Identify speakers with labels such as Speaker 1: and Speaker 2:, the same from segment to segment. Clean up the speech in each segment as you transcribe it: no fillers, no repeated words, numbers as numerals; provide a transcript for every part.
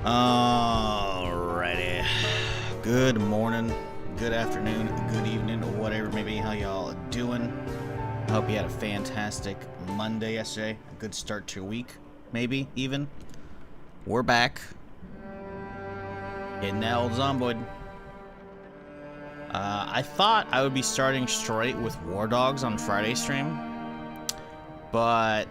Speaker 1: Alrighty. Good morning, good afternoon, good evening, or whatever maybe how y'all are doing. I hope you had a fantastic Monday yesterday. A good start to your week, maybe even. We're back. Hitting that old Zomboid. I thought I would be starting straight with War Dogs on Friday stream, but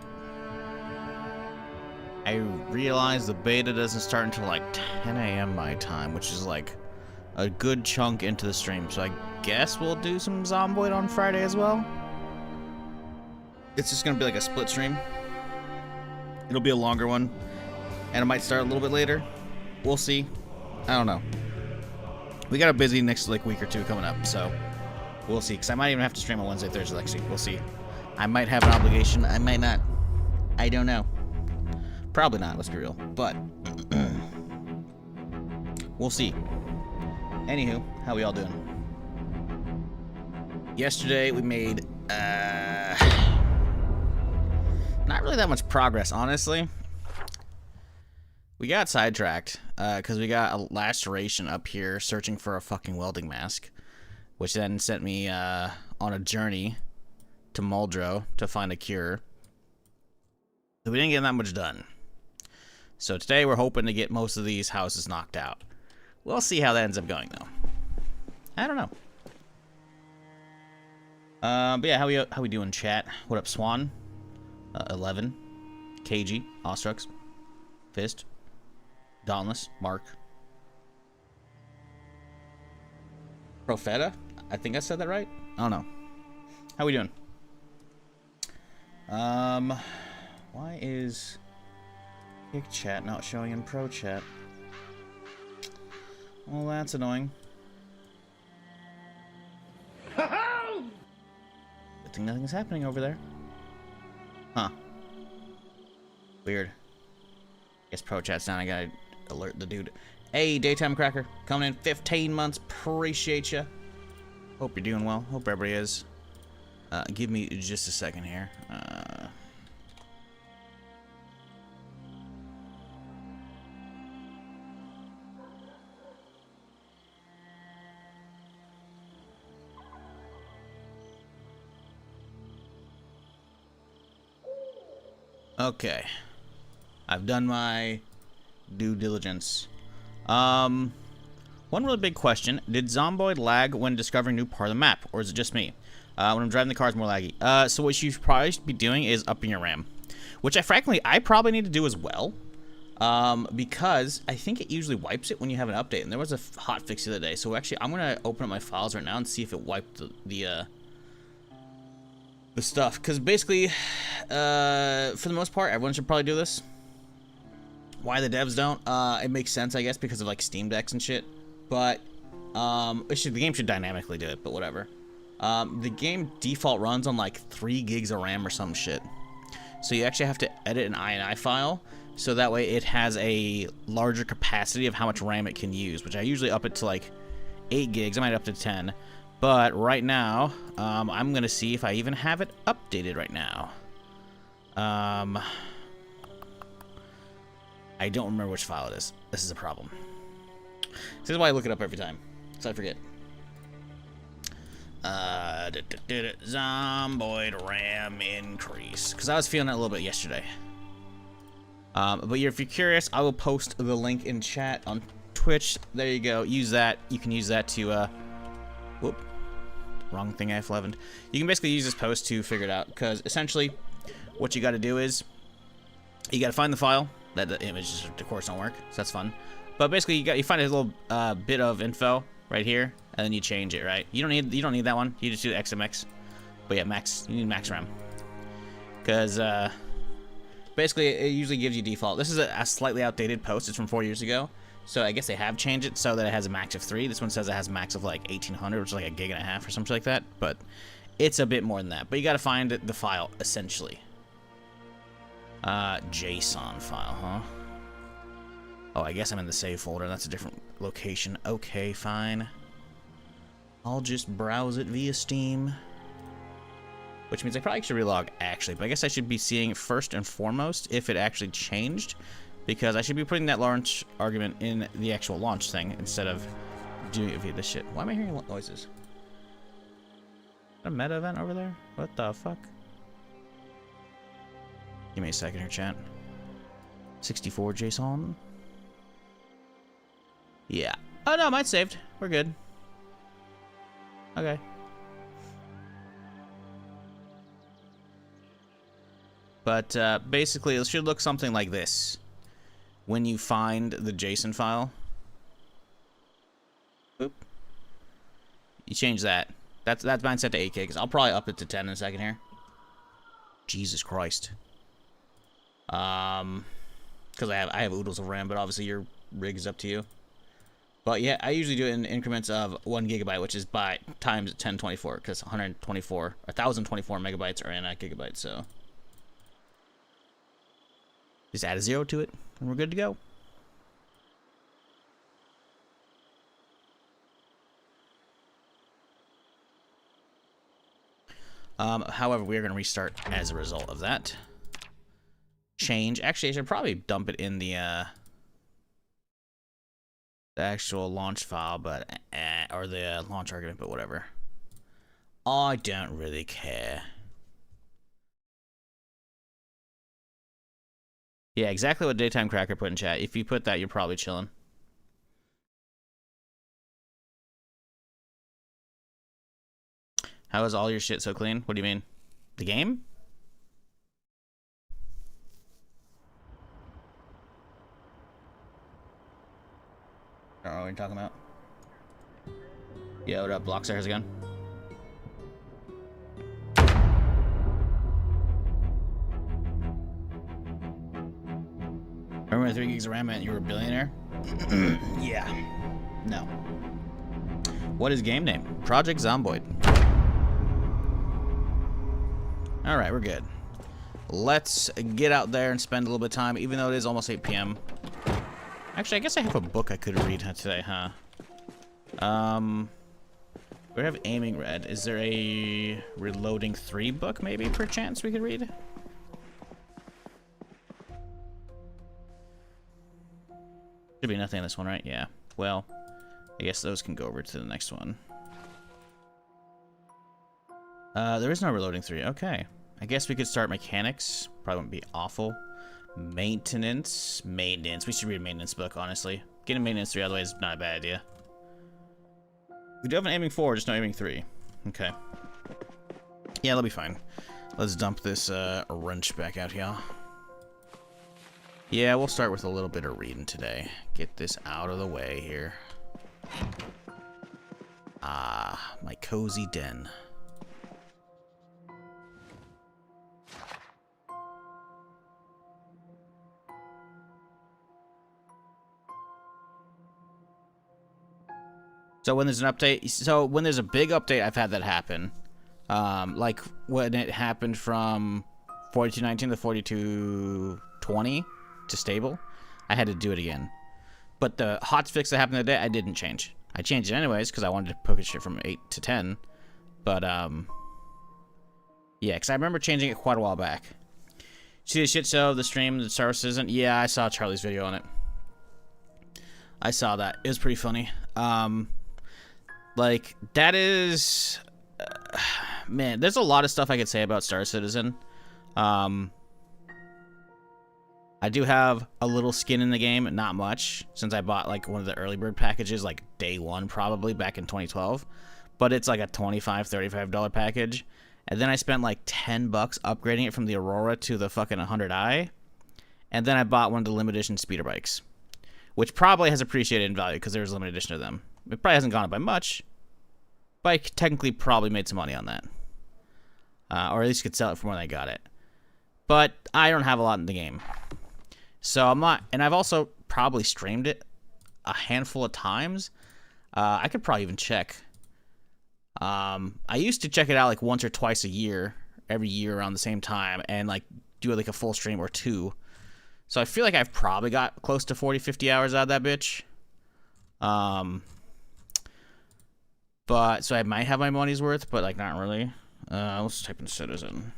Speaker 1: I realized the beta doesn't start until like 10 a.m. my time, which is like a good chunk into the stream. So I guess we'll do some Zomboid on Friday as well. It's just gonna be like a split stream. It'll be a longer one, and it might start a little bit later. We'll see. I don't know. We got a busy next like week or two coming up, so we'll see. Cause I might even have to stream on Wednesday, Thursday next week. We'll see. I might have an obligation. I might not. I don't know. Probably not, let's be real, but we'll see. Anywho, how we all doing? Yesterday we made not really that much progress, honestly. We got sidetracked because we got a laceration up here searching for a fucking welding mask, which then sent me on a journey to Muldrow to find a cure. So we didn't get that much done. So today we're hoping to get most of these houses knocked out. We'll see how that ends up going, though. I don't know. But yeah, how we doing, chat? What up, Swan? 11, KG, Ostrux, Fist, Dauntless, Mark, Profeta. I think I said that right. I don't know. How we doing? Why is Kick Chat not showing in Pro Chat? Well, that's annoying. Good thing nothing is happening over there. Huh. Weird. Guess Pro Chat's down. I gotta alert the dude. Hey, Daytime Cracker. Coming in 15 months. Appreciate ya. Hope you're doing well. Hope everybody is. Give me just a second here. Okay. I've done my due diligence. One really big question. Did Zomboid lag when discovering new part of the map? Or is it just me? When I'm driving the car, it's more laggy. So what you should probably be doing is upping your RAM. Which I probably need to do as well. Because I think it usually wipes it when you have an update. And there was a hot fix the other day. So actually, I'm going to open up my files right now and see if it wiped the stuff. Because basically, for the most part, everyone should probably do this. Why the devs don't? It makes sense, I guess, because of like Steam Decks and shit. But the game should dynamically do it, but whatever. The game default runs on like 3 gigs of RAM or some shit. So you actually have to edit an INI file, so that way it has a larger capacity of how much RAM it can use, which I usually up it to like 8 gigs. I might up to 10. But right now, I'm going to see if I even have it updated right now. I don't remember which file it is. This is a problem. This is why I look it up every time, so I forget. Zomboid RAM increase. Because I was feeling it a little bit yesterday. But if you're curious, I will post the link in chat on Twitch. There you go. Use that. You can use that to, whoop. Wrong thing, F11. You can basically use this post to figure it out. Because essentially, what you got to do is, you got to find the file. That the images, of course, don't work, so that's fun. But basically, you find a little bit of info right here, and then you change it, right? You don't need that one. You just do XMX. But yeah, you need max RAM, because basically it usually gives you default. This is a slightly outdated post. It's from 4 years ago, so I guess they have changed it so that it has a max of 3. This one says it has a max of like 1800, which is like a gig and a half or something like that. But it's a bit more than that. But you got to find the file essentially. JSON file, huh? Oh, I guess I'm in the save folder. That's a different location. Okay, fine. I'll just browse it via Steam. Which means I probably should relog, actually. But I guess I should be seeing first and foremost if it actually changed. because I should be putting that launch argument in the actual launch thing instead of doing it via this shit. Why am I hearing noises? Is there a meta event over there? What the fuck? Give me a second here, chat. 64 Jason. Yeah. Oh no, mine's saved. We're good. Okay. But basically, it should look something like this when you find the JSON file. Boop. You change that. That's mine set to 8K, because I'll probably up it to 10 in a second here. Jesus Christ. Because I have oodles of RAM, but obviously your rig is up to you. But yeah, I usually do it in increments of 1 gigabyte, which is by times 1024, because 1024 megabytes are in a gigabyte, so just add a 0 to it, and we're good to go. However, we are going to restart as a result of that. Change. Actually, I should probably dump it in the actual launch file, but or the launch argument, but whatever. I don't really care. Yeah, exactly what Daytime Cracker put in chat. If you put that, you're probably chilling. How is all your shit so clean? What do you mean? The game? I don't know what you're talking about. Yeah, what up, Blockstars again? Remember when 3 gigs of RAM meant you were a billionaire? Yeah. No. What is game name? Project Zomboid. Alright, we're good. Let's get out there and spend a little bit of time, even though it is almost 8 p.m. Actually, I guess I have a book I could read today, huh? We have Aiming Red. Is there a Reloading 3 book, maybe, perchance, we could read? Should be nothing in this one, right? Yeah. Well, I guess those can go over to the next one. There is no Reloading 3. Okay. I guess we could start mechanics. Probably wouldn't be awful. Maintenance. Maintenance. We should read a maintenance book, honestly. Getting maintenance 3 out of the way is not a bad idea. We do have an aiming 4, just no aiming 3. Okay. Yeah, that'll be fine. Let's dump this wrench back out here. Yeah, we'll start with a little bit of reading today. Get this out of the way here. Ah, my cozy den. So when there's an update, so when there's a big update, I've had that happen. Like when it happened from 4219 to 4220 to stable, I had to do it again. But the hotfix that happened today, I didn't change. I changed it anyways because I wanted to push it from 8 to 10. But yeah, because I remember changing it quite a while back. See the shit show of the stream, the Star Citizen? Yeah, I saw Charlie's video on it. I saw that. It was pretty funny. Like, that is... man, there's a lot of stuff I could say about Star Citizen. I do have a little skin in the game, not much, since I bought, like, one of the early bird packages, like, day one, probably, back in 2012. But it's, like, a $25, $35 package. And then I spent, like, $10 upgrading it from the Aurora to the fucking 100i. And then I bought one of the limited edition speeder bikes, which probably has appreciated in value, because there was a limited edition of them. It probably hasn't gone up by much, but I technically probably made some money on that. Or at least could sell it from when I got it. But I don't have a lot in the game. So I'm not... And I've also probably streamed it a handful of times. I could probably even check. I used to check it out like once or twice a year. Every year around the same time. And like do like a full stream or two. So I feel like I've probably got close to 40, 50 hours out of that bitch. But, so I might have my money's worth, but like not really. Let's type in Citizen.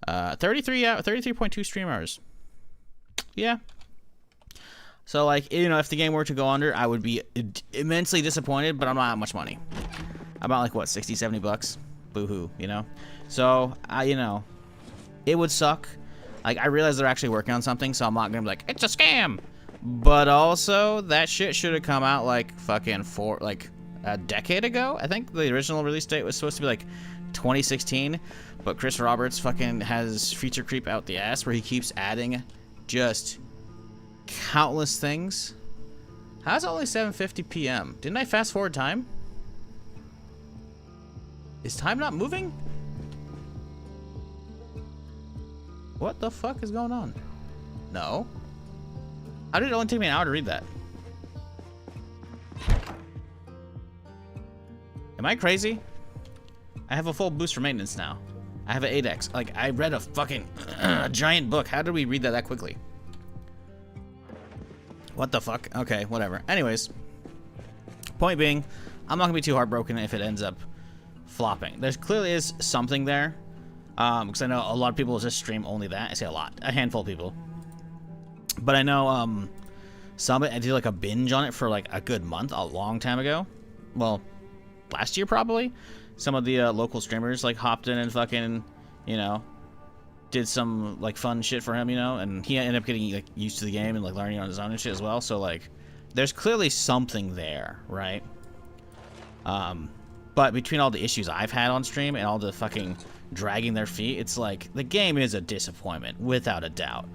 Speaker 1: 33.2 stream hours. Yeah, So, like, you know, if the game were to go under, I would be immensely disappointed, but I'm not that much money. About, like, what, 60, 70 bucks? Boo-hoo, you know? So, you know, it would suck. Like, I realize they're actually working on something, so I'm not gonna be like, it's a scam! But also, that shit should have come out, like, fucking a decade ago. I think the original release date was supposed to be, like, 2016. But Chris Roberts fucking has feature creep out the ass where he keeps adding just countless things. How's it only 7:50 p.m.? Didn't I fast forward time? Is time not moving? What the fuck is going on? No. How did it only take me an hour to read that? Am I crazy? I have a full boost for maintenance now. I have an 8x. Like, I read a fucking a giant book. How did we read that quickly? What the fuck? Okay, whatever. Anyways, point being, I'm not gonna be too heartbroken if it ends up flopping. There clearly is something there, because I know a lot of people just stream only that. I say a lot, a handful of people. But I know I did like a binge on it for like a good month, a long time ago. Well, last year probably. Some of the local streamers like hopped in and fucking, you know, did some like fun shit for him, you know, and he ended up getting like used to the game and like learning on his own and shit as well. So like, there's clearly something there, right? But between all the issues I've had on stream and all the fucking dragging their feet, it's like the game is a disappointment without a doubt.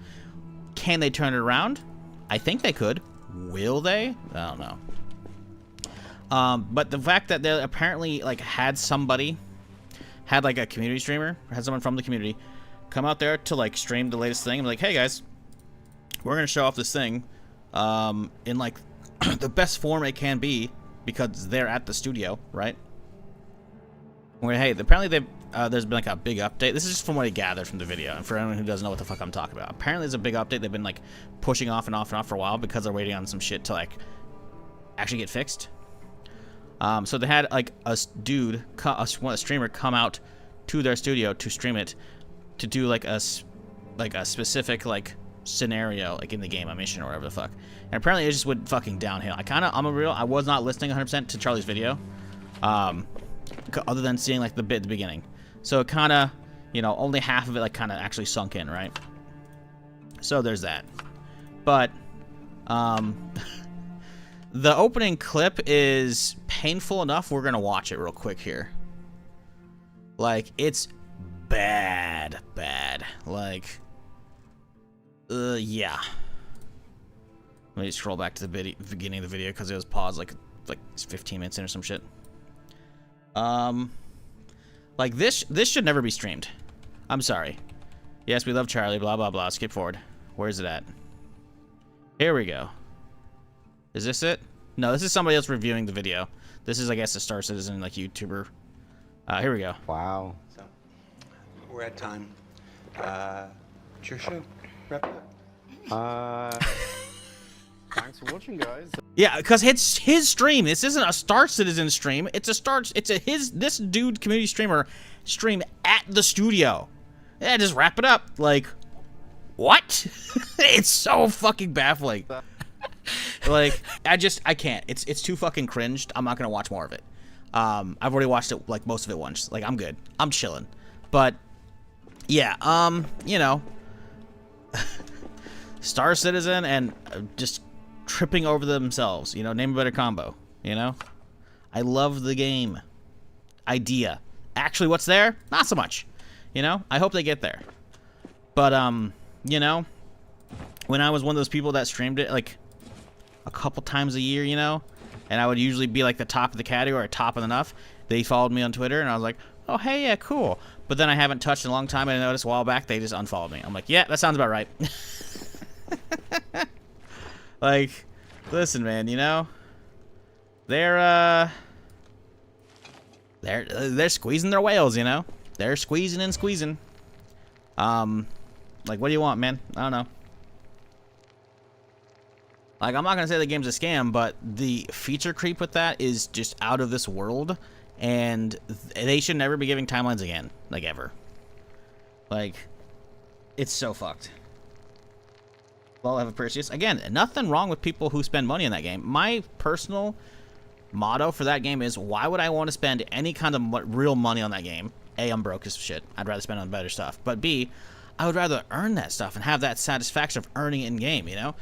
Speaker 1: Can they turn it around? I think they could. Will they? I don't know. But the fact that they apparently like had like a community streamer, had someone from the community come out there to like stream the latest thing and be like, hey guys, we're gonna show off this thing in like the best form it can be because they're at the studio, right? Where, hey, apparently there's been like a big update. This is just from what I gathered from the video, and for anyone who doesn't know what the fuck I'm talking about, apparently there's a big update they've been like pushing off and off and off for a while because they're waiting on some shit to like actually get fixed. So they had like a streamer come out to their studio to stream it, to do like a specific like scenario like in the game, a mission or whatever the fuck. And apparently it just went fucking downhill. I was not listening 100% to Charlie's video, other than seeing like the bit at the beginning. So it kind of, you know, only half of it like kind of actually sunk in, right? So there's that. But the opening clip is painful enough. We're gonna watch it real quick here. Like, it's bad. Like, yeah. Let me scroll back to the beginning of the video because it was paused like 15 minutes in or some shit. Like this should never be streamed. I'm sorry. Yes, we love Charlie. Blah blah blah. Skip forward. Where is it at? Here we go. Is this it? No, this is somebody else reviewing the video. This is, I guess, a Star Citizen, like, YouTuber. Here we go.
Speaker 2: Wow.
Speaker 3: So, we're at time. It's your show. Wrap it up.
Speaker 2: Thanks for watching, guys.
Speaker 1: Yeah, because it's his stream. This isn't a Star Citizen stream. It's this dude community streamer stream at the studio. Yeah, just wrap it up. Like, what? It's so fucking baffling. Like, I can't. It's too fucking cringed. I'm not gonna watch more of it. I've already watched it, like, most of it once. Like, I'm good. I'm chilling. But yeah, you know, Star Citizen and just tripping over themselves, you know, name a better combo, you know? I love the game idea. Actually, what's there? Not so much. You know? I hope they get there. But you know, when I was one of those people that streamed it like a couple times a year, you know, and I would usually be like the top of the category or top of enough, they followed me on Twitter and I was like, oh hey, yeah, cool. But then I haven't touched in a long time and I noticed a while back they just unfollowed me. I'm like, yeah, that sounds about right. Like, listen, man, you know, they're squeezing their whales, you know, they're squeezing and squeezing. Like, what do you want, man? I don't know. Like, I'm not gonna say the game's a scam, but the feature creep with that is just out of this world, and they should never be giving timelines again, like, ever. Like, it's so fucked. well, I have a Perseus. Again, nothing wrong with people who spend money on that game. My personal motto for that game is, why would I want to spend any kind of real money on that game? A, I'm broke as shit. I'd rather spend on better stuff. But B, I would rather earn that stuff and have that satisfaction of earning it in game, you know?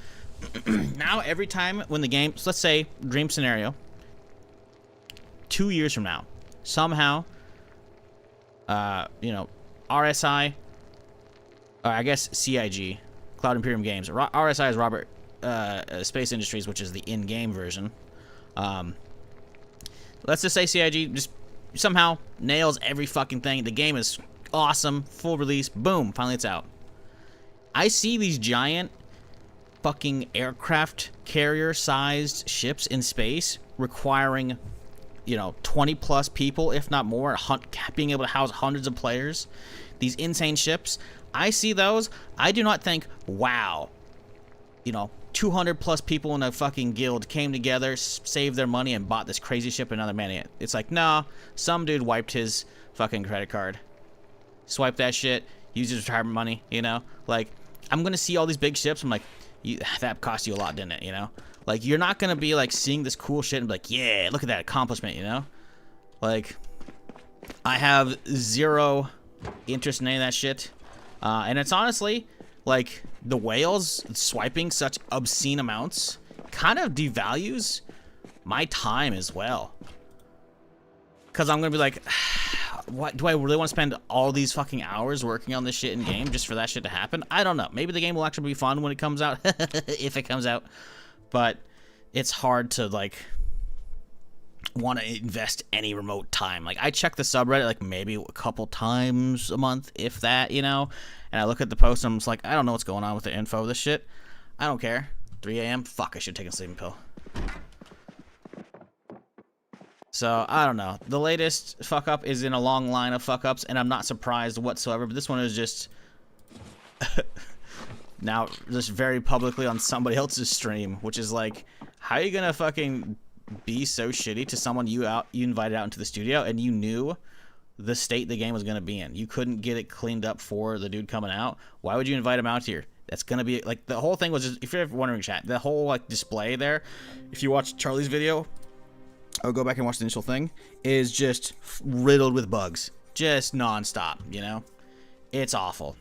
Speaker 1: Now, every time when the game, so let's say, dream scenario, 2 years from now, somehow, you know, RSI, or I guess CIG, Cloud Imperium Games. RSI is Robert Space Industries, which is the in-game version. Let's just say CIG just somehow nails every fucking thing. The game is awesome, full release, boom, finally it's out. I see these giant fucking aircraft carrier-sized ships in space requiring, you know, 20 plus people, if not more, being able to house hundreds of players. These insane ships, I see those, I do not think, wow, you know, 200 plus people in a fucking guild came together, saved their money, and bought this crazy ship and another man. It's like, nah, some dude wiped his fucking credit card, swiped that shit, used his retirement money, you know? Like, I'm gonna see all these big ships, I'm like, that cost you a lot, didn't it, you know? Like, you're not gonna be, like, seeing this cool shit and be like, yeah, look at that accomplishment, you know? Like, I have zero interest in any of that shit. And it's honestly, like, the whales swiping such obscene amounts kind of devalues my time as well. Because I'm going to be like, what, do I really want to spend all these fucking hours working on this shit in game just for that shit to happen? I don't know. Maybe the game will actually be fun when it comes out, if it comes out. But it's hard to, like, want to invest any remote time. Like, I check the subreddit like maybe a couple times a month, if that, you know, and I look at the post and I'm just like, I don't know what's going on with the info of this shit. I don't care. 3 a.m. Fuck, I should take a sleeping pill. So I don't know, the latest fuck up is in a long line of fuck ups and I'm not surprised whatsoever, but this one is just now just very publicly on somebody else's stream, which is like, how are you gonna fucking be so shitty to someone you invited out into the studio and you knew the state the game was going to be in? You couldn't get it cleaned up for the dude coming out. Why would you invite him out here? That's going to be like, the whole thing was just, if you're wondering, chat, the whole like display there, if you watch Charlie's video, I'll go back and watch the initial thing, is just riddled with bugs, just nonstop, you know? It's awful.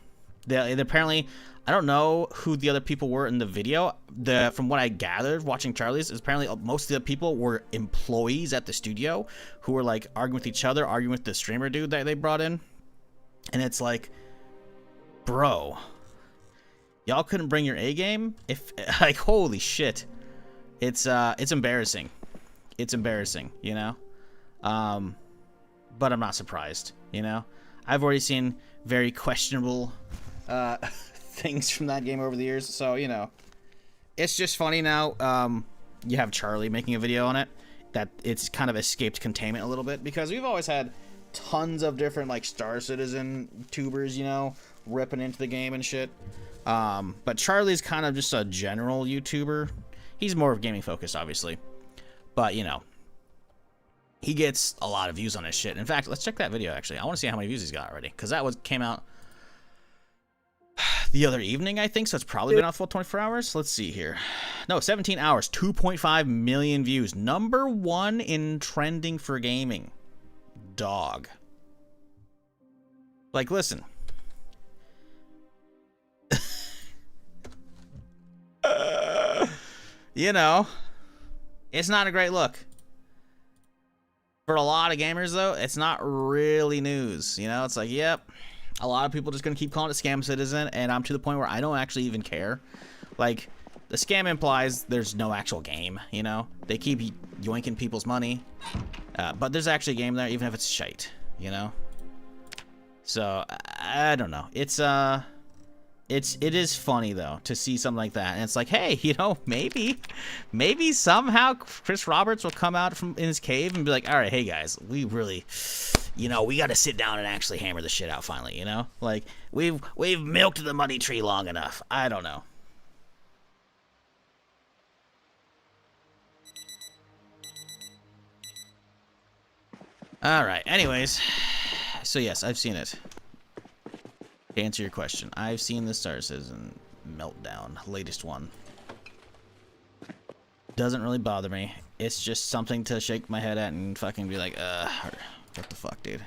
Speaker 1: They apparently, I don't know who the other people were in the video. From what I gathered watching Charlie's, is apparently most of the people were employees at the studio who were like arguing with each other, arguing with the streamer dude that they brought in. And it's like, bro, y'all couldn't bring your A game? If like, holy shit. It's embarrassing. It's embarrassing, you know? But I'm not surprised, you know? I've already seen very questionable things from that game over the years, so you know, it's just funny now. You have Charlie making a video on it, that it's kind of escaped containment a little bit, because we've always had tons of different like Star Citizen tubers, you know, ripping into the game and shit. But Charlie's kind of just a general YouTuber. He's more of gaming focused, obviously, but you know, he gets a lot of views on his shit. In fact, let's check that video. Actually, I want to see how many views he's got already, because that came out the other evening, I think, so it's probably been out full 24 hours. Let's see here. No, 17 hours, 2.5 million views. Number 1 in trending for gaming. Dog. Like, listen. You know, it's not a great look. For a lot of gamers, though, it's not really news. You know, it's like, yep. A lot of people just gonna keep calling it Scam Citizen, and I'm to the point where I don't actually even care. Like, the scam implies there's no actual game, you know? They keep yoinking people's money, but there's actually a game there, even if it's shite, you know? So, I don't know. It is funny, though, to see something like that, and it's like, hey, you know, maybe somehow Chris Roberts will come out from in his cave and be like, all right, hey, guys, we really... You know, we got to sit down and actually hammer the shit out finally, you know? Like, we've milked the money tree long enough. I don't know. All right. Anyways, so yes, I've seen it. To answer your question, I've seen the Star Citizen Meltdown, latest one. Doesn't really bother me. It's just something to shake my head at and fucking be like, what the fuck, dude?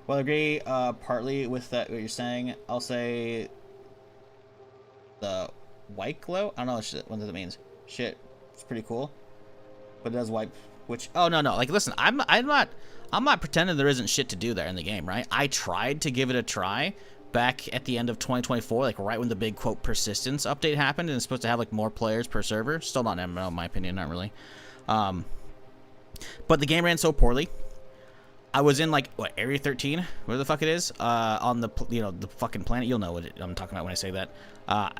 Speaker 1: Well, I agree partly with that what you're saying. I'll say the white glow. I don't know what that means. Shit, it's pretty cool, but it does wipe. Which no. Like, listen, I'm not pretending there isn't shit to do there in the game, right? I tried to give it a try back at the end of 2024, like right when the big quote persistence update happened, and it's supposed to have like more players per server. Still not MMO, in my opinion, not really. But the game ran so poorly. I was in like what, Area 13, where the fuck it is, on the the fucking planet. You'll know what I'm talking about when I say that.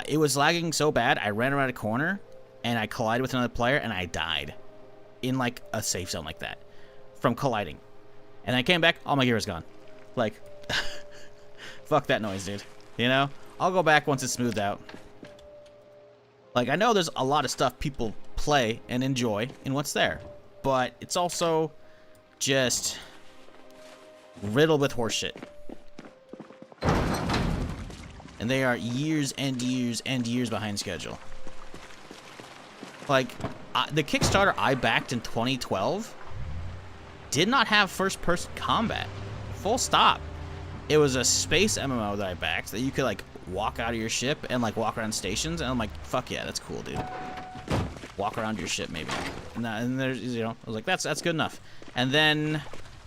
Speaker 1: It was lagging so bad, I ran around a corner and I collided with another player and I died in like a safe zone like that from colliding. And I came back, all my gear was gone. Like, fuck that noise, dude. You know, I'll go back once it's smoothed out. Like, I know there's a lot of stuff people play and enjoy in what's there, but it's also just riddled with horseshit. And they are years and years and years behind schedule. Like, the Kickstarter I backed in 2012 did not have first-person combat. Full stop. It was a space MMO that I backed that you could, like, walk out of your ship and, like, walk around stations. And I'm like, fuck yeah, that's cool, dude. Walk around your ship, maybe. And there's, I was like, that's good enough. And then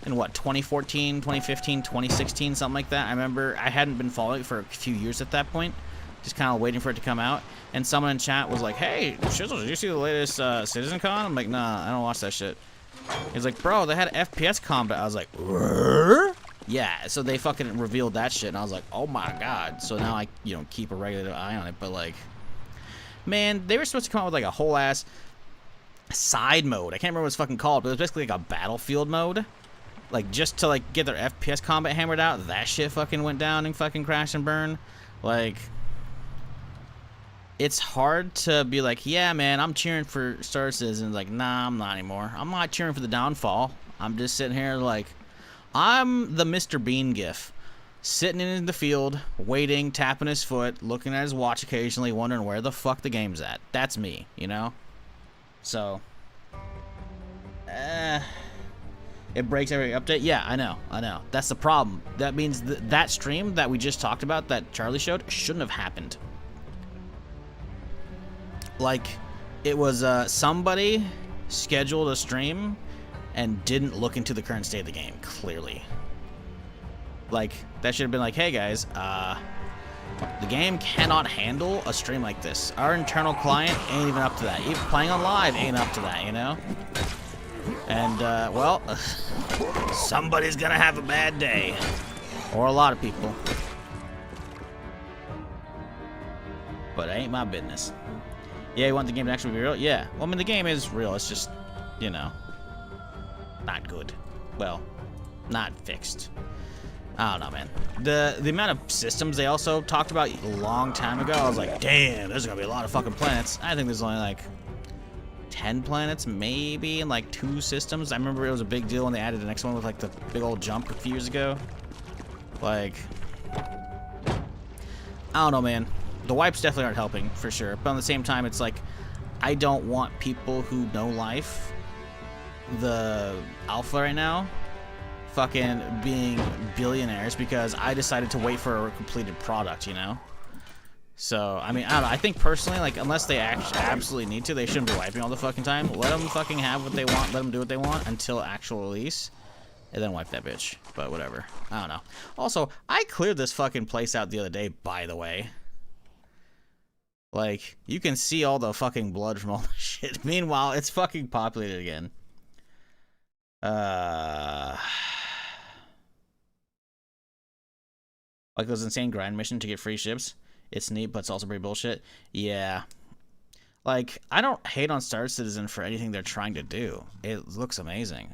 Speaker 1: in what, 2014, 2015, 2016, something like that. I remember I hadn't been following it for a few years at that point, just kind of waiting for it to come out. And someone in chat was like, hey, Shizzle, did you see the latest CitizenCon? I'm like, nah, I don't watch that shit. He's like, bro, they had FPS combat. I was like, "Rrr?" Yeah, so they fucking revealed that shit, and I was like, oh my god. So now I, keep a regular eye on it, but like, man, they were supposed to come out with like a whole ass side mode. I can't remember what it's fucking called, but it was basically like a battlefield mode. Like, just to, like, get their FPS combat hammered out. That shit fucking went down and fucking crashed and burned. Like, it's hard to be like, yeah, man, I'm cheering for Star Citizen. Like, nah, I'm not anymore. I'm not cheering for the downfall. I'm just sitting here like, I'm the Mr. Bean gif. Sitting in the field, waiting, tapping his foot, looking at his watch occasionally, wondering where the fuck the game's at. That's me, So, it breaks every update? Yeah, I know. That's the problem. That means that stream that we just talked about, that Charlie showed, shouldn't have happened. Like, it was somebody scheduled a stream and didn't look into the current state of the game, clearly. Like, that should have been like, hey guys, the game cannot handle a stream like this. Our internal client ain't even up to that. Even playing on live ain't up to that, And, well, somebody's gonna have a bad day. Or a lot of people. But it ain't my business. Yeah, you want the game to actually be real? Yeah. Well, I mean, the game is real. It's just, not good. Well, not fixed. I don't know, man. The amount of systems they also talked about a long time ago, I was like, damn, there's gonna be a lot of fucking planets. I think there's only, like, 10 planets, maybe, and like 2 systems. I remember it was a big deal when they added the next one with like the big old jump a few years ago. Like, I don't know, man. The wipes definitely aren't helping, for sure. But at the same time, it's like, I don't want people who know life, the alpha right now, fucking being billionaires because I decided to wait for a completed product, So, I mean, I don't know. I think personally, like, unless they actually absolutely need to, they shouldn't be wiping all the fucking time. Let them fucking have what they want. Let them do what they want until actual release. And then wipe that bitch. But whatever. I don't know. Also, I cleared this fucking place out the other day, by the way. Like, you can see all the fucking blood from all the shit. Meanwhile, it's fucking populated again. Like those insane grind mission to get free ships. It's neat, but it's also pretty bullshit. Yeah. Like, I don't hate on Star Citizen for anything they're trying to do. It looks amazing.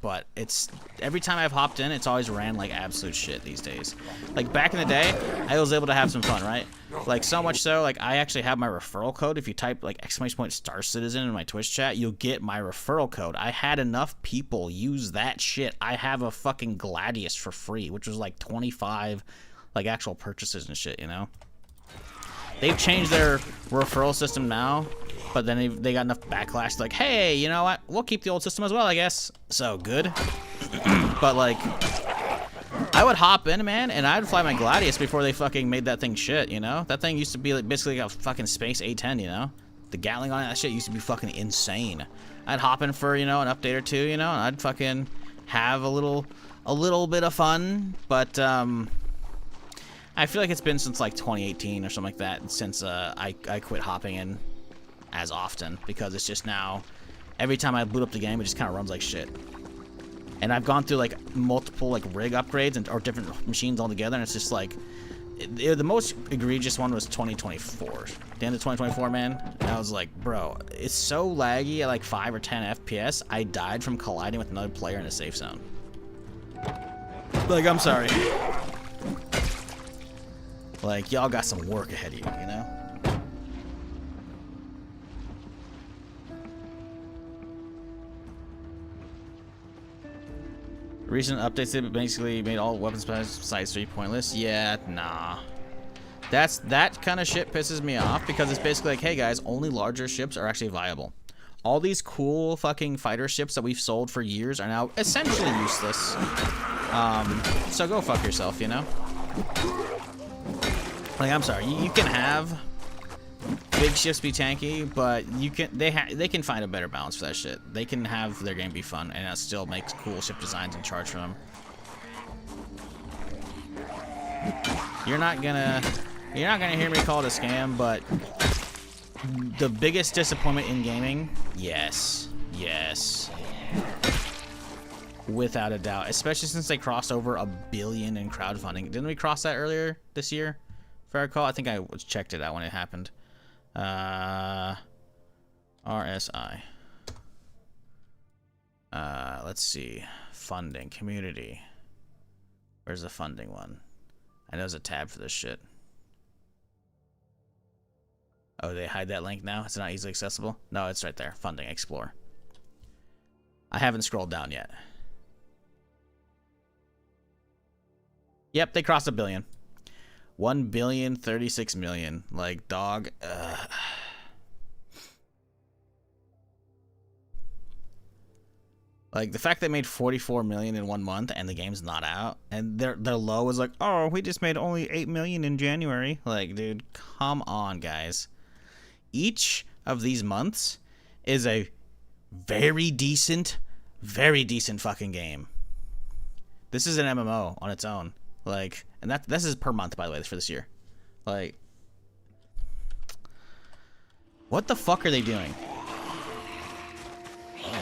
Speaker 1: but it's every time I've hopped in, it's always ran like absolute shit these days. Like back in the day, I was able to have some fun, right? Like so much so, like I actually have my referral code. If you type like !Star Citizen in my Twitch chat, you'll get my referral code. I had enough people use that shit. I have a fucking Gladius for free, which was like 25 like actual purchases and shit, you know? They've changed their referral system now, but then they got enough backlash like, hey, you know what? We'll keep the old system as well, I guess. So good. But like, I would hop in, man, and I'd fly my Gladius before they fucking made that thing shit, you know? That thing used to be like basically like a fucking space A10, you know? The Gatling on it, that shit used to be fucking insane. I'd hop in for, you know, an update or two, you know, and I'd fucking have a little bit of fun, but I feel like it's been since like 2018 or something like that since I quit hopping in as often, because it's just now every time I boot up the game it just kind of runs like shit. And I've gone through like multiple like rig upgrades or different machines altogether, and it's just like the most egregious one was 2024, the end of 2024, man. And I was like, bro, it's so laggy at like 5 or 10 FPS. I died from colliding with another player in a safe zone. Like, I'm sorry. Like, y'all got some work ahead of you, you know? Recent updates that basically made all weapons besides 3 pointless. Yeah, nah. That kind of shit pisses me off, because it's basically like, hey guys, only larger ships are actually viable. All these cool fucking fighter ships that we've sold for years are now essentially useless. So go fuck yourself, you know? Like, I'm sorry, you can have big ships be tanky, but they can find a better balance for that shit. They can have their game be fun, and it still makes cool ship designs and charge for them. You're not gonna hear me call it a scam, but the biggest disappointment in gaming, yes, without a doubt, especially since they crossed over $1 billion in crowdfunding. Didn't we cross that earlier this year? If I recall, I think I checked it out when it happened. RSI. Let's see. Funding. Community. Where's the funding one? I know there's a tab for this shit. Oh, they hide that link now? It's not easily accessible? No, it's right there. Funding. Explore. I haven't scrolled down yet. Yep, they crossed $1 billion. 1,036,000,000. Like, dog. Like, the fact they made 44 million in 1 month and the game's not out, and their low was like, oh, we just made only 8 million in January. Like, dude, come on, guys. Each of these months is a very decent fucking game. This is an MMO on its own. Like, and this is per month, by the way, for this year. Like, what the fuck are they doing?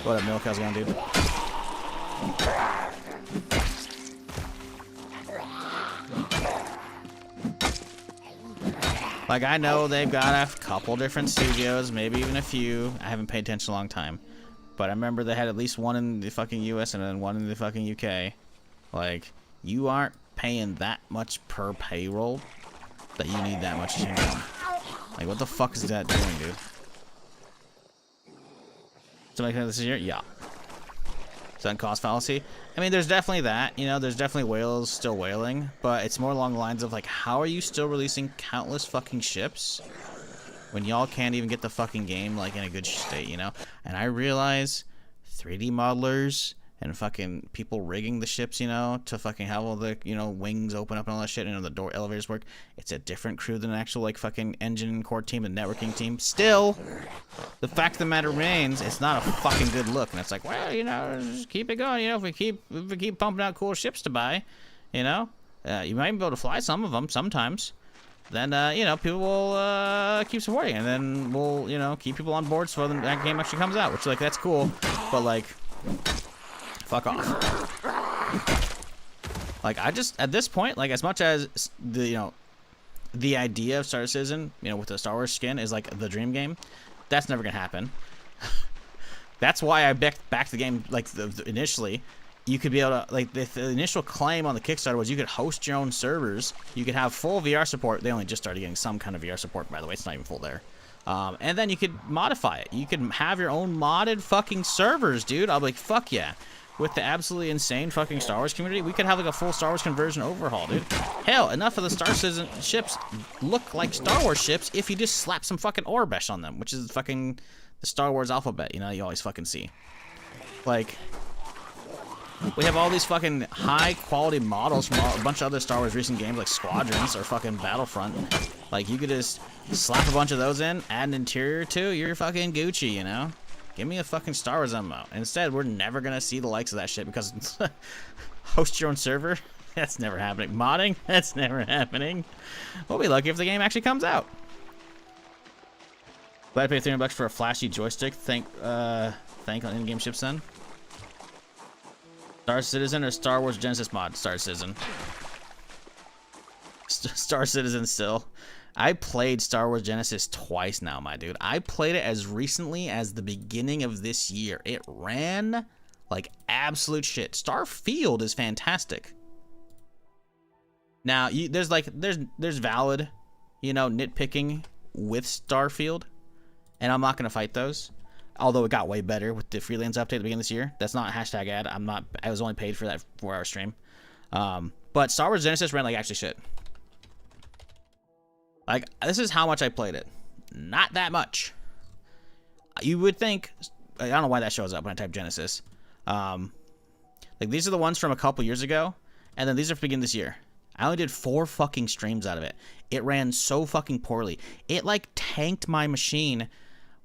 Speaker 1: What up, Milk? How's it going, dude? Like, I know they've got a couple different studios, maybe even a few. I haven't paid attention a long time. But I remember they had at least one in the fucking US and then one in the fucking UK. Like, you aren't paying that much per payroll that you need that much income. Like, what the fuck is that doing, dude? Somebody think this is here? Yeah. Sudden cost fallacy. I mean, there's definitely that. You know, there's definitely whales still whaling, but it's more along the lines of like, how are you still releasing countless fucking ships when y'all can't even get the fucking game like in a good state, you know? And I realize 3D modelers and fucking people rigging the ships, you know, to fucking have all the, you know, wings open up and all that shit, and the door elevators work. It's a different crew than an actual, like, fucking engine and core team and networking team. Still, the fact of the matter remains, it's not a fucking good look. And it's like, well, you know, just keep it going. You know, if we keep pumping out cool ships to buy, you know, you might be able to fly some of them sometimes. Then, you know, people will keep supporting, and then we'll, you know, keep people on board so that game actually comes out, which, like, that's cool. But, like, fuck off. Like, I just, at this point, like, as much as the, you know, the idea of Star Citizen, you know, with the Star Wars skin is like the dream game, that's never gonna happen. That's why I backed the game like initially. You could be able to, like, the initial claim on the Kickstarter was you could host your own servers. You could have full VR support. They only just started getting some kind of VR support, by the way. It's not even full there. And then you could modify it. You could have your own modded fucking servers, dude. I'll be like, fuck yeah. With the absolutely insane fucking Star Wars community, we could have like a full Star Wars conversion overhaul, dude. Hell, enough of the Star Citizen ships look like Star Wars ships if you just slap some fucking Orbesh on them, which is fucking the Star Wars alphabet, you know, you always fucking see. Like, we have all these fucking high quality models from a bunch of other Star Wars recent games like Squadrons or fucking Battlefront. Like, you could just slap a bunch of those in, add an interior too, you're fucking Gucci, you know? Give me a fucking Star Wars MMO. Instead, we're never gonna see the likes of that shit because host your own server? That's never happening. Modding? That's never happening. We'll be lucky if the game actually comes out. Glad to pay $300 for a flashy joystick. Thank on in-game ships then. Star Citizen or Star Wars Genesis mod? Star Citizen. Star Citizen still. I played Star Wars Genesis twice now, my dude. I played it as recently as the beginning of this year. It ran like absolute shit. Starfield is fantastic. Now, there's valid, you know, nitpicking with Starfield, and I'm not gonna fight those. Although it got way better with the freelance update at the beginning of this year. That's not a hashtag ad. I was only paid for that 4-hour stream. But Star Wars Genesis ran like actually shit. Like, this is how much I played it. Not that much. You would think, I don't know why that shows up when I type Genesis. Like, these are the ones from a couple years ago, and then these are from the beginning of this year. I only did 4 fucking streams out of it. It ran so fucking poorly. It, like, tanked my machine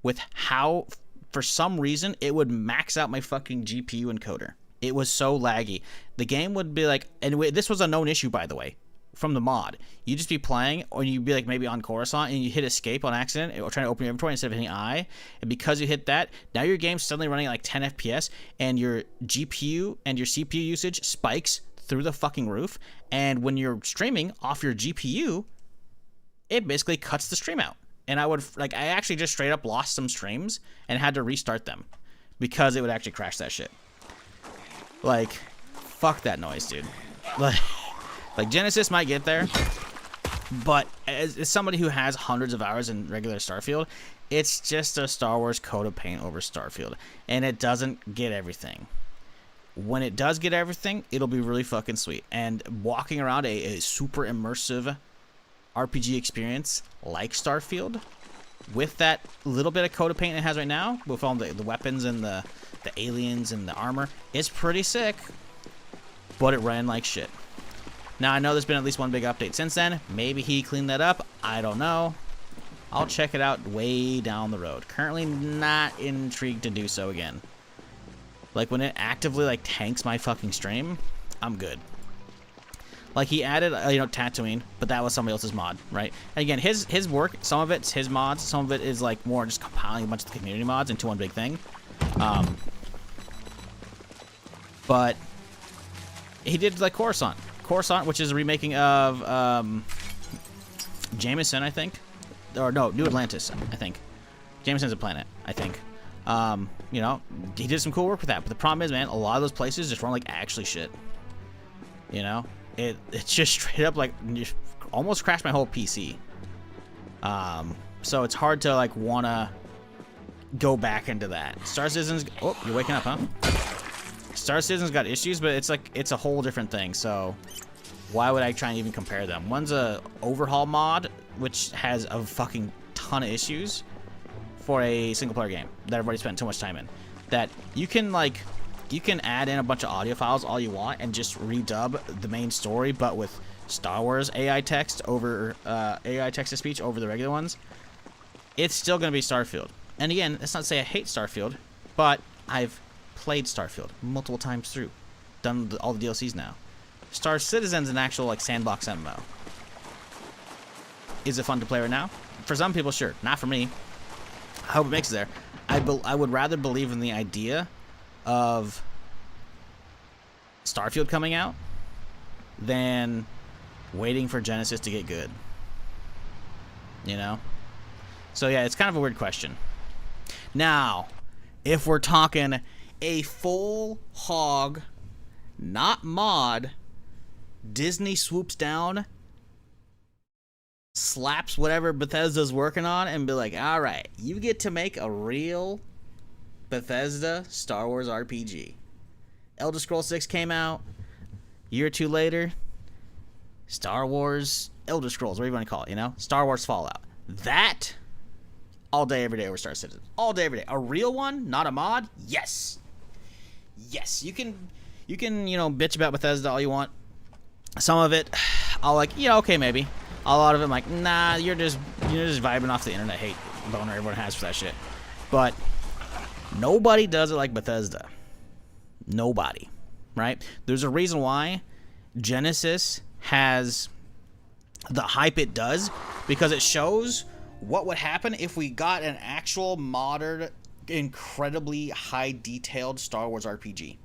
Speaker 1: with how, for some reason, it would max out my fucking GPU encoder. It was so laggy. The game would be like, and this was a known issue, by the way, from the mod. You'd just be playing, or you'd be like maybe on Coruscant, and you hit escape on accident, or trying to open your inventory instead of hitting I, and because you hit that, now your game's suddenly running at like 10 FPS, and your GPU and your CPU usage spikes through the fucking roof, and when you're streaming off your GPU, it basically cuts the stream out. And I actually just straight up lost some streams and had to restart them because it would actually crash that shit. Like, fuck that noise, dude. Like Genesis might get there, but as somebody who has hundreds of hours in regular Starfield, it's just a Star Wars coat of paint over Starfield, and it doesn't get everything. When it does get everything, it'll be really fucking sweet. And walking around a super immersive RPG experience like Starfield, with that little bit of coat of paint it has right now, with all the weapons and the aliens and the armor, it's pretty sick, but it ran like shit. Now, I know there's been at least one big update since then. Maybe he cleaned that up. I don't know. I'll check it out way down the road. Currently not intrigued to do so again. Like, when it actively, like, tanks my fucking stream, I'm good. Like, he added, you know, Tatooine, but that was somebody else's mod, right? And again, his work, some of it's his mods, some of it is, like, more just compiling a bunch of the community mods into one big thing. But he did, like, Coruscant, which is a remaking of Jameson, I think. Or, no, New Atlantis, I think. Jameson's a planet, I think. You know, he did some cool work with that. But the problem is, man, a lot of those places just run like actually shit. You know? It's just straight up like almost crashed my whole PC. So it's hard to like wanna go back into that. Star Citizen's, oh, you're waking up, huh? Star Citizen's got issues, but it's like it's a whole different thing. So why would I try and even compare them? One's a overhaul mod, which has a fucking ton of issues for a single player game that I've already spent too much time in. That you can like, you can add in a bunch of audio files all you want and just redub the main story, but with Star Wars AI text over AI text to speech over the regular ones. It's still gonna be Starfield. And again, that's not to say I hate Starfield, but I've played Starfield multiple times through, done all the DLCs now. Star Citizen's an actual like sandbox MMO. Is it fun to play right now? For some people, sure. Not for me. I hope it makes it there. I would rather believe in the idea of Starfield coming out than waiting for Genesis to get good. You know? So yeah, it's kind of a weird question. Now, if we're talking a full hog, not mod, Disney swoops down, slaps whatever Bethesda's working on, and be like, all right, you get to make a real Bethesda Star Wars RPG. Elder Scrolls 6 came out, year or two later, Star Wars Elder Scrolls, whatever you want to call it, you know? Star Wars Fallout. That, all day, every day over Star Citizen. All day, every day. A real one, not a mod? Yes. Yes, you can, you know, bitch about Bethesda all you want. Some of it, I'll like, yeah, okay, maybe. A lot of it, I'm like, nah, you're just vibing off the internet hate boner everyone has for that shit. But nobody does it like Bethesda. Nobody, right? There's a reason why Genesis has the hype it does, because it shows what would happen if we got an actual modern, incredibly high detailed Star Wars RPG,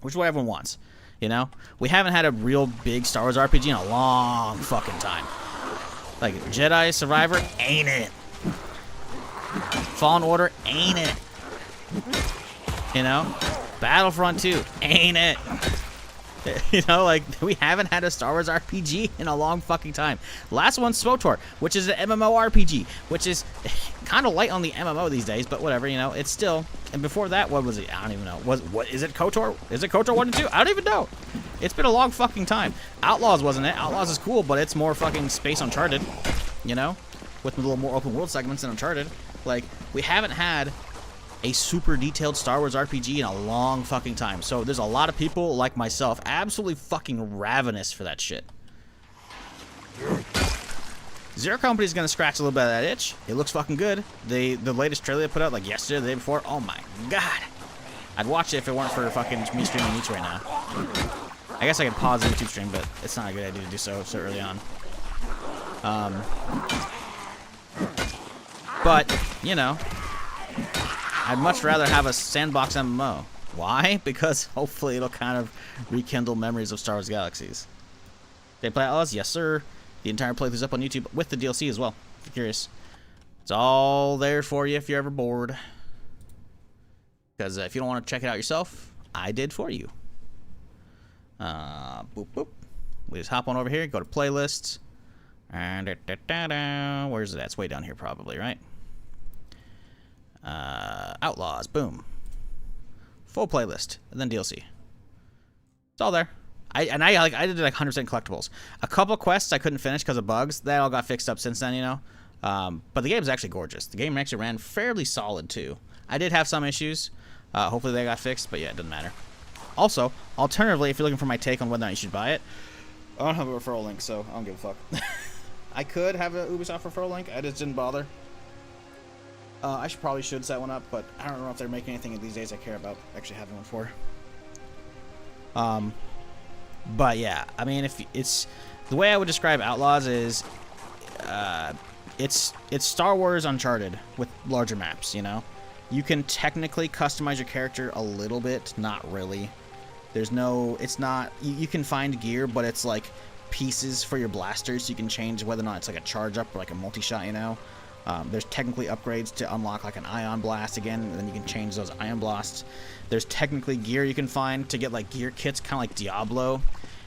Speaker 1: which is what everyone wants. You know, we haven't had a real big Star Wars RPG in a long fucking time. Like Jedi Survivor, ain't it? Fallen Order, ain't it? You know, Battlefront 2, ain't it? You know, like, we haven't had a Star Wars RPG in a long fucking time. Last one's SWTOR, which is an MMORPG, which is kind of light on the MMO these days, but whatever, you know, it's still. And before that, what was it? I don't even know. What is it? KOTOR? Is it KOTOR 1 and 2? I don't even know. It's been a long fucking time. Outlaws wasn't it? Outlaws is cool, but it's more fucking space Uncharted, you know, with a little more open world segments than Uncharted. Like, we haven't had a super detailed Star Wars RPG in a long fucking time. So there's a lot of people like myself absolutely fucking ravenous for that shit. Zero Company's gonna scratch a little bit of that itch. It looks fucking good. The latest trailer they put out like yesterday, the day before, oh my god. I'd watch it if it weren't for fucking me streaming YouTube right now. I guess I could pause the YouTube stream, but it's not a good idea to do so early on. But, you know, I'd much rather have a sandbox MMO. Why? Because hopefully it'll kind of rekindle memories of Star Wars Galaxies. Did I play Outlaws? Yes, sir. The entire playthrough's up on YouTube with the DLC as well, if you're curious. It's all there for you if you're ever bored. Because if you don't want to check it out yourself, I did for you. Boop, boop. We just hop on over here, go to playlists. And where's it at? It's way down here probably, right? Outlaws, boom. Full playlist, and then DLC. It's all there. I did like 100% collectibles. A couple quests I couldn't finish because of bugs. That all got fixed up since then, you know. But the game's actually gorgeous. The game actually ran fairly solid too. I did have some issues. Hopefully they got fixed, but yeah, it doesn't matter. Also, alternatively, if you're looking for my take on whether or not you should buy it, I don't have a referral link, so I don't give a fuck. I could have a Ubisoft referral link. I just didn't bother. I probably should set one up, but I don't know if they're making anything these days I care about actually having one for. But yeah, I mean, if it's the way I would describe Outlaws is, it's Star Wars Uncharted with larger maps. You know, you can technically customize your character a little bit, not really. There's no, it's not. You can find gear, but it's like pieces for your blasters. So you can change whether or not it's like a charge up or like a multi-shot. You know. There's technically upgrades to unlock like an ion blast again, and then you can change those ion blasts. There's technically gear you can find to get like gear kits, kind of like Diablo.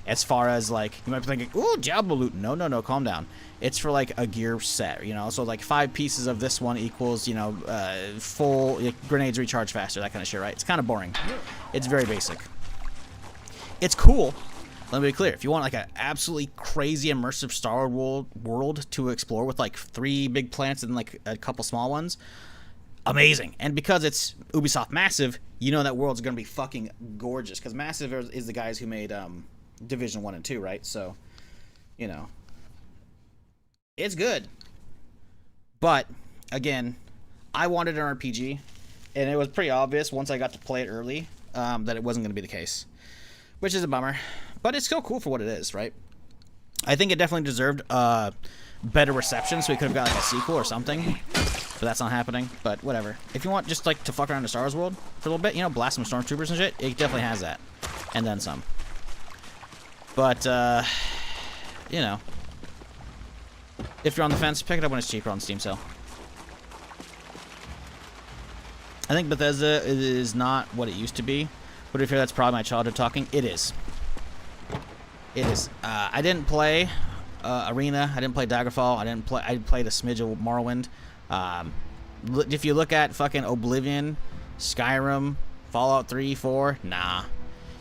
Speaker 1: As far as like, you might be thinking, ooh, Diablo loot. No, calm down. It's for like a gear set, you know. So like 5 pieces of this one equals, you know, full grenades recharge faster, that kind of shit, right? It's kind of boring. It's very basic. It's cool. Let me be clear. If you want like an absolutely crazy immersive Star Wars world to explore with like 3 big planets and like a couple small ones, amazing. And because it's Ubisoft Massive, you know that world's going to be fucking gorgeous. Because Massive is the guys who made Division 1 and 2, right? So, you know, it's good. But, again, I wanted an RPG. And it was pretty obvious once I got to play it early that it wasn't going to be the case. Which is a bummer. But it's still cool for what it is, right? I think it definitely deserved better reception, so we could have got like a sequel or something. But that's not happening. But whatever. If you want just like to fuck around the Star Wars world for a little bit, you know, blast some stormtroopers and shit, it definitely has that. And then some. But, you know. If you're on the fence, pick it up when it's cheaper on Steam sale. I think Bethesda is not what it used to be. But if you hear that's probably my childhood talking, it is. It is. I didn't play Arena. I didn't play Daggerfall. I played a smidge of Morrowind. If you look at fucking Oblivion, Skyrim, Fallout 3, 4, nah.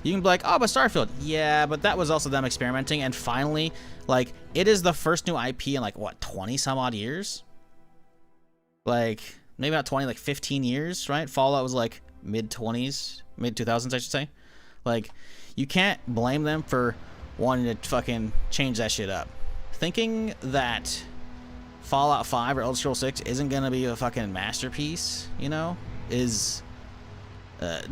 Speaker 1: You can be like, oh, but Starfield. Yeah, but that was also them experimenting. And finally, like, it is the first new IP in, like, what, 20 some odd years? Like, maybe not 20, like 15 years, right? Fallout was like mid-20s, mid-2000s, I should say. Like, you can't blame them for wanting to fucking change that shit up. Thinking that Fallout 5 or Elder Scrolls 6 isn't gonna be a fucking masterpiece, you know, is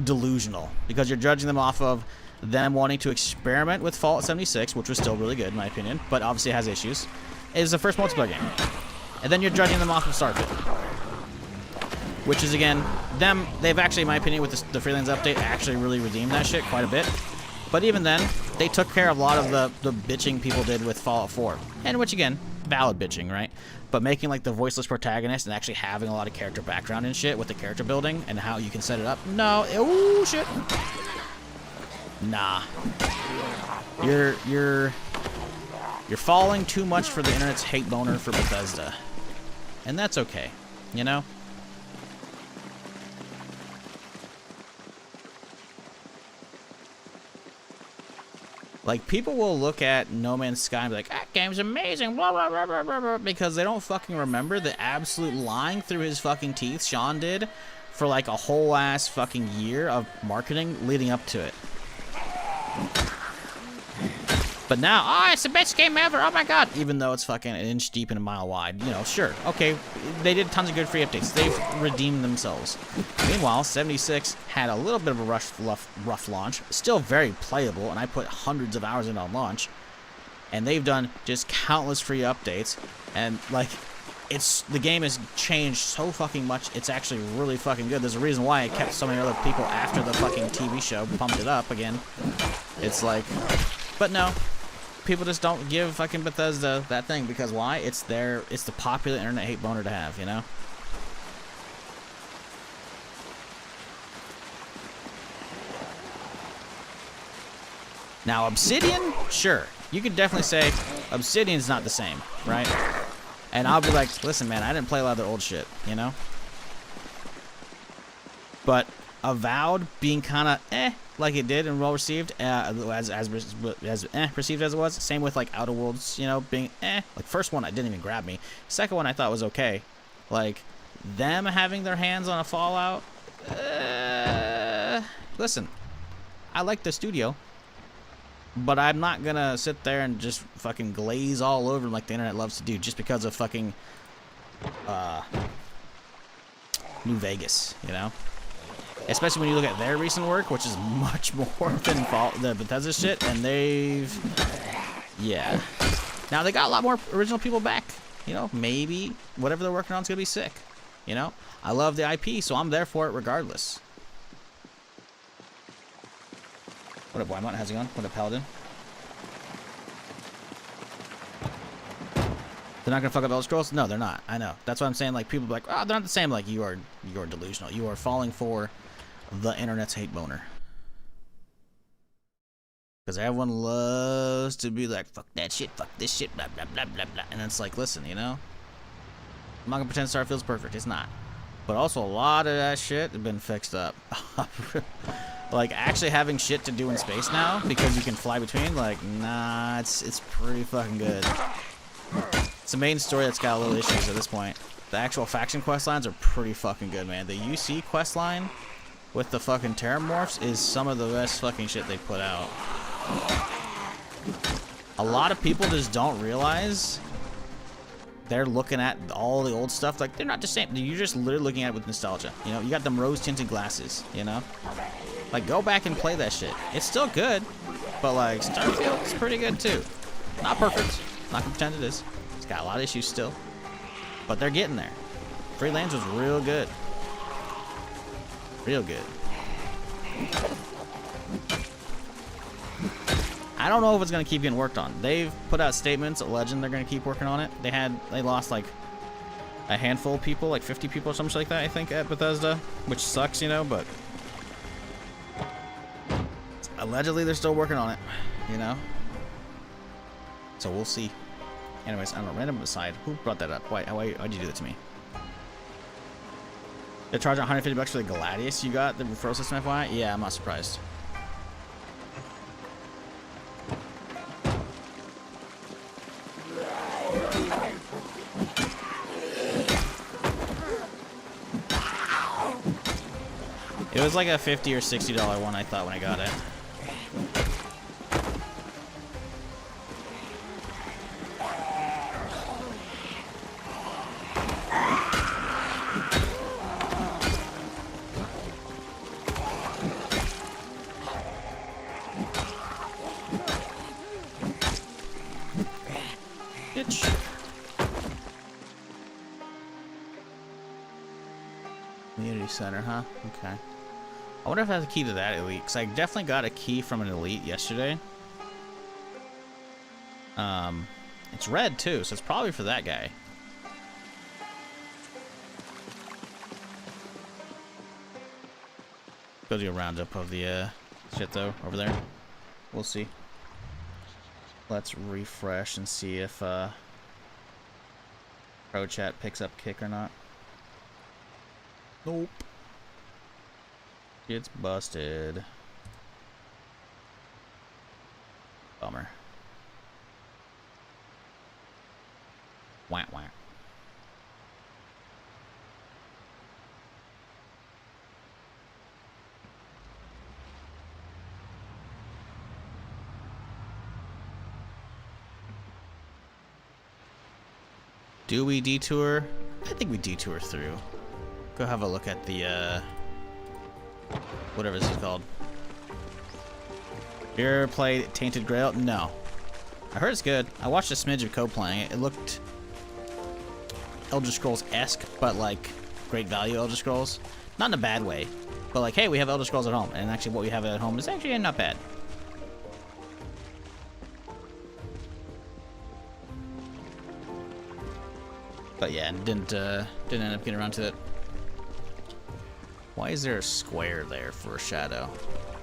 Speaker 1: delusional, because you're judging them off of them wanting to experiment with Fallout 76, which was still really good in my opinion, but obviously it has issues. It is the first multiplayer game, and then you're judging them off of Starfield, which is again they've actually, in my opinion, with the freelance update, actually really redeemed that shit quite a bit. But even then, they took care of a lot of the bitching people did with Fallout 4, and which again, valid bitching, right? But making like the voiceless protagonist and actually having a lot of character background and shit with the character building and how you can set it up. No, oh shit. Nah. You're falling too much for the internet's hate boner for Bethesda. And that's okay, you know? Like, people will look at No Man's Sky and be like, that game's amazing, blah, blah, blah, blah, blah, blah, because they don't fucking remember the absolute lying through his fucking teeth Sean did for like a whole ass fucking year of marketing leading up to it. But now, oh, it's the best game ever, oh my god, even though it's fucking an inch deep and a mile wide, you know, sure, okay, they did tons of good free updates, they've redeemed themselves. Meanwhile, 76 had a little bit of a rough launch, still very playable, and I put hundreds of hours in on launch, and they've done just countless free updates, and like, the game has changed so fucking much, it's actually really fucking good. There's a reason why it kept so many other people after the fucking TV show pumped it up again. It's like, but no. People just don't give fucking Bethesda that thing, because why? It's the popular internet hate boner to have, you know? Now, Obsidian, sure. You could definitely say Obsidian's not the same, right? And I'll be like, listen, man, I didn't play a lot of their old shit, you know? But Avowed being kind of like it did and well received, as perceived as it was. Same with like Outer Worlds, you know, being like first one I didn't even grab me. Second one I thought was okay. Like them having their hands on a Fallout. Listen, I like the studio, but I'm not gonna sit there and just fucking glaze all over them like the internet loves to do just because of fucking New Vegas, you know? Especially when you look at their recent work, which is much more than the Bethesda shit, and yeah. Now they got a lot more original people back, you know. Maybe whatever they're working on is gonna be sick, you know. I love the IP, so I'm there for it regardless. What up, Wymont? How's it going? What up, Paladin? They're not gonna fuck up Elder Scrolls? No, they're not. I know. That's what I'm saying. Like people be like, oh, they're not the same. Like you are delusional. You are falling for the internet's hate boner. Because everyone loves to be like, fuck that shit, fuck this shit, blah, blah, blah, blah, blah. And it's like, listen, you know? I'm not gonna pretend Starfield's perfect. It's not. But also, a lot of that shit has been fixed up. Like, actually having shit to do in space now, because you can fly between, like, nah, it's pretty fucking good. It's a main story that's got a little issues at this point. The actual faction quest lines are pretty fucking good, man. The UC quest line with the fucking Terramorphs is some of the best fucking shit they put out. A lot of people just don't realize they're looking at all the old stuff like they're not the same. You're just literally looking at it with nostalgia. You know, you got them rose-tinted glasses, you know? Like, go back and play that shit. It's still good, but like, Starfield's pretty good too. Not perfect. Not gonna pretend it is. It's got a lot of issues still, but they're getting there. Freelance was real good. Real good. I don't know if it's gonna keep getting worked on. They've put out statements, alleging they're gonna keep working on it. They lost like a handful of people, like 50 people or something like that, I think, at Bethesda, which sucks, you know, but allegedly they're still working on it, you know? So we'll see. Anyways, I don't know, random aside, who brought that up? Why'd you do that to me? They're charging 150 bucks for the Gladius you got, the referral system, FYI? Yeah, I'm not surprised. It was like a $50 or $60 one, I thought, when I got it. Bitch. Community center, huh? Okay. I wonder if I have a key to that elite, because I definitely got a key from an elite yesterday. It's red too, so it's probably for that guy. Go do a roundup of the shit though over there. We'll see. Let's refresh and see if Pro Chat picks up kick or not. Nope. Gets busted. Bummer. Wah wah. Do we detour? I think we detour through. Go have a look at the whatever this is called. You ever played Tainted Grail? No. I heard it's good. I watched a smidge of code playing it. It looked Elder Scrolls-esque, but like great value Elder Scrolls. Not in a bad way, but like, hey, we have Elder Scrolls at home, and actually what we have at home is actually not bad. But yeah, didn't end up getting around to it. Why is there a square there for a shadow?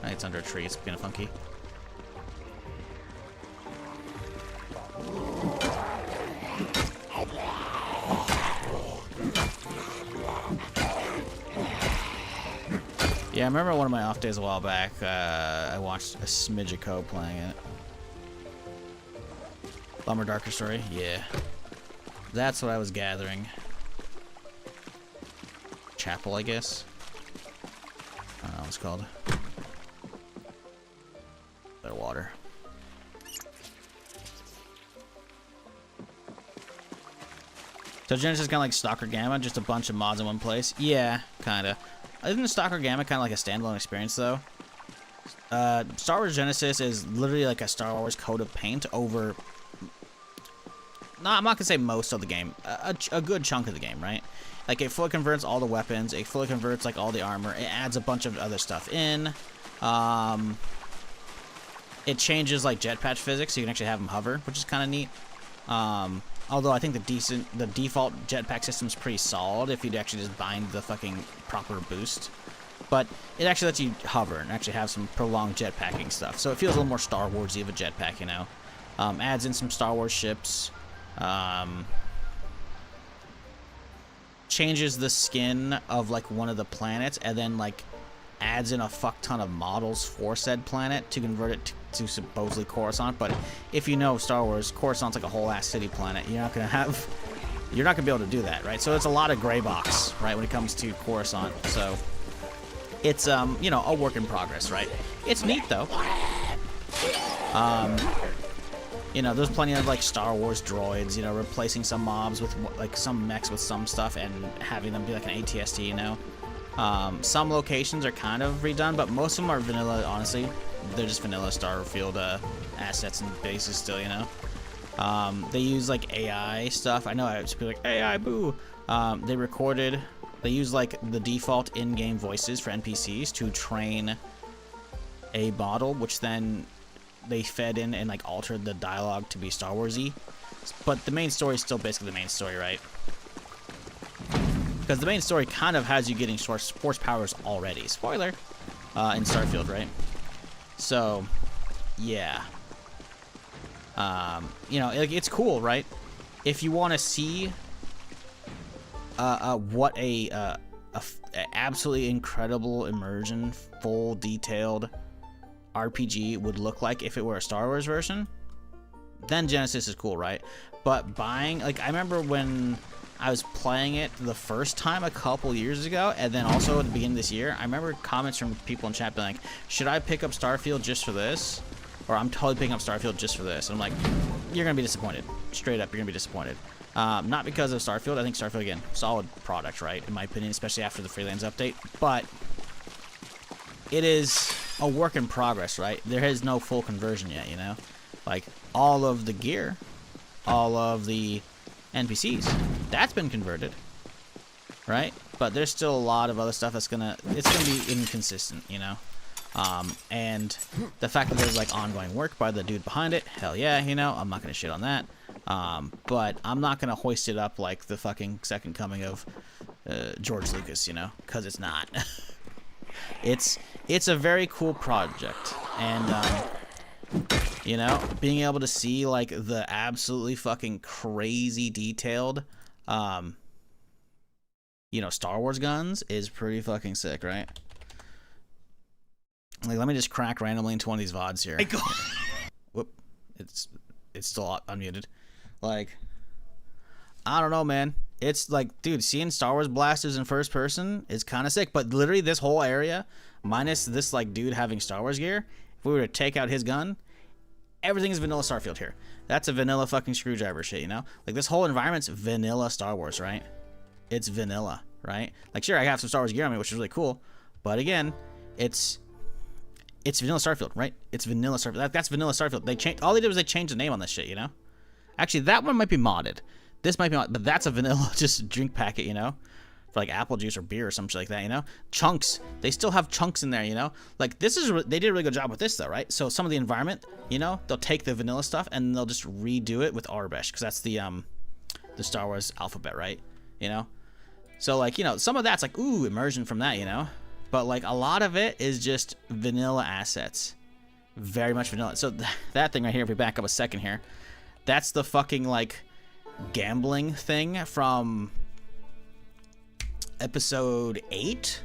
Speaker 1: It's under a tree. It's kind of funky. Yeah, I remember one of my off days a while back. I watched a smidge of code playing it. Bummer Darker Story. Yeah. That's what I was gathering. Chapel, I guess. I don't know what it's called. Their water. So Genesis is kind of like Stalker Gamma, just a bunch of mods in one place. Yeah, kind of. Isn't Stalker Gamma kind of like a standalone experience, though? Star Wars Genesis is literally like a Star Wars coat of paint over... No, I'm not going to say most of the game. A good chunk of the game, right? Like, it fully converts all the weapons. It fully converts, like, all the armor. It adds a bunch of other stuff in. It changes, like, jetpack physics, so you can actually have them hover, which is kind of neat. Although I think the default jetpack system is pretty solid if you'd actually just bind the fucking proper boost. But it actually lets you hover and actually have some prolonged jetpacking stuff. So it feels a little more Star Wars-y of a jetpack, you know. Adds in some Star Wars ships. Changes the skin of like one of the planets and then like adds in a fuck ton of models for said planet to convert it to supposedly Coruscant. But if you know Star Wars, Coruscant's like a whole ass city planet. You're not gonna be able to do that, right? So it's a lot of gray box, right, when it comes to Coruscant. So it's you know, a work in progress, right? It's neat though. You know, there's plenty of, like, Star Wars droids, you know, replacing some mobs with, like, some mechs with some stuff and having them be, like, an ATST, you know. Some locations are kind of redone, but most of them are vanilla, honestly. They're just vanilla Starfield assets and bases still, you know. They use, like, AI stuff. I know I would be like, AI, boo! They use, like, the default in-game voices for NPCs to train a model, which then... they fed in and like altered the dialogue to be Star Wars-y, but the main story is still basically the main story, right? Because the main story kind of has you getting force powers already. Spoiler, in Starfield, right? So, yeah. You know, it's cool, right? If you want to see what a absolutely incredible immersion, full detailed RPG would look like if it were a Star Wars version, then Genesis is cool, right? But buying, like, I remember when I was playing it the first time a couple years ago, and then also at the beginning of this year, I remember comments from people in chat being like, should I pick up Starfield just for this? Or I'm totally picking up Starfield just for this. And I'm like, you're going to be disappointed. Straight up, you're going to be disappointed. Not because of Starfield. I think Starfield, again, solid product, right? In my opinion, especially after the Freelance update. But it is a work in progress, right? There is no full conversion yet, you know? Like, all of the gear, all of the NPCs, that's been converted, right? But there's still a lot of other stuff that's it's gonna be inconsistent, you know? And the fact that there's like ongoing work by the dude behind it, hell yeah, you know, I'm not gonna shit on that. But I'm not gonna hoist it up like the fucking second coming of George Lucas, you know, because it's not. It's a very cool project, and you know, being able to see like the absolutely fucking crazy detailed you know, Star Wars guns is pretty fucking sick, right? Like, let me just crack randomly into one of these VODs here. Whoop. It's still unmuted. Like, I don't know, man. It's like, dude, seeing Star Wars blasters in first person is kind of sick. But literally this whole area, minus this, like, dude having Star Wars gear, if we were to take out his gun, everything is vanilla Starfield here. That's a vanilla fucking screwdriver shit, you know? Like, this whole environment's vanilla Star Wars, right? It's vanilla, right? Like, sure, I have some Star Wars gear on me, which is really cool. But again, it's vanilla Starfield, right? It's vanilla Starfield. That's vanilla Starfield. All they did was they changed the name on this shit, you know? Actually, that one might be modded. This might be modded, but that's a vanilla just drink packet, you know? For like apple juice or beer or some shit like that, you know? Chunks. They still have chunks in there, you know? Like, they did a really good job with this, though, right? So some of the environment, you know, they'll take the vanilla stuff and they'll just redo it with Arbesh, because that's the Star Wars alphabet, right? You know? So, like, you know, some of that's like, ooh, immersion from that, you know? But, like, a lot of it is just vanilla assets. Very much vanilla. So, that thing right here, if we back up a second here, that's the fucking, like, gambling thing from episode 8.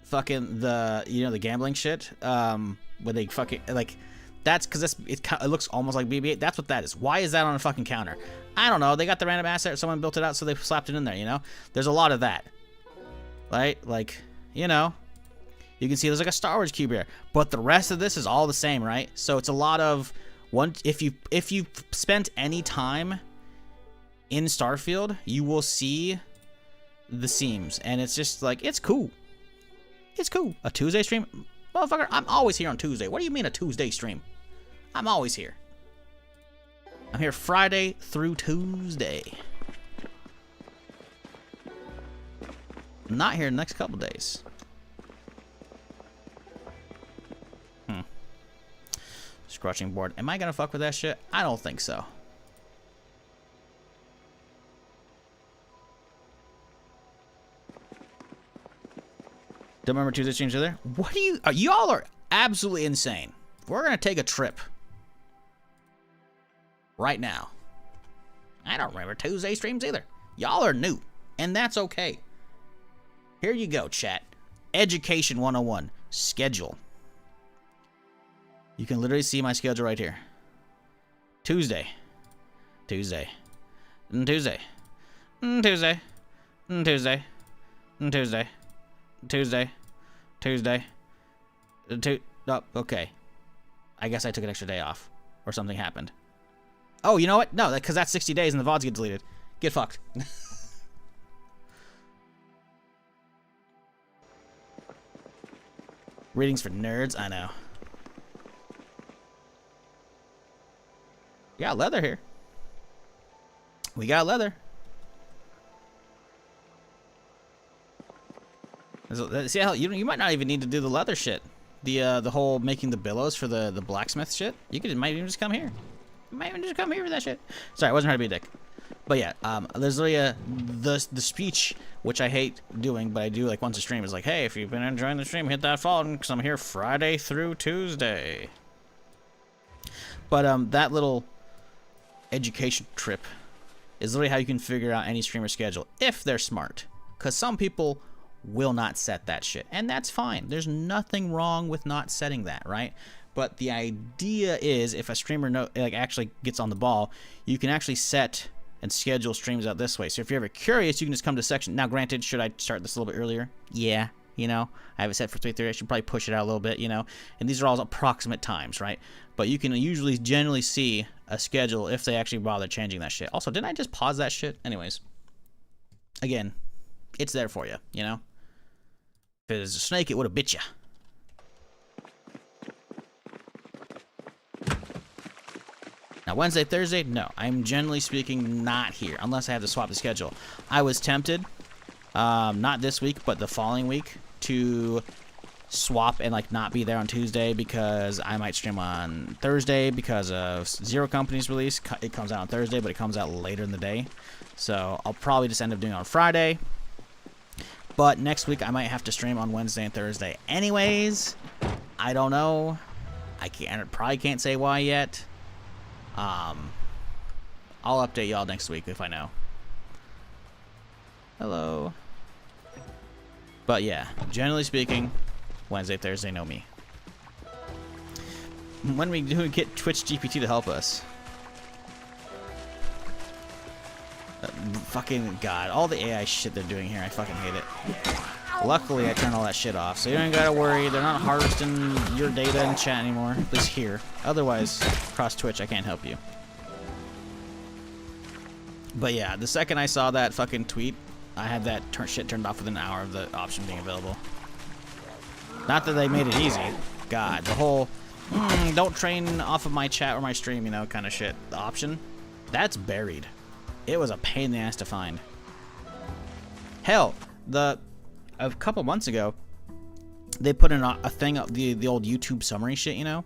Speaker 1: Fucking the gambling shit. Where they fucking, like, that's because it looks almost like BB-8. That's what that is. Why is that on a fucking counter? I don't know. They got the random asset. Someone built it out, so they slapped it in there, you know? There's a lot of that. Right? Like, you know, you can see there's like a Star Wars cube here, but the rest of this is all the same, right? So it's a lot of if you spent any time in Starfield, you will see the seams, and it's just like, it's cool. It's cool. A Tuesday stream, motherfucker. I'm always here on Tuesday. What do you mean a Tuesday stream? I'm always here. I'm here Friday through Tuesday. I'm not here the next couple days. Scratching board. Am I gonna fuck with that shit? I don't think so. Don't remember Tuesday streams either? What do you... y'all are absolutely insane. We're gonna take a trip. Right now. I don't remember Tuesday streams either. Y'all are new. And that's okay. Here you go, chat. Education 101. Schedule. You can literally see my schedule right here. Tuesday. Tuesday. Tuesday. Tuesday. Tuesday. Tuesday. Tuesday. Tuesday. Oh, okay. I guess I took an extra day off. Or something happened. Oh, you know what? No, because that's 60 days and the VODs get deleted. Get fucked. Readings for nerds? I know. We got leather here. We got leather. See how you might not even need to do the leather shit. The whole making the billows for the blacksmith shit. You might even just come here. You might even just come here for that shit. Sorry, I wasn't trying to be a dick. But yeah, there's literally the speech, which I hate doing, but I do like once a stream, is like, hey, if you've been enjoying the stream, hit that follow because I'm here Friday through Tuesday. But that little education trip is literally how you can figure out any streamer schedule if they're smart. Because some people will not set that shit, and that's fine. There's nothing wrong with not setting that, right? But the idea is, if a streamer actually gets on the ball, you can actually set and schedule streams out this way. So if you're ever curious, you can just come to section. Now, granted, should I start this a little bit earlier? Yeah, you know, I have it set for 3:30. I should probably push it out a little bit, you know. And these are all approximate times, right? But you can usually generally see a schedule if they actually bother changing that shit. Also, didn't I just pause that shit? Anyways, again, it's there for you, you know. If it was a snake, it would have bit you. Now, Wednesday, Thursday, no. I'm generally speaking not here, unless I have to swap the schedule. I was tempted, not this week, but the following week, to swap and, like, not be there on Tuesday because I might stream on Thursday because of Zero Company's release. It comes out on Thursday, but it comes out later in the day. So I'll probably just end up doing it on Friday. But next week, I might have to stream on Wednesday and Thursday anyways. I don't know. Probably can't say why yet. I'll update y'all next week if I know. Hello. But yeah, generally speaking, Wednesday, Thursday, know me. When we do get Twitch GPT to help us. Fucking God, all the AI shit they're doing here, I fucking hate it. Luckily, I turned all that shit off, so you don't gotta worry. They're not harvesting your data in chat anymore, at least here. Otherwise, across Twitch, I can't help you. But yeah, the second I saw that fucking tweet, I had that shit turned off within an hour of the option being available. Not that they made it easy. God, the whole, don't train off of my chat or my stream, you know, kind of shit. The option, that's buried. It was a pain in the ass to find. Hell, a couple months ago, they put in a thing of the old YouTube summary shit, you know,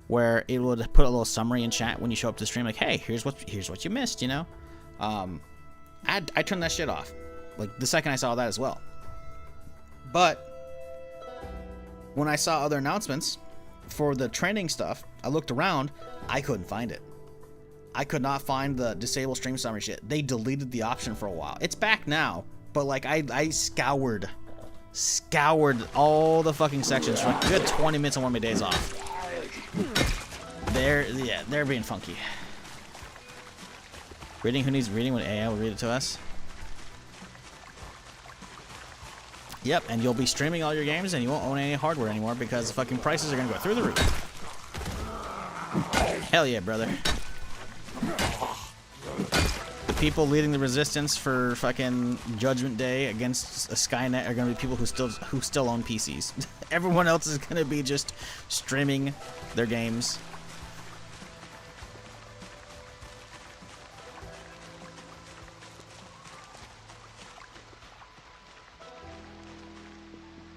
Speaker 1: where it would put a little summary in chat when you show up to the stream, like, hey, here's what you missed, you know. I turned that shit off, like the second I saw that as well. But when I saw other announcements for the training stuff, I looked around, I couldn't find it. I could not find the disable stream summary shit. They deleted the option for a while. It's back now, but like I scoured all the fucking sections for a good 20 minutes on one of my days off. They're being funky. Reading, who needs reading when AI will read it to us? Yep, and you'll be streaming all your games and you won't own any hardware anymore because the fucking prices are gonna go through the roof. Hell yeah, brother. The people leading the resistance for fucking Judgment Day against Skynet are gonna be people who still own PCs. Everyone else is gonna be just streaming their games.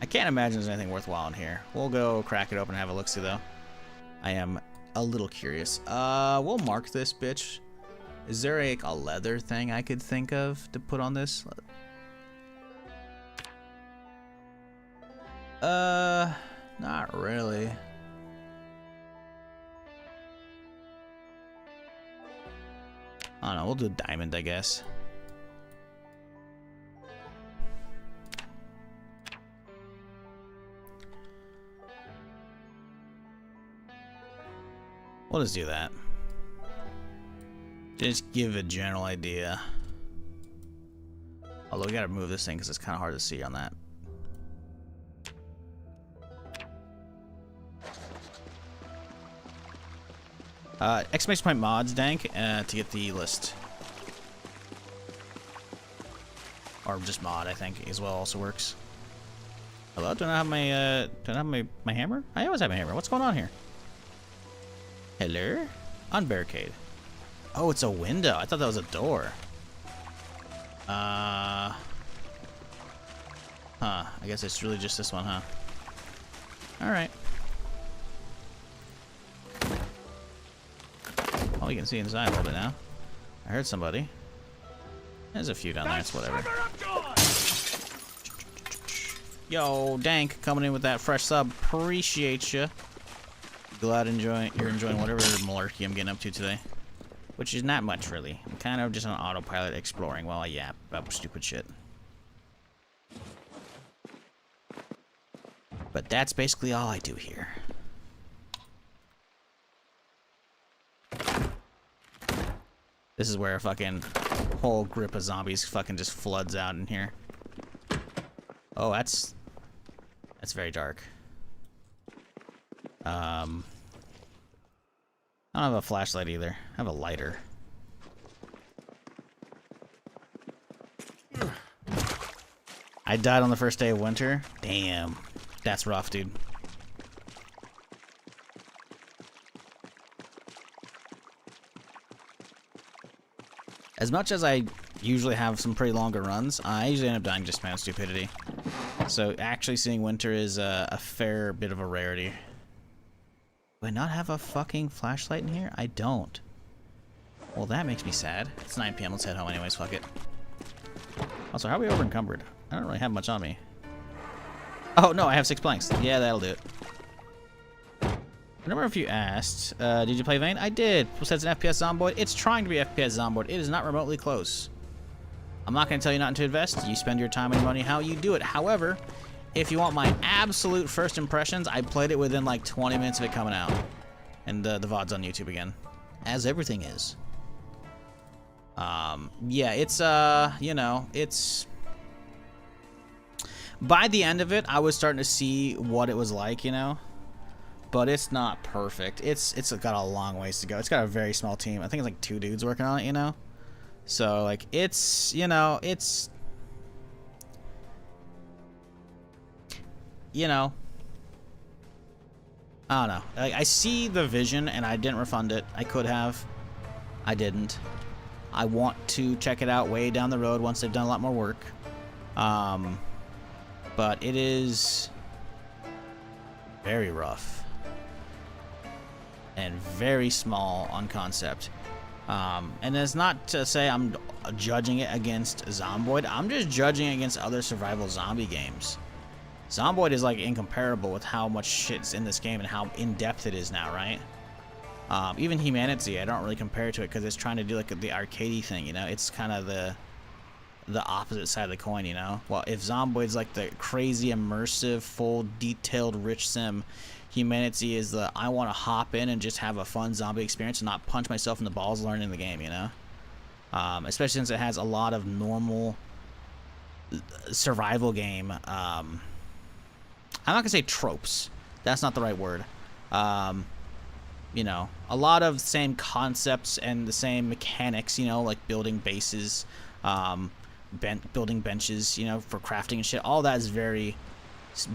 Speaker 1: I can't imagine there's anything worthwhile in here. We'll go crack it open and have a look-see, though. I am a little curious. We'll mark this bitch. Is there a leather thing I could think of to put on this? Not really. I don't know, we'll do diamond, I guess. We'll just do that. Just give a general idea. Although we gotta move this thing because it's kind of hard to see on that. Exclamation point mods, Dank, to get the list. Or just mod, I think, as well also works. Hello, do I have my hammer? I always have a hammer. What's going on here? Hello? Unbarricade. Oh, it's a window. I thought that was a door. Huh. I guess it's really just this one, huh? Alright. Oh, you can see inside a little bit now. I heard somebody. There's a few down there. It's whatever. Yo, Dank, coming in with that fresh sub. Appreciate you. Glad you're enjoying whatever malarkey I'm getting up to today. Which is not much, really. I'm kind of just on autopilot exploring while I yap about stupid shit. But that's basically all I do here. This is where a fucking whole grip of zombies fucking just floods out in here. Oh, that's very dark. I don't have a flashlight either. I have a lighter. I died on the first day of winter. Damn. That's rough, dude. As much as I usually have some pretty longer runs, I usually end up dying just man stupidity. So actually seeing winter is a fair bit of a rarity. Do I not have a fucking flashlight in here? I don't. Well, that makes me sad. It's 9 PM. Let's head home anyways. Fuck it. Also, how are we over encumbered? I don't really have much on me. Oh, no, I have 6 planks. Yeah, that'll do it. I remember if you asked, did you play Vane? I did. Who says an FPS Zomboid? It's trying to be FPS Zomboid. It is not remotely close. I'm not going to tell you not to invest. You spend your time and money how you do it. However, if you want my absolute first impressions, I played it within like 20 minutes of it coming out. And the VOD's on YouTube again. As everything is. Yeah, it's, you know, it's... By the end of it, I was starting to see what it was like, you know? But it's not perfect. It's got a long ways to go. It's got a very small team. I think it's like 2 dudes working on it, you know? So, like, it's, you know, it's... You know, I don't know. Like, I see the vision, and I didn't refund it. I could have. I didn't. I want to check it out way down the road once they've done a lot more work. But it is very rough and very small on concept. And it's not to say I'm judging it against Zomboid. I'm just judging it against other survival zombie games. Zomboid is like incomparable with how much shit's in this game and how in-depth it is now, right? Even Humanity, I don't really compare it to it because it's trying to do like the arcadey thing, you know? It's kind of the opposite side of the coin, you know? Well, if Zomboid's like the crazy, immersive, full, detailed, rich sim, Humanity is the I want to hop in and just have a fun zombie experience and not punch myself in the balls learning the game, you know? Especially since it has a lot of normal survival game, I'm not gonna say tropes. That's not the right word. You know, a lot of the same concepts and the same mechanics, you know, like building bases, building benches, you know, for crafting and shit. All that is very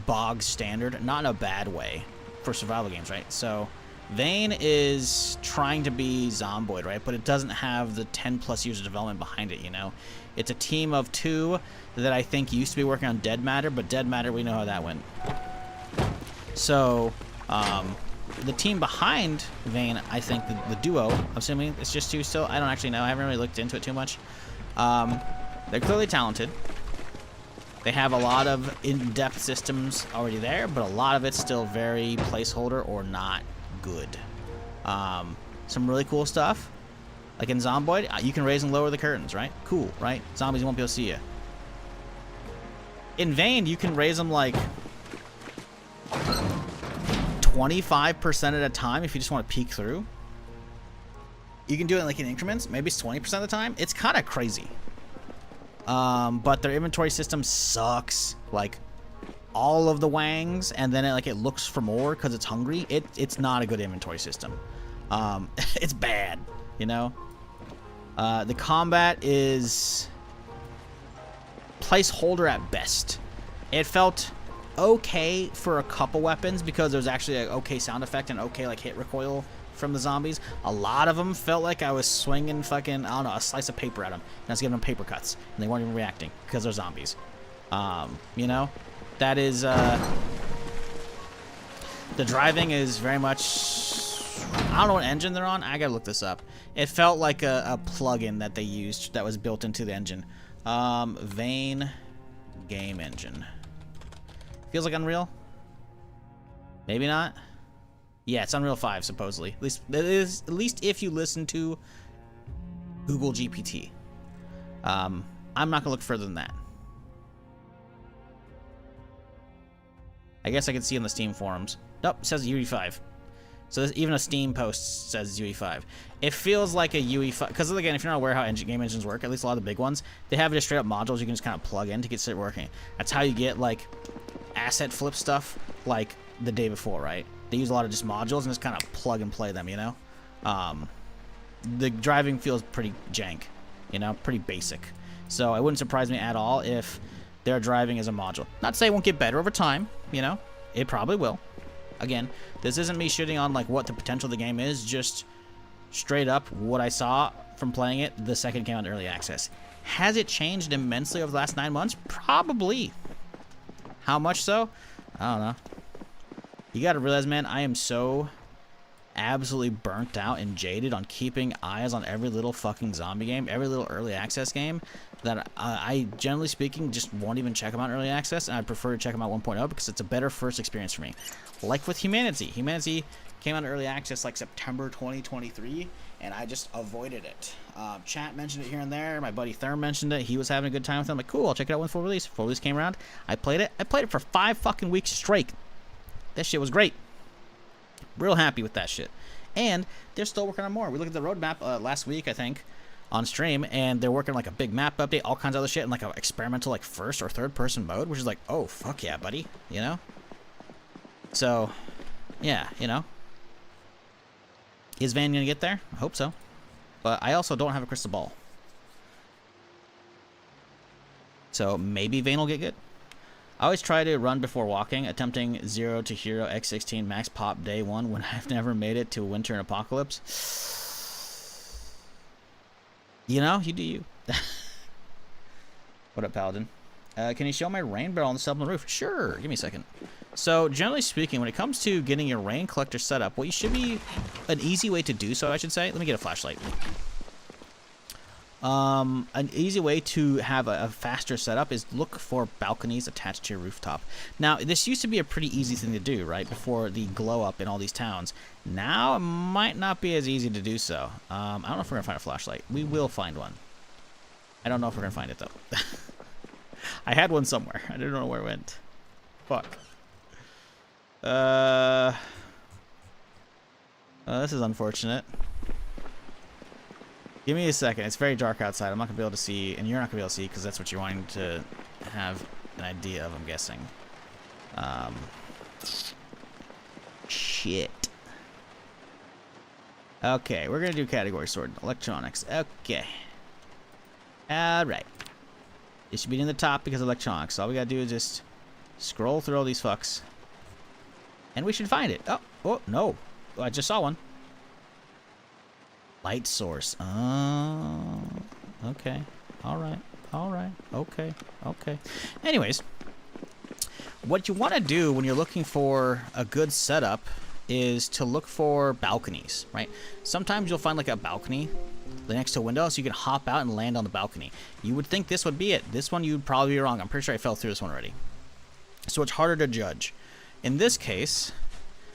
Speaker 1: bog standard, not in a bad way for survival games, right? So Vane is trying to be Zomboid, right? But it doesn't have the 10+ years of development behind it, you know? It's a team of 2 that I think used to be working on Dead Matter, but Dead Matter, we know how that went. So, the team behind Vane, I think the duo, I'm assuming it's just 2 still. I don't actually know. I haven't really looked into it too much. They're clearly talented. They have a lot of in-depth systems already there, but a lot of it's still very placeholder or not good. Some really cool stuff. Like in Zomboid, you can raise and lower the curtains, right? Cool, right? Zombies won't be able to see you. In Vane, you can raise them like 25% at a time if you just want to peek through. You can do it like in increments. Maybe it's 20% of the time. It's kind of crazy. But their inventory system sucks. Like all of the wangs, and then it looks for more because it's hungry. It's not a good inventory system. It's bad, you know. The combat is placeholder at best. It felt okay for a couple weapons because there was actually an okay sound effect and okay like hit recoil from the zombies. A lot of them felt like I was swinging fucking, I don't know, a slice of paper at them, and I was giving them paper cuts, and they weren't even reacting because they're zombies. You know, that is the driving is very much I don't know what engine they're on. I gotta look this up. It felt like a plugin that they used that was built into the engine. Vane game engine. Feels like Unreal. Maybe not. Yeah, it's Unreal 5 supposedly. At least if you listen to Google GPT. I'm not gonna look further than that. I guess I can see in the Steam forums. Nope, it says UE5. So even a Steam post says UE5. It feels like a UE5, because again, if you're not aware how game engines work, at least a lot of the big ones, they have just straight up modules you can just kind of plug in to get it working. That's how you get like asset flip stuff like the day before, right? They use a lot of just modules and just kind of plug and play them, you know? The driving feels pretty jank, you know, pretty basic. So it wouldn't surprise me at all if their driving is a module. Not to say it won't get better over time, you know? It probably will. Again, this isn't me shitting on like what the potential of the game is, just straight up what I saw from playing it the second it came out in early access. Has it changed immensely over the last 9 months? Probably. How much so? I don't know. You gotta realize, man, I am so absolutely burnt out and jaded on keeping eyes on every little fucking zombie game, every little early access game, that I generally speaking just won't even check them out in early access, and I prefer to check them out 1.0 because it's a better first experience for me. Like with Humanity. Humanity came out in early access like September 2023, and I just avoided it. Chat mentioned it here and there. My buddy Therm mentioned it. He was having a good time with it. I'm like, cool, I'll check it out when full release. Full release came around. I played it. I played it for 5 fucking weeks straight. That shit was great. Real happy with that shit. And they're still working on more. We looked at the roadmap last week, I think, on stream, and they're working on like a big map update, all kinds of other shit, and like an experimental like first or third person mode, which is like, oh fuck yeah, buddy, you know? So, yeah, you know. Is Van gonna get there? I hope so. But I also don't have a crystal ball. So maybe Vane will get good. I always try to run before walking, attempting 0 to hero X16 max pop day 1 when I've never made it to winter and apocalypse. You know, you do you. What up, Paladin? Can you show my rain barrel on the sub on the roof? Sure, give me a second. So, generally speaking, when it comes to getting your rain collector set up, what you should be, an easy way to do so, I should say, let me get a flashlight. An easy way to have a faster setup is look for balconies attached to your rooftop. Now, this used to be a pretty easy thing to do, right, before the glow up in all these towns. Now, it might not be as easy to do so. I don't know if we're going to find a flashlight. We will find one. I don't know if we're going to find it, though. I had one somewhere. I don't know where it went. Fuck. This is unfortunate. Give me a second. It's very dark outside. I'm not going to be able to see, and you're not going to be able to see because that's what you're wanting to have an idea of, I'm guessing. Shit. Okay, we're going to do category sort. Electronics. Okay. Alright. It should be in the top because of electronics. All we got to do is just scroll through all these fucks. And we should find it. Oh, no. Oh, I just saw one. Light source. Oh, okay. Alright. Alright. Okay. Okay. Anyways, what you want to do when you're looking for a good setup is to look for balconies, right? Sometimes you'll find like a balcony next to a window, so you can hop out and land on the balcony. You would think this would be it. This one you'd probably be wrong. I'm pretty sure I fell through this one already. So it's harder to judge. In this case,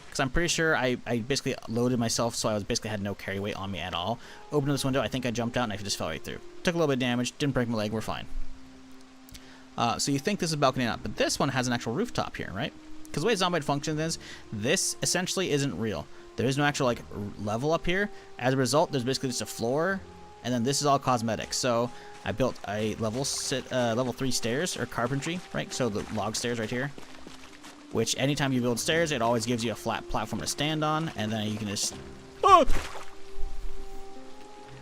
Speaker 1: because I'm pretty sure I basically loaded myself, so I basically had no carry weight on me at all. Opened this window, I think I jumped out and I just fell right through. Took a little bit of damage, didn't break my leg, we're fine. So you think this is a balcony or not, but this one has an actual rooftop here, right? Because the way Zomboid functions is, this essentially isn't real. There is no actual like level up here. As a result, there's basically just a floor, and then this is all cosmetic. So I built a level 3 stairs or carpentry, right? So the log stairs right here. Which anytime you build stairs, it always gives you a flat platform to stand on, and then you can just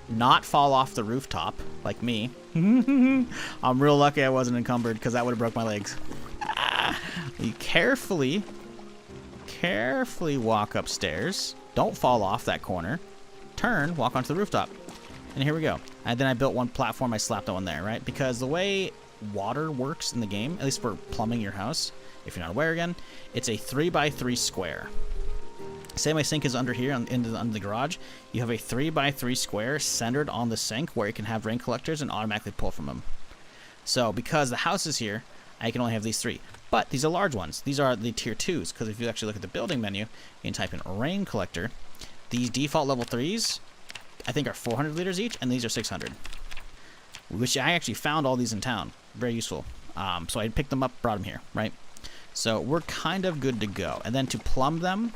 Speaker 1: not fall off the rooftop like me. I'm real lucky I wasn't encumbered because that would have broke my legs. You carefully walk upstairs. Don't fall off that corner. Turn, walk onto the rooftop. And here we go. And then I built one platform, I slapped that one there, right? Because the way water works in the game, at least for plumbing your house, if you're not aware again, it's a 3x3 square. Say my sink is under here under the garage. You have a 3x3 square centered on the sink where you can have rain collectors and automatically pull from them. So because the house is here, I can only have these 3. But these are large ones. These are the tier 2s, because if you actually look at the building menu, you can type in rain collector. These default level 3s, I think, are 400 liters each, and these are 600. Which I actually found all these in town. Very useful. So I picked them up, brought them here, right? So we're kind of good to go. And then to plumb them,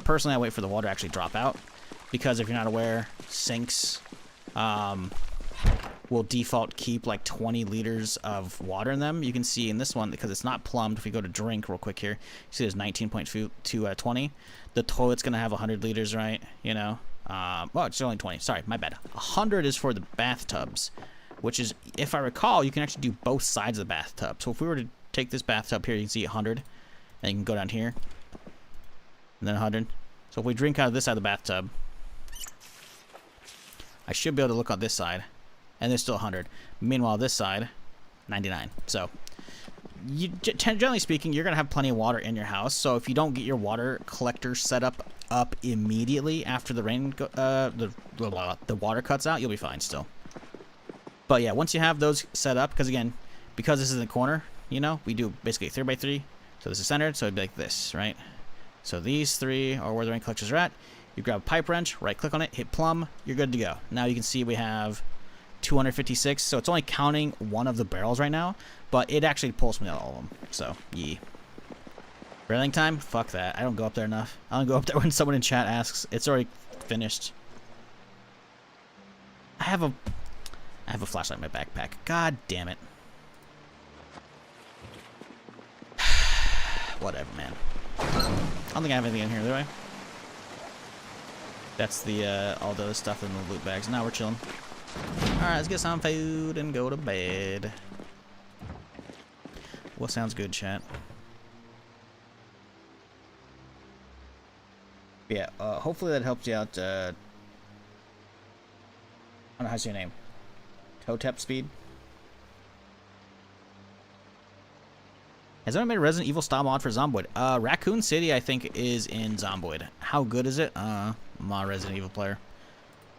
Speaker 1: personally I wait for the water to actually drop out, because if you're not aware, sinks will default keep like 20 liters of water in them. You can see in this one, because it's not plumbed, if we go to drink real quick here, you see there's 19.2 to 20. The toilet's going to have 100 liters, right? You know? Well, it's only 20. Sorry, my bad. 100 is for the bathtubs, which is, if I recall, you can actually do both sides of the bathtub. So if we were to take this bathtub here, you can see 100, and you can go down here, and then 100. So if we drink out of this side of the bathtub, I should be able to look on this side, and there's still 100. Meanwhile, this side, 99. So, generally speaking, you're going to have plenty of water in your house. So if you don't get your water collector set up immediately after the rain, the water cuts out, you'll be fine still. But yeah, once you have those set up, because again, because this is in the corner, you know, we do basically 3x3. So this is centered, so it'd be like this, right? So these 3 are where the rain collectors are at. You grab a pipe wrench, right click on it, hit plumb, you're good to go. Now you can see we have 256, so it's only counting one of the barrels right now, but it actually pulls from all of them. So, yeah. Railing time? Fuck that. I don't go up there enough. I don't go up there when someone in chat asks. It's already finished. I have a flashlight in my backpack. God damn it. Whatever, man. I don't think I have anything in here, do I? That's the, all the other stuff in the loot bags. Now we're chilling. Alright, let's get some food and go to bed. What sounds good, chat? Yeah, hopefully that helped you out, I don't know how's your name. Totep Speed? Has anyone made a Resident Evil style mod for Zomboid? Raccoon City, I think, is in Zomboid. How good is it? I'm not a Resident Evil player.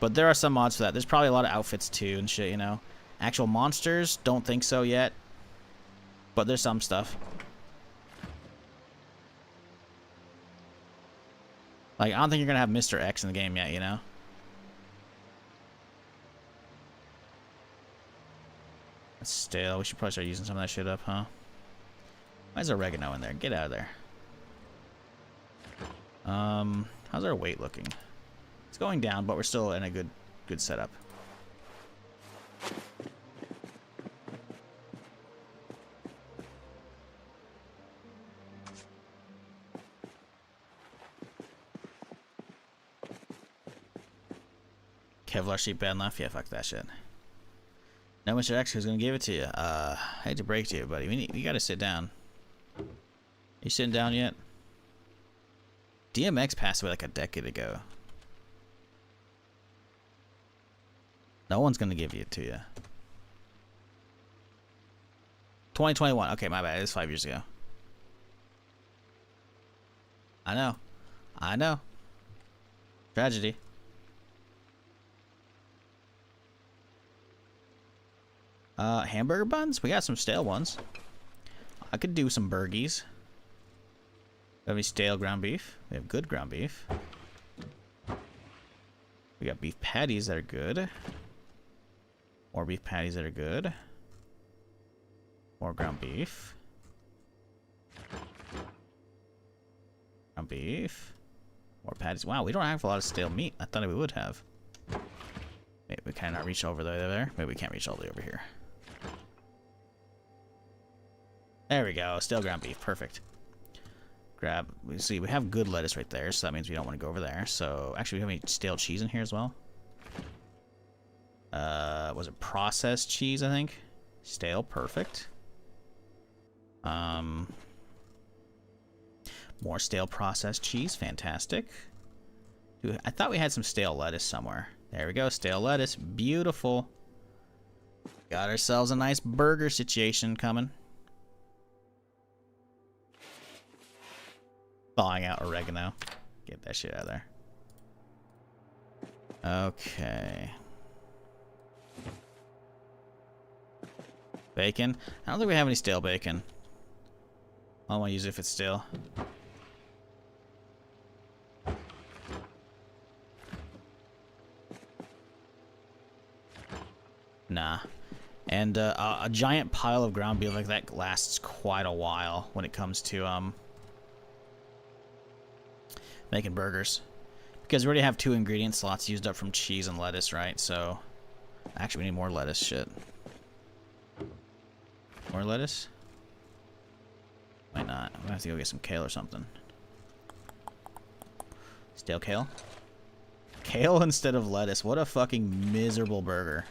Speaker 1: But there are some mods for that. There's probably a lot of outfits, too, and shit, you know? Actual monsters? Don't think so yet. But there's some stuff. Like, I don't think you're gonna have Mr. X in the game yet, you know? That's stale. We should probably start using some of that shit up, huh? Why is oregano in there? Get out of there. How's our weight looking? It's going down, but we're still in a good setup. Kevlar sheet bad enough? Yeah, fuck that shit. No, Mr. X, who's gonna give it to you? I hate to break to you, buddy. We gotta sit down. You sitting down yet? DMX passed away like a decade ago. No one's gonna give it to you. 2021. Okay, my bad. It was 5 years ago. I know. I know. Tragedy. Hamburger buns? We got some stale ones. I could do some burgies. We have any stale ground beef? We have good ground beef. We got beef patties that are good. More beef patties that are good. More ground beef. Ground beef. More patties. Wow, we don't have a lot of stale meat. I thought we would have. Maybe we cannot reach over there. Maybe we can't reach all the way over here. There we go. Stale ground beef. Perfect. Grab. We see we have good lettuce right there, so that means we don't want to go over there. So actually, we have any stale cheese in here as well. Was it processed cheese? I think. Stale. Perfect. More stale processed cheese. Fantastic. Dude, I thought we had some stale lettuce somewhere. There we go. Stale lettuce. Beautiful. Got ourselves a nice burger situation coming. Thawing out oregano. Get that shit out of there. Okay. Bacon? I don't think we have any stale bacon. I don't want to use it if it's stale. Nah. And a giant pile of ground beef like that lasts quite a while when it comes to making burgers. Because we already have 2 ingredient slots used up from cheese and lettuce, right? So, actually we need more lettuce, shit. More lettuce? Might not. I'm gonna have to go get some kale or something. Stale kale? Kale instead of lettuce. What a fucking miserable burger.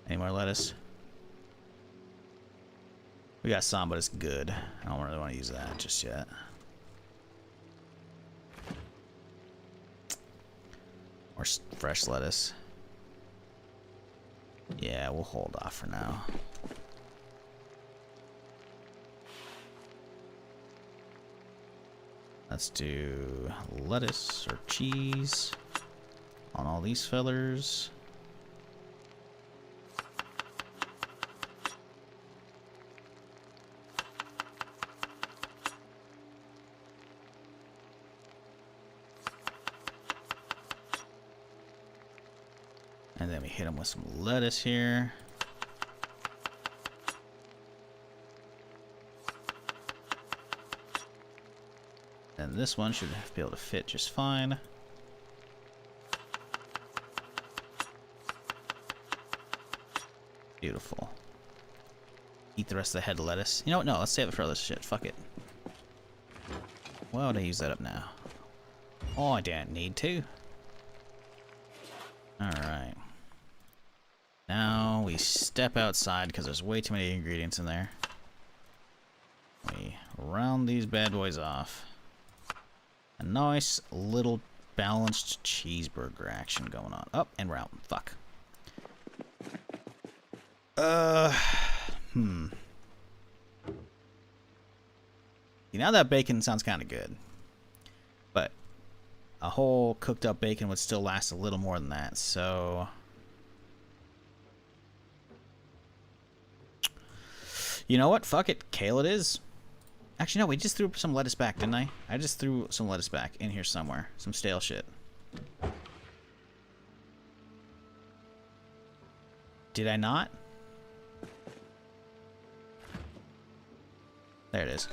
Speaker 1: Any more lettuce? We got some, but it's good. I don't really want to use that just yet. Or fresh lettuce. Yeah, we'll hold off for now. Let's do lettuce or cheese on all these fellers. And then we hit them with some lettuce here. And this one should be able to fit just fine. Beautiful. Eat the rest of the head lettuce. You know what? No, let's save it for other shit. Fuck it. Why would I use that up now? Oh, I didn't need to. Alright. Now we step outside because there's way too many ingredients in there. We round these bad boys off. A nice little balanced cheeseburger action going on. Oh, and we're out. Fuck. You know, that bacon sounds kind of good. But a whole cooked up bacon would still last a little more than that, so... You know what? Fuck it. Kale it is. Actually, no, we just threw some lettuce back, didn't I? I just threw some lettuce back in here somewhere. Some stale shit. Did I not? There it is.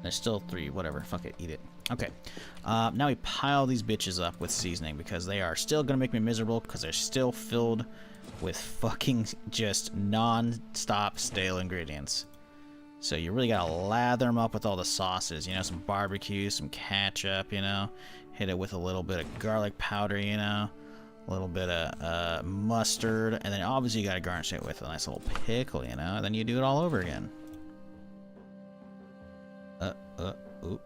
Speaker 1: There's still 3, whatever. Fuck it, eat it. Okay. Now we pile these bitches up with seasoning because they are still gonna make me miserable because they're still filled with fucking just non-stop stale ingredients. So you really gotta lather them up with all the sauces, you know, some barbecue, some ketchup, you know, hit it with a little bit of garlic powder, you know, a little bit of mustard, and then obviously you gotta garnish it with a nice little pickle, you know, and then you do it all over again. Ooh.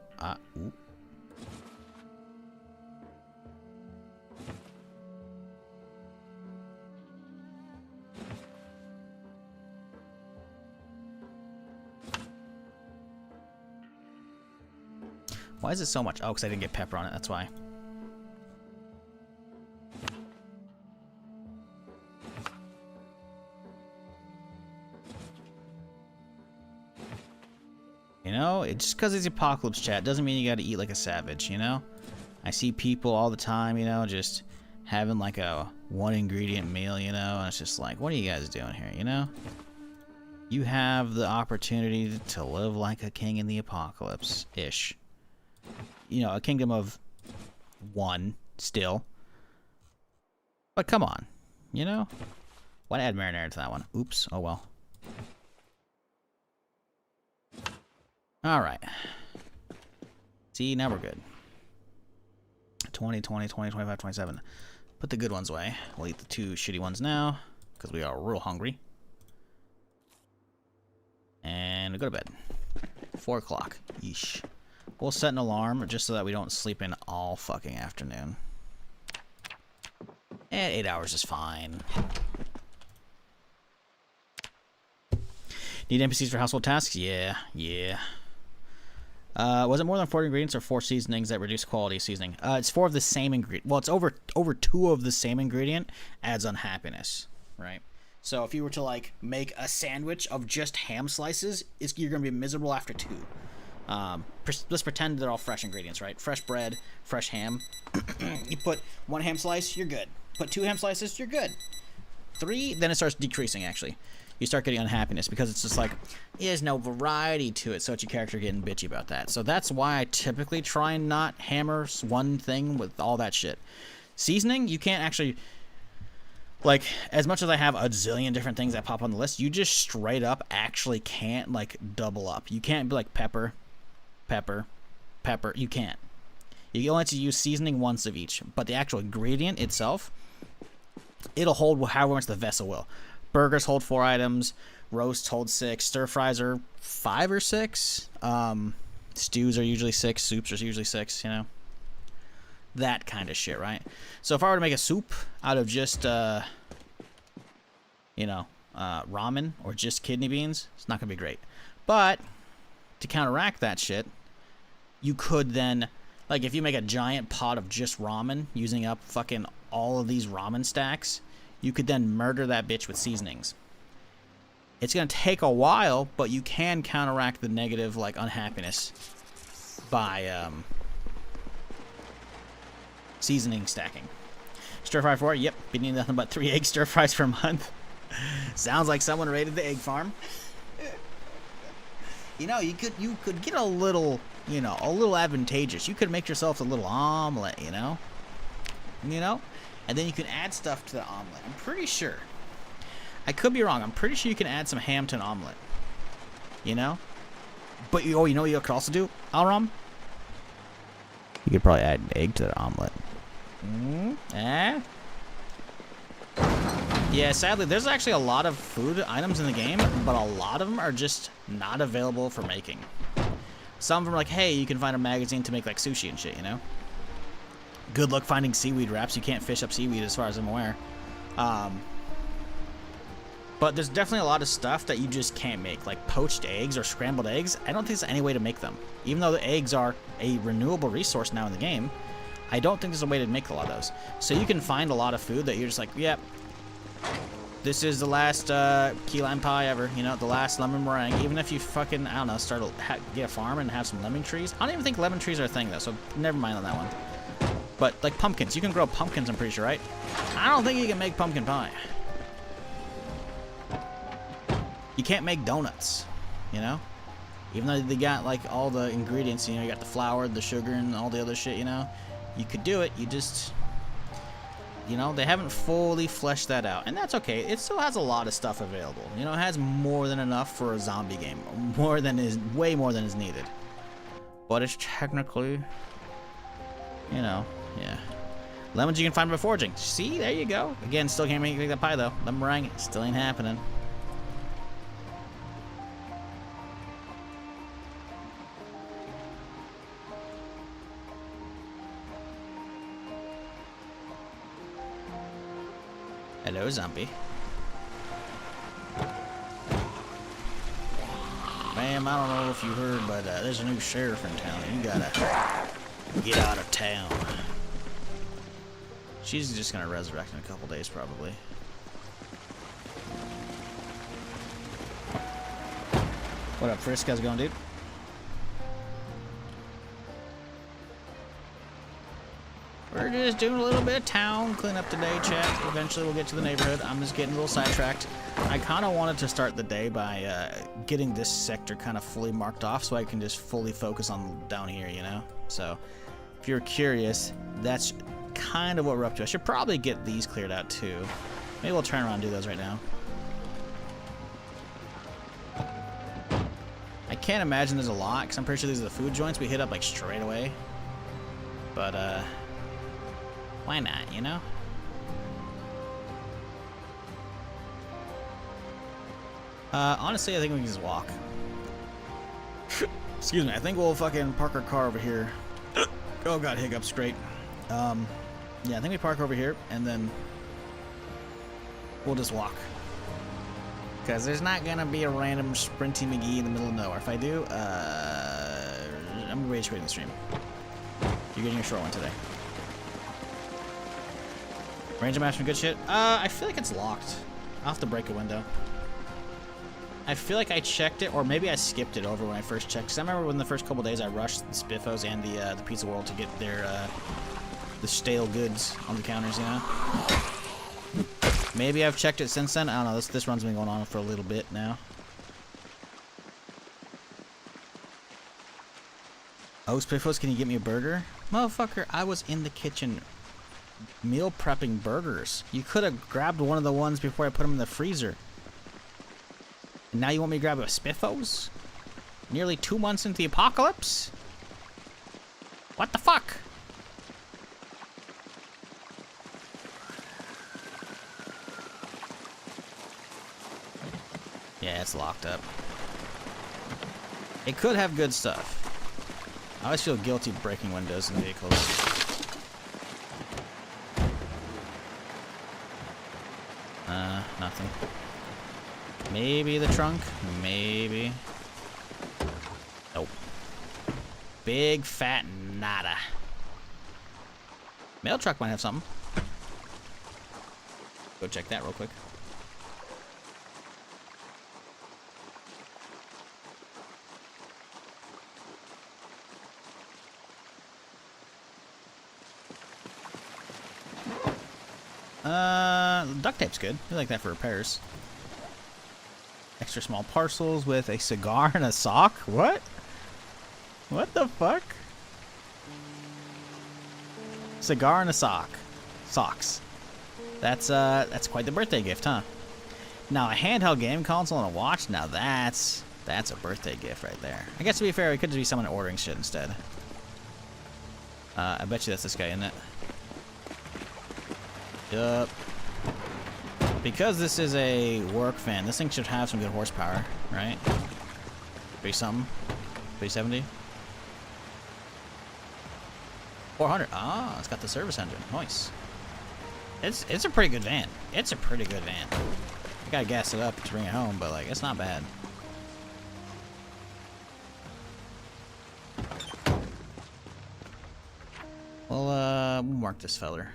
Speaker 1: Why is it so much? Oh, because I didn't get pepper on it, that's why. You know, just because it's apocalypse chat doesn't mean you gotta eat like a savage, you know? I see people all the time, you know, just having like a 1 ingredient meal, you know, and it's just like, what are you guys doing here, you know? You have the opportunity to live like a king in the apocalypse-ish. You know, a kingdom of 1 still. But come on, you know? Why'd I add marinara to that one? Oops, oh well. Alright. See, now we're good. 20, 20, 20, 25, 27. Put the good ones away. We'll eat the 2 shitty ones now, because we are real hungry. And we go to bed. 4 o'clock. Yeesh. We'll set an alarm just so that we don't sleep in all fucking afternoon. And 8 hours is fine. Need NPCs for household tasks? Yeah. Was it more than 4 ingredients or 4 seasonings that reduce quality of seasoning? It's 4 of the same ingredient. Well, it's over 2 of the same ingredient adds unhappiness, right? So if you were to like make a sandwich of just ham slices, you're gonna be miserable after 2. Let's pretend they're all fresh ingredients, right? Fresh bread, fresh ham. You put 1 ham slice, you're good. Put 2 ham slices, you're good. 3, then it starts decreasing actually. You start getting unhappiness because it's just like, there's no variety to it, so it's your character getting bitchy about that. So that's why I typically try and not hammer one thing with all that shit. Seasoning, you can't actually, like, as much as I have a zillion different things that pop on the list, you just straight up actually can't, like, double up. You can't be like pepper, pepper, pepper. You can't. You only have to use seasoning once of each, but the actual ingredient itself, it'll hold however much the vessel will. Burgers hold 4 items, roasts hold 6, stir fries are 5 or 6, stews are usually 6, soups are usually 6, you know, that kind of shit, right? So if I were to make a soup out of just, you know, ramen or just kidney beans, it's not gonna be great. But to counteract that shit, you could then, like, if you make a giant pot of just ramen using up fucking all of these ramen stacks, you could then murder that bitch with seasonings. It's going to take a while, but you can counteract the negative, like, unhappiness by seasoning stacking. Stir fry 4, yep, been eating nothing but 3 egg stir fries per month. Sounds like someone raided the egg farm. You know, you could get a little, you know, a little advantageous. You could make yourself a little omelet, you know? And then you can add stuff to the omelet. I'm pretty sure. I could be wrong. I'm pretty sure you can add some ham to an omelet. You know? But, you know what you could also do, Alram? You could probably add an egg to that omelet. Yeah, sadly, there's actually a lot of food items in the game, but a lot of them are just not available for making. Some of them are like, hey, you can find a magazine to make, like, sushi and shit, you know? Good luck finding seaweed wraps. You can't fish up seaweed as far as I'm aware. But there's definitely a lot of stuff that you just can't make. Like poached eggs or scrambled eggs. I don't think there's any way to make them. Even though the eggs are a renewable resource now in the game, I don't think there's a way to make a lot of those. So you can find a lot of food that you're just like, yep, this is the last key lime pie ever. You know, the last lemon meringue. Even if you fucking, I don't know, get a farm and have some lemon trees. I don't even think lemon trees are a thing though, so never mind on that one. But, like, pumpkins. You can grow pumpkins, I'm pretty sure, right? I don't think you can make pumpkin pie. You can't make donuts, you know? Even though they got, like, all the ingredients, you know, you got the flour, the sugar, and all the other shit, you know? You could do it, you just, you know, they haven't fully fleshed that out. And that's okay. It still has a lot of stuff available. You know, it has more than enough for a zombie game. Way more than is needed. But it's technically, you know... Yeah. Lemons you can find by foraging. See? There you go. Again, still can't make that pie, though. Lemon meringue still ain't happening. Hello, zombie. Ma'am, I don't know if you heard, but there's a new sheriff in town. You gotta get out of town. She's just gonna resurrect in a couple days, probably. What up, Frisk? How's it going, dude? We're just doing a little bit of town cleanup today, chat. Eventually we'll get to the neighborhood. I'm just getting a little sidetracked. I kind of wanted to start the day by getting this sector kind of fully marked off so I can just fully focus on down here, you know? So, if you're curious, that's kind of what we're up to. I should probably get these cleared out too. Maybe we'll turn around and do those right now. I can't imagine there's a lot, because I'm pretty sure these are the food joints we hit up like straight away. But, why not, you know? Honestly, I think we can just walk. Excuse me. I think we'll fucking park our car over here. Oh god, hiccups. Great. Yeah, I think we park over here and then we'll just walk. Because there's not gonna be a random sprinty McGee in the middle of nowhere. If I do, I'm rage quitting the stream. You're getting a short one today. Ranger match from good shit. I feel like it's locked. I'll have to break a window. I feel like I checked it, or maybe I skipped it over when I first checked. Cause I remember when the first couple days I rushed the Spiffos and the Pizza World to get their the stale goods on the counters, you know. Maybe I've checked it since then. I don't know. This run's been going on for a little bit now. Oh, Spiffos, can you get me a burger? Motherfucker, I was in the kitchen meal prepping burgers. You could have grabbed one of the ones before I put them in the freezer. And now you want me to grab a Spiffos? Nearly 2 months into the apocalypse? What the fuck? Yeah, it's locked up. It could have good stuff. I always feel guilty breaking windows in vehicles. Nothing. Maybe the trunk? Maybe. Nope. Big fat nada. Mail truck might have something. Go check that real quick. Duct tape's good. I like that for repairs. Extra small parcels with a cigar and a sock? What? What the fuck? Cigar and a sock. Socks. That's quite the birthday gift, huh? Now a handheld game console and a watch, now that's a birthday gift right there. I guess to be fair, it could just be someone ordering shit instead. I bet you that's this guy, isn't it? Yup. Because this is a work fan, this thing should have some good horsepower, right? 3-something? 370? 400. Ah, it's got the service engine. Nice. It's a pretty good van. It's a pretty good van. I gotta gas it up to bring it home, but like, it's not bad. Well, we'll mark this feller.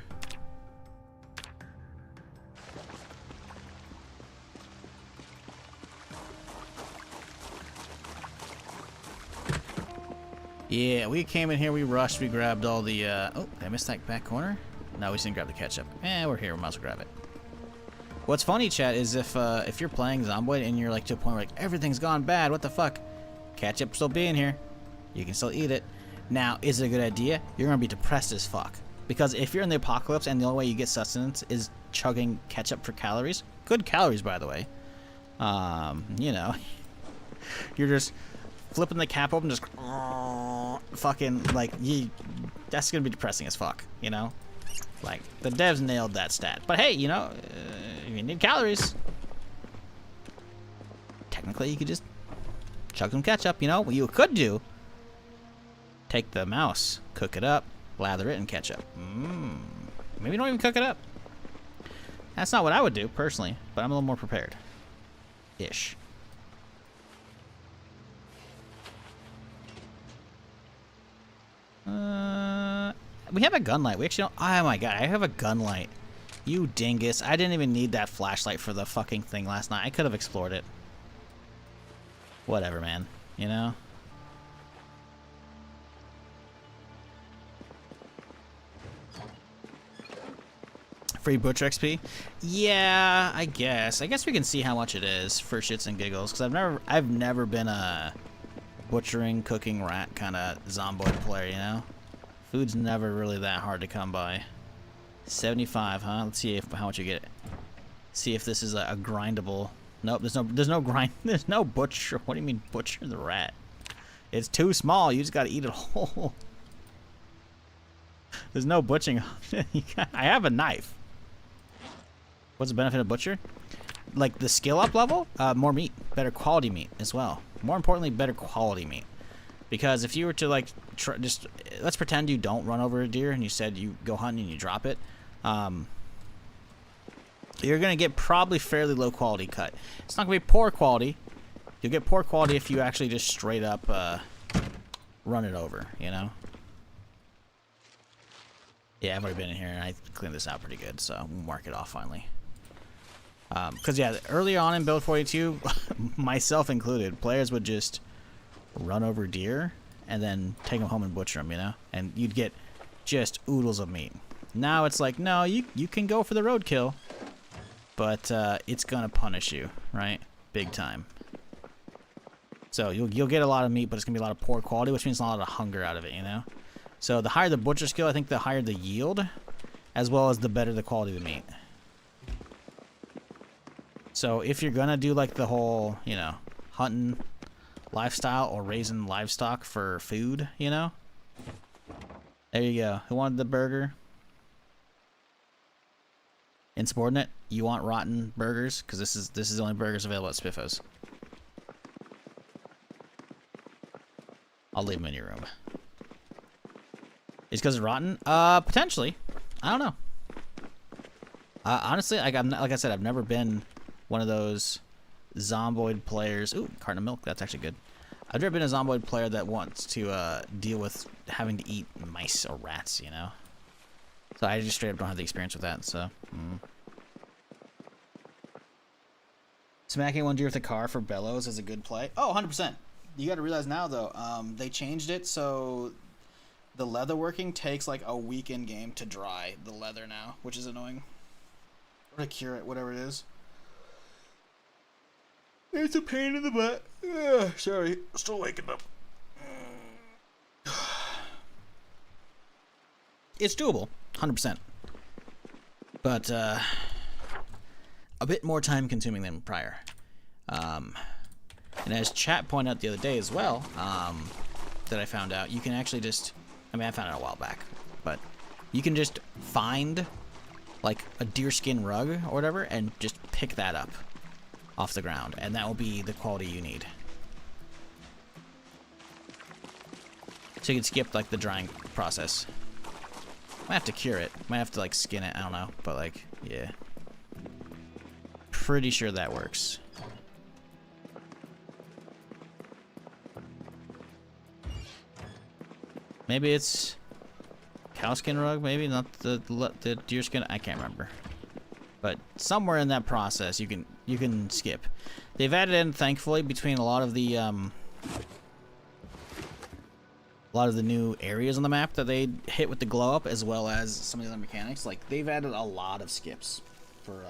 Speaker 1: Yeah, we came in here, we rushed, we grabbed all the, oh, did I miss that back corner? No, we just didn't grab the ketchup. We're here, we might as well grab it. What's funny, chat, is if you're playing Zomboid and you're like to a point where like, everything's gone bad, what the fuck? Ketchup still being here. You can still eat it. Now, is it a good idea? You're gonna be depressed as fuck. Because if you're in the apocalypse and the only way you get sustenance is chugging ketchup for calories, good calories, by the way. You know, you're just flipping the cap open, just fucking like that's gonna be depressing as fuck, you know. Like the devs nailed that stat, but hey, you know, you need calories. Technically, you could just chug some ketchup. You know what you could do? Take the mouse, cook it up, lather it in ketchup. Maybe don't even cook it up. That's not what I would do personally, but I'm a little more prepared. Ish. We have a gun light. We actually don't. Oh my god, I have a gun light. You dingus. I didn't even need that flashlight for the fucking thing last night. I could have explored it. Whatever, man. You know? Free butcher XP? Yeah, I guess. I guess we can see how much it is for shits and giggles. Because I've never been a butchering, cooking, rat kind of Zomboid player, you know? Food's never really that hard to come by. 75, huh? Let's see how much you get. See if this is a grindable. Nope, there's no grind. There's no butcher. What do you mean butcher the rat? It's too small. You just gotta eat it whole. There's no butchering. I have a knife. What's the benefit of butcher? like the skill up level, more meat, better quality meat as well. More importantly, better quality meat. Because if you were to like just let's pretend you don't run over a deer and you said you go hunting and you drop it, you're gonna get probably fairly low quality cut. It's not gonna be poor quality. You'll get poor quality if you actually just straight up run it over, you know. Yeah, I've already been in here and I cleaned this out pretty good, so we'll mark it off finally. Because yeah, early on in Build 42, myself included, players would just run over deer and then take them home and butcher them, you know, and you'd get just oodles of meat. Now it's like, no, you can go for the roadkill, but it's gonna punish you, right? Big time. So you'll get a lot of meat, but it's gonna be a lot of poor quality, which means a lot of hunger out of it, you know. So the higher the butcher skill, I think the higher the yield, as well as the better the quality of the meat. So if you're gonna do like the whole, you know, hunting lifestyle or raising livestock for food, you know, there you go. Who wanted the burger? Insubordinate, you want rotten burgers? Because this is the only burgers available at Spiffos. I'll leave them in your room. It's because it's rotten? Potentially. I don't know. Honestly, like I said, I've never been one of those Zomboid players. Ooh, carton of milk. That's actually good. I've never been a Zomboid player that wants to deal with having to eat mice or rats, you know? So I just straight up don't have the experience with that, so. Smacking one deer with a car for bellows is a good play. Oh, 100%. You gotta realize now, though, they changed it so the leather working takes like a week in game to dry the leather now, which is annoying. Or to cure it, whatever it is. It's a pain in the butt. Ugh, sorry, still waking up. It's doable, 100%. But a bit more time consuming than prior. And as chat pointed out the other day as well, that I found out, you can actually just, I mean, I found it a while back, but you can just find like a deerskin rug or whatever and just pick that up off the ground, and that will be the quality you need. So you can skip like the drying process. Might have to cure it, might have to like skin it, I don't know, but like, yeah. Pretty sure that works. Maybe it's cowskin rug, maybe not the deerskin. I can't remember, but somewhere in that process you can skip. They've added in, thankfully, between a lot of the new areas on the map that they hit with the glow up, as well as some of the other mechanics. Like they've added a lot of skips for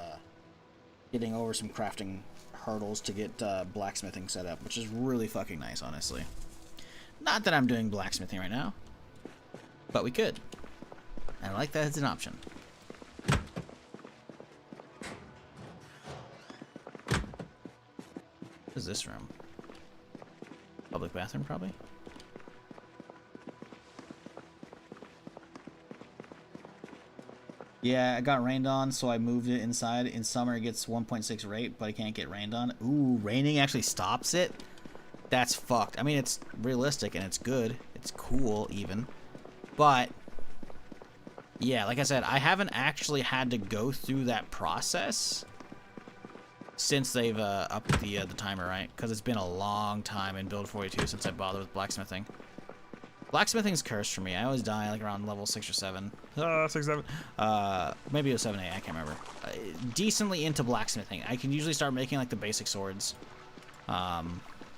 Speaker 1: getting over some crafting hurdles to get blacksmithing set up, which is really fucking nice, honestly. Not that I'm doing blacksmithing right now, but we could. I like that as an option. What is this room? Public bathroom, probably? Yeah, I got rained on, so I moved it inside. In summer, it gets 1.6 rate, but I can't get rained on. Ooh, raining actually stops it? That's fucked. I mean, it's realistic and it's good. It's cool, even. But yeah, like I said, I haven't actually had to go through that process since they've upped the timer, right? Because it's been a long time in Build 42 since I bothered with blacksmithing. Blacksmithing's cursed for me. I always die like around level 6 or 7. 6, 7. Maybe it was 7, 8. I can't remember. Decently into blacksmithing. I can usually start making like the basic swords.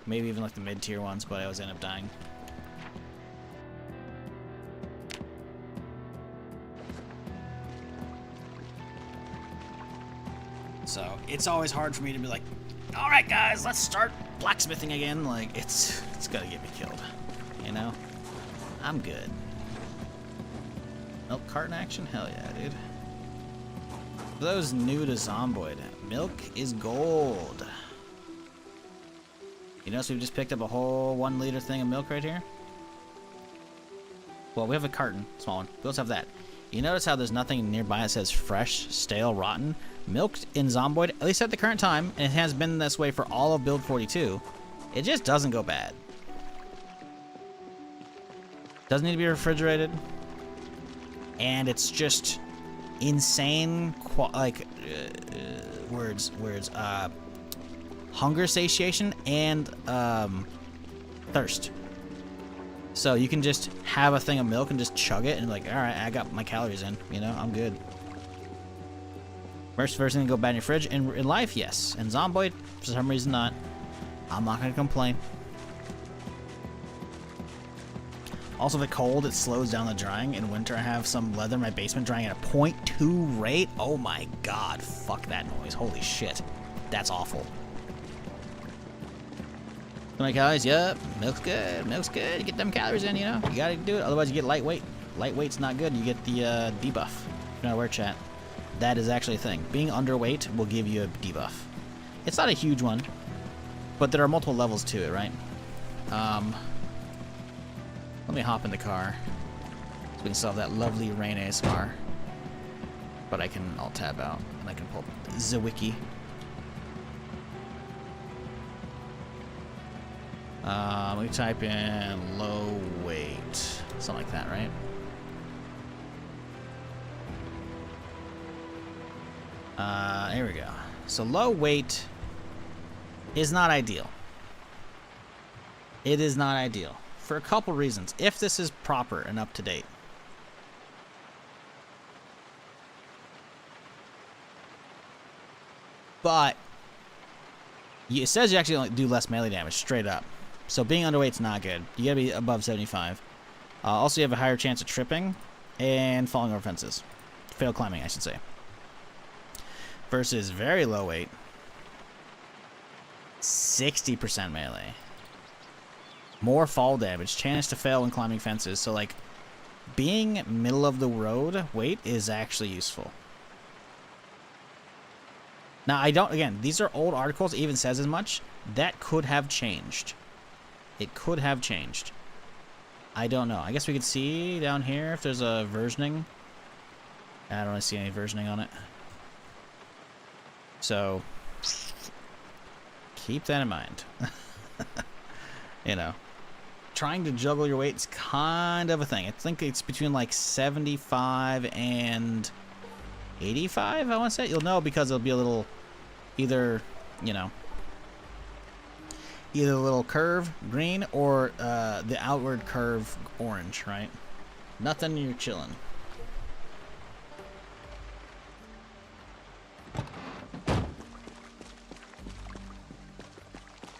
Speaker 1: Maybe even like the mid-tier ones, but I always end up dying. So it's always hard for me to be like, all right, guys, let's start blacksmithing again. Like it's gonna get me killed, you know. I'm good. Milk carton action, hell yeah, dude. For those new to Zomboid, milk is gold. You notice we've just picked up a whole 1 liter thing of milk right here? Well, we have a carton, small one. We also have that. You notice how there's nothing nearby that says fresh, stale, rotten? Milk in Zomboid, at least at the current time, and it has been this way for all of build 42, it just doesn't go bad. Doesn't need to be refrigerated. And it's just insane, hunger satiation and thirst. So you can just have a thing of milk and just chug it and like, all right, I got my calories in, you know, I'm good. First thing to go bad in your fridge. In life, yes. In Zomboid, for some reason not. I'm not gonna complain. Also, the cold, it slows down the drying. In winter, I have some leather in my basement drying at a 0.2 rate. Oh my god, fuck that noise. Holy shit. That's awful. How many calories? Yep. Milk's good. Milk's good. You get them calories in, you know? You gotta do it. Otherwise, you get lightweight. Lightweight's not good. You get the debuff. If you're not aware, chat. That is actually a thing. Being underweight will give you a debuff. It's not a huge one, but there are multiple levels to it, right? Let me hop in the car so we can solve that lovely rain ASMR. But I'll tab out and I can pull up the wiki. Let me type in low weight, something like that, right? Here we go. So low weight is not ideal. It is not ideal for a couple reasons. If this is proper and up to date. But it says you actually only do less melee damage, straight up. So being underweight's not good. You gotta be above 75. Also, you have a higher chance of tripping and falling over fences. Fail climbing, I should say. Versus very low weight, 60% melee. More fall damage, chance to fail when climbing fences. So, like, being middle of the road weight is actually useful. Now, again, these are old articles, it even says as much. That could have changed. It could have changed. I don't know. I guess we could see down here if there's a versioning. I don't really see any versioning on it. So, keep that in mind. You know, trying to juggle your weight is kind of a thing. I think it's between like 75 and 85, I want to say. You'll know because it'll be a little, either, you know, either a little curve green or the outward curve orange, right? Nothing, you're chilling.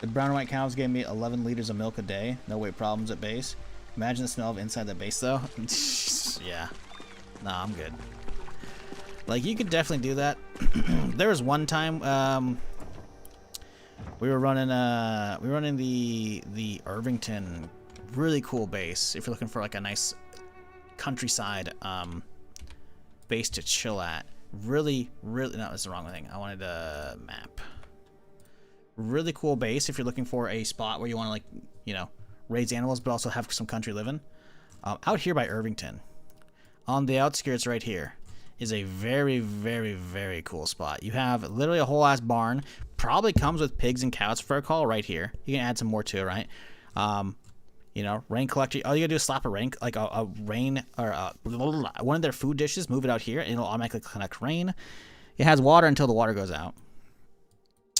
Speaker 1: The brown and white cows gave me 11 liters of milk a day. No weight problems at base. Imagine the smell of inside the base, though. Yeah. Nah, I'm good. Like, you could definitely do that. There was one time we were running the Irvington, really cool base. If you're looking for like a nice countryside base to chill at. Really, no, that's the wrong thing. I wanted a map. Really cool base if you're looking for a spot where you want to, like, you know, raise animals but also have some country living. Out here by Irvington, on the outskirts right here, is a very, very, very cool spot. You have literally a whole ass barn. Probably comes with pigs and cows for a call right here. You can add some more to it, right? You know, rain collector. All you gotta do is slap a rain, like a rain, or one of their food dishes, move it out here, and it'll automatically collect rain. It has water until the water goes out.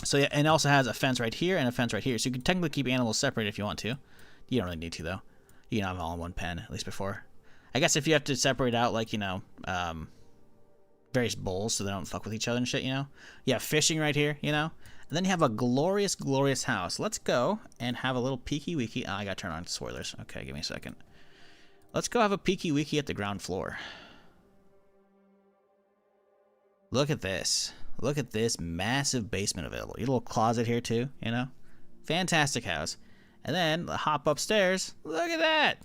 Speaker 1: So yeah, and it also has a fence right here and a fence right here. So you can technically keep animals separate if you want to. You don't really need to, though. You can have them all in one pen, at least before. I guess if you have to separate out, like, you know, various bowls so they don't fuck with each other and shit, you know. You have fishing right here, you know. And then you have a glorious, glorious house. Let's go and have a little peeky-weeky. Oh, I gotta turn on spoilers. Okay, give me a second. Let's go have a peeky-weeky at the ground floor. Look at this. Look at this massive basement available. Your little closet here too, you know? Fantastic house. And then hop upstairs. Look at that.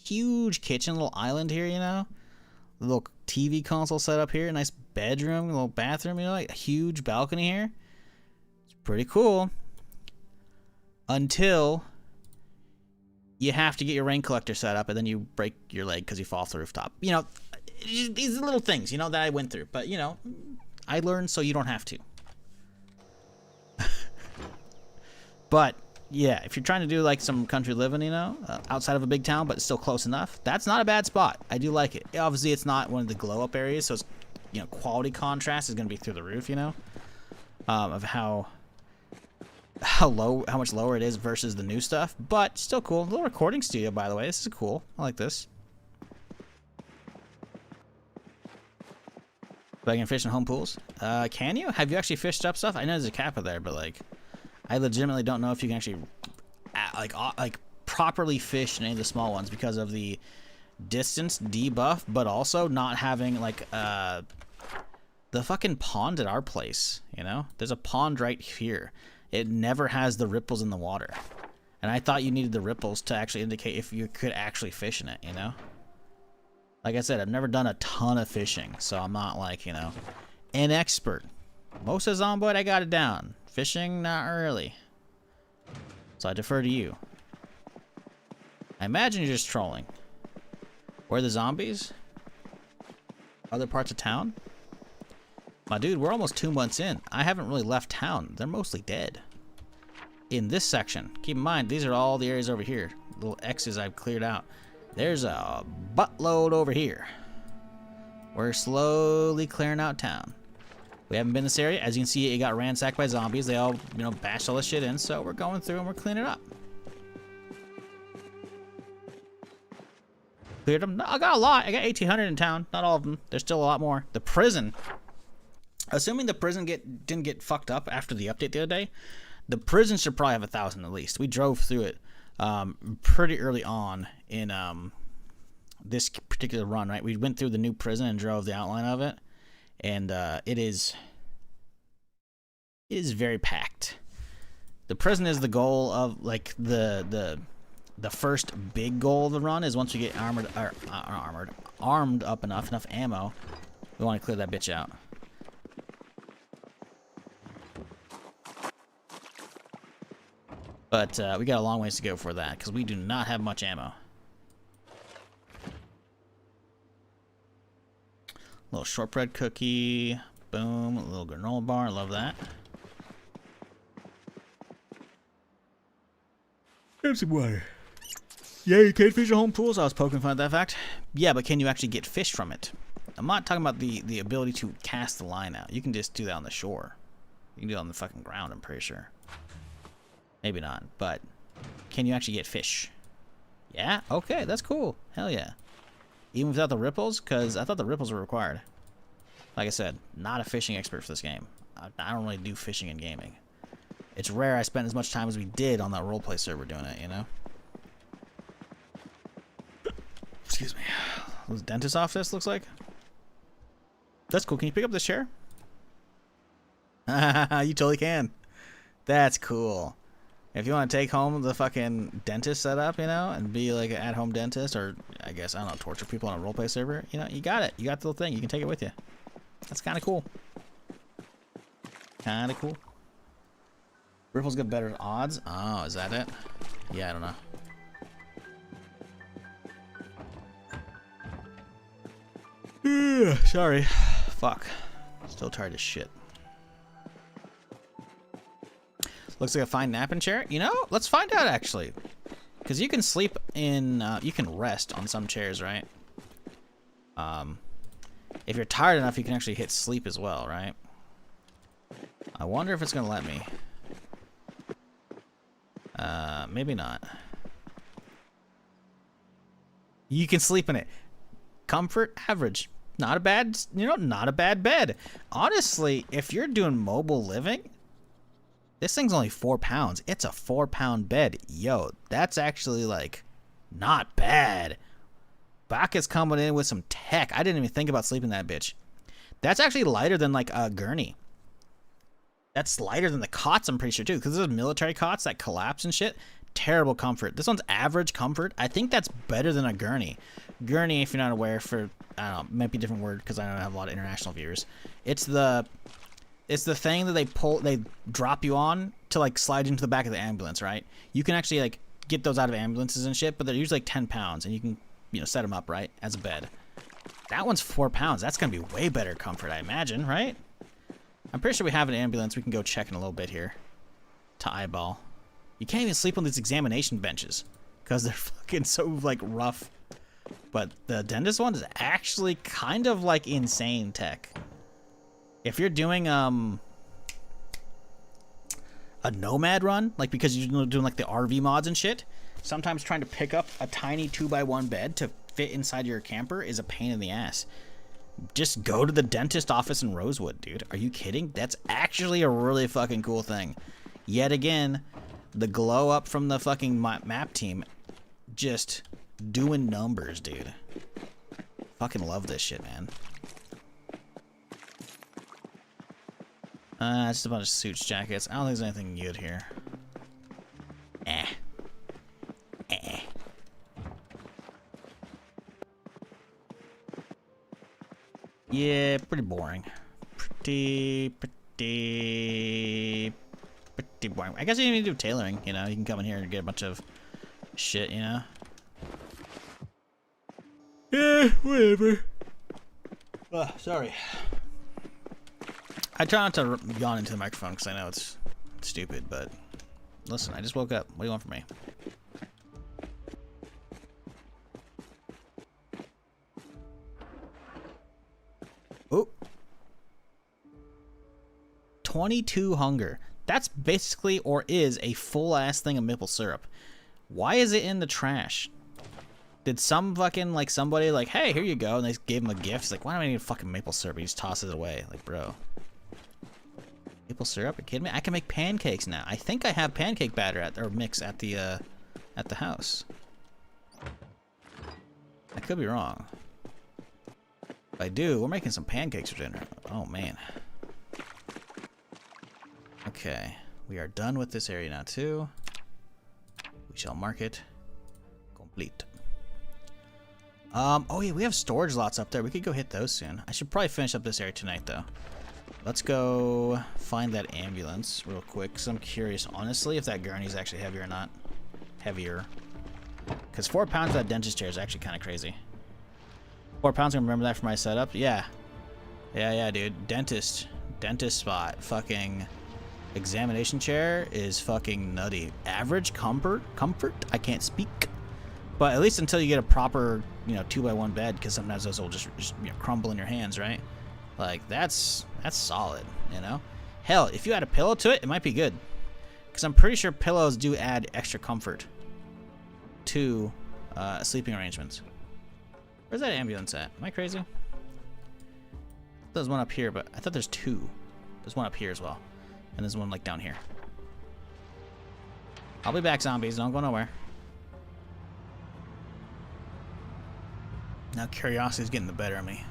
Speaker 1: Huge kitchen, little island here, you know? A little TV console set up here. Nice bedroom, little bathroom, you know? Like a huge balcony here. It's pretty cool. Until you have to get your rain collector set up and then you break your leg because you fall off the rooftop. You know, these little things, you know, that I went through. But, you know, I learned so you don't have to. But, yeah, if you're trying to do, like, some country living, you know, outside of a big town, but still close enough, that's not a bad spot. I do like it. Obviously, it's not one of the glow-up areas, so it's, you know, quality contrast is going to be through the roof, you know, of how much lower it is versus the new stuff, but still cool. A little recording studio, by the way. This is cool. I like this. But I can fish in home pools. Can you? Have you actually fished up stuff? I know there's a kappa there, but like, I legitimately don't know if you can actually like properly fish in any of the small ones because of the distance debuff, but also not having like the fucking pond at our place. You know, there's a pond right here. It never has the ripples in the water, and I thought you needed the ripples to actually indicate if you could actually fish in it. You know. Like I said, I've never done a ton of fishing, so I'm not like, you know, an expert. Most of Zomboid, I got it down. Fishing, not really. So I defer to you. I imagine you're just trolling. Where are the zombies? Other parts of town? My dude, we're almost 2 months in. I haven't really left town. They're mostly dead. In this section, keep in mind, these are all the areas over here. Little X's I've cleared out. There's a buttload over here. We're slowly clearing out town. We haven't been in this area. As you can see, it got ransacked by zombies. They all, you know, bashed all this shit in. So we're going through and we're cleaning it up. Cleared them. No, I got a lot. I got 1,800 in town. Not all of them. There's still a lot more. The prison. Assuming the prison didn't get fucked up after the update the other day, the prison should probably have 1,000 at least. We drove through it pretty early on in this particular run, right? We went through the new prison and drove the outline of it, and it is very packed. The prison is the goal of like the first big goal of the run is once we get armed up enough ammo, we want to clear that bitch out. But we got a long ways to go for that because we do not have much ammo. Little shortbread cookie, boom, a little granola bar, love that. Have some water. Yeah, you can't fish at home pools. I was poking fun at that fact. Yeah, but can you actually get fish from it? I'm not talking about the ability to cast the line out. You can just do that on the shore. You can do it on the fucking ground, I'm pretty sure. Maybe not, but can you actually get fish? Yeah? Okay, that's cool. Hell yeah. Even without the ripples? Because I thought the ripples were required. Like I said, not a fishing expert for this game. I don't really do fishing in gaming. It's rare I spent as much time as we did on that roleplay server doing it, you know? Excuse me. What's dentist office looks like? That's cool. Can you pick up this chair? You totally can. That's cool. If you want to take home the fucking dentist setup, you know, and be like an at-home dentist, or I guess, I don't know, torture people on a roleplay server, you know, you got it. You got the little thing. You can take it with you. That's kind of cool. Kind of cool. Ripples get better odds. Oh, is that it? Yeah, I don't know. Sorry. Fuck. Still tired as shit. Looks like a fine napping chair. You know, let's find out actually. Because you can sleep in, you can rest on some chairs, right? If you're tired enough, you can actually hit sleep as well, right? I wonder if it's going to let me. Maybe not. You can sleep in it. Comfort, average. Not a bad, you know, not a bad bed. Honestly, if you're doing mobile living, this thing's only 4 pounds. It's a 4-pound bed. Yo, that's actually, like, not bad. Baka's coming in with some tech. I didn't even think about sleeping that bitch. That's actually lighter than, like, a gurney. That's lighter than the cots, I'm pretty sure, too. Because those military cots that collapse and shit. Terrible comfort. This one's average comfort. I think that's better than a gurney. Gurney, if you're not aware, for, I don't know, might be a different word because I don't have a lot of international viewers. It's the thing that they drop you on to like slide into the back of the ambulance, right? You can actually like get those out of ambulances and shit, but they're usually like 10 pounds and you can, you know, set them up right as a bed. That one's 4 pounds. That's gonna be way better comfort, I imagine, right? I'm pretty sure we have an ambulance. We can go check in a little bit here to eyeball. You can't even sleep on these examination benches because they're fucking so like rough. But the dentist one is actually kind of like insane tech. If you're doing a nomad run, like because you're doing like the RV mods and shit, sometimes trying to pick up a tiny 2x1 bed to fit inside your camper is a pain in the ass. Just go to the dentist office in Rosewood, dude. Are you kidding? That's actually a really fucking cool thing. Yet again, the glow up from the fucking map team just doing numbers, dude. Fucking love this shit, man. Just a bunch of suits, jackets. I don't think there's anything good here. Yeah, pretty boring. Pretty boring. I guess you need to do tailoring, you know? You can come in here and get a bunch of shit, you know? Yeah, whatever. Sorry. I try not to yawn into the microphone because I know it's stupid, but listen, I just woke up. What do you want from me? Oh. 22 hunger. That's basically, or is, a full-ass thing of maple syrup. Why is it in the trash? Did some fucking, like, somebody, like, hey, here you go, and they gave him a gift? He's like, why do I need fucking maple syrup? He just tosses it away. Like, bro. Maple syrup? Are you kidding me? I can make pancakes now. I think I have pancake batter or mix at the house. I could be wrong. If I do, we're making some pancakes for dinner. Oh, man. Okay. We are done with this area now, too. We shall mark it complete. Oh yeah, we have storage lots up there. We could go hit those soon. I should probably finish up this area tonight, though. Let's go find that ambulance real quick, because I'm curious, honestly, if that gurney's actually heavier or not. Heavier. Because 4 pounds of that dentist chair is actually kind of crazy. 4 pounds, I remember that for my setup? Yeah. Yeah, dude. Dentist spot. Fucking examination chair is fucking nutty. Average comfort? I can't speak. But at least until you get a proper, 2x1 bed, because sometimes those will just crumble in your hands, right? Like, that's solid, you know? Hell, if you add a pillow to it, it might be good. Because I'm pretty sure pillows do add extra comfort to sleeping arrangements. Where's that ambulance at? Am I crazy? There's one up here, but I thought there's two. There's one up here as well. And there's one, like, down here. I'll be back, zombies. Don't go nowhere. Now curiosity's getting the better of me.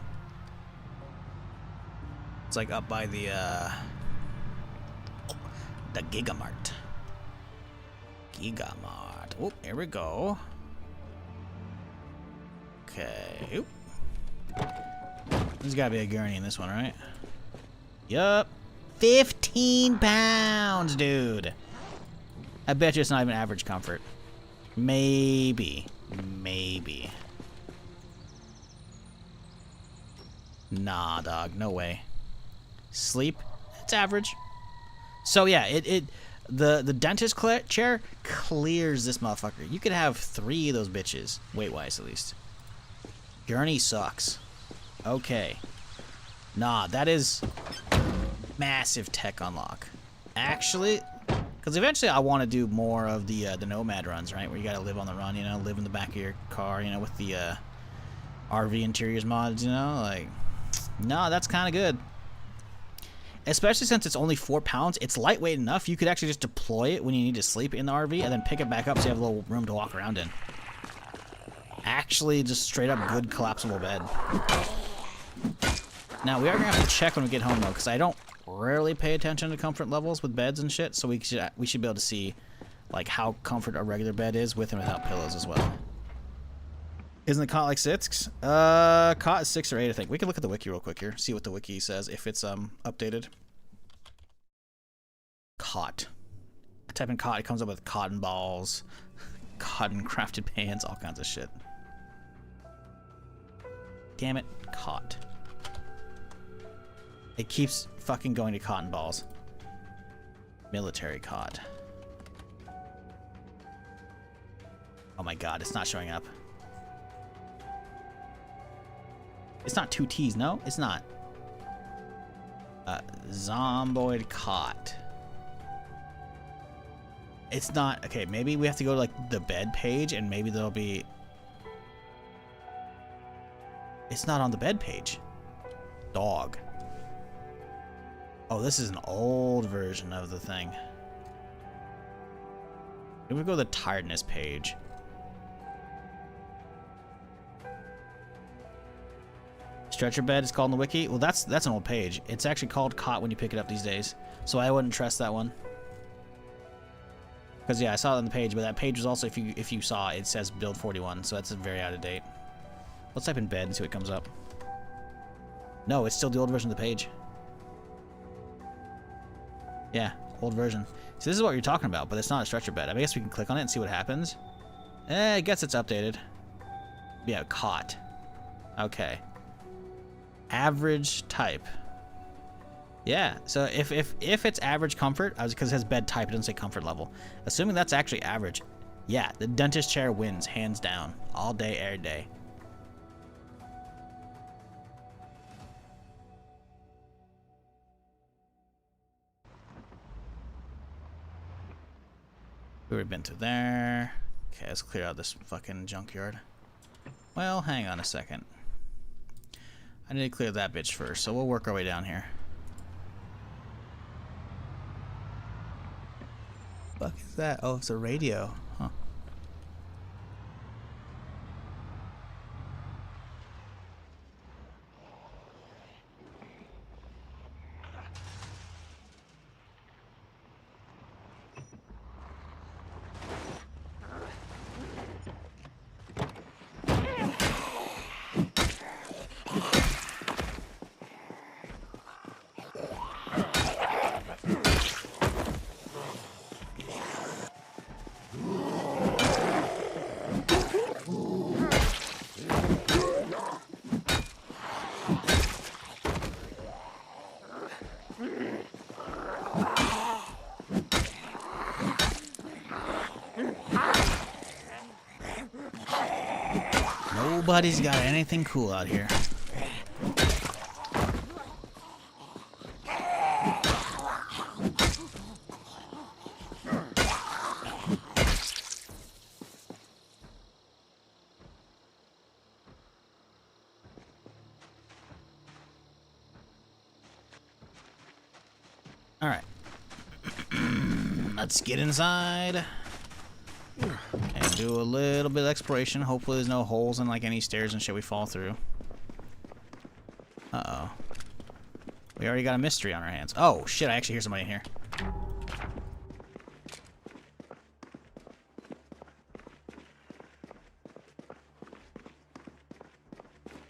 Speaker 1: It's like up by the Gigamart. Oh, here we go. Okay. Oop. There's gotta be a gurney in this one, right? Yup. 15 pounds, dude. I bet you it's not even average comfort. Maybe. Nah, dog. No way. Sleep. It's average. So yeah, the dentist chair clears this motherfucker. You could have 3 of those bitches, weight-wise at least. Gurney sucks. Okay. Nah, that is massive tech unlock. Actually, because eventually I want to do more of the nomad runs, right? Where you gotta live on the run, live in the back of your car, with the RV interiors mods, like. No, that's kind of good. Especially since it's only 4 pounds, it's lightweight enough. You could actually just deploy it when you need to sleep in the RV and then pick it back up so you have a little room to walk around in. Actually, just straight up good collapsible bed. Now, we are going to have to check when we get home, though, because I don't rarely pay attention to comfort levels with beds and shit, so we should be able to see, like, how comfort a regular bed is with and without pillows as well. Isn't the cot like 6? Cot is 6 or 8, I think. We can look at the wiki real quick here. See what the wiki says, if it's updated. Cot. I type in cot, it comes up with cotton balls, cotton crafted pants, all kinds of shit. Damn it. Caught. It keeps fucking going to cotton balls. Military cot. Oh my god, it's not showing up. It's not 2 T's, no? It's not. Zomboid cot. It's not. Okay, maybe we have to go to like the bed page and maybe there'll be. It's not on the bed page. Dog. Oh, this is an old version of the thing. Maybe we go to the tiredness page. Stretcher bed is called in the wiki. Well, that's an old page. It's actually called cot when you pick it up these days. So I wouldn't trust that one. Because yeah, I saw it on the page, but that page was also, if you saw, it says build 41, so that's very out of date. Let's type in bed and see what comes up. No, it's still the old version of the page. Yeah, old version. So this is what you're talking about, but it's not a stretcher bed. I guess we can click on it and see what happens. I guess it's updated. Yeah, cot. Okay. Average type. Yeah, so if it's average comfort, because it says bed type, it doesn't say comfort level. Assuming that's actually average, yeah, the dentist chair wins, hands down. All day, every day. We already been to there. Okay, let's clear out this fucking junkyard. Well, hang on a second. I need to clear that bitch first, so we'll work our way down here. Fuck is that? Oh, it's a radio. Huh. Nobody's got anything cool out here. All right. Let's get inside. Okay, do a little bit of exploration. Hopefully there's no holes in like any stairs and shit we fall through. Uh-oh. We already got a mystery on our hands. Oh, shit, I actually hear somebody in here.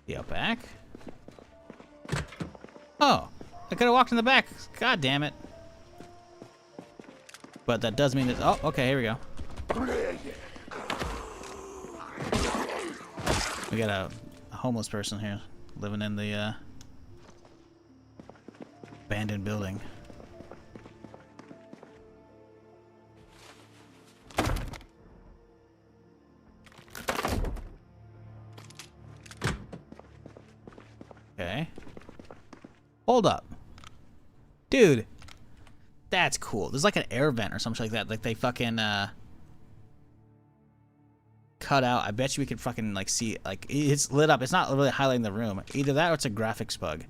Speaker 1: The out back? Oh, I could have walked in the back. God damn it. But that does mean that... Oh, okay, here we go. We got a homeless person here living in the abandoned building. Okay. Hold up. Dude. That's cool. There's like an air vent or something like that. Like they fucking cut out. I bet you we could fucking like see, like it's lit up. It's not really highlighting the room. Either that or it's a graphics bug.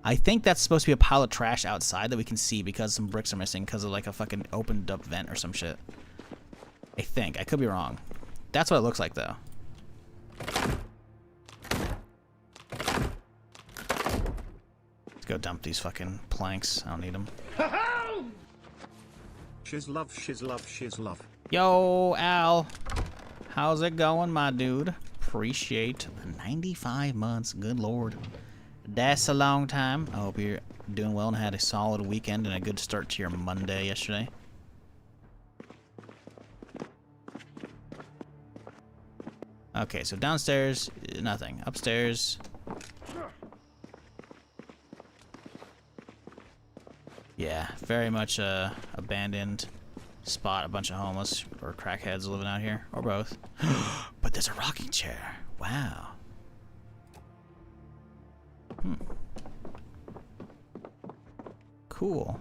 Speaker 1: I think that's supposed to be a pile of trash outside that we can see because some bricks are missing because of like a fucking opened up vent or some shit. I think. I could be wrong. That's what it looks like though. Let's go dump these fucking planks. I don't need them.
Speaker 4: Shiz love, shiz love, shiz love.
Speaker 1: Yo, Al. How's it going, my dude? Appreciate the 95 months. Good lord. That's a long time. I hope you're doing well and had a solid weekend and a good start to your Monday yesterday. Okay, so downstairs, nothing. Upstairs. Yeah, very much a abandoned spot. A bunch of homeless or crackheads living out here, or both. But there's a rocking chair. Wow. Cool.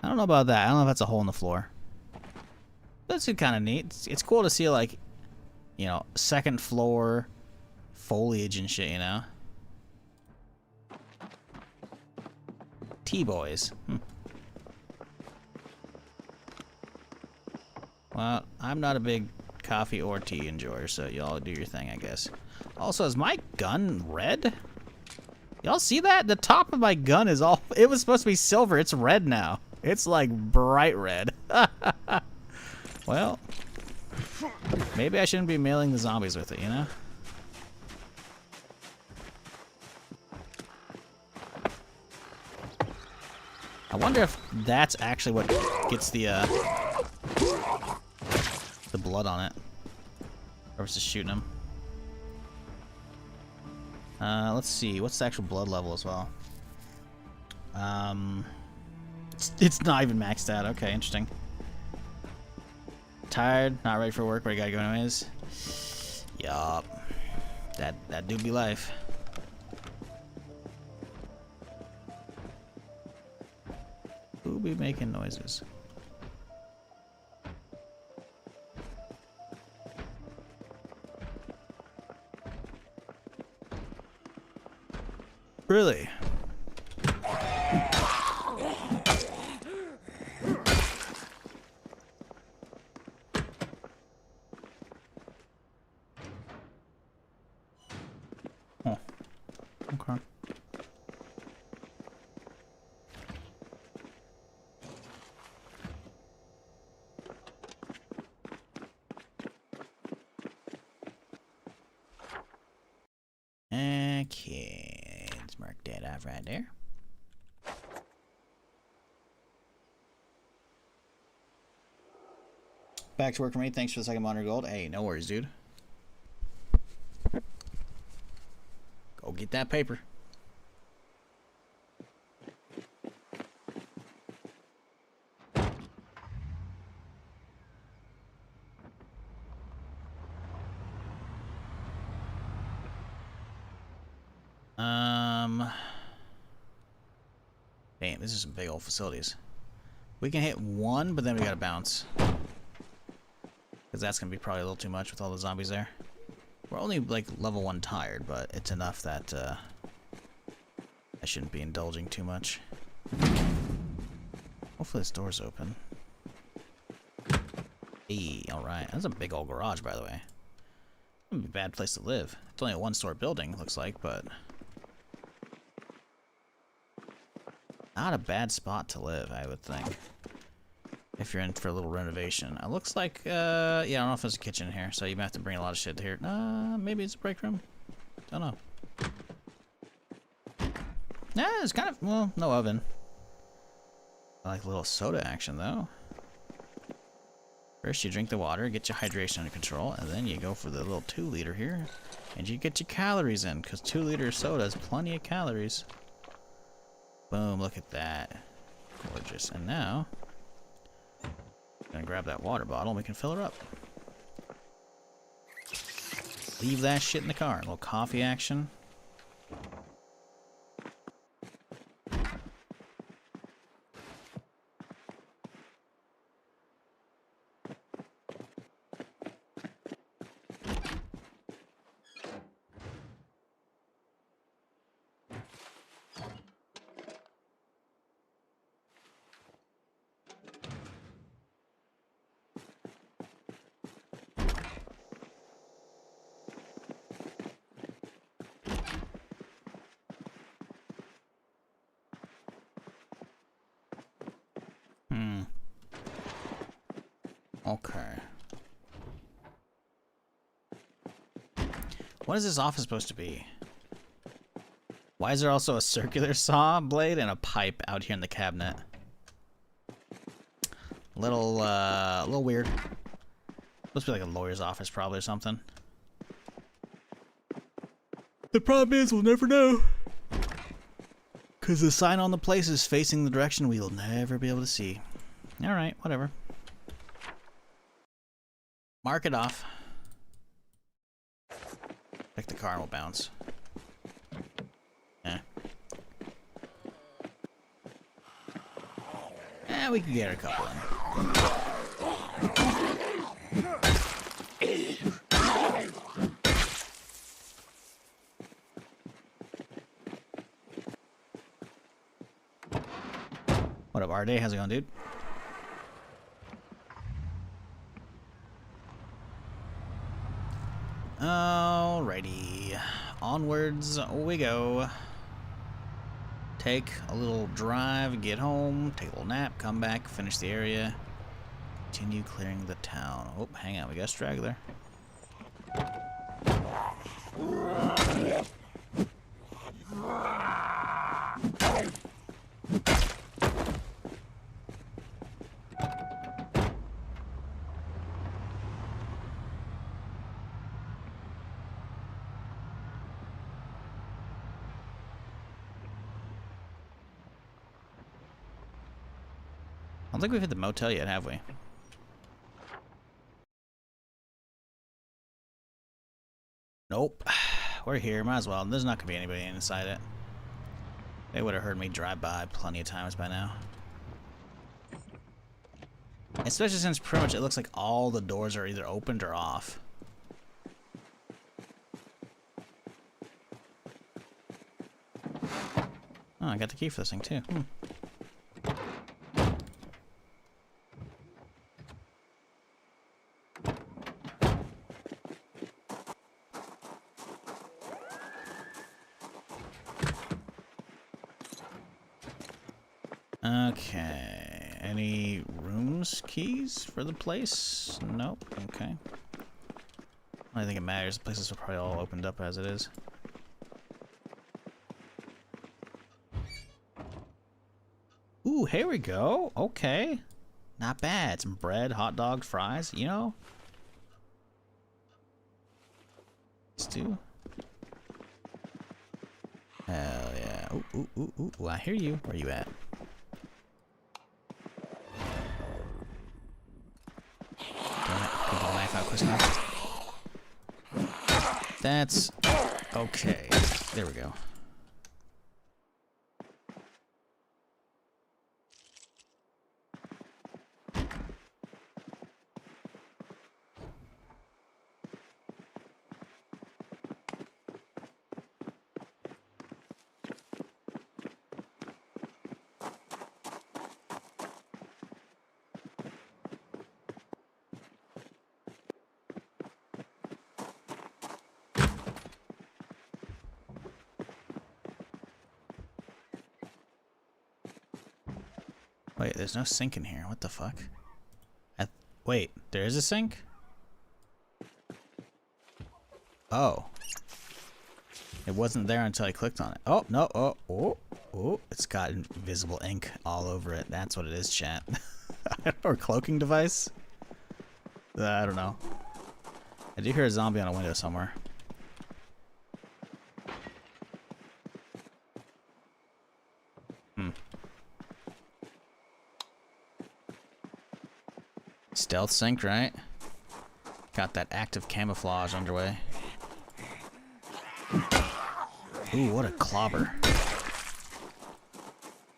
Speaker 1: I don't know about that. I don't know if that's a hole in the floor. That's kind of neat. It's cool to see, like, you know, second floor foliage and shit, you know? T-boys. Well, I'm not a big coffee or tea enjoyer, so y'all do your thing, I guess. Also, is my gun red? Y'all see that? The top of my gun is all... It was supposed to be silver. It's red now. It's, like, bright red. Well, maybe I shouldn't be mailing the zombies with it, you know? I wonder if that's actually what gets the blood on it. Or it's just shooting them. Let's see. What's the actual blood level as well? It's not even maxed out. Okay, interesting. Tired, not ready for work, but I gotta go anyways. Yup. That do be life. Who be making noises? Really? Oh. Okay. Okay, let's mark that off right there. Back to work for me. Thanks for the second monitor gold. Hey, no worries, dude. Go get that paper. Damn, this is some big old facilities. We can hit one, but then we gotta bounce. Because that's gonna be probably a little too much with all the zombies there. We're only like level 1 tired, but it's enough that I shouldn't be indulging too much. Hopefully this door's open. Hey, alright. That's a big old garage, by the way. That'd be a bad place to live. It's only a 1-story building, looks like, but... not a bad spot to live, I would think. If you're in for a little renovation. It looks like, yeah, I don't know if there's a kitchen in here, so you might have to bring a lot of shit here. Maybe it's a break room? Don't know. Yeah, it's kind of, well, no oven. I like a little soda action, though. First, you drink the water, get your hydration under control, and then you go for the little 2-liter here. And you get your calories in, because 2-liter soda has plenty of calories. Boom, look at that. Gorgeous. And now, gonna grab that water bottle and we can fill her up. Leave that shit in the car. A little coffee action. Okay. What is this office supposed to be? Why is there also a circular saw blade and a pipe out here in the cabinet? Little weird. Supposed to be like a lawyer's office probably or something. The problem is we'll never know. Because the sign on the place is facing the direction we'll never be able to see. Alright, whatever. Mark it off. Pick the car and we'll bounce. Yeah. We can get a couple in. What up, RD? How's it going, dude? Alrighty. Onwards we go. Take a little drive, get home, take a little nap, come back, finish the area, continue clearing the town. Oh, hang on, we got a straggler. I don't think we've hit the motel yet, have we? Nope. We're here, might as well. There's not gonna be anybody inside it. They would have heard me drive by plenty of times by now. Especially since pretty much it looks like all the doors are either opened or off. Oh, I got the key for this thing too. Okay, any rooms keys for the place? Nope, okay. I don't think it matters, the places are probably all opened up as it is. Ooh, here we go, okay. Not bad, some bread, hot dogs, fries, you know? Stew. Hell yeah, ooh, I hear you, where you at? That's okay. There we go. Wait, there's no sink in here. What the fuck? Wait, there is a sink? Oh. It wasn't there until I clicked on it. Oh, no. Oh. It's got invisible ink all over it. That's what it is, chat. Or a cloaking device? I don't know. I do hear a zombie on a window somewhere. Stealth sink, right? Got that active camouflage underway. Ooh, what a clobber.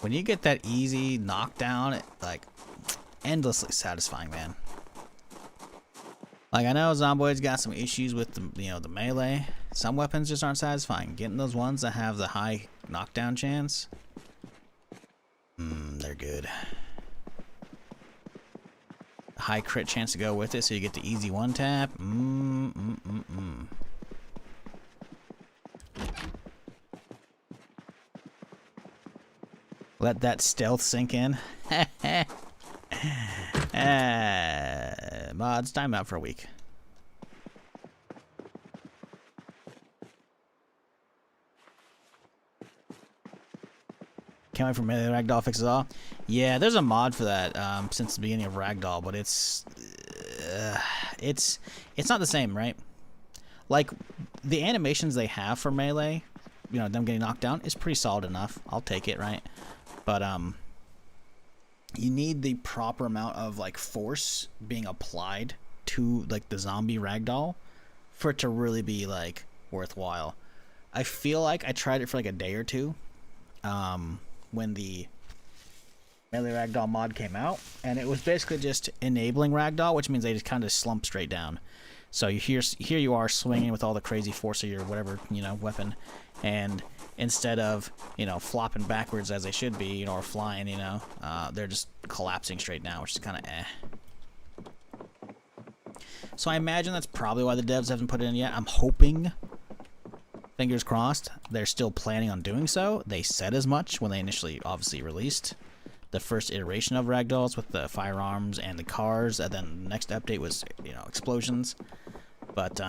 Speaker 1: When you get that easy knockdown, it, like, endlessly satisfying, man. Like, I know Zomboid's got some issues with the, you know, the melee. Some weapons just aren't satisfying. Getting those ones that have the high knockdown chance, they're good. High crit chance to go with it, so you get the easy one tap. Let that stealth sink in. Mods, time out for a week. Can't wait for melee ragdoll fixes all. Yeah, there's a mod for that since the beginning of ragdoll, but it's not the same, right? Like the animations they have for melee, you know, them getting knocked down is pretty solid enough. I'll take it, right? But you need the proper amount of like force being applied to like the zombie ragdoll for it to really be like worthwhile. I feel like I tried it for like a day or two when the melee ragdoll mod came out, and it was basically just enabling ragdoll, which means they just kind of slump straight down. So here you are swinging with all the crazy force of your whatever, you know, weapon, and instead of, you know, flopping backwards as they should be, you know, or flying, you know, they're just collapsing straight down, which is kind of So I imagine that's probably why the devs haven't put it in yet. I'm hoping, fingers crossed, they're still planning on doing so. They said as much when they initially obviously released the first iteration of ragdolls with the firearms and the cars, and then the next update was, you know, explosions. But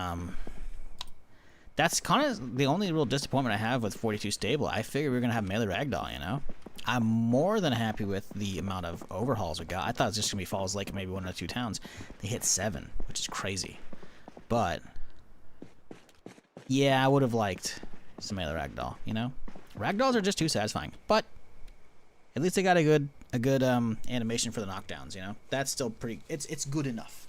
Speaker 1: that's kind of the only real disappointment I have with 42 stable. I figured we were gonna have melee ragdoll, you know. I'm more than happy with the amount of overhauls we got. I thought it was just gonna be Falls Lake and maybe 1 or 2 towns. They hit 7, which is crazy. But yeah, I would have liked some melee ragdoll, you know. Ragdolls are just too satisfying, but at least they got a good animation for the knockdowns, you know. That's still pretty. It's good enough.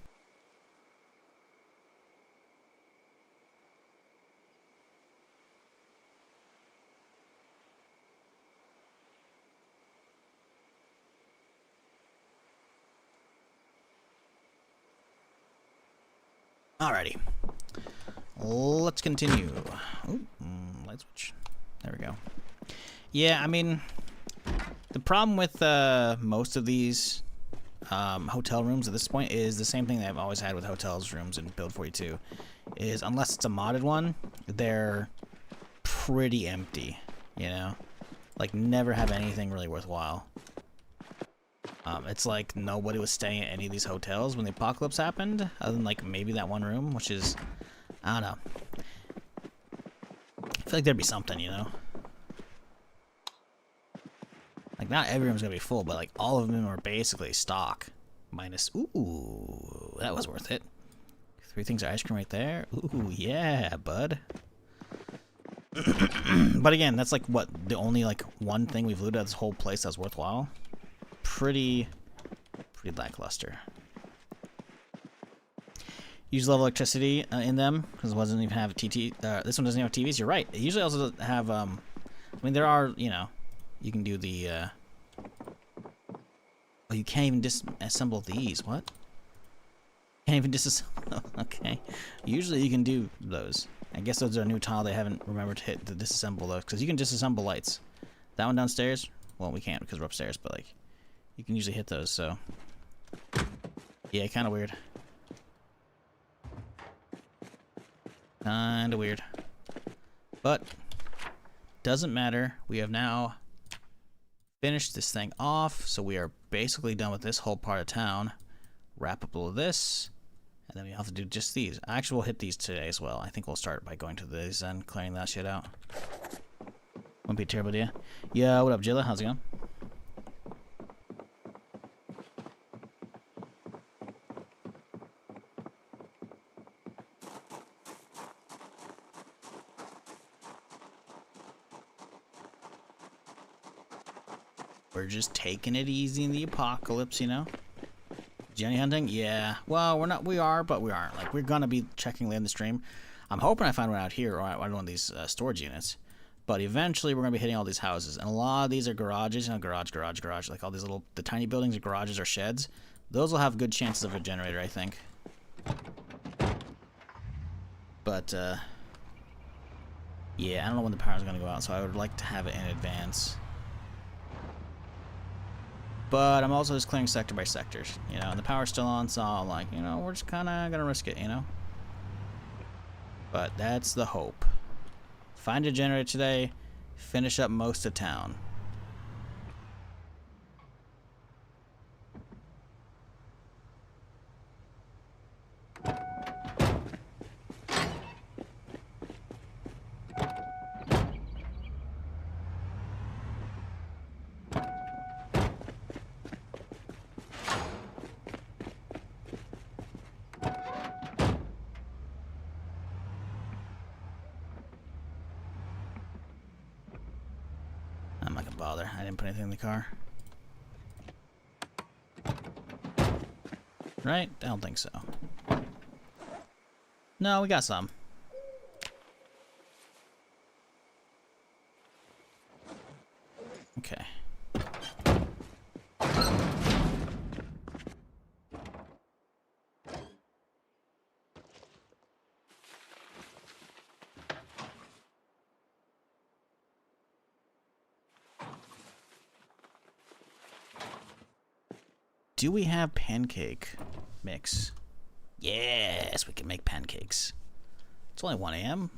Speaker 1: Alrighty, let's continue. Ooh, light switch. There we go. Yeah, I mean, the problem with most of these hotel rooms at this point is the same thing that I've always had with hotels rooms in Build 42, is unless it's a modded one, they're pretty empty, you know? Like, never have anything really worthwhile. It's like nobody was staying at any of these hotels when the apocalypse happened, other than like maybe that one room, which is, I don't know. I feel like there'd be something, you know? Like, not every room's gonna be full, but like all of them are basically stock. Minus, ooh, that was worth it. 3 things of ice cream right there. Ooh, yeah, bud. But again, that's like what, the only like one thing we've looted at this whole place that's worthwhile. Pretty lackluster. Use level electricity in them because it doesn't even have TT. This one doesn't have TVs. You're right. It usually also doesn't have. I mean, there are. You know, you can do the. Oh, you can't even disassemble these. What? Can't even disassemble. Okay. Usually you can do those. I guess those are a new tile. They haven't remembered to hit the disassemble those because you can disassemble lights. That one downstairs. Well, we can't because we're upstairs, but like. You can usually hit those, so... Yeah, kinda weird. Kinda weird. But, doesn't matter. We have now finished this thing off, so we are basically done with this whole part of town. Wrap up all of this, and then we have to do just these. Actually, we'll hit these today as well. I think we'll start by going to these and clearing that shit out. Wouldn't be a terrible idea. Yeah, what up, Jilla? How's it going? We're just taking it easy in the apocalypse, you know? Jenny hunting? Yeah. Well, we're not. We are, but we aren't. Like, we're gonna be checking land the stream. I'm hoping I find one out here, or one of these storage units. But eventually, we're gonna be hitting all these houses, and a lot of these are garages. You know, garage. Like all these little, the tiny buildings are garages or sheds. Those will have good chances of a generator, I think. But yeah, I don't know when the power's gonna go out, so I would like to have it in advance. But I'm also just clearing sector by sector, you know, and the power's still on, so I'm like, you know, we're just kind of gonna risk it, you know? But that's the hope. Find a generator today, finish up most of town. even bother. I didn't put anything in the car. Right? I don't think so. No, we got some. Okay. Do we have pancake mix? Yes, we can make pancakes. It's only 1 a.m.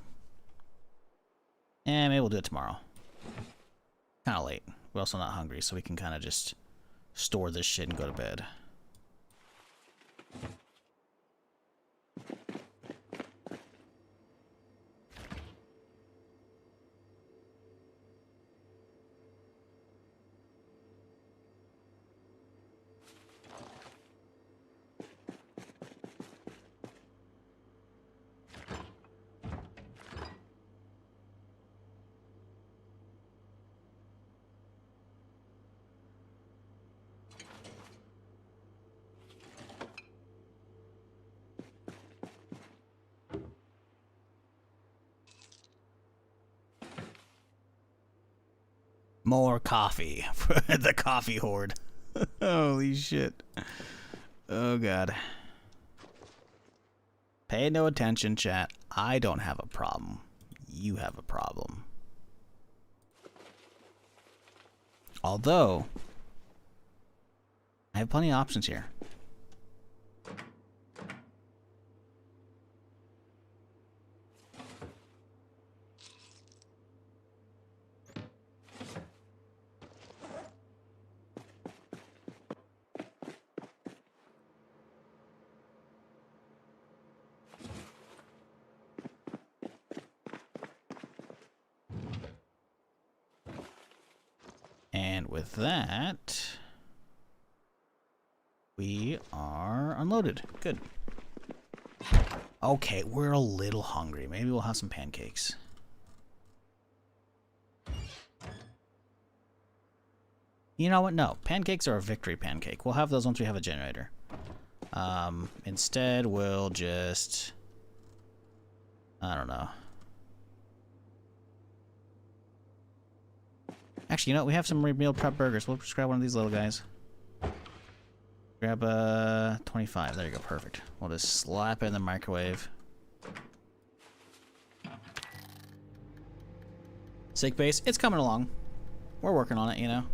Speaker 1: And maybe we'll do it tomorrow. Kind of late. We're also not hungry, so we can kind of just store this shit and go to bed. More coffee for the coffee horde. Holy shit. Oh god. Pay no attention, chat. I don't have a problem. You have a problem. Although, I have plenty of options here. And with that, we are unloaded. Good. Okay, we're a little hungry. Maybe we'll have some pancakes. You know what? No. Pancakes are a victory pancake. We'll have those once we have a generator. Instead, we'll just... I don't know. Actually, you know what? We have some meal prep burgers. We'll just grab one of these little guys. Grab 25. There you go. Perfect. We'll just slap it in the microwave. Sick base. It's coming along. We're working on it, you know.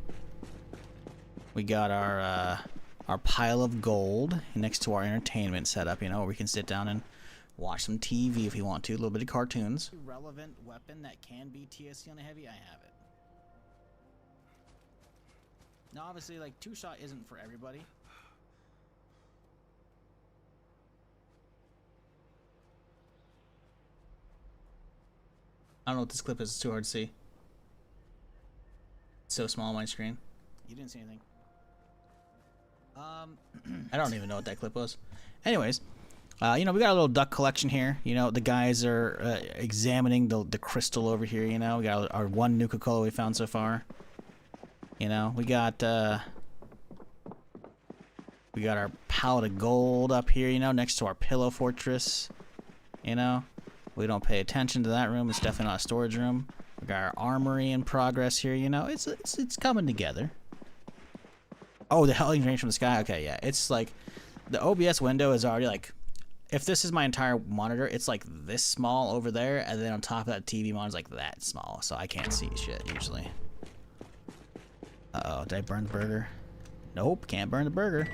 Speaker 1: We got our pile of gold next to our entertainment setup, you know, where we can sit down and watch some TV if we want to. A little bit of cartoons. Relevant weapon that can be TSC on a heavy. I have it. Now, obviously, like, 2-shot isn't for everybody. I don't know what this clip is. It's too hard to see. It's so small on my screen. You didn't see anything. I don't even know what that clip was. Anyways, you know, we got a little duck collection here. You know, the guys are examining the crystal over here, you know. We got our one Nuka-Cola we found so far. You know, we got our pallet of gold up here, you know, next to our pillow fortress. You know, we don't pay attention to that room. It's definitely not a storage room. We got our armory in progress here, you know. It's coming together. Oh, the howling range from the sky. Okay, yeah. It's like the OBS window is already like, if this is my entire monitor, it's like this small over there, and then on top of that TV monitor is like that small, so I can't see shit usually. Uh-oh, did I burn the burger? Nope, can't burn the burger.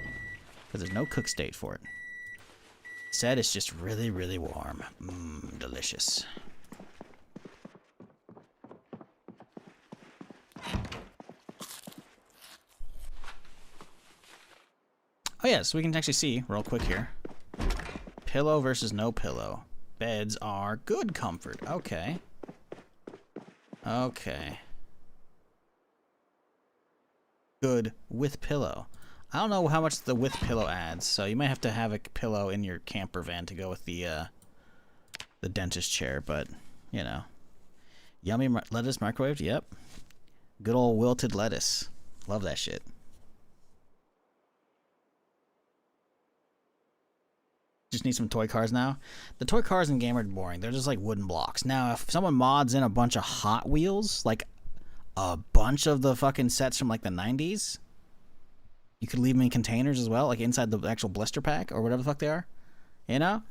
Speaker 1: Because there's no cook state for it. Instead, it's just really, really warm. Mmm, delicious. Oh yeah, so we can actually see real quick here. Pillow versus no pillow. Beds are good comfort. Okay. Okay. Good with pillow. I don't know how much the with pillow adds, so you might have to have a pillow in your camper van to go with the dentist chair, but you know. Yummy lettuce microwaved, yep. Good old wilted lettuce. Love that shit. Just need some toy cars now. The toy cars in game are boring. They're just like wooden blocks. Now, if someone mods in a bunch of Hot Wheels, like a bunch of the fucking sets from like the 90s, you could leave them in containers as well, like inside the actual blister pack or whatever the fuck they are. You know?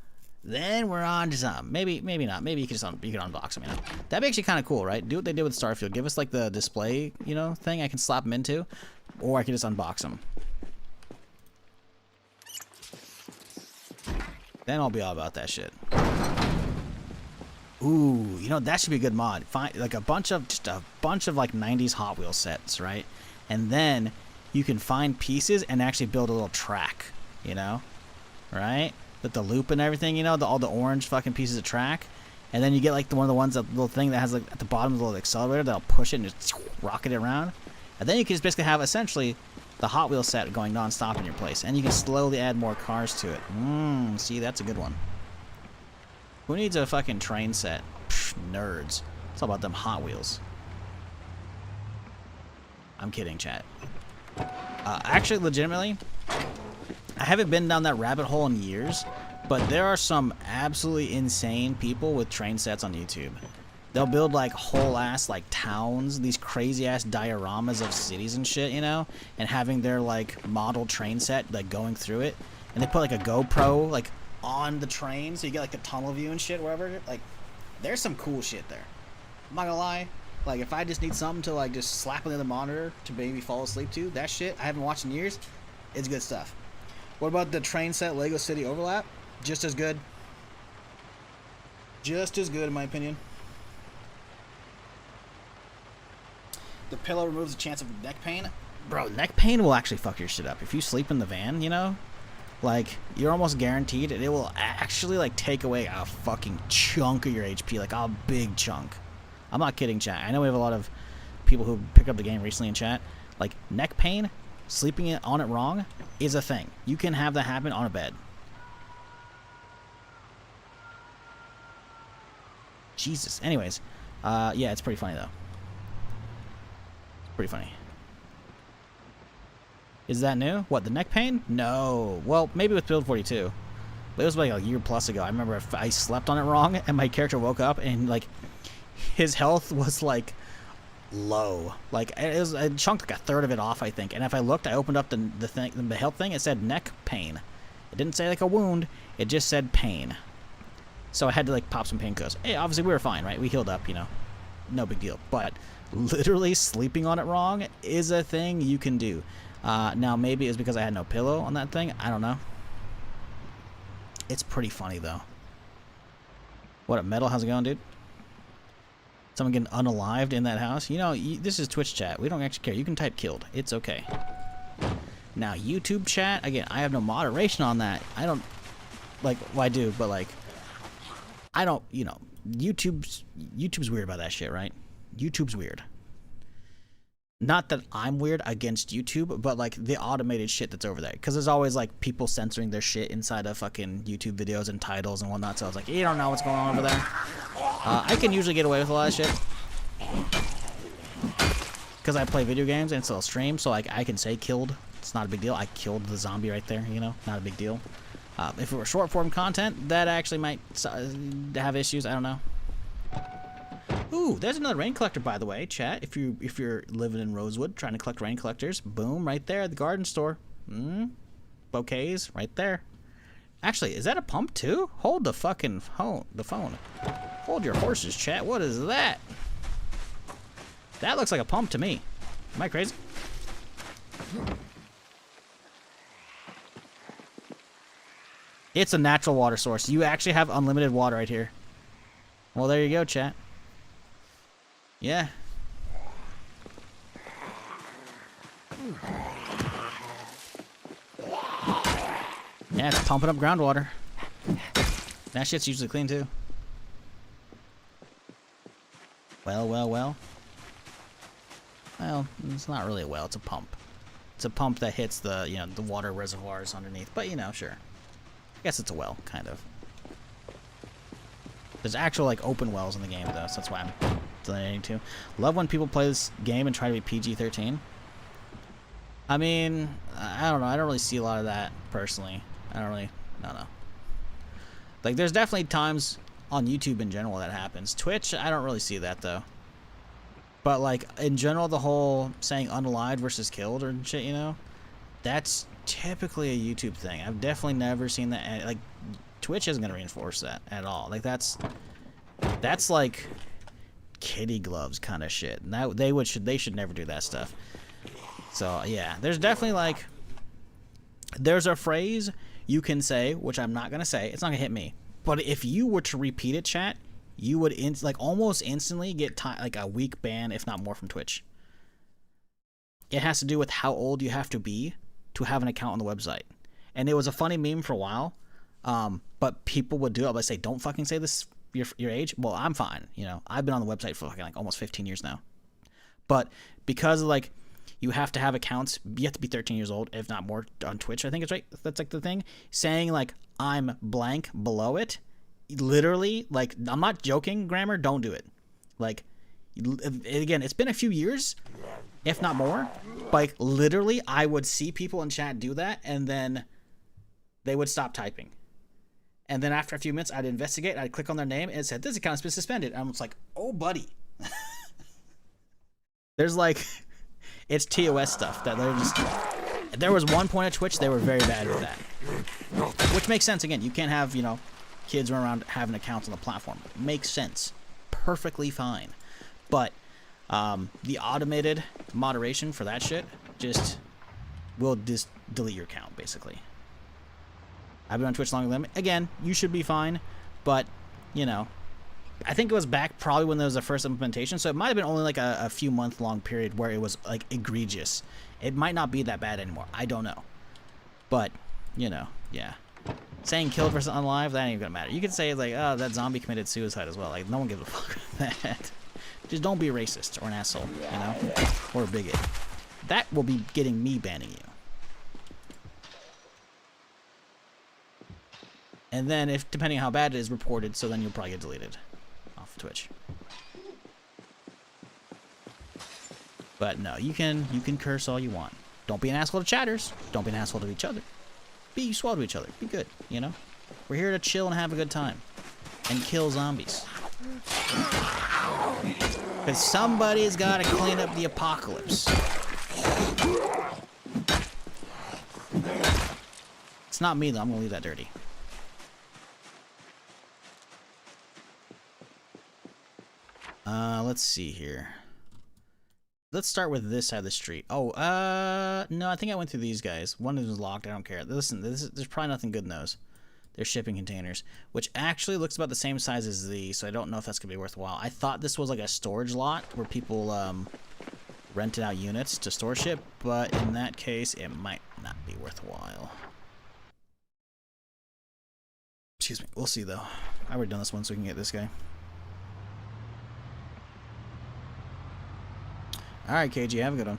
Speaker 1: Then we're on to something. Maybe not. Maybe you could unbox them, you know? That'd be actually kind of cool, right? Do what they did with Starfield. Give us like the display, you know, thing I can slap them into. Or I could just unbox them. Then I'll be all about that shit. Ooh, you know, that should be a good mod. Find like a bunch of like 90s Hot Wheels sets, right? And then you can find pieces and actually build a little track, you know? Right? With the loop and everything, you know, all the orange fucking pieces of track. And then you get like one of the ones, that little thing that has like at the bottom of the little accelerator that'll push it and just rocket it around. And then you can just basically have essentially the Hot Wheels set going non-stop in your place. And you can slowly add more cars to it. See, that's a good one. Who needs a fucking train set? Psh, nerds. It's all about them Hot Wheels. I'm kidding, chat. Actually, legitimately, I haven't been down that rabbit hole in years, but there are some absolutely insane people with train sets on YouTube. They'll build like whole ass like towns, these crazy ass dioramas of cities and shit, you know, and having their like model train set like going through it, and they put like a GoPro like on the train, so you get like the tunnel view and shit, wherever. Like, there's some cool shit there. I'm not gonna lie. Like, if I just need something to like just slap on the monitor to maybe fall asleep to, that shit I haven't watched in years, it's good stuff. What about the train set Lego City overlap? Just as good. Just as good, in my opinion. The pillow removes the chance of neck pain. Bro, neck pain will actually fuck your shit up. If you sleep in the van, you know, like, you're almost guaranteed it will actually, like, take away a fucking chunk of your HP. Like, a big chunk. I'm not kidding, chat. I know we have a lot of people who picked up the game recently in chat. Like, neck pain, sleeping on it wrong, is a thing. You can have that happen on a bed. Jesus. Anyways, yeah, it's pretty funny, though. It's pretty funny. Is that new? What, the neck pain? No. Well, maybe with Build 42. But it was like a year plus ago. I remember if I slept on it wrong, and my character woke up, and, like, his health was, like, low. Like, it chunked like a third of it off, I think. And if I looked, I opened up the health thing, it said neck pain. It didn't say, like, a wound. It just said pain. So I had to, like, pop some painkillers. Hey, obviously we were fine, right? We healed up, you know. No big deal. But literally sleeping on it wrong is a thing you can do. Now, maybe it's because I had no pillow on that thing. I don't know. It's pretty funny, though. What up, Metal? How's it going, dude? Someone getting unalived in that house? You know, this is Twitch chat. We don't actually care. You can type killed. It's okay. Now, YouTube chat, again, I have no moderation on that. I don't, like, well, I do, but, like, I don't, you know, YouTube's weird about that shit, right? YouTube's weird. Not that I'm weird against YouTube, but, like, the automated shit that's over there. Because there's always, like, people censoring their shit inside of fucking YouTube videos and titles and whatnot. So I was like, you don't know what's going on over there. I can usually get away with a lot of shit. Because I play video games and still stream, so, like, I can say killed. It's not a big deal. I killed the zombie right there, you know? Not a big deal. If it were short-form content, that actually might have issues. I don't know. Ooh, there's another rain collector, by the way, chat. If you're living in Rosewood trying to collect rain collectors, boom, right there at the garden store. Bouquets, right there. Actually, is that a pump too? Hold the fucking phone. Hold your horses, chat. What is that? That looks like a pump to me. Am I crazy? It's a natural water source. You actually have unlimited water right here. Well, there you go, chat. Yeah. Yeah, it's pumping up groundwater. That shit's usually clean too. Well. Well, it's not really a well, it's a pump. It's a pump that hits the, you know, the water reservoirs underneath. But, you know, sure. I guess it's a well, kind of. There's actual, like, open wells in the game, though, so that's why I'm delineating to. Love when people play this game and try to be PG-13. I mean, I don't know. I don't really see a lot of that personally. I don't know. Like, there's definitely times on YouTube in general that happens. Twitch, I don't really see that though. But like in general, the whole saying unalive versus killed or shit, you know, that's typically a YouTube thing. I've definitely never seen that. Like, Twitch isn't gonna reinforce that at all. Like that's like kitty gloves kind of shit. And that they should never do that stuff. So yeah, there's definitely like there's a phrase you can say, which I'm not gonna say. It's not gonna hit me. But if you were to repeat it, chat, you would almost instantly get like a week ban, if not more, from Twitch. It has to do with how old you have to be to have an account on the website. And it was a funny meme for a while, but people would do it. But say, don't fucking say this your age. Well, I'm fine. You know, I've been on the website for fucking like almost 15 years now. But because like you have to have accounts, you have to be 13 years old, if not more, on Twitch. I think it's right. That's like the thing. Saying like I'm blank below it, literally, like, I'm not joking, Grammar, don't do it. Like, again, it's been a few years, if not more. Like, literally, I would see people in chat do that, and then they would stop typing. And then after a few minutes, I'd investigate, I'd click on their name, and it said, this account has been suspended. And I'm just like, oh, buddy. There's like, it's TOS stuff that they're just... There was one point at Twitch, they were very bad at that. Which makes sense, again, you can't have, you know, kids run around having accounts on the platform. Makes sense. Perfectly fine. But the automated moderation for that shit just will delete your account, basically. I've been on Twitch longer than them. Again, you should be fine, but, you know, I think it was back probably when there was the first implementation, so it might have been only like a few month long period where it was like egregious. It might not be that bad anymore. I don't know. But, you know, yeah. Saying killed versus unalive, that ain't even gonna matter. You could say like, oh, that zombie committed suicide as well. Like, no one gives a fuck about that. Just don't be a racist or an asshole, you know? Or a bigot. That will be getting me banning you. And then, if depending on how bad it is, reported, so then you'll probably get deleted off of Twitch. But no, you can curse all you want. Don't be an asshole to chatters. Don't be an asshole to each other. Be swell to each other. Be good, you know? We're here to chill and have a good time. And kill zombies. Because somebody's got to clean up the apocalypse. It's not me, though. I'm going to leave that dirty. Let's see here. Let's start with this side of the street. Oh, no, I think I went through these guys. One of them is locked. I don't care. Listen, there's probably nothing good in those. They're shipping containers, which actually looks about the same size as these, so I don't know if that's going to be worthwhile. I thought this was like a storage lot where people rented out units to store shit, but in that case, it might not be worthwhile. Excuse me. We'll see, though. I've already done this one, so we can get this guy. Alright, KG, have a good one.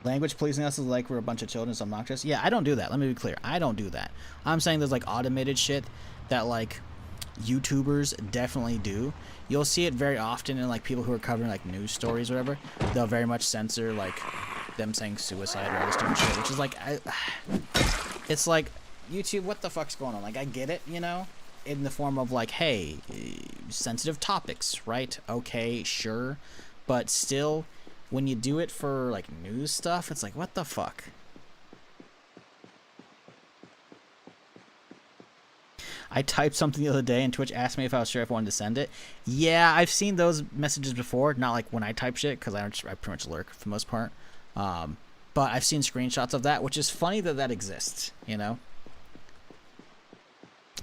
Speaker 1: Language pleasing us is like we're a bunch of children, so obnoxious. Yeah, I don't do that. Let me be clear. I don't do that. I'm saying there's like automated shit that like YouTubers definitely do. You'll see it very often in like people who are covering like news stories or whatever. They'll very much censor like them saying suicide or other stupid shit, which is like, it's like, YouTube, what the fuck's going on? Like, I get it, you know? In the form of like, hey, sensitive topics, right? Okay, sure. But still, when you do it for like news stuff, it's like, what the fuck? I typed something the other day and Twitch asked me if I was sure if I wanted to send it. Yeah, I've seen those messages before. Not like when I type shit, because I pretty much lurk for the most part. But I've seen screenshots of that, which is funny that that exists, you know?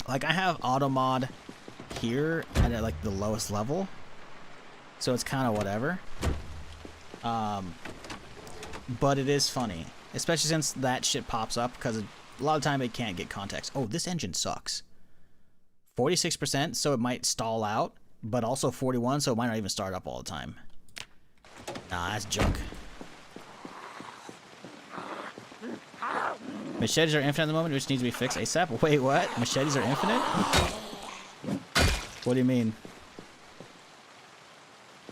Speaker 1: Like, I have auto mod here at like the lowest level, so it's kind of whatever. But it is funny, especially since that shit pops up, because a lot of the time it can't get context. Oh, this engine sucks. 46%, so it might stall out, but also 41, so it might not even start up all the time. Nah, that's junk. Machetes are infinite at the moment, which needs to be fixed ASAP. Wait, what? Machetes are infinite? What do you mean?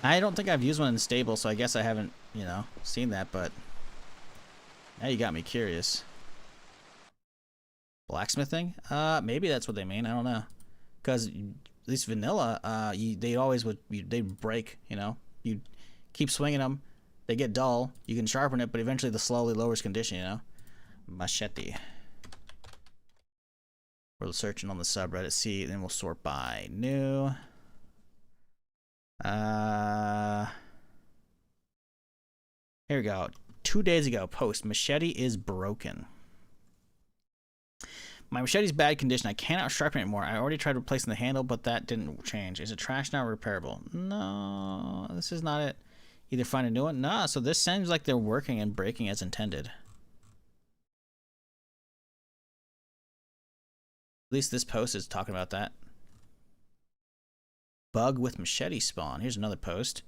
Speaker 1: I don't think I've used one in stable, so I guess I haven't, you know, seen that, but now you got me curious. Blacksmithing? Maybe that's what they mean. I don't know. Because at least vanilla, they always would, they break, you know? You keep swinging them, they get dull, you can sharpen it, but eventually the slowly lowers condition, you know? Machete. We're searching on the subreddit, see, then we'll sort by new. Here we go. 2 days ago, post, machete is broken. My machete's bad condition. I cannot sharpen it anymore. I already tried replacing the handle, but that didn't change. Is it trash now or repairable? No, this is not it. Either find a new one? No, so this seems like they're working and breaking as intended. At least this post is talking about that. Bug with machete spawn. Here's another post.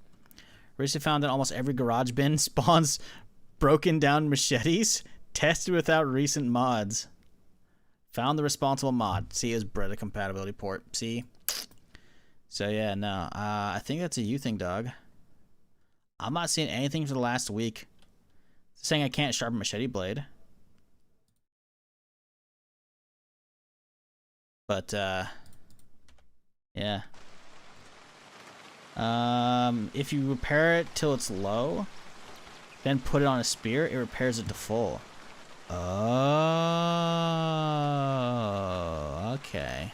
Speaker 1: Recently found that almost every garage bin spawns broken down machetes. Tested without recent mods. Found the responsible mod. See, is Brita compatibility port. See? So yeah, no. I think that's a you thing, dog. I'm not seeing anything for the last week. It's saying I can't sharpen machete blade. But, yeah. If you repair it till it's low, then put it on a spear, it repairs it to full. Oh, okay.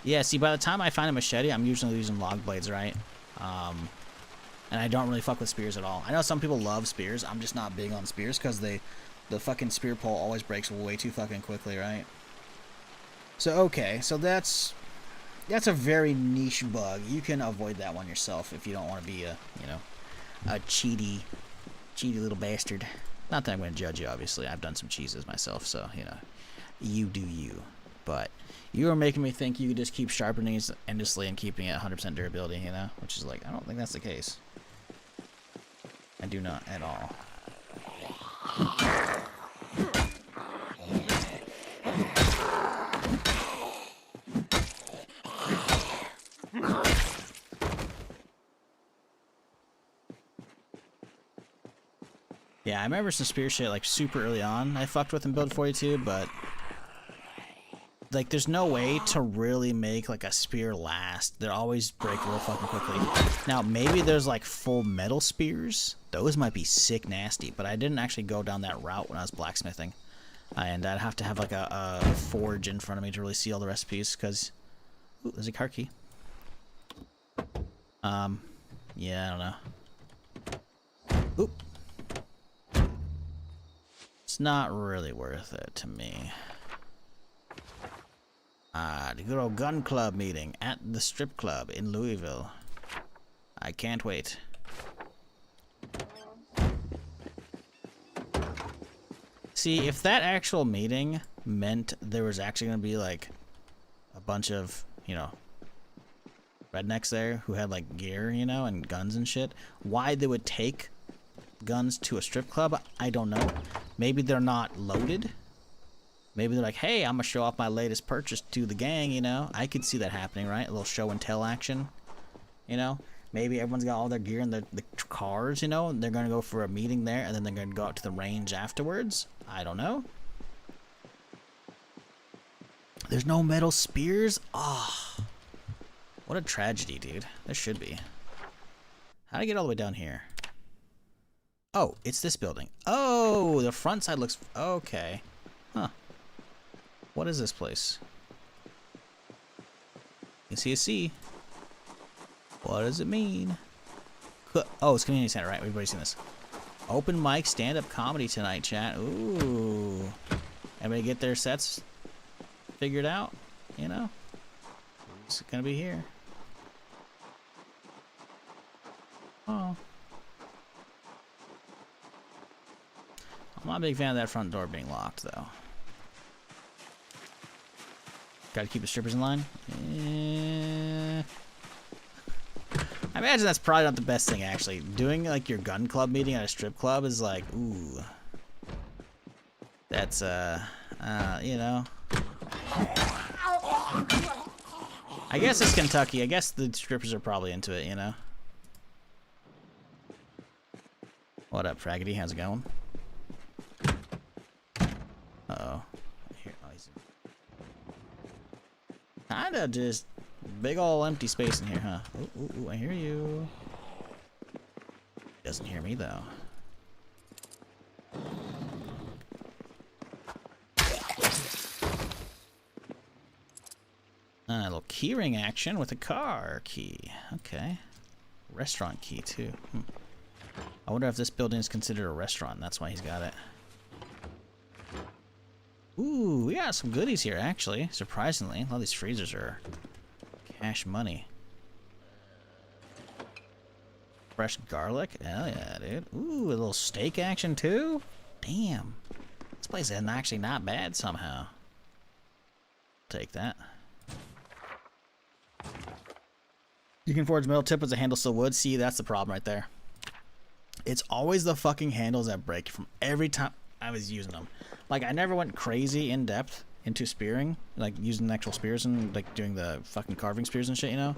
Speaker 1: Yeah, see, by the time I find a machete, I'm usually using log blades, right? And I don't really fuck with spears at all. I know some people love spears. I'm just not big on spears because the fucking spear pole always breaks way too fucking quickly, right? So, okay, so that's a very niche bug. You can avoid that one yourself if you don't want to be a, you know, a cheaty little bastard. Not that I'm going to judge you, obviously. I've done some cheeses myself, so, you know, you do you. But you are making me think you could just keep sharpening it endlessly and keeping it 100% durability, you know? Which is like, I don't think that's the case. I do not at all. Yeah, I remember some spear shit like super early on I fucked with in build 42, but like there's no way to really make like a spear last. They always break real fucking quickly. Now maybe there's like full metal spears. Those might be sick nasty, but I didn't actually go down that route when I was blacksmithing. And I'd have to have like a forge in front of me to really see all the recipes, because ooh, there's a car key. Yeah, I don't know. Oop. It's not really worth it to me. The good old gun club meeting at the strip club in Louisville. I can't wait. See, if that actual meeting meant there was actually going to be like a bunch of, you know, rednecks there who had like gear, you know, and guns and shit, why they would take guns to a strip club, I don't know. Maybe they're not loaded. Maybe they're like, hey, I'm gonna show off my latest purchase to the gang, you know. I could see that happening, right? A little show and tell action, you know. Maybe everyone's got all their gear in the cars, you know, and they're gonna go for a meeting there, and then they're gonna go out to the range afterwards. I don't know. There's no metal spears? Ah, oh, what a tragedy, dude. There should be. How'd I get all the way down here? Oh, it's this building. Oh, the front side looks... Okay. Huh. What is this place? You can see a C. What does it mean? Oh, it's community center, right? Everybody's seen this. Open mic stand-up comedy tonight, chat. Ooh. Everybody get their sets figured out, you know? It's gonna be here. Oh. I'm not a big fan of that front door being locked, though. Gotta keep the strippers in line. I imagine that's probably not the best thing, actually. Doing, like, your gun club meeting at a strip club is like, ooh. That's, you know. I guess it's Kentucky. I guess the strippers are probably into it, you know? What up, Fraggedy? How's it going? Uh-oh. Here, oh, he's kinda just big ol' empty space in here, huh? Ooh, ooh, ooh, I hear you. Doesn't hear me, though. A little keyring action with a car key. Okay. Restaurant key, too. I wonder if this building is considered a restaurant. That's why he's got it. Ooh, we got some goodies here, actually. Surprisingly. A lot of these freezers are cash money. Fresh garlic? Hell yeah, dude. Ooh, a little steak action, too? Damn. This place is actually not bad somehow. Take that. You can forge metal tip with the handle still wood. See, that's the problem right there. It's always the fucking handles that break from every time I was using them. Like, I never went crazy in depth into spearing, like using actual spears and like doing the fucking carving spears and shit, you know?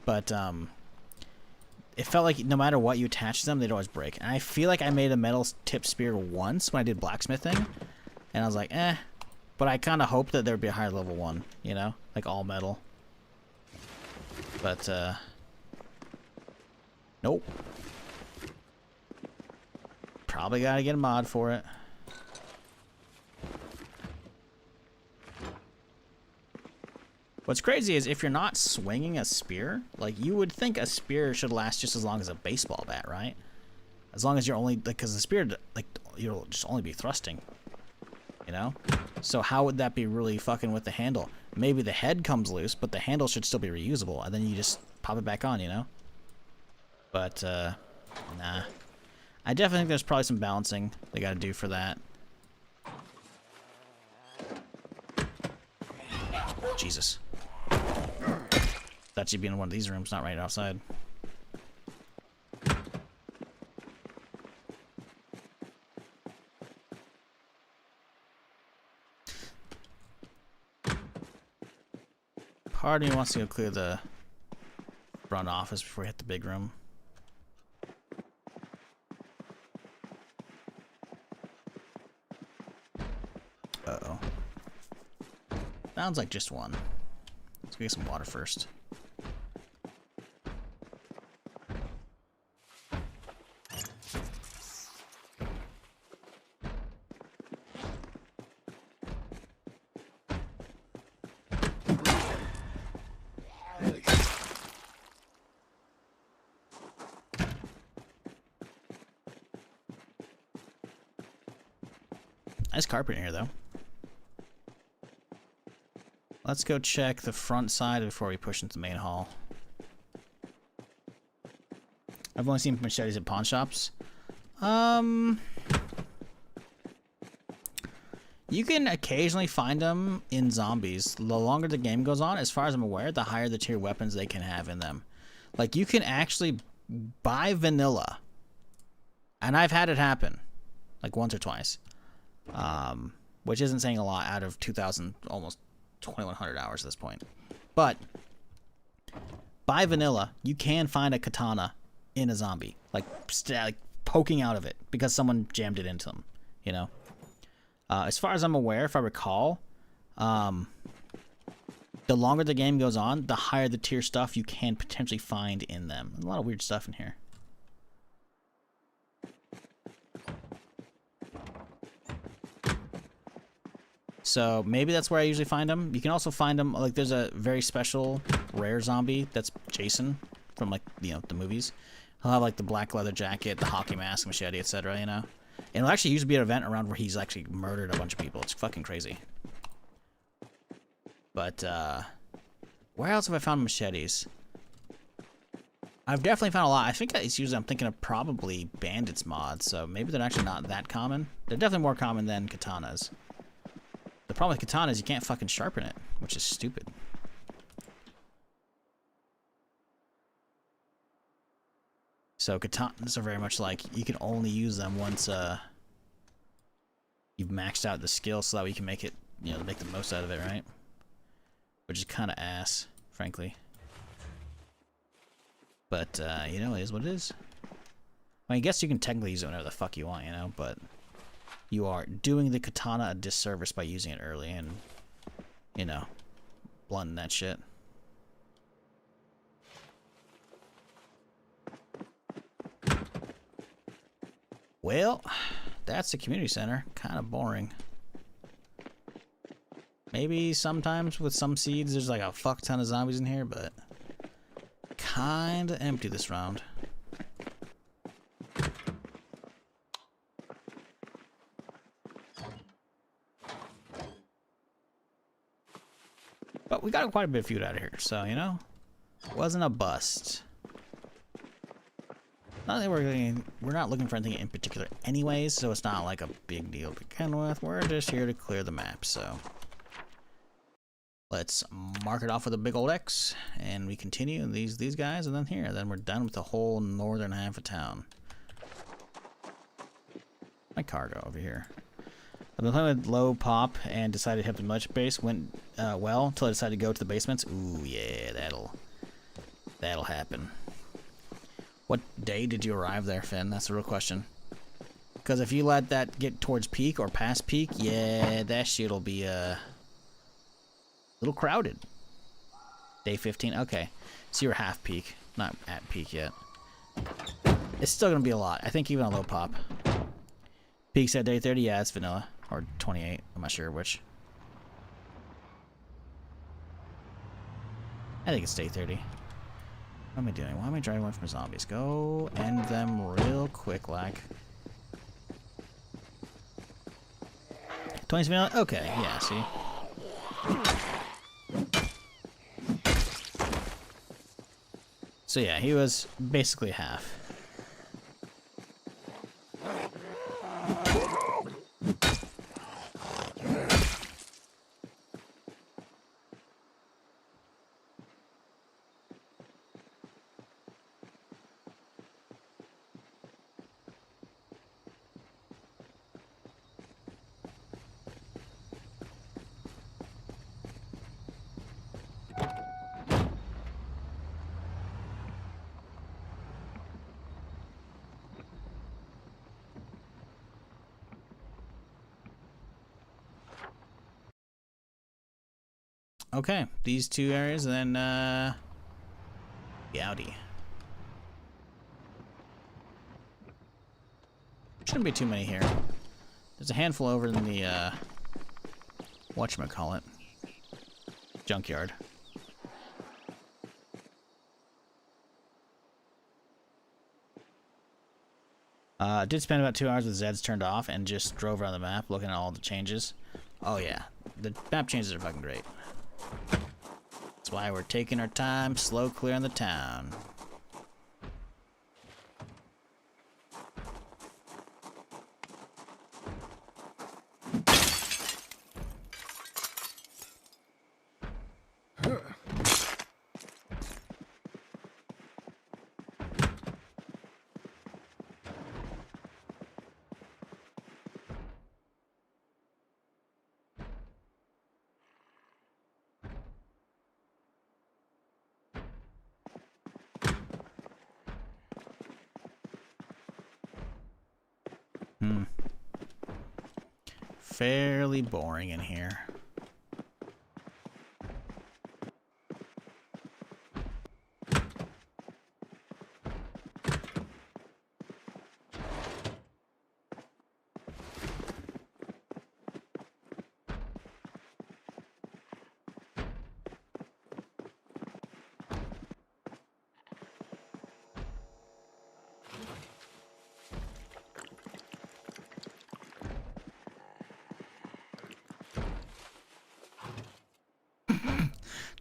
Speaker 1: But it felt like no matter what you attach to them, they'd always break. And I feel like I made a metal tip spear once when I did blacksmithing, and I was like, eh. But I kind of hoped that there would be a higher level one, you know? Like all metal. But, nope. Probably gotta get a mod for it. What's crazy is if you're not swinging a spear, like you would think a spear should last just as long as a baseball bat, right? As long as you're only, like, because the spear, like, you'll just only be thrusting, you know? So how would that be really fucking with the handle? Maybe the head comes loose, but the handle should still be reusable, and then you just pop it back on, you know? But, nah. I definitely think there's probably some balancing they gotta do for that. Jesus. Thought you'd be in one of these rooms, not right outside. Part of me wants to go clear the front office before we hit the big room. Uh-oh. Sounds like just one. Let's go get some water first. Nice carpet in here, though. Let's go check the front side before we push into the main hall. I've only seen machetes at pawn shops. You can occasionally find them in zombies. The longer the game goes on, as far as I'm aware, the higher the tier weapons they can have in them. Like, you can actually buy vanilla. And I've had it happen. Like, once or twice. Which isn't saying a lot out of 2,000, almost 2,100 hours at this point. But by vanilla, you can find a katana in a zombie, like poking out of it because someone jammed it into them, you know? As far as I'm aware, if I recall, the longer the game goes on, the higher the tier stuff you can potentially find in them. There's a lot of weird stuff in here. So maybe that's where I usually find them. You can also find them, like, there's a very special rare zombie that's Jason from, like, you know, the movies. He'll have, like, the black leather jacket, the hockey mask, machete, etc., you know? And it'll actually usually be an event around where he's actually murdered a bunch of people. It's fucking crazy. But, where else have I found machetes? I've definitely found a lot. I think it's usually, I'm thinking of probably Bandits mods, so maybe they're actually not that common. They're definitely more common than katanas. The problem with katana is you can't fucking sharpen it, which is stupid. So katanas are very much like, you can only use them once you've maxed out the skill so that we can make it, you know, make the most out of it, right? Which is kind of ass, if frankly. But, you know, it is what it is. I mean, I guess you can technically use it whenever the fuck you want, you know, but you are doing the katana a disservice by using it early and, you know, blunting that shit. Well, that's the community center. Kind of boring. Maybe sometimes with some seeds there's like a fuck ton of zombies in here, but kind of empty this round. But we got quite a bit of food out of here, so, you know, wasn't a bust. Not that we're not looking for anything in particular anyways, so it's not like a big deal to begin with. We're just here to clear the map, so let's mark it off with a big old X, and we continue these guys, and then here, then we're done with the whole northern half of town. My cargo over here. I've been playing with low pop and decided to hit the much base. Went well until I decided to go to the basements. Ooh yeah, that'll happen. What day did you arrive there, Finn? That's the real question. Because if you let that get towards peak or past peak, yeah, that shit'll be a little crowded. Day 15. Okay, so you're half peak, not at peak yet. It's still gonna be a lot. I think even on low pop. Peaks at day 30. Yeah, it's vanilla. Or 28, I'm not sure which. I think it's day 30. What am I doing? Why am I driving away from zombies? Go end them real quick, like. 20 vanilla? Okay, yeah, see? So yeah, he was basically half. Okay, these two areas, and then, Yowdy. Shouldn't be too many here. There's a handful over in the, whatchamacallit, junkyard. Did spend about 2 hours with Zeds turned off and just drove around the map looking at all the changes. Oh yeah, the map changes are fucking great. That's why we're taking our time, slow clearing the town. Fairly boring in here.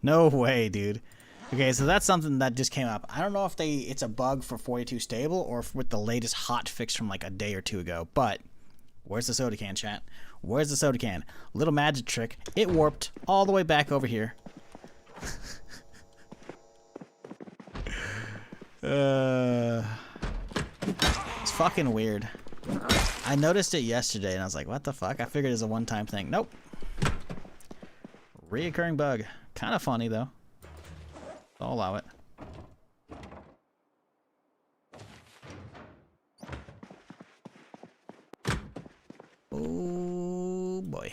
Speaker 1: No way, dude. Okay, so that's something that just came up. I don't know if it's a bug for 42 stable or if with the latest hot fix from like a day or two ago, but where's the soda can, chat? Where's the soda can? Little magic trick. It warped all the way back over here. It's fucking weird. I noticed it yesterday and I was like, what the fuck? I figured it was a one-time thing. Nope. Reoccurring bug. Kind of funny though. I'll allow it. Oh boy.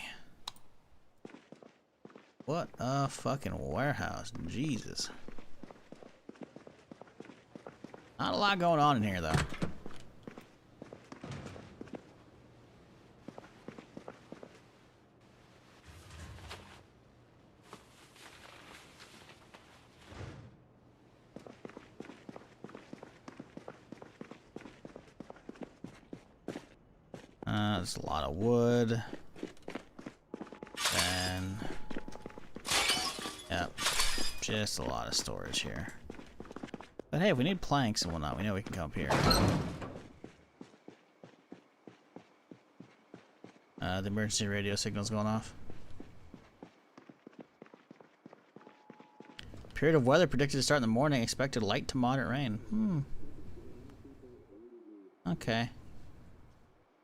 Speaker 1: What a fucking warehouse. Jesus. Not a lot going on in here though. There's a lot of wood. And yep, just a lot of storage here. But hey, if we need planks and whatnot, we know we can come up here. The emergency radio signal's going off. Period of weather predicted to start in the morning. Expected light to moderate rain. Okay.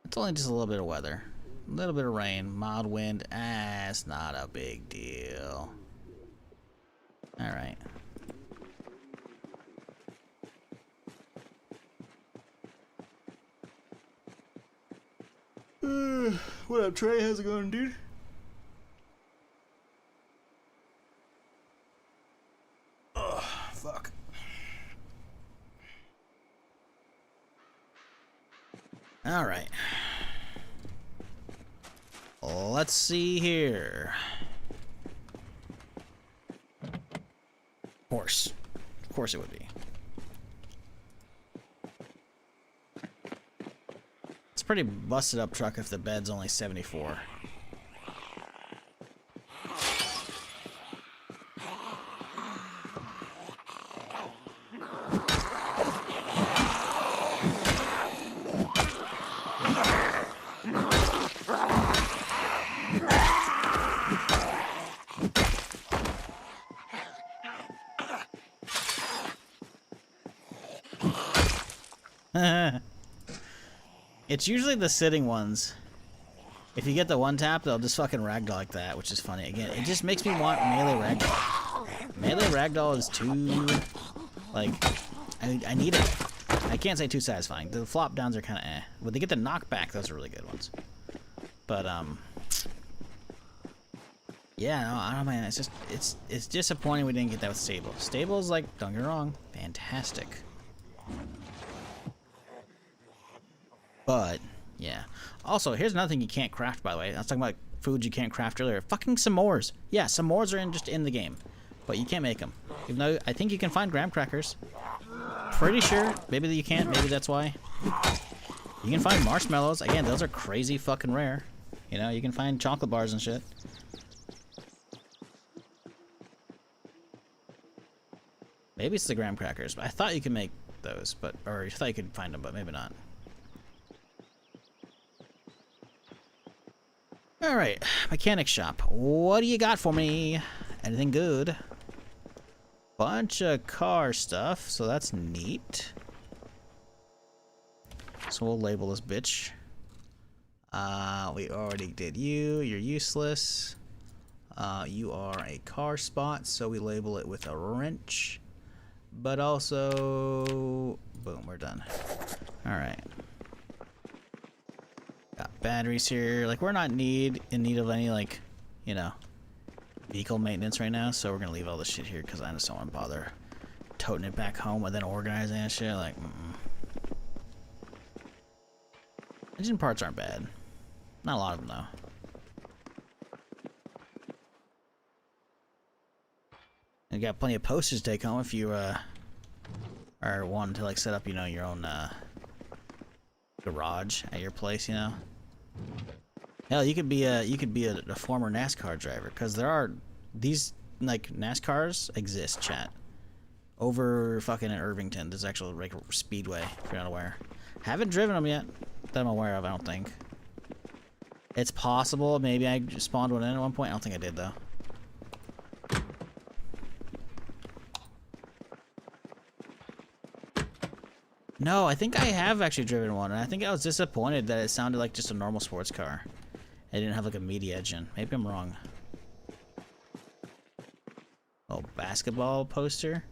Speaker 1: It's only just a little bit of weather. A little bit of rain, mild wind. It's not a big deal. Alright. What up, Trey? How's it going, dude? Oh, fuck. Alright. Let's see here. Horse. Of course it would be. It's a pretty busted up truck if the bed's only 74. It's usually the sitting ones. If you get the one tap, they'll just fucking ragdoll like that, which is funny. Again, it just makes me want melee ragdoll. Melee ragdoll is too, like, I need it. I can't say too satisfying. The flop downs are kind of eh. When they get the knockback, those are really good ones. But yeah, no, I don't know, man. It's just it's disappointing we didn't get that with Stable. Stable's like, don't get me wrong, fantastic. But, yeah. Also, here's another thing you can't craft, by the way. I was talking about food you can't craft earlier. Fucking s'mores. Yeah, s'mores are just in the game. But you can't make them. Even though I think you can find graham crackers. Pretty sure. Maybe you can't. Maybe that's why. You can find marshmallows. Again, those are crazy fucking rare. You know, you can find chocolate bars and shit. Maybe it's the graham crackers. But I thought you could make those. Or I thought you could find them, but maybe not. Alright, mechanic shop. What do you got for me? Anything good? Bunch of car stuff, so that's neat. So we'll label this bitch. We already did you. You're useless. You are a car spot, so we label it with a wrench. But also... Boom, we're done. Alright. Got batteries here. Like, we're not in need of any, like, you know, vehicle maintenance right now, so we're gonna leave all this shit here because I just don't want to bother toting it back home and then organizing that shit. Like, engine parts aren't bad. Not a lot of them, though. And you got plenty of posters to take home if you, are wanting to, like, set up, you know, your own, garage at your place, you know. Hell, you could be a former NASCAR driver, because there are these, like, NASCARs exist, chat. Over fucking in Irvington, there's actual like speedway, if you're not aware. Haven't driven them yet that I'm aware of. I don't think. It's possible. Maybe I spawned one in at one point. I don't think I did though. No, I think I have actually driven one, and I think I was disappointed that it sounded like just a normal sports car. It didn't have like a meaty engine. Maybe I'm wrong. Oh, basketball poster?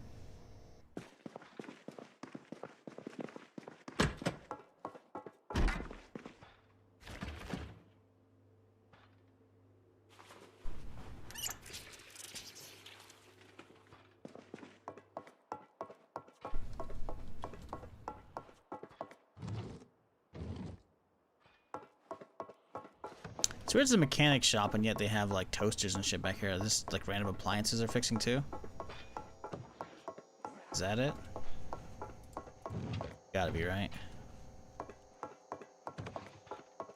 Speaker 1: So it's a mechanic shop, and yet they have like toasters and shit back here. This like random appliances they're fixing too. Is that it? Gotta be, right?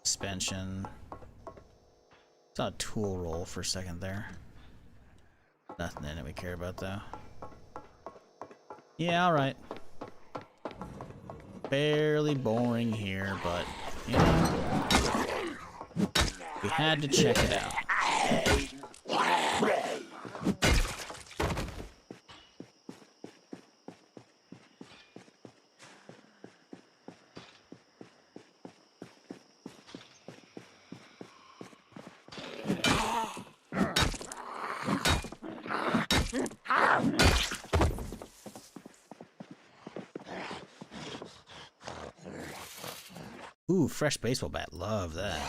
Speaker 1: Suspension. Saw a tool roll for a second there. Nothing in it we care about though. Yeah, alright. Fairly boring here, but you know, we had to check it out. Ooh, fresh baseball bat. Love that.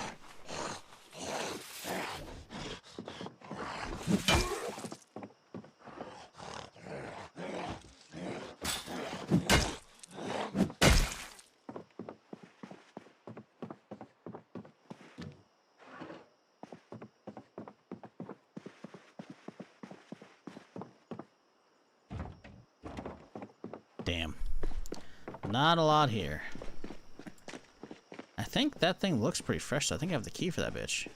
Speaker 1: Damn. Not a lot here. I think that thing looks pretty fresh, so I think I have the key for that bitch.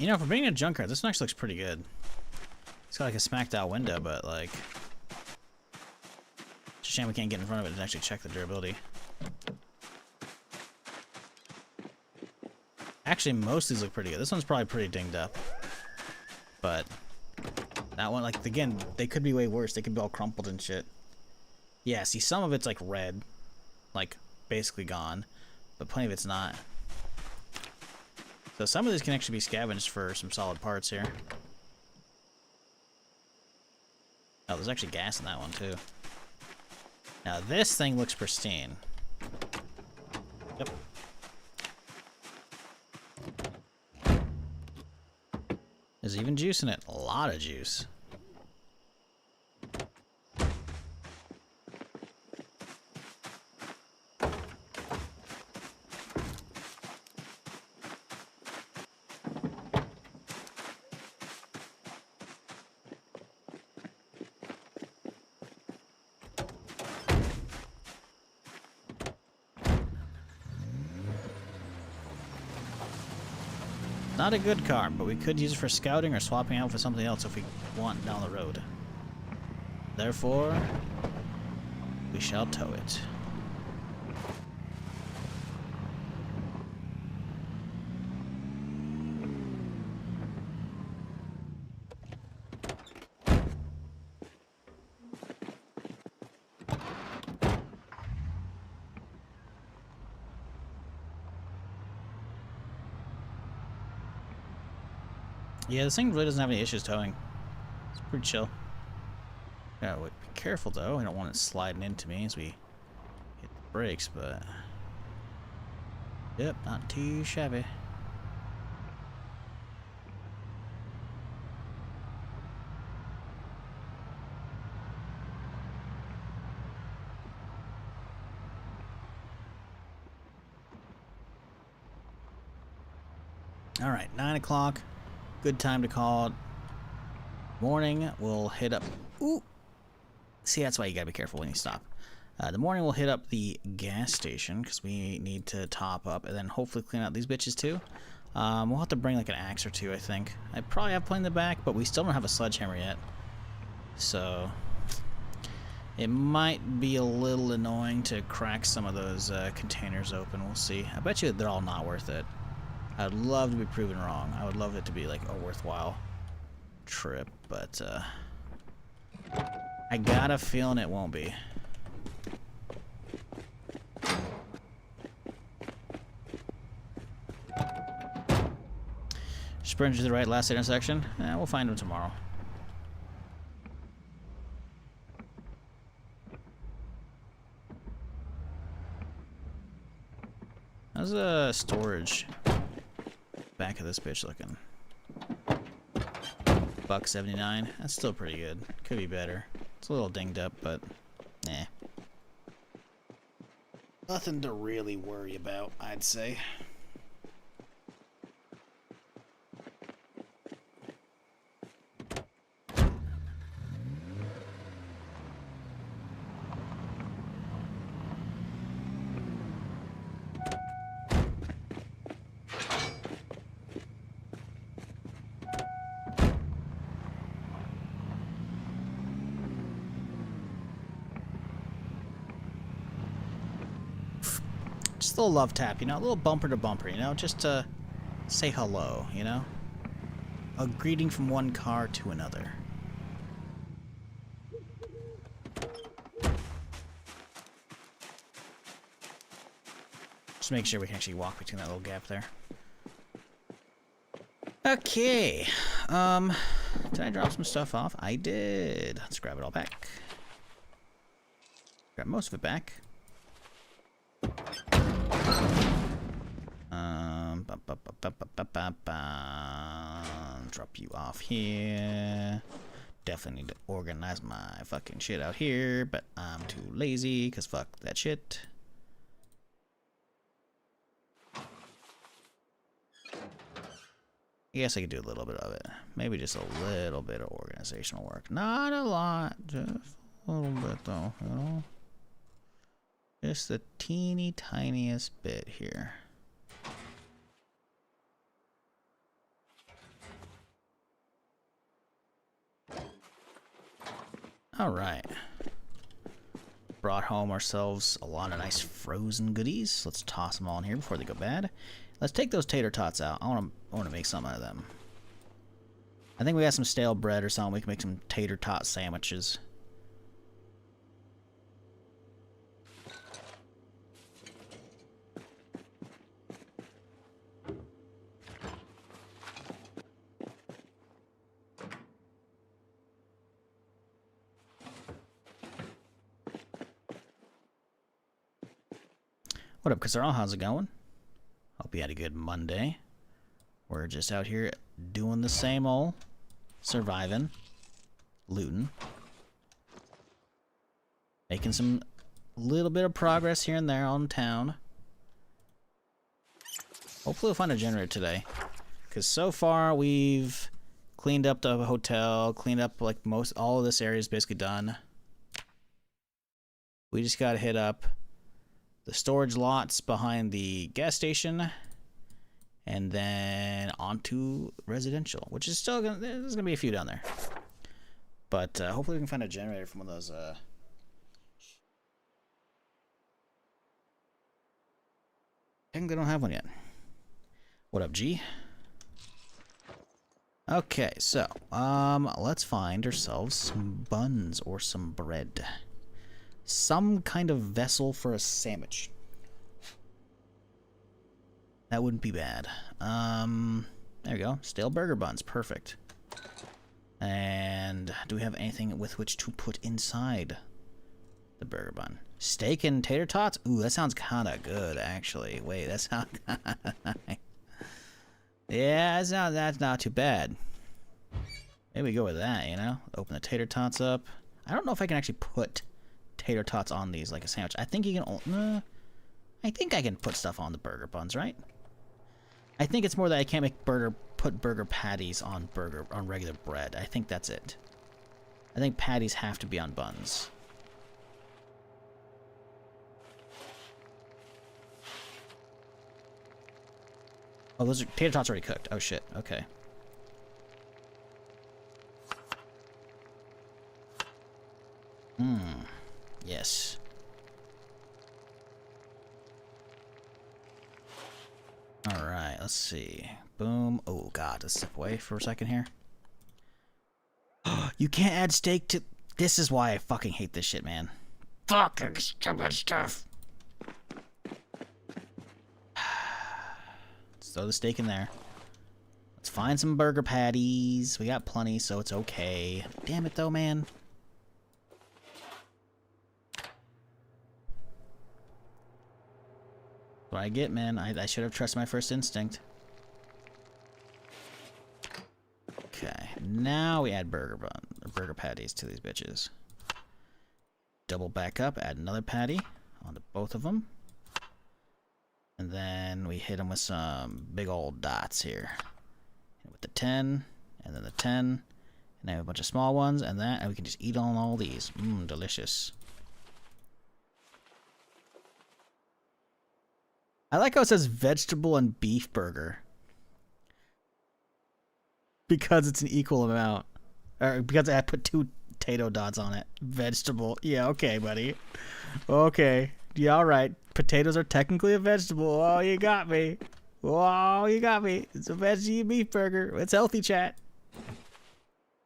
Speaker 1: You know, for being a junkyard, this one actually looks pretty good. It's got like a smacked out window, but like... It's a shame we can't get in front of it and actually check the durability. Actually, most of these look pretty good. This one's probably pretty dinged up. But... That one, like, again, they could be way worse. They could be all crumpled and shit. Yeah, see, some of it's like red. Like, basically gone. But plenty of it's not. So some of these can actually be scavenged for some solid parts here. Oh, there's actually gas in that one too. Now this thing looks pristine. Yep. There's even juice in it. A lot of juice. Not a good car, but we could use it for scouting or swapping out for something else if we want down the road. Therefore, we shall tow it. Yeah, this thing really doesn't have any issues towing. It's pretty chill. Yeah, be careful though. I don't want it sliding into me as we hit the brakes, but... Yep, not too shabby. Alright, 9 o'clock. Good time to call it. Morning, we'll hit up... Ooh! See, that's why you gotta be careful when you stop. The morning, we'll hit up the gas station, because we need to top up, and then hopefully clean out these bitches, too. We'll have to bring, like, an axe or two, I think. I probably have plenty in the back, but we still don't have a sledgehammer yet. So... It might be a little annoying to crack some of those containers open. We'll see. I bet you they're all not worth it. I'd love to be proven wrong. I would love it to be like a worthwhile trip, but I got a feeling it won't be. Sprint to the right, last intersection. We'll find him tomorrow. How's the storage back of this bitch looking? $1.79. That's still pretty good. Could be better. It's a little dinged up, but eh. Nothing to really worry about, I'd say. Just a little love tap, you know, a little bumper to bumper, you know, just to say hello, you know? A greeting from one car to another. Just make sure we can actually walk between that little gap there. Okay. Did I drop some stuff off? I did. Let's grab it all back. Grab most of it back. Drop you off here. Definitely need to organize my fucking shit out here, but I'm too lazy because fuck that shit. I guess I could do a little bit of it. Maybe just a little bit of organizational work. Not a lot, just a little bit though, you know? Just the teeny tiniest bit here. All right. Brought home ourselves a lot of nice frozen goodies. Let's toss them all in here before they go bad. Let's take those tater tots out. I want to make something out of them. I think we got some stale bread or something. We can make some tater tot sandwiches. What up, Casarl? How's it going? Hope you had a good Monday. We're just out here doing the same old, surviving, looting, making some little bit of progress here and there on town. Hopefully we'll find a generator today, because so far we've cleaned up the hotel, cleaned up like all of this area is basically done. We just gotta hit up the storage lots behind the gas station, and then onto residential, which is still gonna, there's gonna be a few down there. But hopefully we can find a generator from one of those. I think they don't have one yet. What up, G? Okay, so let's find ourselves some buns or some bread. Some kind of vessel for a sandwich. That wouldn't be bad. There we go. Stale burger buns. Perfect. And do we have anything with which to put inside the burger bun? Steak and tater tots? Ooh, that sounds kind of good, actually. Wait, that sounds yeah, that's not too bad. Maybe we go with that, you know? Open the tater tots up. I don't know if I can actually put tater tots on these like a sandwich. I think you can. I think I can put stuff on the burger buns, right? I think it's more that I can't put burger patties on regular bread. I think that's it. I think patties have to be on buns. Oh, those are tater tots already cooked. Oh shit. Okay. Yes. Alright, let's see. Boom. Oh god, let's step away for a second here. You can't add steak to... This is why I fucking hate this shit, man. Fucking stupid stuff. Let's throw the steak in there. Let's find some burger patties. We got plenty, so it's okay. Damn it, though, man. What I get, man. I should have trusted my first instinct. Okay, now we add burger patties to these bitches. Double back up, add another patty onto both of them. And then we hit them with some big old dots here. With the 10, and then the 10. And then have a bunch of small ones, and that, and we can just eat on all these. Mmm, delicious. I like how it says vegetable and beef burger. Because it's an equal amount. Or because I put 2 potato dots on it. Vegetable. Yeah, okay, buddy. Okay. Yeah, alright. Potatoes are technically a vegetable. Oh, you got me. Oh, you got me. It's a veggie beef burger. It's healthy, chat.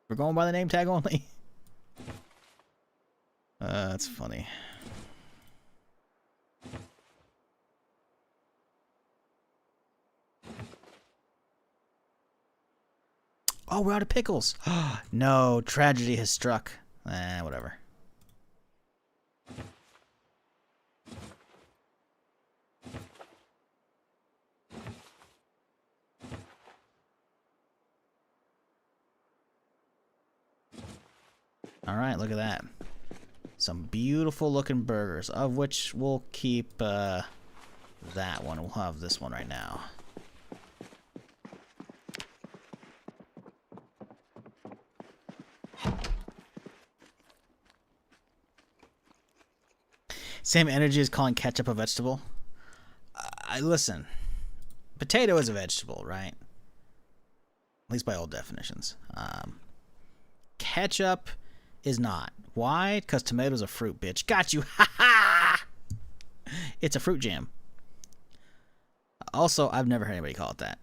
Speaker 1: We're going by the name tag only. That's funny. Oh, we're out of pickles. No, tragedy has struck. Whatever. All right, look at that. Some beautiful looking burgers, of which we'll keep that one. We'll have this one right now. Same energy as calling ketchup a vegetable. Listen. Potato is a vegetable, right? At least by old definitions. Ketchup is not. Why? Because tomato's a fruit, bitch. Got you. Ha ha! It's a fruit jam. Also, I've never heard anybody call it that.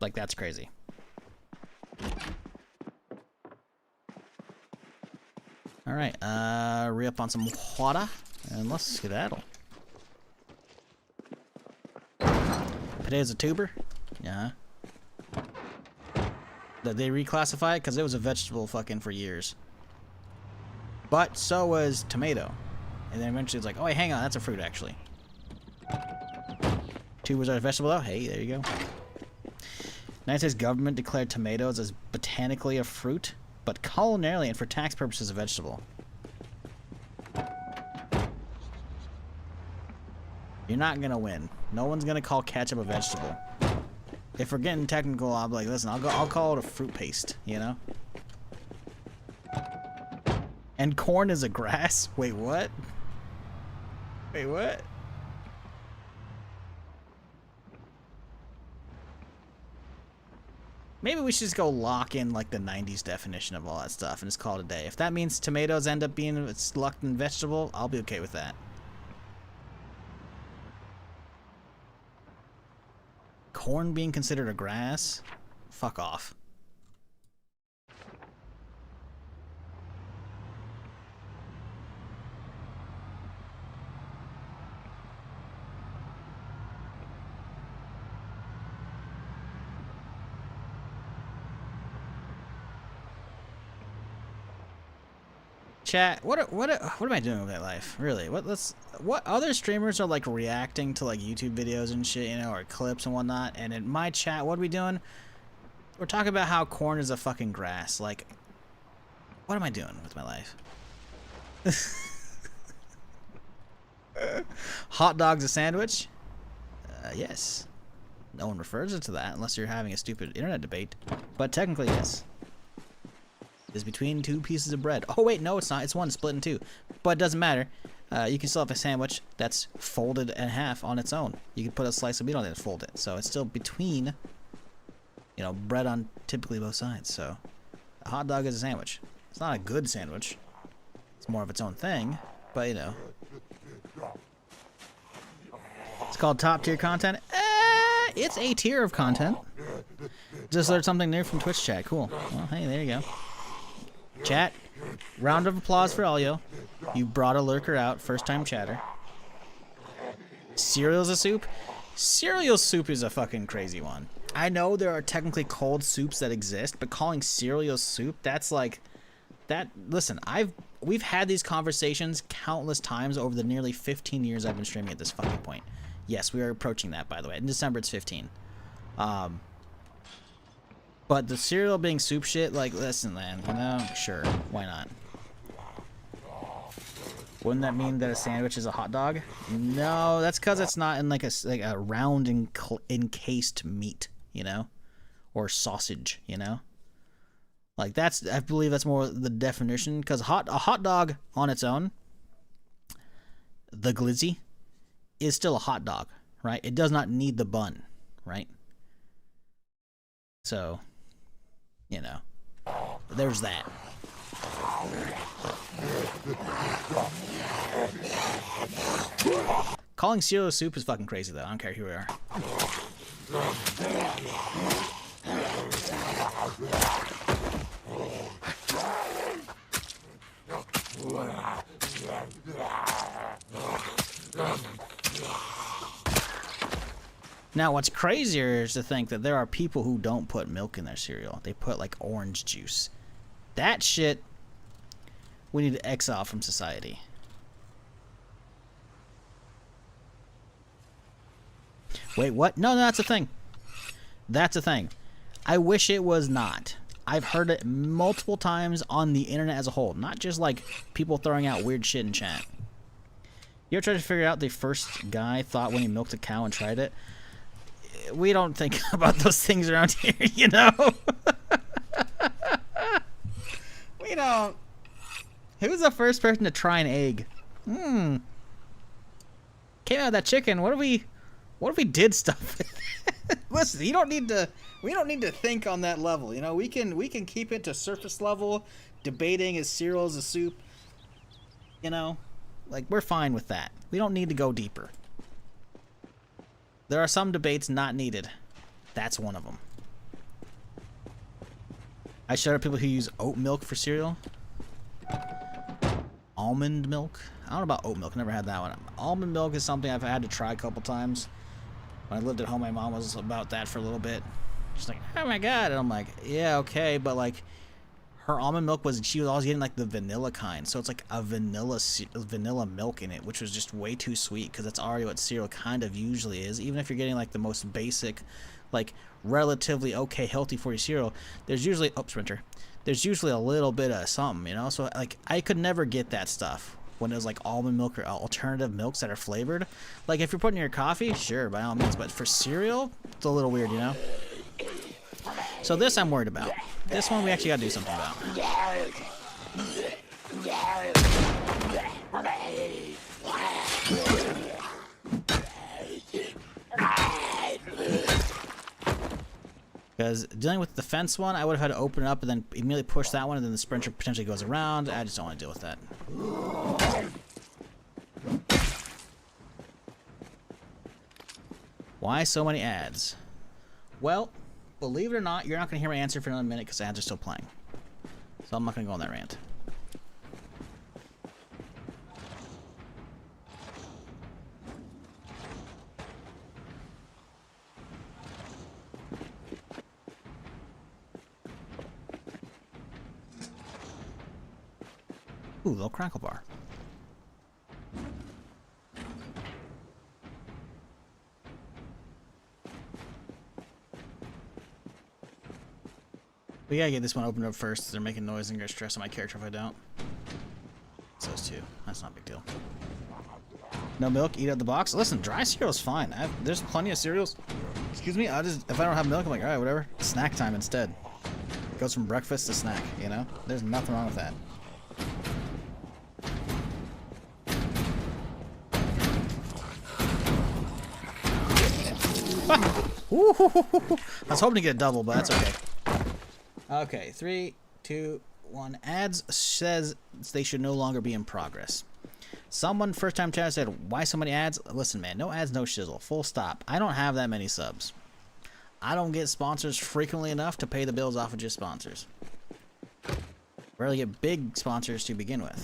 Speaker 1: Like, that's crazy. Alright, re-up on some water, and let's skedaddle. Potato's a tuber? Yeah. Did they reclassify it? Because it was a vegetable fucking for years. But so was tomato. And then eventually it's like, oh, wait, hang on, that's a fruit, actually. Tubers are a vegetable, though? Hey, there you go. United States government declared tomatoes as botanically a fruit, but culinarily and for tax purposes a vegetable. You're not gonna win. No one's gonna call ketchup a vegetable. If we're getting technical, I'll be like, listen, I'll call it a fruit paste, you know? And corn is a grass? Wait, what? Wait, what? Maybe we should just go lock in like the 90s definition of all that stuff and just call it a day. If that means tomatoes end up being a reluctant vegetable, I'll be okay with that. Corn being considered a grass? Fuck off. Chat, what am I doing with my life? Really? What other streamers are like reacting to like YouTube videos and shit, you know, or clips and whatnot, and in my chat, what are we doing? We're talking about how corn is a fucking grass. Like, what am I doing with my life? Hot dog's a sandwich? Yes. No one refers to that unless you're having a stupid internet debate. But technically, yes. Is between 2 pieces of bread. Oh wait, no, it's not. It's one split in 2. But it doesn't matter. You can still have a sandwich that's folded in half on its own. You can put a slice of meat on it and fold it. So it's still between, you know, bread on typically both sides. So a hot dog is a sandwich. It's not a good sandwich. It's more of its own thing. But, you know. It's called top tier content. It's a tier of content. Just learned something new from Twitch chat. Cool. Well, hey, there you go. Chat, round of applause for Elio. You brought a lurker out, first time chatter. Cereal's a soup? Cereal soup is a fucking crazy one. I know there are technically cold soups that exist, but calling cereal soup, that's like that. Listen, we've had these conversations countless times over the nearly 15 years I've been streaming at this fucking point. Yes, we are approaching that, by the way. In December, it's 15. But the cereal being soup shit, like, listen, man, you know, sure, why not? Wouldn't that mean that a sandwich is a hot dog? No, that's because it's not in like a round encased meat, you know, or sausage, you know. Like that's, I believe that's more the definition, because a hot dog on its own, the glizzy, is still a hot dog, right? It does not need the bun, right? So, you know, there's that. Calling cereal soup is fucking crazy though. I don't care who we are. Now, what's crazier is to think that there are people who don't put milk in their cereal. They put like orange juice. That shit, we need to exile from society. Wait, what? No, that's a thing. That's a thing. I wish it was not. I've heard it multiple times on the internet as a whole, not just like people throwing out weird shit in chat. You ever tried to figure out the first guy thought when he milked a cow and tried it? We don't think about those things around here, you know? We don't. Who's the first person to try an egg? Came out of that chicken. What if we did stuff with it? Listen, we don't need to think on that level, you know? We can keep it to surface level, debating is cereal as a soup. You know? Like, we're fine with that. We don't need to go deeper. There are some debates not needed. That's one of them. I shut up people who use oat milk for cereal. Almond milk? I don't know about oat milk. Never had that one. Almond milk is something I've had to try a couple times. When I lived at home, my mom was about that for a little bit. She's like, oh my god. And I'm like, yeah, okay. But like, her almond milk she was always getting like the vanilla kind. So it's like a vanilla milk in it, which was just way too sweet because that's already what cereal kind of usually is. Even if you're getting like the most basic, like relatively okay, healthy for you cereal, there's usually, oh, Sprinter. There's usually a little bit of something, you know? So like, I could never get that stuff when it was like almond milk or alternative milks that are flavored. Like if you're putting in your coffee, sure, by all means. But for cereal, it's a little weird, you know? So this I'm worried about. This one we actually gotta do something about. Because dealing with the fence one, I would have had to open it up and then immediately push that one, and then the sprinter potentially goes around. I just don't want to deal with that. Why so many ads? Well, believe it or not, you're not going to hear my answer for another minute because ads are still playing. So I'm not going to go on that rant. Ooh, little crackle bar. We gotta get this one opened up first. They're making noise and gonna stress on my character if I don't. It's those two. That's not a big deal. No milk, eat out the box. Listen, dry cereal is fine. There's plenty of cereals. Excuse me, if I don't have milk, I'm like, alright, whatever. Snack time instead. It goes from breakfast to snack, you know? There's nothing wrong with that. I was hoping to get a double, but that's okay. Okay, 3, 2, 1. Ads says they should no longer be in progress. Someone first time chat said, why so many ads? Listen, man, no ads, no shizzle. Full stop. I don't have that many subs. I don't get sponsors frequently enough to pay the bills off of just sponsors. Rarely get big sponsors to begin with.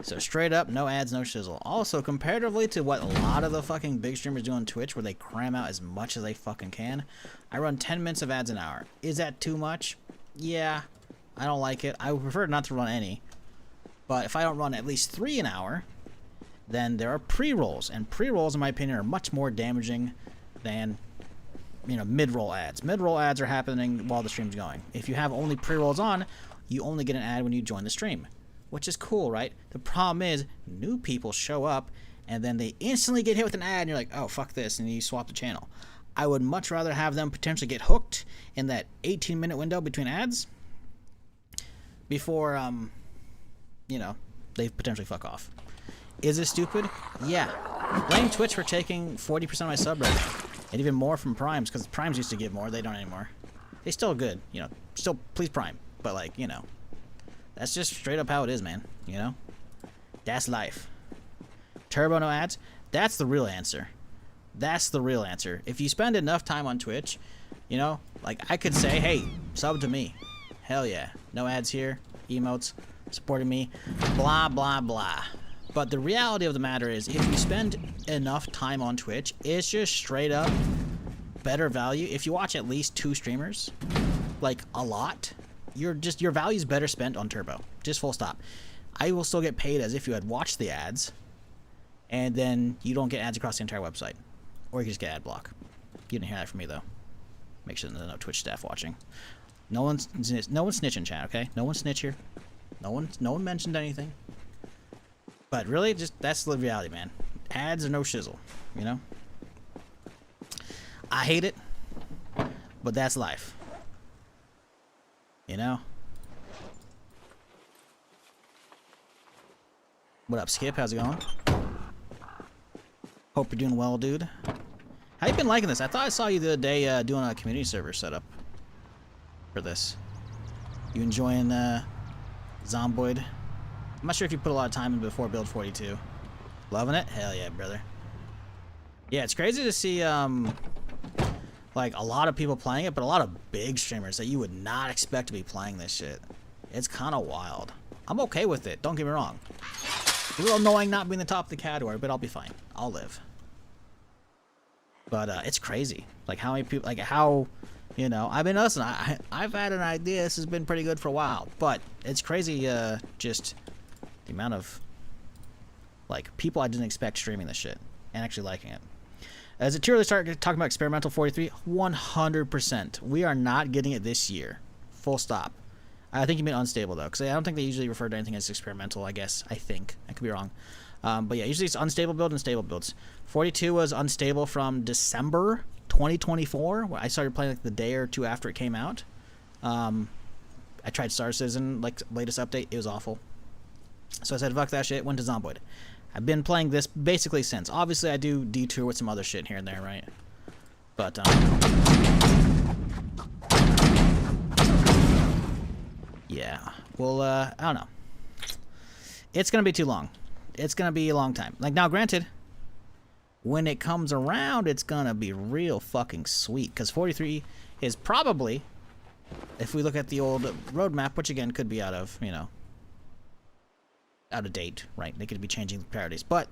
Speaker 1: So straight up, no ads, no shizzle. Also, comparatively to what a lot of the fucking big streamers do on Twitch, where they cram out as much as they fucking can, I run 10 minutes of ads an hour. Is that too much? Yeah, I don't like it. I would prefer not to run any. But if I don't run at least 3 an hour, then there are pre-rolls. And pre-rolls, in my opinion, are much more damaging than, you know, mid-roll ads. Mid-roll ads are happening while the stream's going. If you have only pre-rolls on, you only get an ad when you join the stream. Which is cool, right? The problem is, new people show up, and then they instantly get hit with an ad, and you're like, oh, fuck this, and you swap the channel. I would much rather have them potentially get hooked in that 18-minute window between ads before, you know, they potentially fuck off. Is it stupid? Yeah. Blame Twitch for taking 40% of my sub revenue, and even more from Primes, because Primes used to give more. They don't anymore. They still good, you know. Still, please Prime. But, like, you know, that's just straight up how it is, man. You know? That's life. Turbo no ads? That's the real answer. That's the real answer. If you spend enough time on Twitch, you know, like, I could say, hey, sub to me. Hell yeah. No ads here. Emotes. Supporting me, blah, blah, blah. But the reality of the matter is, if you spend enough time on Twitch, it's just straight up better value. If you watch at least 2 streamers, like a lot, your value's better spent on Turbo. Just full stop. I will still get paid as if you had watched the ads, and then you don't get ads across the entire website. Or you can just get ad block. You didn't hear that from me, though. Make sure there's no Twitch staff watching. No one's snitching, chat, okay? No one snitch here. No one mentioned anything. But really, just that's the reality, man. Ads are no shizzle, you know? I hate it, but that's life. You know? What up, Skip? How's it going? Hope you're doing well, dude. How you been liking this? I thought I saw you the other day doing a community server setup for this. You enjoying Zomboid? I'm not sure if you put a lot of time in before build 42. Loving it? Hell yeah, brother. Yeah, it's crazy to see like a lot of people playing it, but a lot of big streamers that you would not expect to be playing this shit. It's kind of wild. I'm okay with it, don't get me wrong. A little annoying not being the top of the category, but I'll be fine. I'll live. But it's crazy. Like how many people, like how, you know, I mean, listen, I've had an idea. This has been pretty good for a while, but it's crazy just the amount of like people I didn't expect streaming this shit and actually liking it. As a tier list started talking about experimental 43, 100%. We are not getting it this year. Full stop. I think you mean unstable though, because I don't think they usually refer to anything as experimental. I guess I think I could be wrong, but yeah, usually it's unstable build and stable builds. 42 was unstable from December 2024. When I started playing like the day or two after it came out. I tried Star Citizen, like latest update. It was awful. So I said, fuck that shit. Went to Zomboid. I've been playing this basically since. Obviously, I do detour with some other shit here and there, right? But yeah. Well, I don't know. It's gonna be too long. It's gonna be a long time. Like now, granted, when it comes around, it's gonna be real fucking sweet. Because 43 is probably, if we look at the old roadmap, which again could be out of, you know, out of date, right? They could be changing the priorities. But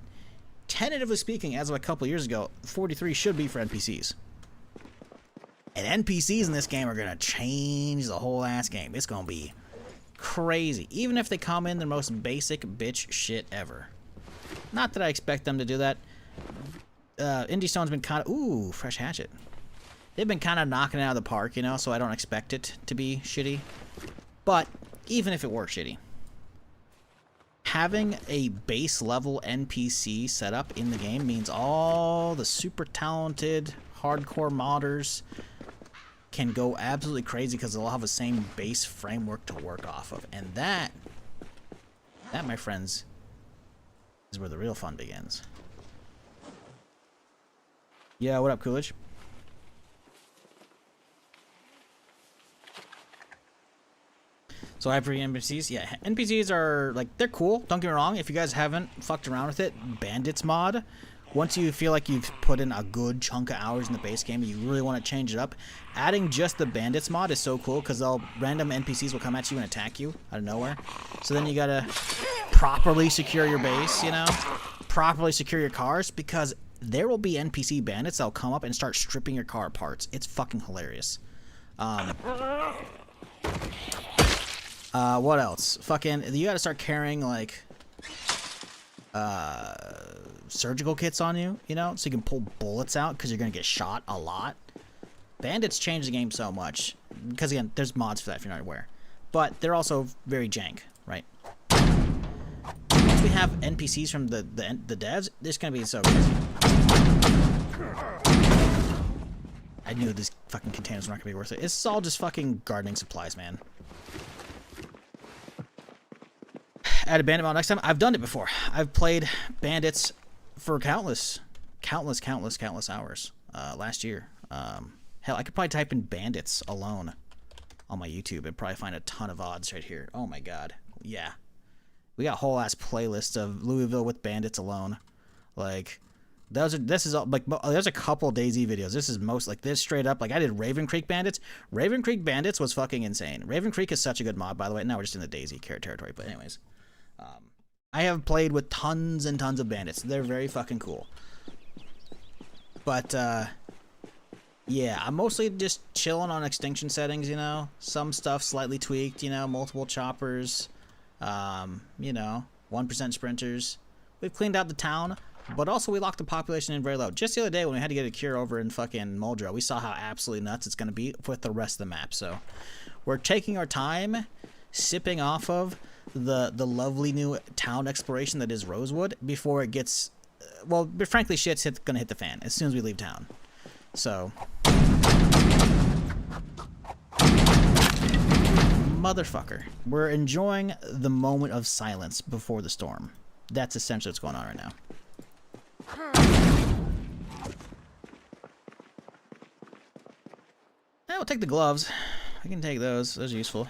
Speaker 1: tentatively speaking, as of a couple years ago, 43 should be for NPCs. And NPCs in this game are gonna change the whole ass game. It's gonna be crazy. Even if they come in the most basic bitch shit ever. Not that I expect them to do that. Indie Stone's been kind of... Ooh, fresh hatchet. They've been kind of knocking it out of the park, you know, so I don't expect it to be shitty. But even if it were shitty, having a base level NPC setup in the game means all the super talented hardcore modders can go absolutely crazy because they'll have the same base framework to work off of. And that, my friends, is where the real fun begins. Yeah, what up, Coolidge? So I have NPCs. Yeah, NPCs are like they're cool. Don't get me wrong. If you guys haven't fucked around with it, Bandits mod. Once you feel like you've put in a good chunk of hours in the base game and you really want to change it up, adding just the Bandits mod is so cool because random NPCs will come at you and attack you out of nowhere. So then you gotta properly secure your base, you know, properly secure your cars because there will be NPC bandits that'll come up and start stripping your car parts. It's fucking hilarious. What else? Fucking, you gotta start carrying like surgical kits on you, you know, so you can pull bullets out because you're gonna get shot a lot. Bandits change the game so much because again, there's mods for that if you're not aware, but they're also very jank, right? Once we have NPCs from the devs, this is gonna be so crazy. I knew these fucking containers were not gonna be worth it. It's all just fucking gardening supplies, man. Add a bandit mod next time. I've done it before. I've played bandits for countless hours last year. Hell, I could probably type in bandits alone on my YouTube and probably find a ton of odds right here. Oh my god, yeah, we got a whole ass playlist of Louisville with bandits alone. Like this is all, like there's a couple DayZ videos. This is most like this straight up. Like I did Raven Creek Bandits. Raven Creek Bandits was fucking insane. Raven Creek is such a good mod, by the way. Now we're just in the DayZ territory, but anyways. I have played with tons and tons of bandits. They're very fucking cool. But, yeah, I'm mostly just chilling on extinction settings, you know. Some stuff slightly tweaked, you know, multiple choppers, you know, 1% sprinters. We've cleaned out the town, but also we locked the population in very low. Just the other day when we had to get a cure over in fucking Muldrow, we saw how absolutely nuts it's going to be with the rest of the map. So we're taking our time, sipping off of the lovely new town exploration that is Rosewood before it gets well, frankly shit's gonna hit the fan as soon as we leave town. So motherfucker, we're enjoying the moment of silence before the storm. That's essentially what's going on right now. We'll take the gloves. I can take those. Those are useful.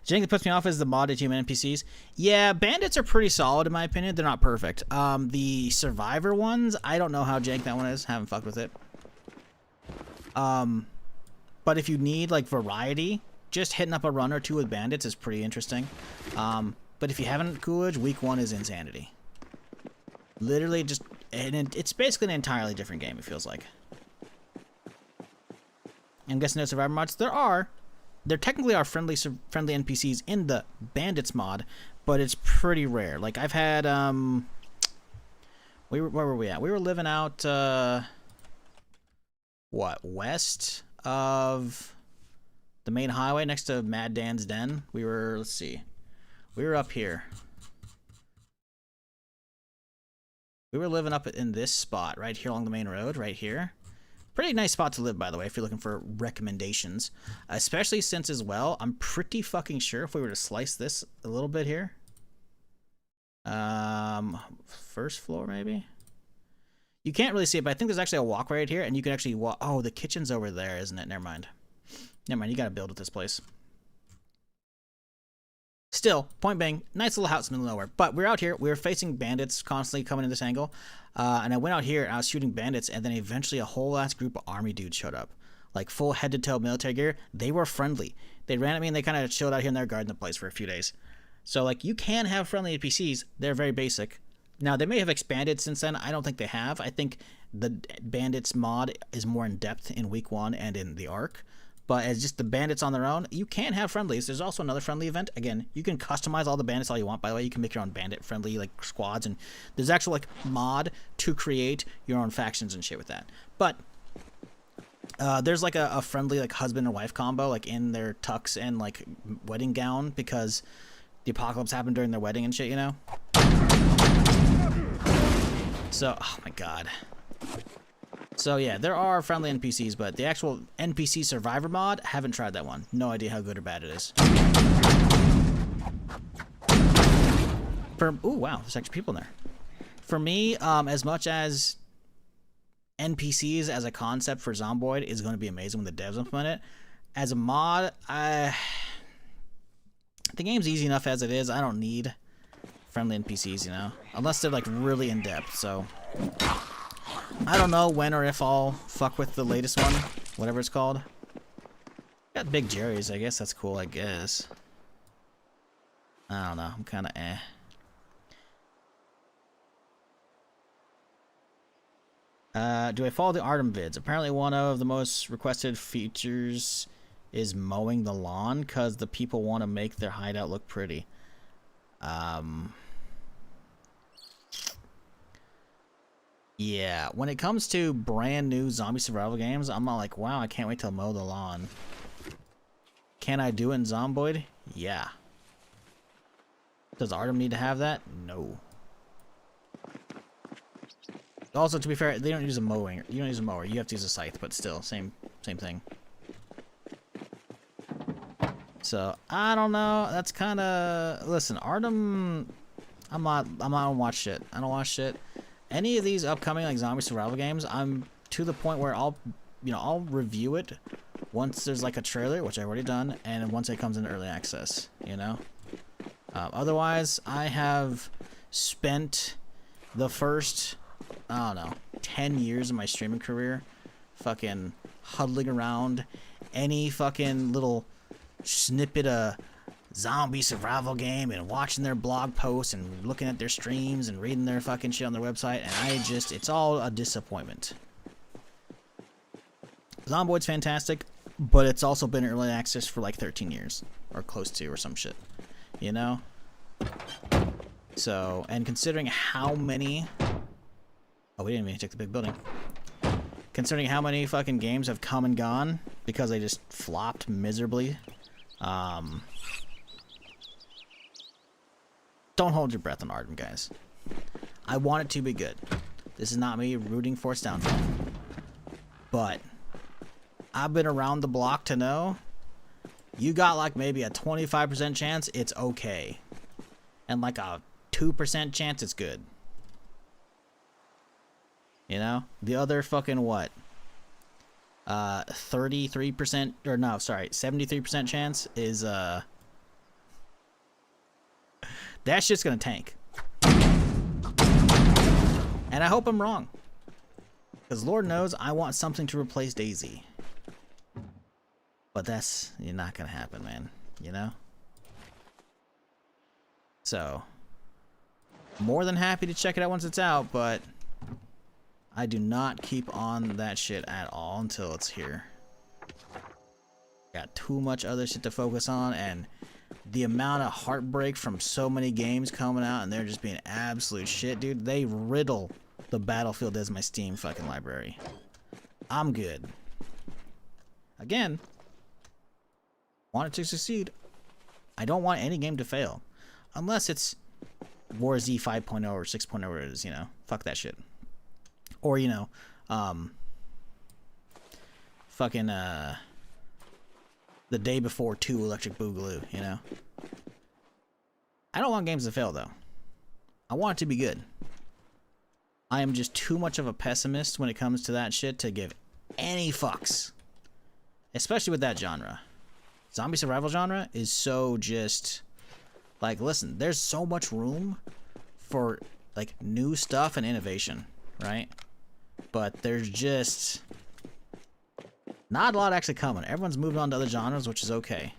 Speaker 1: The thing that puts me off is the modded human NPCs. Yeah, bandits are pretty solid in my opinion. They're not perfect. The survivor ones, I don't know how jank that one is. Haven't fucked with it. But if you need like variety, just hitting up a run or two with bandits is pretty interesting. But if you haven't Coolidge, week 1 is insanity. Literally just, and it's basically an entirely different game, it feels like. I'm guessing no survivor mods. There technically are friendly NPCs in the bandits mod, but it's pretty rare. Like I've had where were we at? We were living out west of the main highway next to Mad Dan's Den. We were, let's see. We were up here. We were living up in this spot right here along the main road, right here. Pretty nice spot to live, by the way, if you're looking for recommendations. Especially since, as well, I'm pretty fucking sure if we were to slice this a little bit here. First floor, maybe? You can't really see it, but I think there's actually a walkway right here, and you can actually walk. Oh, the kitchen's over there, isn't it? Never mind. Never mind, you gotta build with this place. Still, point being, nice little house in the middle of nowhere. But we're out here, we were facing bandits constantly coming in this angle. And I went out here and I was shooting bandits, and then eventually a whole ass group of army dudes showed up. Like full head to toe military gear. They were friendly. They ran at me and they kind of chilled out here and they're guarding the place for a few days. So like you can have friendly NPCs. They're very basic. Now they may have expanded since then. I don't think they have. I think the bandits mod is more in depth in week 1 and in the arc. But as just the bandits on their own, you can have friendlies. There's also another friendly event. Again, you can customize all the bandits all you want. By the way, you can make your own bandit friendly like squads, and there's actual like mod to create your own factions and shit with that. But there's like a friendly like husband and wife combo like in their tux and like wedding gown because the apocalypse happened during their wedding and shit, you know. So, oh my god. So yeah, there are friendly NPCs, but the actual NPC survivor mod, haven't tried that one. No idea how good or bad it is. Ooh, wow, there's actually people in there. For me, as much as NPCs as a concept for Zomboid is going to be amazing when the devs implement it. As a mod, the game's easy enough as it is. I don't need friendly NPCs, you know, unless they're like really in depth. So I don't know when or if I'll fuck with the latest one, whatever it's called. Got Big Jerry's, I guess that's cool, I guess. I don't know, I'm kind of eh. Do I follow the Artem vids? Apparently one of the most requested features is mowing the lawn because the people want to make their hideout look pretty. Yeah, when it comes to brand new zombie survival games, I'm not like, wow, I can't wait to mow the lawn. Can I do it in Zomboid? Yeah. Does Artem need to have that? No. Also, to be fair, they don't use a mowing. You don't use a mower. You have to use a scythe, but still, same thing. So I don't know. That's kind of listen. Artem, I'm not gonna watch shit. I don't watch shit. Any of these upcoming like zombie survival games, I'm to the point where I'll review it once there's like a trailer, which I've already done, and once it comes into early access. You know. Otherwise, I have spent the first, I don't know, 10 years of my streaming career fucking huddling around any fucking little snippet of zombie survival game and watching their blog posts and looking at their streams and reading their fucking shit on their website, and it's all a disappointment. Zomboid's fantastic, but it's also been early access for like 13 years or close to or some shit, you know? So, and considering how many, oh, we didn't even take the big building. Considering how many fucking games have come and gone because they just flopped miserably, don't hold your breath on Artem, guys. I want it to be good. This is not me rooting for its downfall. But I've been around the block to know you got like maybe a 25% chance it's okay. And like a 2% chance it's good. You know? The other fucking what? 33%, or no, sorry, 73% chance is, that shit's gonna tank. And I hope I'm wrong. Because Lord knows I want something to replace Daisy. But that's not gonna happen, man. You know? So, more than happy to check it out once it's out, but I do not keep on that shit at all until it's here. Got too much other shit to focus on, and the amount of heartbreak from so many games coming out and they're just being absolute shit, dude. They riddle the Battlefield as my Steam fucking library. I'm good. Again, want it to succeed. I don't want any game to fail. Unless it's War Z 5.0 or 6.0 or it is, you know. Fuck that shit. Or, you know, fucking, the day before 2 Electric Boogaloo, you know? I don't want games to fail, though. I want it to be good. I am just too much of a pessimist when it comes to that shit to give any fucks. Especially with that genre. Zombie survival genre is so just... Like, listen, there's so much room for, like, new stuff and innovation, right? But there's just not a lot actually coming. Everyone's moving on to other genres, which is okay.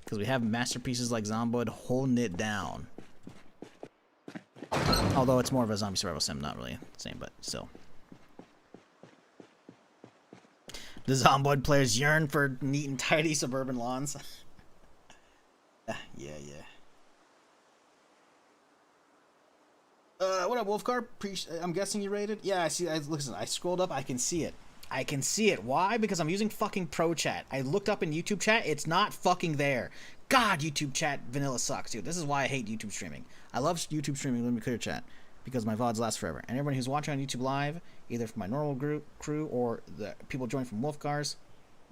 Speaker 1: Because we have masterpieces like Zomboid holding it down. Although it's more of a zombie survival sim, not really the same, but still. The Zomboid players yearn for neat and tidy suburban lawns. Yeah. What up, Wolfcar? I'm guessing you rated? Yeah, I see. Listen, I scrolled up. I can see it. I can see it. Why? Because I'm using fucking Pro Chat. I looked up in YouTube chat. It's not fucking there. God, YouTube chat vanilla sucks, dude. This is why I hate YouTube streaming. I love YouTube streaming. Let me clear chat. Because my VODs last forever. And everyone who's watching on YouTube Live, either from my normal crew or the people joining from Wolfcars,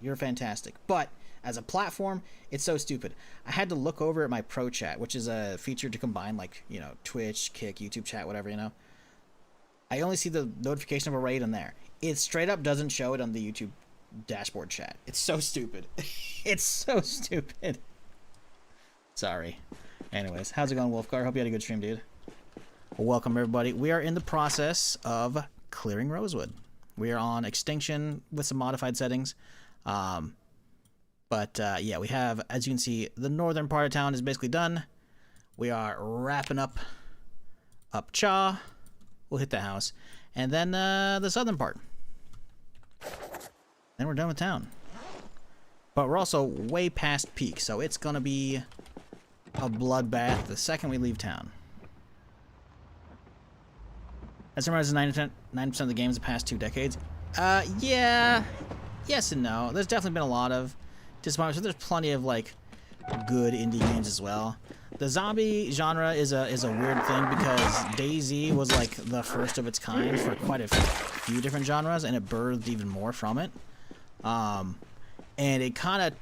Speaker 1: you're fantastic. But as a platform, it's so stupid. I had to look over at my Pro Chat, which is a feature to combine, like, you know, Twitch, Kick, YouTube chat, whatever, you know. I only see the notification of a raid in there. it straight up doesn't show it on the YouTube dashboard chat. It's so stupid. It's so stupid. Sorry. Anyways, how's it going, Wolfgar? Hope you had a good stream, dude. Well, welcome, everybody. We are in the process of clearing Rosewood. We are on Extinction with some modified settings. Yeah, we have, as you can see, the northern part of town is basically done. We are wrapping up Cha. We'll hit the house. And then the southern part. Then we're done with town. But we're also way past peak, so it's going to be a bloodbath the second we leave town. That summarizes 90% of the games the past 2 decades. Yeah. Yes and no. There's definitely been a lot of disappointments, but there's plenty of, like, good indie games as well. The zombie genre is a weird thing because DayZ was, like, the first of its kind for quite a few different genres, and it birthed even more from it. And it kind of,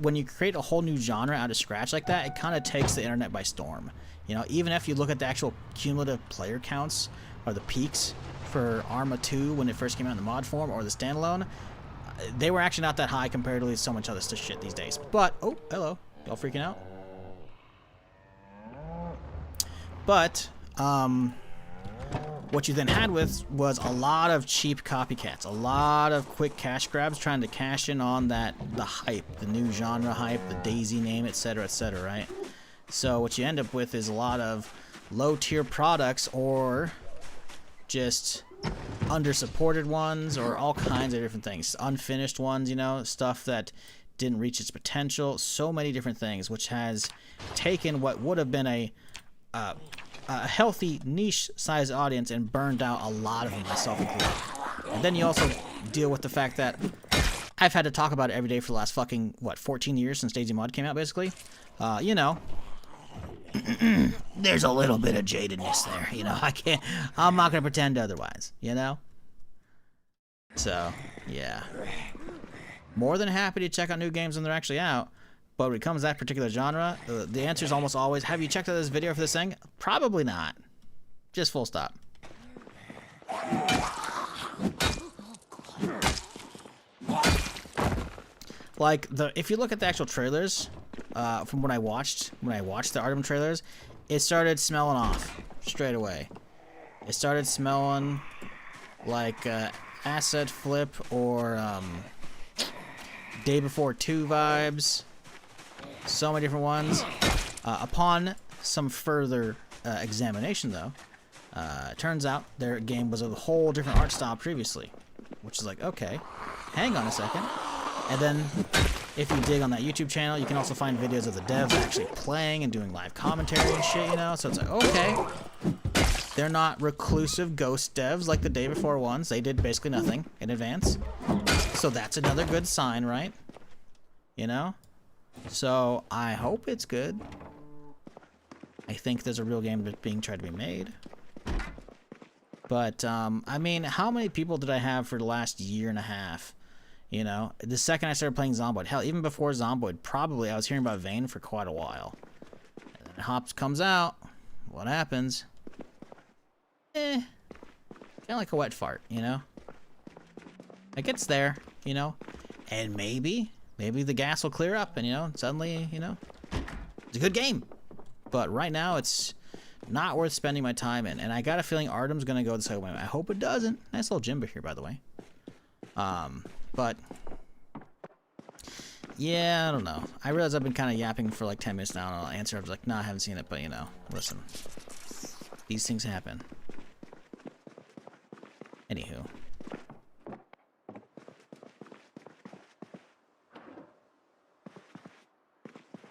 Speaker 1: when you create a whole new genre out of scratch like that, it kind of takes the internet by storm. You know, even if you look at the actual cumulative player counts or the peaks for Arma 2 when it first came out in the mod form or the standalone, they were actually not that high comparatively to so much other shit these days. But, oh, hello. Y'all freaking out? But, what you then had was a lot of cheap copycats, a lot of quick cash grabs trying to cash in on the hype, the new genre hype, the DayZ name, etc., right? So what you end up with is a lot of low-tier products or just under-supported ones or all kinds of different things. Unfinished ones, you know, stuff that didn't reach its potential. So many different things, which has taken what would have been a healthy niche-sized audience and burned out a lot of them, myself included. And then you also deal with the fact that I've had to talk about it every day for the last fucking, 14 years since DayZ Mod came out, basically. You know, there's a little bit of jadedness there, you know. I'm not gonna pretend otherwise, you know. So, yeah. More than happy to check out new games when they're actually out. But when it comes to that particular genre, the answer is almost always, have you checked out this video for this thing? Probably not. Just full stop. Like, if you look at the actual trailers, from when I watched the Artem trailers, it started smelling off straight away. It started smelling like Asset Flip or Day Before 2 vibes. So many different ones. Upon some further examination, though, it turns out their game was a whole different art style previously, which is like, okay, hang on a second. And then, if you dig on that YouTube channel, you can also find videos of the devs actually playing and doing live commentary and shit, you know? So it's like, okay, they're not reclusive ghost devs like the Day Before ones. They did basically nothing in advance. So that's another good sign, right? You know? So, I hope it's good. I think there's a real game that's being tried to be made. But, I mean, how many people did I have for the last year and a half? You know, the second I started playing Zomboid, hell, even before Zomboid, probably I was hearing about Vane for quite a while. And then Hops comes out. What happens? Kind of like a wet fart, you know? It gets there, you know? And maybe the gas will clear up and, you know, suddenly, you know, it's a good game. But right now, it's not worth spending my time in. And I got a feeling Artem's going to go the second way. I hope it doesn't. Nice little Jimba here, by the way. But, yeah, I don't know. I realize I've been kind of yapping for like 10 minutes now, and I'll answer. I was like, no, I haven't seen it, but, you know, listen. These things happen. Anywho.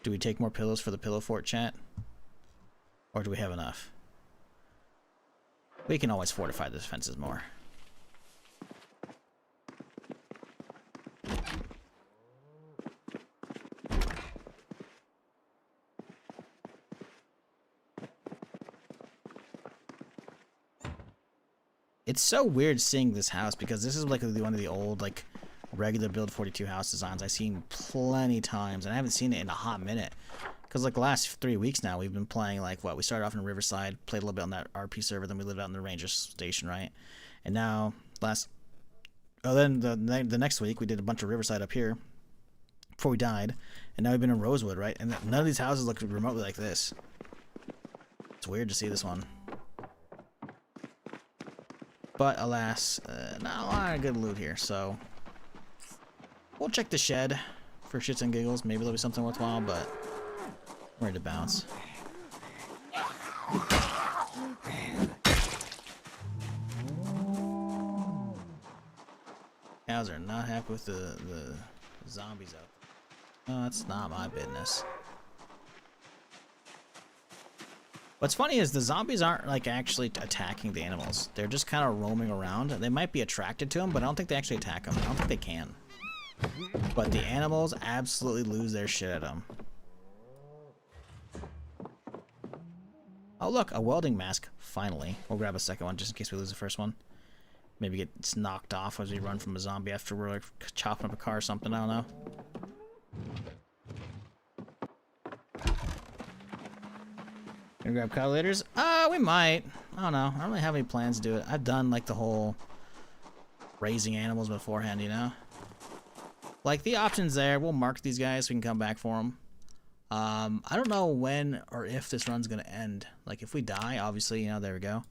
Speaker 1: Do we take more pillows for the pillow fort, chat? Or do we have enough? We can always fortify the defenses more. It's so weird seeing this house because this is like one of the old like regular build 42 house designs I've seen plenty times, and I haven't seen it in a hot minute. Because like the last 3 weeks now, we've been playing like what we started off in Riverside, played a little bit on that RP server, then we lived out in the Ranger Station, right? And now last Oh, then the next week we did a bunch of Riverside up here before we died, and now we've been in Rosewood, right? And none of these houses look remotely like this. It's weird to see this one. But alas, not a lot of good loot here, so we'll check the shed for shits and giggles. Maybe there'll be something worthwhile, but we're ready to bounce. Cows are not happy with the zombies out there. Oh, that's not my business. What's funny is the zombies aren't like actually attacking the animals. They're just kind of roaming around. They might be attracted to them, but I don't think they actually attack them. I don't think they can. But the animals absolutely lose their shit at them. Oh look, a welding mask. Finally. We'll grab a second one just in case we lose the first one. Maybe get knocked off as we run from a zombie after we're like chopping up a car or something. I don't know. Gonna grab calculators? We might. I don't know. I don't really have any plans to do it. I've done like the whole raising animals beforehand, you know? Like the options there. We'll mark these guys so we can come back for them. I don't know when or if this run's gonna end. Like if we die, obviously, you know, there we go.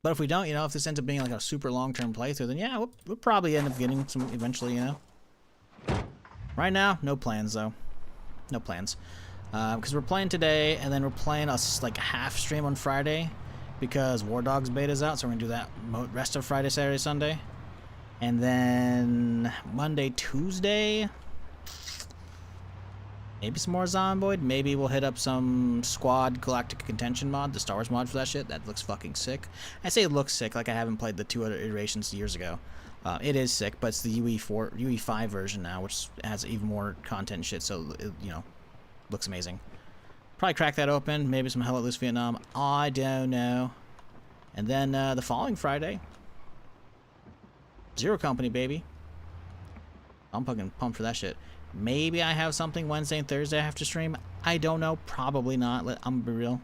Speaker 1: But if we don't, you know, if this ends up being like a super long-term playthrough, then yeah, we'll probably end up getting some eventually, you know? Right now, no plans though. No plans. Because we're playing today, and then we're playing like a half stream on Friday, because War Dogs beta's out, so we're gonna do that rest of Friday, Saturday, Sunday, and then Monday, Tuesday, maybe some more Zomboid. Maybe we'll hit up some Squad Galactic Contention mod, the Star Wars mod for that shit. That looks fucking sick. I say it looks sick, like I haven't played the 2 other iterations years ago. It is sick, but it's the UE5 version now, which has even more content and shit. So it, you know. Looks amazing. Probably crack that open. Maybe some Hell at Loose Vietnam. I don't know. And then the following Friday, Zero Company, baby. I'm fucking pumped for that shit. Maybe I have something Wednesday and Thursday I have to stream. I don't know. Probably not. I'm gonna be real.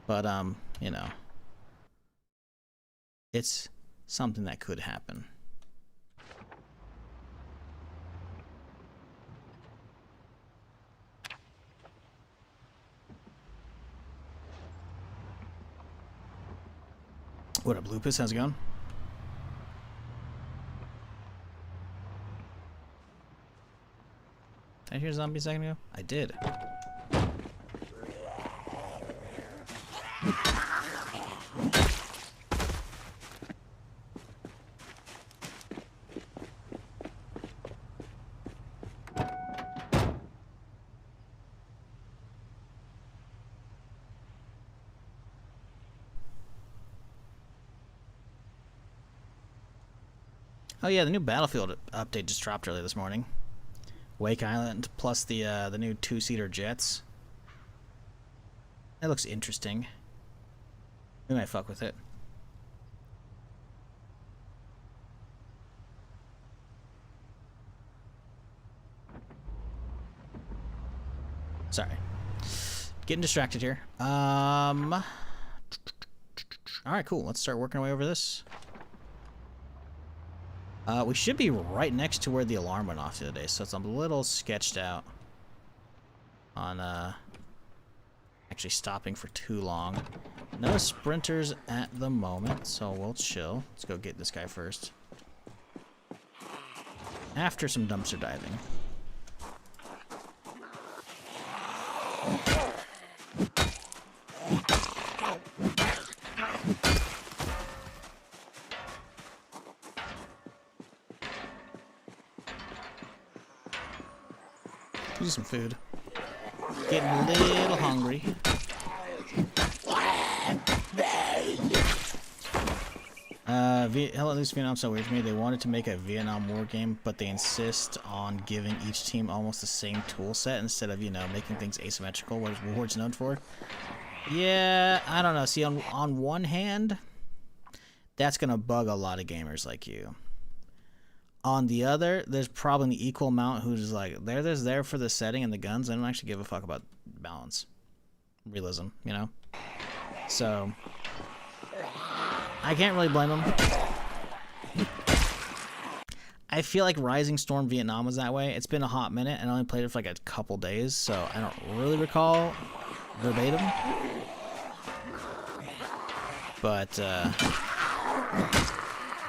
Speaker 1: But you know, it's something that could happen. What up, Lupus? How's it going? Did I hear a zombie a second ago? I did. Oh yeah, the new Battlefield update just dropped early this morning. Wake Island plus the new 2-seater jets. That looks interesting. We might fuck with it. Sorry. Getting distracted here. Alright, cool. Let's start working our way over this. We should be right next to where the alarm went off the other day, so it's a little sketched out on actually stopping for too long. No sprinters at the moment, so we'll chill. Let's go get this guy first. After some dumpster diving. Do some food. Getting a little hungry. Hell, at least Vietnam's so weird to me. They wanted to make a Vietnam War game, but they insist on giving each team almost the same tool set instead of, you know, making things asymmetrical, what War's known for. Yeah, I don't know. See, on one hand, that's gonna bug a lot of gamers like you. On the other, there's probably an equal amount who's like, they're just there for the setting and the guns. I don't actually give a fuck about balance. Realism, you know? So, I can't really blame them. I feel like Rising Storm Vietnam was that way. It's been a hot minute, and I only played it for like a couple days, so I don't really recall verbatim. But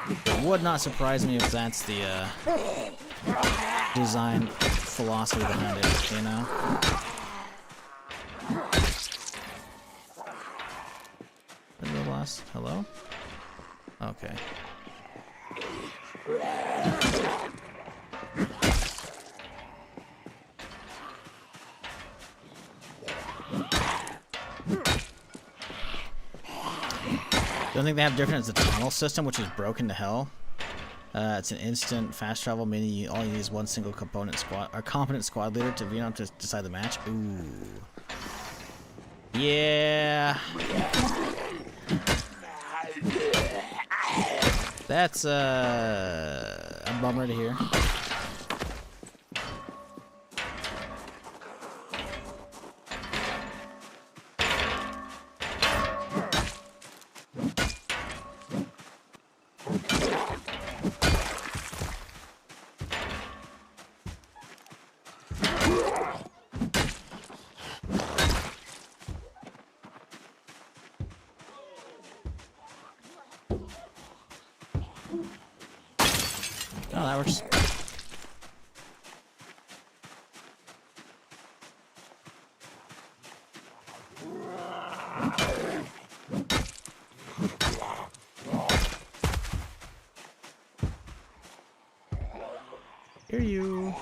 Speaker 1: it would not surprise me if that's the design philosophy behind it, you know? Hello? Okay. The only thing they have different is the tunnel system, which is broken to hell. It's an instant fast travel, meaning you only use one single component squad or competent squad leader to to decide the match. Ooh. Yeah. That's a bummer to hear. Oh, that works. Hear you.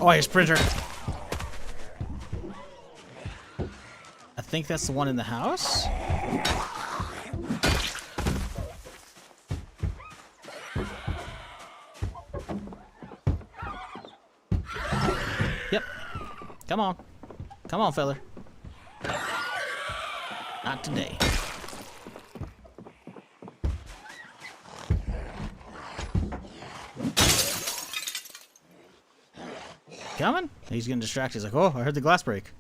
Speaker 1: Oh, here's printer. I think that's the one in the house. Yep. Come on. Come on, fella. Not today. Coming? He's getting distracted. He's like, oh, I heard the glass break.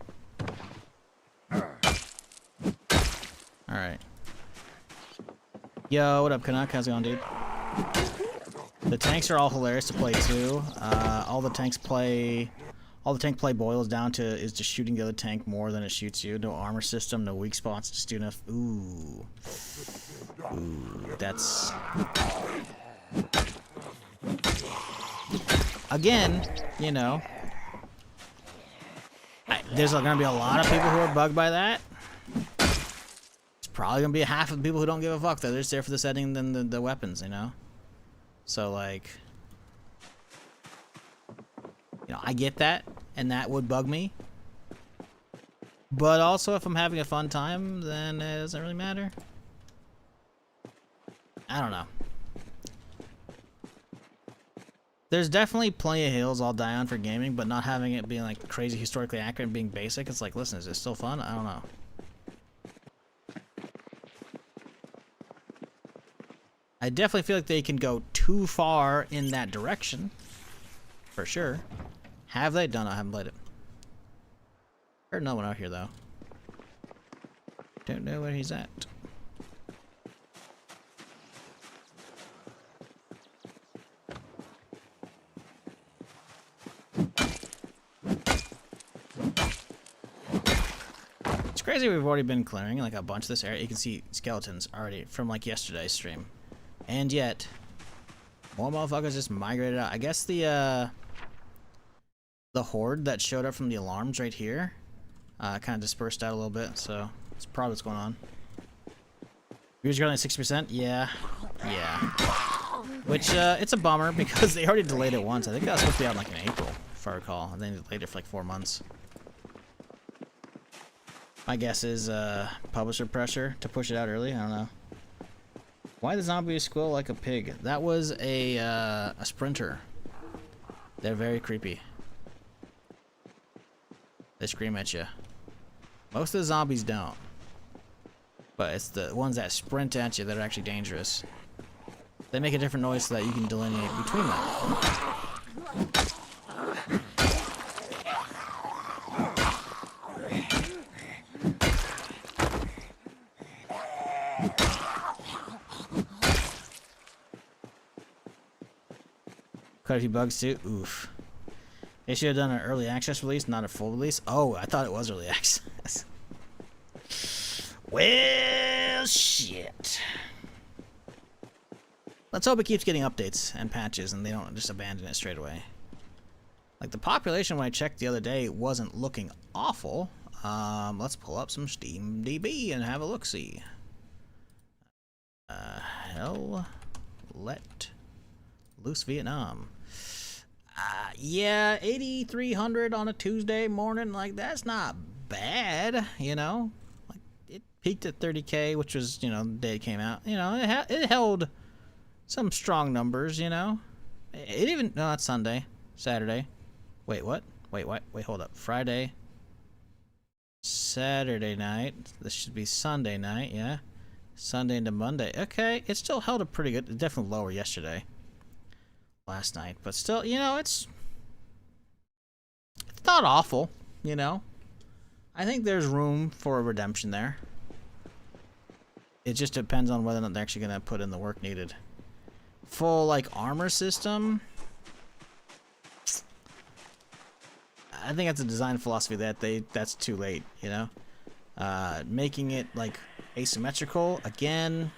Speaker 1: Alright. Yo, what up, Canuck? How's it going, dude? The tanks are all hilarious to play, too. All the tank play boils down to is just shooting the other tank more than it shoots you. No armor system, no weak spots, just do enough. Ooh. Ooh, that's... Again, you know... There's going to be a lot of people who are bugged by that. It's probably going to be half of the people who don't give a fuck. They're just there for the setting than the weapons, you know? So, like... You know, I get that, and that would bug me. But also, if I'm having a fun time, then it doesn't really matter. I don't know. There's definitely plenty of hills I'll die on for gaming, but not having it being like crazy historically accurate and being basic, it's like, listen, is it still fun? I don't know. I definitely feel like they can go too far in that direction. For sure. Have they done it? I haven't played it. Heard no one out here, though. Don't know where he's at. It's crazy we've already been clearing like a bunch of this area. You can see skeletons already from like yesterday's stream. And yet, more motherfuckers just migrated out. I guess the horde that showed up from the alarms right here kind of dispersed out a little bit, so it's probably what's going on. Viewers are only at 60%? Yeah. Yeah. Which, it's a bummer because they already delayed it once. I think that was supposed to be out like in April, if I recall. And then they delayed it for like 4 months. My guess is publisher pressure to push it out early. I don't know. Why the zombie squeal like a pig? That was a sprinter. They're very creepy. They scream at you. Most of the zombies don't. But it's the ones that sprint at you that are actually dangerous. They make a different noise so that you can delineate between them. Quite a few bugs too. Oof. They should have done an early access release, not a full release. Oh, I thought it was early access. Well, shit. Let's hope it keeps getting updates and patches and they don't just abandon it straight away. Like, the population when I checked the other day wasn't looking awful. Let's pull up some SteamDB and have a look-see. Hell, let loose Vietnam. Yeah, 8,300 on a Tuesday morning. Like, that's not bad, you know? Like, it peaked at 30K, which was, you know, the day it came out. You know, it held some strong numbers, you know? It even... No, that's Sunday. Saturday. Wait, what? Wait, hold up. Friday. Saturday night. This should be Sunday night, yeah? Sunday into Monday. Okay, it still held up pretty good. Definitely lower yesterday. Last night. But still, you know, it's not awful, you know? I think there's room for a redemption there. It just depends on whether or not they're actually going to put in the work needed. Full, like, armor system... I think that's a design philosophy that's too late, you know? Making it, like, asymmetrical, again...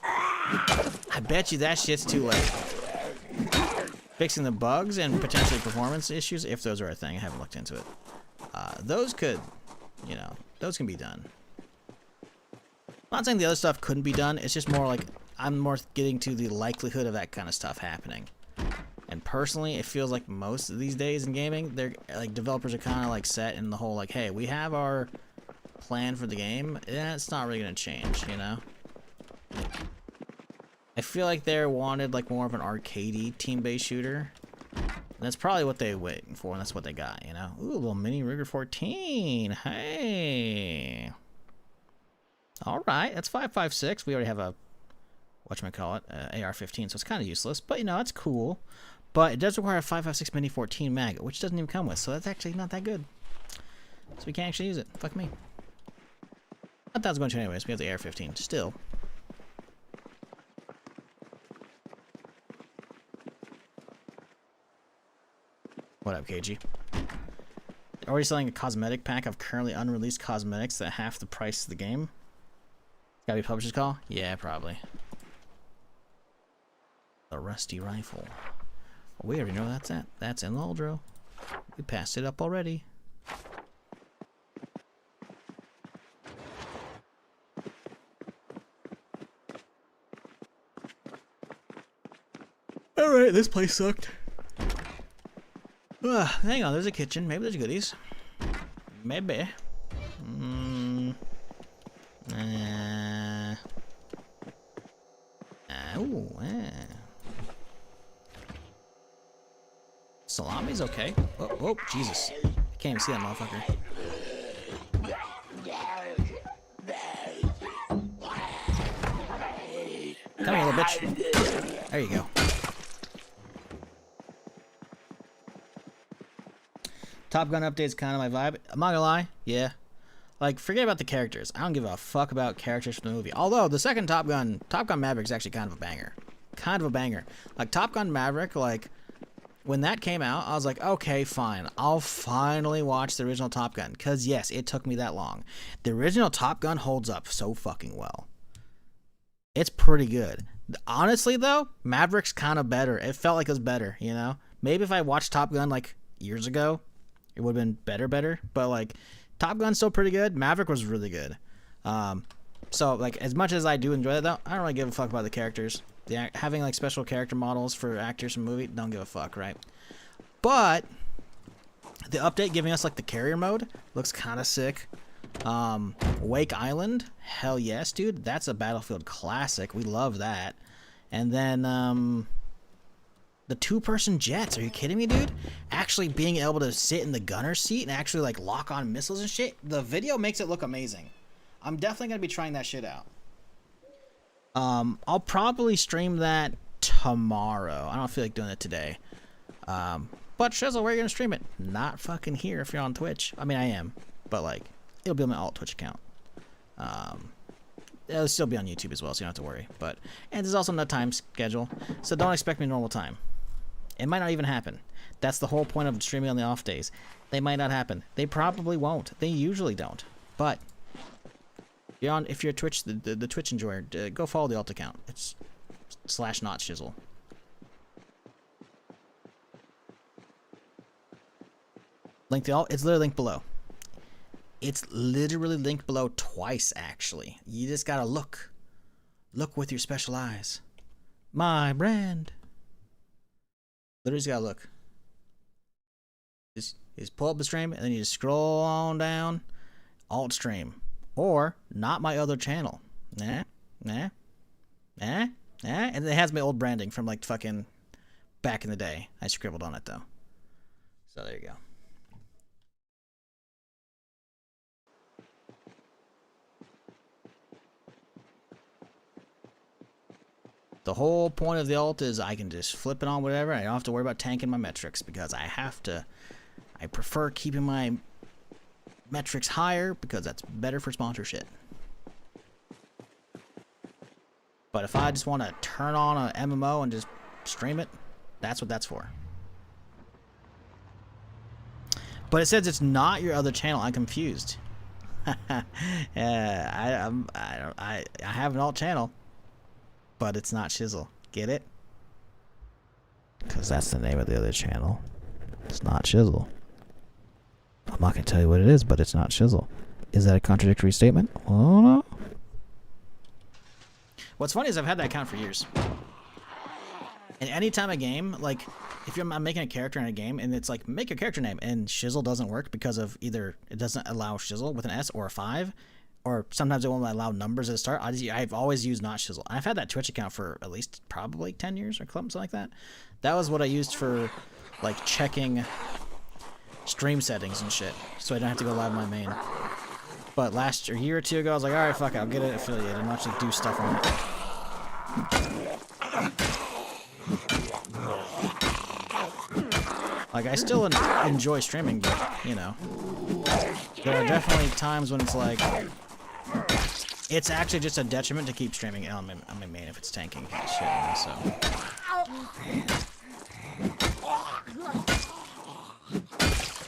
Speaker 1: I bet you that shit's too late. Fixing the bugs and potentially performance issues, if those are a thing, I haven't looked into it. Those could, you know, those can be done. I'm not saying the other stuff couldn't be done, it's just more like, I'm more getting to the likelihood of that kind of stuff happening. And personally, it feels like most of these days in gaming, they're like developers are kind of like set in the whole like, hey, we have our plan for the game. It's not really gonna change, you know. I feel like they wanted like more of an arcadey team-based shooter. And that's probably what they were waiting for, and that's what they got, you know. Ooh, a little mini Ruger 14. Hey. All right, that's 5.56. We already have a whatchamacallit, AR-15, so it's kind of useless, but you know, it's cool. But it does require a 5.56 mini 14 mag, which doesn't even come with, so that's actually not that good. So we can't actually use it. Fuck me. I thought I was going to anyways. We have the AR-15. Still. What up, KG? Already selling a cosmetic pack of currently unreleased cosmetics at half the price of the game? Gotta be publisher's call? Yeah, probably. The rusty rifle. We already know that's that. That's in the Aldro. We passed it up already. Alright, this place sucked. Hang on, there's a kitchen. Maybe there's goodies. Maybe. Salami's okay. Oh, oh, Jesus. I can't even see that motherfucker. Come here, little bitch. There you go. Top Gun update's kind of my vibe. I'm not gonna lie. Yeah. Like, forget about the characters. I don't give a fuck about characters from the movie. Although, the second Top Gun Maverick is actually kind of a banger. Kind of a banger. Like, Top Gun Maverick, like... When that came out, I was like, okay, fine. I'll finally watch the original Top Gun. Because, yes, it took me that long. The original Top Gun holds up so fucking well. It's pretty good. Honestly, though, Maverick's kind of better. It felt like it was better, you know? Maybe if I watched Top Gun, like, years ago, it would have been better. But, like, Top Gun's still pretty good. Maverick was really good. So, like, as much as I do enjoy it, though, I don't really give a fuck about the characters. Having like special character models for actors from movie, don't give a fuck, right? But the update giving us like the carrier mode looks kind of sick. Wake Island, hell yes, dude. That's a Battlefield classic. We love that. And then the two-person jets. Are you kidding me, dude? Actually being able to sit in the gunner's seat and actually like lock on missiles and shit. The video makes it look amazing. I'm definitely gonna be trying that shit out. I'll probably stream that tomorrow. I don't feel like doing it today. But Shizzle, where are you gonna stream it? Not fucking here if you're on Twitch. I mean, I am, but like, it'll be on my alt Twitch account. It'll still be on YouTube as well, so you don't have to worry. And there's also no time schedule, so don't expect me normal time. It might not even happen. That's the whole point of streaming on the off days. They might not happen. They probably won't. They usually don't. But if you're a Twitch, the Twitch enjoyer, go follow the alt account. It's /NotShizzle. Link the alt. It's literally linked below. It's literally linked below twice, actually. You just gotta look. Look with your special eyes. My brand. Literally just gotta look. Just pull up the stream, and then you just scroll on down. Alt stream. Or, not my other channel. And it has my old branding from, like, fucking back in the day. I scribbled on it, though. So, there you go. The whole point of the alt is I can just flip it on whatever. I don't have to worry about tanking my metrics because I prefer keeping my metrics higher because that's better for sponsorship. But if I just want to turn on an MMO and just stream it, that's what that's for. But it says it's not your other channel. I'm confused. I have an alt channel. But it's not Shizzle. Get it? Because that's the name of the other channel. It's not Shizzle. I'm not going to tell you what it is, but it's not Shizzle. Is that a contradictory statement? Oh, no. What's funny is I've had that account for years. And anytime a game, like, if I'm making a character in a game, and it's like, make a character name, and Shizzle doesn't work because of either it doesn't allow Shizzle with an S or a 5, or sometimes it won't allow numbers at the start. I've always used not Shizzle. I've had that Twitch account for at least probably 10 years or something like that. That was what I used for, like, checking stream settings and shit, so I don't have to go live on my main. But a year or two ago, I was like, alright, fuck it, I'll get it affiliated and actually do stuff on it. Like, I still enjoy streaming, but, you know, there are definitely times when it's like, it's actually just a detriment to keep streaming on my main if it's tanking and shit, you know, so.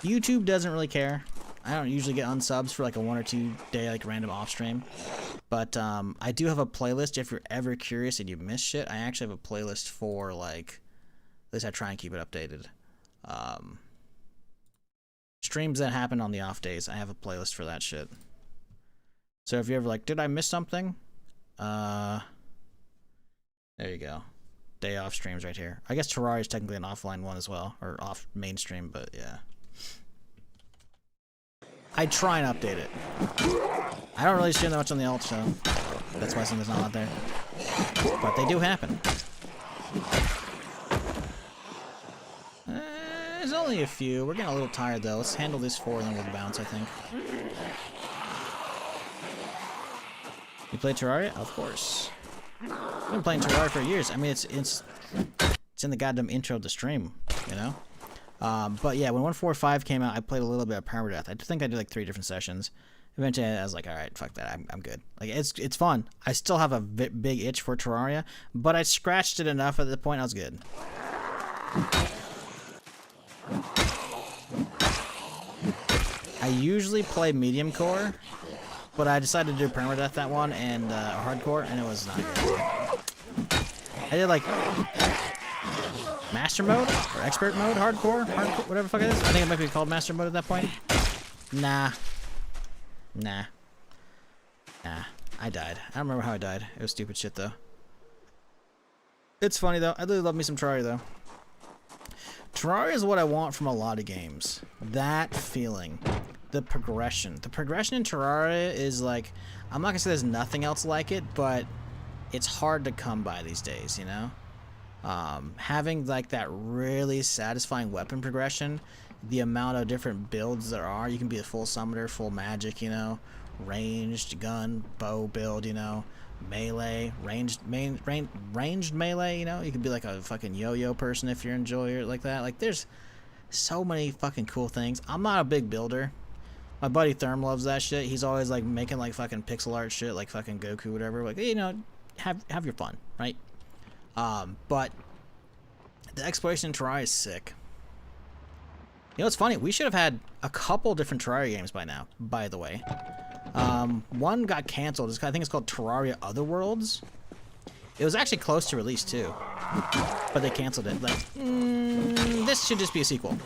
Speaker 1: YouTube doesn't really care. I don't usually get unsubs for like a 1 or 2 day like random off stream. But I do have a playlist if you're ever curious and you miss shit. I actually have a playlist for like, at least I try and keep it updated. Streams that happen on the off days, I have a playlist for that shit. So if you're ever like, did I miss something? There you go. Day off streams right here. I guess Terraria is technically an offline one as well, or off mainstream, but yeah. I try and update it. I don't really stream that much on the alt, so that's why something's not out there. But they do happen. There's only a few. We're getting a little tired though. Let's handle this 4 and then we'll bounce, I think. You play Terraria? Of course. I've been playing Terraria for years. I mean, it's in the goddamn intro of the stream, you know? But yeah, when 1.4.5 came out, I played a little bit of permadeath. I think I did like 3 different sessions. Eventually, I was like, all right, fuck that. I'm good. Like, it's fun. I still have a big itch for Terraria, but I scratched it enough at the point I was good. I usually play medium core, but I decided to do permadeath that one and hardcore, and it was not good. I did like master mode or expert mode, hardcore, whatever the fuck it is. I think it might be called master mode at that point. Nah. I died. I don't remember how I died. It was stupid shit though. It's funny though. I really love me some Terraria though. Terraria is what I want from a lot of games. That feeling. The progression. The progression in Terraria is like, I'm not gonna say there's nothing else like it, but it's hard to come by these days, you know? Having like that really satisfying weapon progression, the amount of different builds there are. You can be a full summoner, full magic, you know, ranged gun, bow build, you know, melee, ranged melee, you know? You could be like a fucking yo-yo person if you're enjoyer like that. Like, there's so many fucking cool things. I'm not a big builder. My buddy Therm loves that shit. He's always like making like fucking pixel art shit, like fucking Goku, whatever. Like, you know, have your fun, right? But the exploration in Terraria is sick. You know, it's funny. We should have had a couple different Terraria games by now, by the way. One got canceled. I think it's called Terraria Otherworlds. It was actually close to release too, but they canceled it. Like, this should just be a sequel.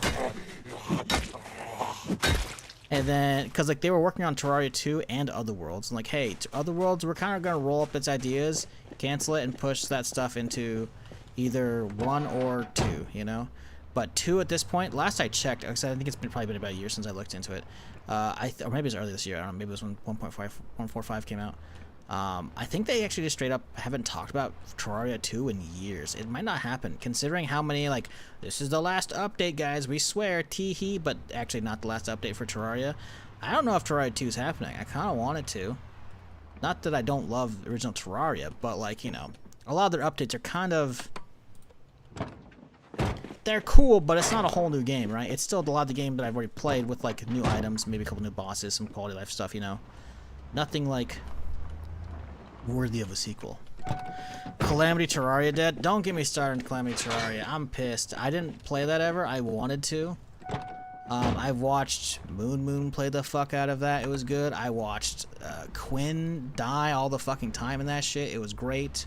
Speaker 1: And then, because like they were working on Terraria 2 and Otherworlds, and like, hey, Otherworlds, we're kind of gonna roll up its ideas, cancel it, and push that stuff into either 1 or 2, you know. But 2 at this point, last I checked, I think it's probably been about a year since I looked into it. Or maybe it was early this year. I don't know. Maybe it was when 1.45 came out. I think they actually just straight up haven't talked about Terraria 2 in years. It might not happen, considering how many, like, this is the last update, guys, we swear, tee-hee, but actually not the last update for Terraria. I don't know if Terraria 2 is happening. I kind of want it to. Not that I don't love the original Terraria, but, like, you know, a lot of their updates are kind of... They're cool, but it's not a whole new game, right? It's still a lot of the game that I've already played with, like, new items, maybe a couple new bosses, some quality of life stuff, you know? Nothing, like... worthy of a sequel. Calamity Terraria dead? Don't get me started on Calamity Terraria. I'm pissed. I didn't play that ever. I wanted to. I've watched Moon play the fuck out of that. It was good. I watched Quinn die all the fucking time in that shit. It was great.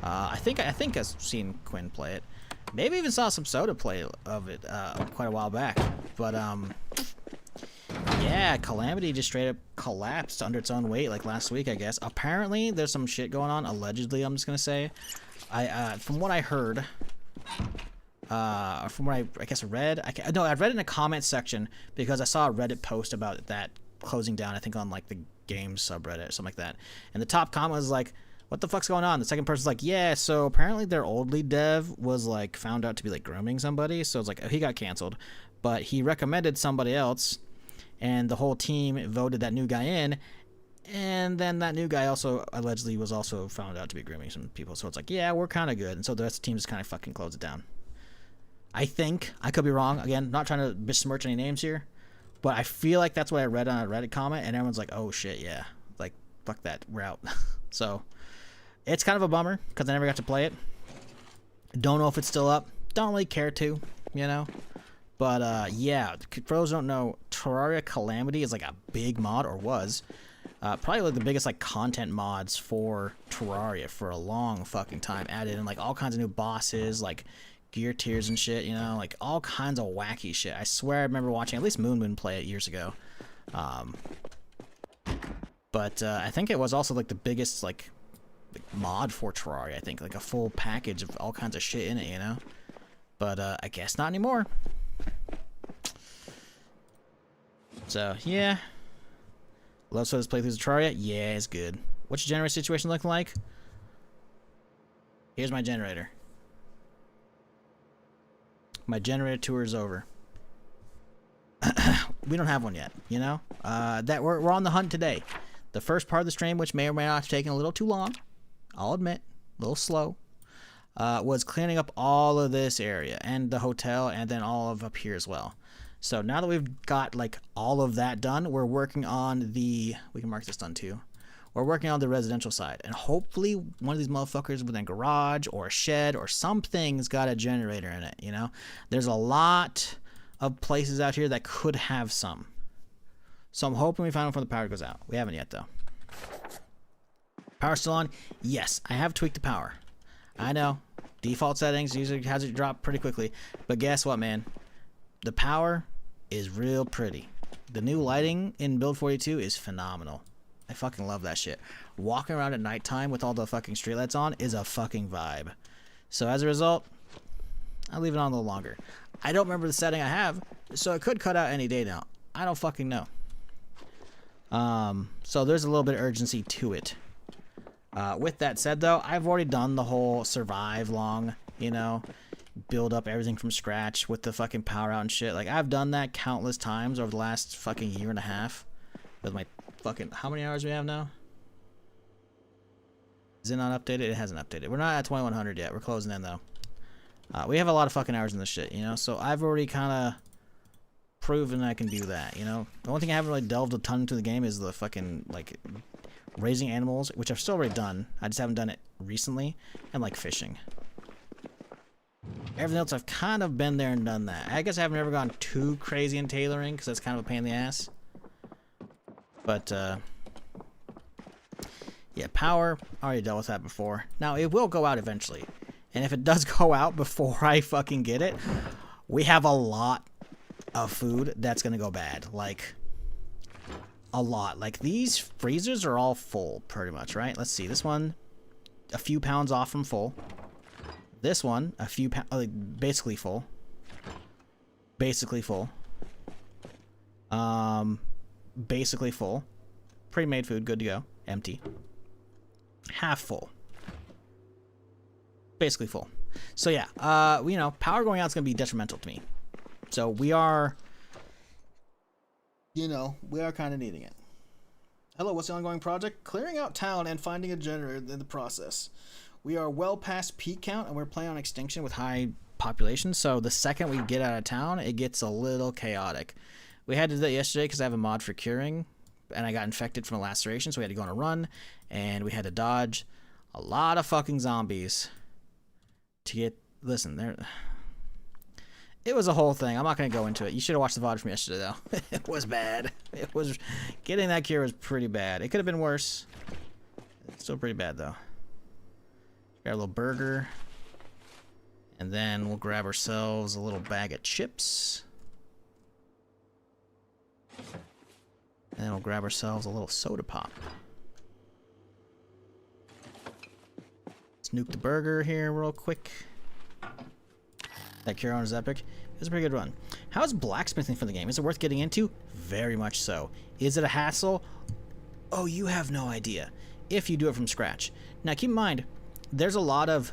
Speaker 1: I think I've seen Quinn play it. Maybe even saw some Soda play of it quite a while back. But yeah, Calamity just straight up collapsed under its own weight like last week, I guess. Apparently, there's some shit going on. Allegedly, I'm just gonna say. From what I heard, from what I guess read, I read in a comment section because I saw a Reddit post about that closing down. I think on like the games subreddit or something like that. And the top comment was like, "What the fuck's going on?" The second person's like, "Yeah, so apparently their old lead dev was like found out to be like grooming somebody, so it's like he got canceled, but he recommended somebody else." And the whole team voted that new guy in, and then that new guy also allegedly was also found out to be grooming some people. So it's like, yeah, we're kind of good. And so the rest of the team just kind of fucking closed it down. I think. I could be wrong. Again, not trying to besmirch any names here, but I feel like that's what I read on a Reddit comment, and everyone's like, oh shit, yeah. Like, fuck that, we're out. So it's kind of a bummer because I never got to play it. Don't know if it's still up. Don't really care to, you know? But, yeah, for those who don't know, Terraria Calamity is, like, a big mod, or was. Probably, like, the biggest, like, content mods for Terraria for a long fucking time. Added in, like, all kinds of new bosses, like, gear tiers and shit, you know? Like, all kinds of wacky shit. I swear I remember watching at least Moon play it years ago. But I think it was also, like, the biggest, like, mod for Terraria, I think. Like, a full package of all kinds of shit in it, you know? But, I guess not anymore. So, yeah. Love Soda's playthroughs of Terraria? Yeah, it's good. What's your generator situation looking like? Here's my generator. My generator tour is over. We don't have one yet, you know? We're on the hunt today. The first part of the stream, which may or may not have taken a little too long, I'll admit, a little slow, was cleaning up all of this area and the hotel and then all of up here as well. So now that we've got like all of that done, we're working on we can mark this done too. We're working on the residential side, and hopefully one of these motherfuckers with a garage or a shed or something's got a generator in it, you know? There's a lot of places out here that could have some. So I'm hoping we find one before the power goes out. We haven't yet though. Power still on? Yes, I have tweaked the power. I know, default settings usually has it drop pretty quickly, but guess what, man? The power is real pretty. The new lighting in Build 42 is phenomenal. I fucking love that shit. Walking around at nighttime with all the fucking streetlights on is a fucking vibe. So as a result, I'll leave it on a little longer. I don't remember the setting I have, so it could cut out any day now. I don't fucking know. So there's a little bit of urgency to it. With that said, though, I've already done the whole survive long, you know, build up everything from scratch with the fucking power out and shit. Like, I've done that countless times over the last fucking year and a half with my fucking... How many hours do we have now? Is it not updated? It hasn't updated. We're not at 2100 yet. We're closing in though. We have a lot of fucking hours in this shit, you know. So I've already kind of proven I can do that, you know. The only thing I haven't really delved a ton into the game is the fucking like raising animals, which I've still already done. I just haven't done it recently, and like fishing. Everything else I've kind of been there and done that. I guess I haven't ever gone too crazy in tailoring because that's kind of a pain in the ass. But yeah, power, I already dealt with that before. Now it will go out eventually. And if it does go out before I fucking get it, we have a lot of food that's gonna go bad. Like a lot. Like these freezers are all full pretty much, right? Let's see. This one a few pounds off from full. This one a few pounds, like basically full. Basically full. Basically full. Pre-made food, good to go. Empty. Half full. Basically full. So yeah, you know, power going out is going to be detrimental to me. So we are, you know, we are kind of needing it. Hello, what's the ongoing project? Clearing out town and finding a generator in the process. We are well past peak count and we're playing on extinction with high population. So the second we get out of town, it gets a little chaotic. We had to do that yesterday because I have a mod for curing. And I got infected from a laceration, so we had to go on a run, and we had to dodge a lot of fucking zombies to get. Listen, there. It was a whole thing. I'm not gonna go into it. You should have watched the VOD from yesterday, though. It was bad. It was getting that cure was pretty bad. It could have been worse. It's still pretty bad though. Grab a little burger, and then we'll grab ourselves a little bag of chips. And then we'll grab ourselves a little soda pop. Let's nuke the burger here real quick. That cure run is epic. It was a pretty good run. How's blacksmithing for the game? Is it worth getting into? Very much so. Is it a hassle? Oh, you have no idea. If you do it from scratch. Now keep in mind, there's a lot of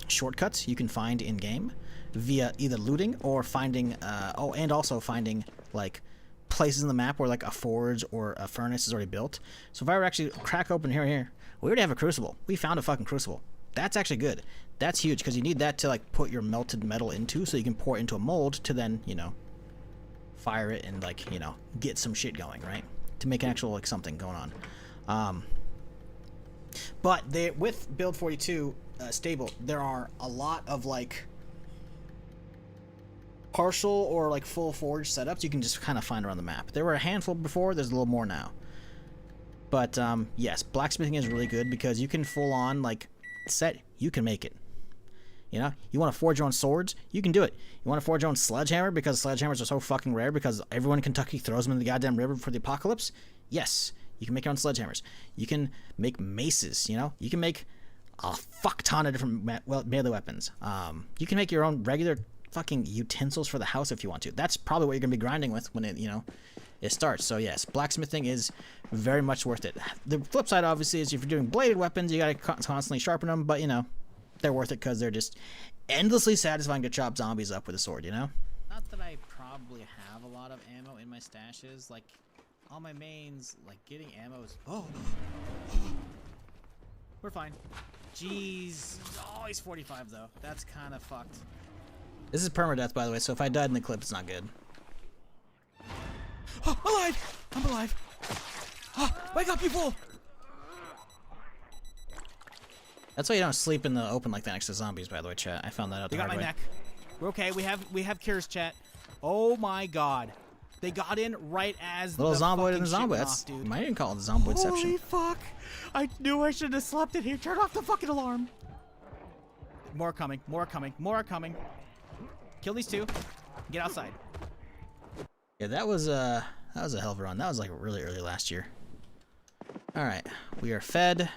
Speaker 1: shortcuts you can find in-game via either looting or finding, oh, and also finding, like, places in the map where like a forge or a furnace is already built. So if I were actually crack open here, we already have a crucible. We found a fucking crucible. That's actually good. That's huge because you need that to like put your melted metal into so you can pour it into a mold to then, you know, fire it and like, you know, get some shit going, right? To make an actual like something going on. But they, with build 42 stable, there are a lot of like partial or like full forge setups you can just kind of find around the map. There were a handful before, there's a little more now. But yes, blacksmithing is really good because you can full on like set, you can make it. You know, you want to forge your own swords, you can do it. You want to forge your own sledgehammer because sledgehammers are so fucking rare because everyone in Kentucky throws them in the goddamn river for the apocalypse. Yes, you can make your own sledgehammers. You can make maces, you know, you can make a fuck ton of different melee weapons. You can make your own regular fucking utensils for the house if you want to. That's probably what you're gonna be grinding with when it, you know, it starts. So yes, blacksmithing is very much worth it. The flip side obviously is if you're doing bladed weapons, you gotta constantly sharpen them, but you know, they're worth it because they're just endlessly satisfying to chop zombies up with a sword, you know? Not that I probably have a lot of ammo in my stashes, like all my mains, like getting ammo is, oh, we're fine. Jeez, oh, he's 45 though. That's kind of fucked. This is permadeath, by the way, so if I died in the clip, it's not good. Oh, alive! I'm alive! Oh, wake up, you fool! That's why you don't sleep in the open like that next to zombies, by the way, chat. I found that out the hard way. They got my neck. We're okay. We have cures, chat. Oh my god. They got in right as little the Zomboid and the Zomboid. That's, dude. I didn't call it the Zomboidception. Holy fuck! I knew I should have slept in here. Turn off the fucking alarm. More coming. More coming. More coming. Kill these two. Get outside. Yeah, that was a hell of a run. That was like really early last year. All right, we are fed.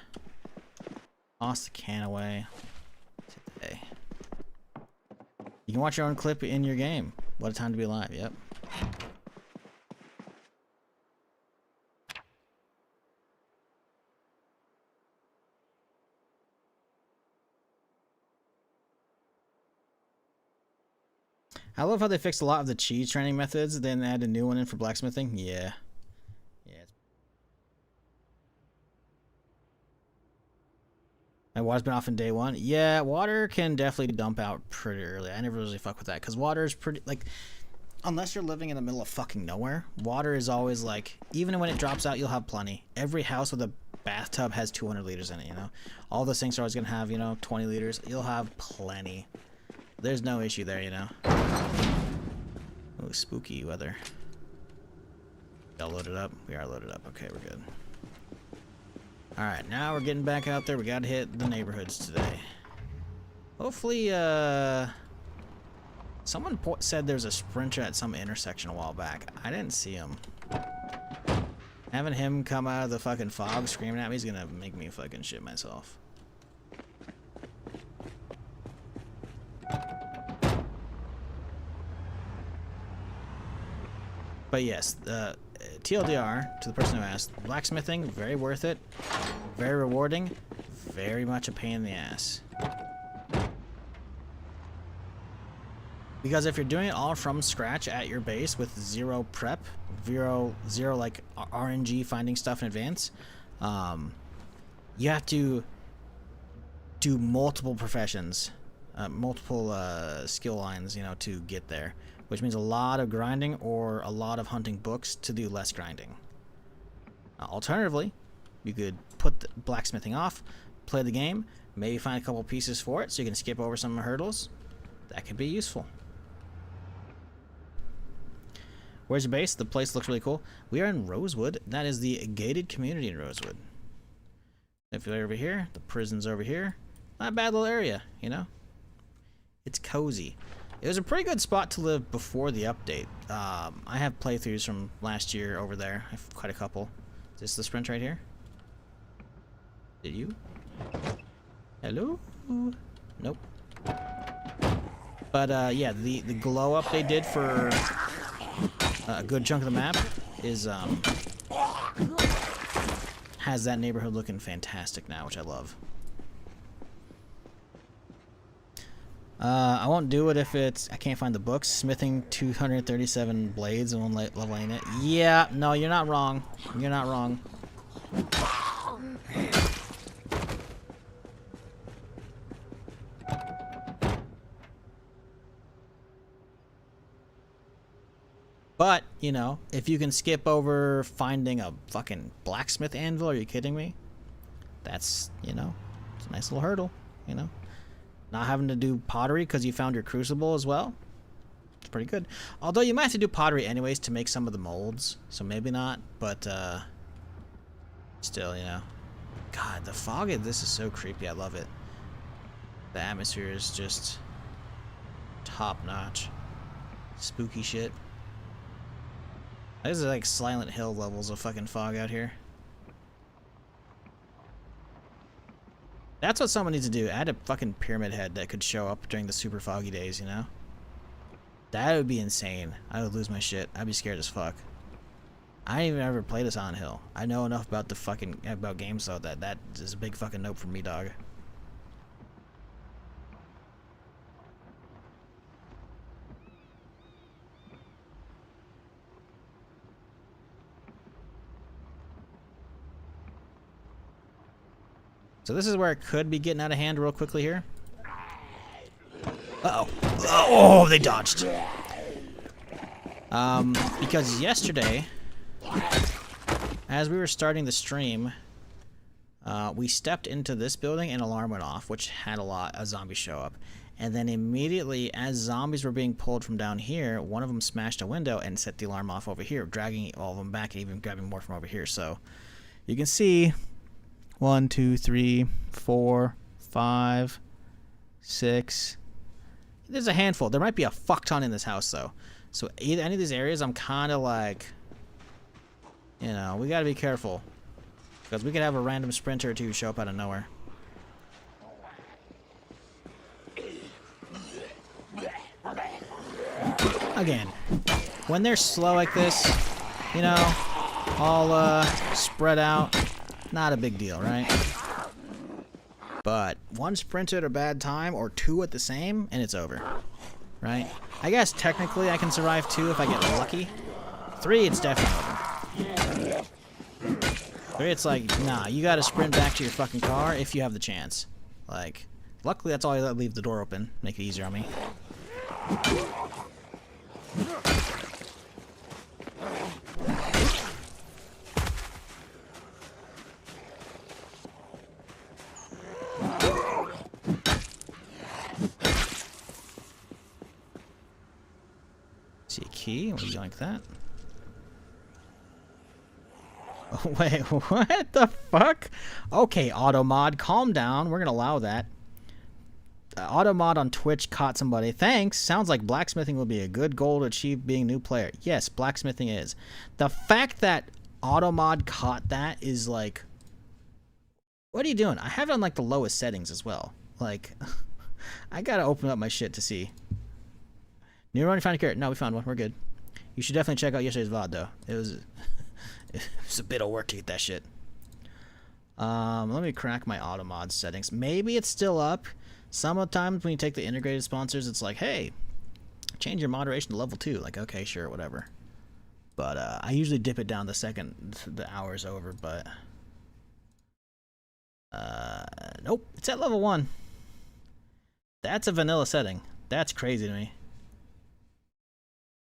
Speaker 1: Toss the can away. Today. You can watch your own clip in your game. What a time to be alive. Yep. I love how they fixed a lot of the cheese training methods, then add a new one in for blacksmithing. Yeah. Yeah. My water's been off in day 1. Yeah, water can definitely dump out pretty early. I never really fuck with that because water is pretty, like, unless you're living in the middle of fucking nowhere, water is always like, even when it drops out, you'll have plenty. Every house with a bathtub has 200 liters in it, you know? All the sinks are always gonna have, you know, 20 liters. You'll have plenty. There's no issue there, you know? Oh, spooky weather. Y'all loaded up? We are loaded up. Okay, we're good. Alright, now we're getting back out there. We gotta hit the neighborhoods today. Hopefully, someone said there's a sprinter at some intersection a while back. I didn't see him. Having him come out of the fucking fog screaming at me is gonna make me fucking shit myself. But yes, TLDR, to the person who asked, blacksmithing, very worth it, very rewarding, very much a pain in the ass. Because if you're doing it all from scratch at your base with zero prep, zero like RNG finding stuff in advance, you have to do multiple professions, multiple skill lines, you know, to get there. Which means a lot of grinding or a lot of hunting books to do less grinding. Alternatively, you could put the blacksmithing off, play the game, maybe find a couple pieces for it so you can skip over some hurdles. That could be useful. Where's your base? The place looks really cool. We are in Rosewood. That is the gated community in Rosewood. If you're over here, the prison's over here. Not a bad little area, you know? It's cozy. It was a pretty good spot to live before the update. I have playthroughs from last year over there. I have quite a couple. Is this the sprint right here? Did you? Hello? Nope. But yeah, the glow up they did for a good chunk of the map is has that neighborhood looking fantastic now, which I love. I won't do it if it's... I can't find the books. Smithing 237 blades and one level in it. Yeah, no, you're not wrong. You're not wrong. But, you know, if you can skip over finding a fucking blacksmith anvil, are you kidding me? That's, you know, it's a nice little hurdle, you know? Not having to do pottery because you found your crucible as well. It's pretty good. Although you might have to do pottery anyways to make some of the molds. So maybe not, but still, you know. God, the fog of this is so creepy. I love it. The atmosphere is just top notch. Spooky shit. This is like Silent Hill levels of fucking fog out here. That's what someone needs to do. Add a fucking pyramid head that could show up during the super foggy days, you know? That would be insane. I would lose my shit. I'd be scared as fuck. I ain't even ever played a Silent Hill. I know enough about the fucking about games though that is a big fucking nope for me, dog. So this is where it could be getting out of hand real quickly here. Uh-oh. Oh, they dodged. Because yesterday, as we were starting the stream, we stepped into this building and an alarm went off, which had a lot of zombies show up. And then immediately, as zombies were being pulled from down here, one of them smashed a window and set the alarm off over here, dragging all of them back and even grabbing more from over here. So you can see... 1, 2, 3, 4, 5, 6. There's a handful. There might be a fuck ton in this house, though. So either any of these areas, I'm kind of like, you know, we got to be careful. Because we could have a random sprinter or two show up out of nowhere. Again, when they're slow like this, you know, all spread out, not a big deal, right? But one sprint at a bad time or two at the same, and it's over, right? I guess technically I can survive 2 if I get lucky. 3, it's definitely over. 3, it's like, nah, you gotta sprint back to your fucking car if you have the chance. Like, luckily that's all I leave the door open, make it easier on me. See a key? Would you like that? Oh, wait, what the fuck? Okay, Automod, calm down. We're gonna allow that. Automod on Twitch caught somebody. Thanks. Sounds like blacksmithing will be a good goal to achieve being a new player. Yes, blacksmithing is. The fact that Automod caught that is like... What are you doing? I have it on like the lowest settings as well. Like, I gotta open up my shit to see. New run, you found a carrot. No, we found one. We're good. You should definitely check out yesterday's VOD though. It was a bit of work to get that shit. Let me crack my Automod settings. Maybe it's still up. Sometimes when you take the integrated sponsors, it's like, hey, change your moderation to level 2. Like, okay, sure, whatever. But I usually dip it down the second the hour's over, but nope, it's at level 1. That's a vanilla setting. That's crazy to me.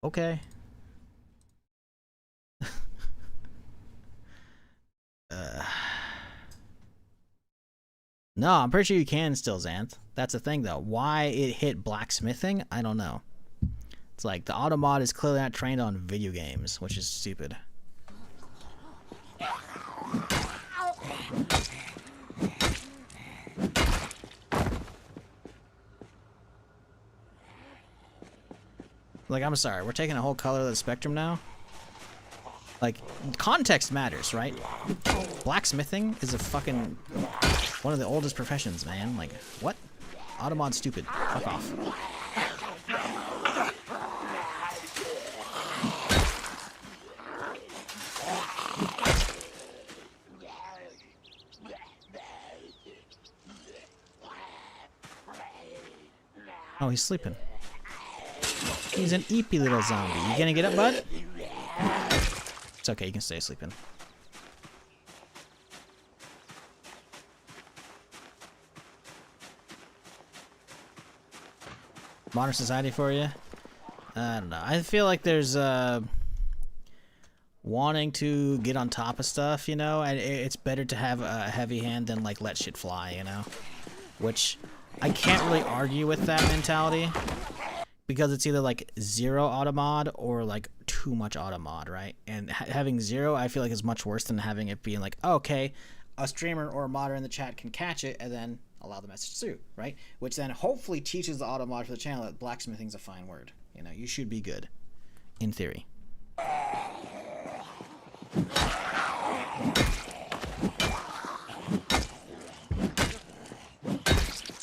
Speaker 1: Okay. No, I'm pretty sure you can still, Xanth. That's the thing, though. Why it hit blacksmithing, I don't know. It's like the Automod is clearly not trained on video games, which is stupid. Like, I'm sorry, we're taking a whole color of the spectrum now? Like, context matters, right? Blacksmithing is a fucking... one of the oldest professions, man. Like, what? Automod's stupid. Fuck off. Oh, he's sleeping. He's an eepy little zombie. You gonna get up, bud? It's okay, you can stay sleeping. Modern society for you? I don't know. I feel like there's wanting to get on top of stuff, you know, and it's better to have a heavy hand than like let shit fly, you know? Which I can't really argue with that mentality. Because it's either like 0 automod or like too much automod, right? And having 0, I feel like is much worse than having it being like, oh, okay, a streamer or a modder in the chat can catch it and then allow the message through, right? Which then hopefully teaches the automod for the channel that blacksmithing's a fine word. You know, you should be good, in theory.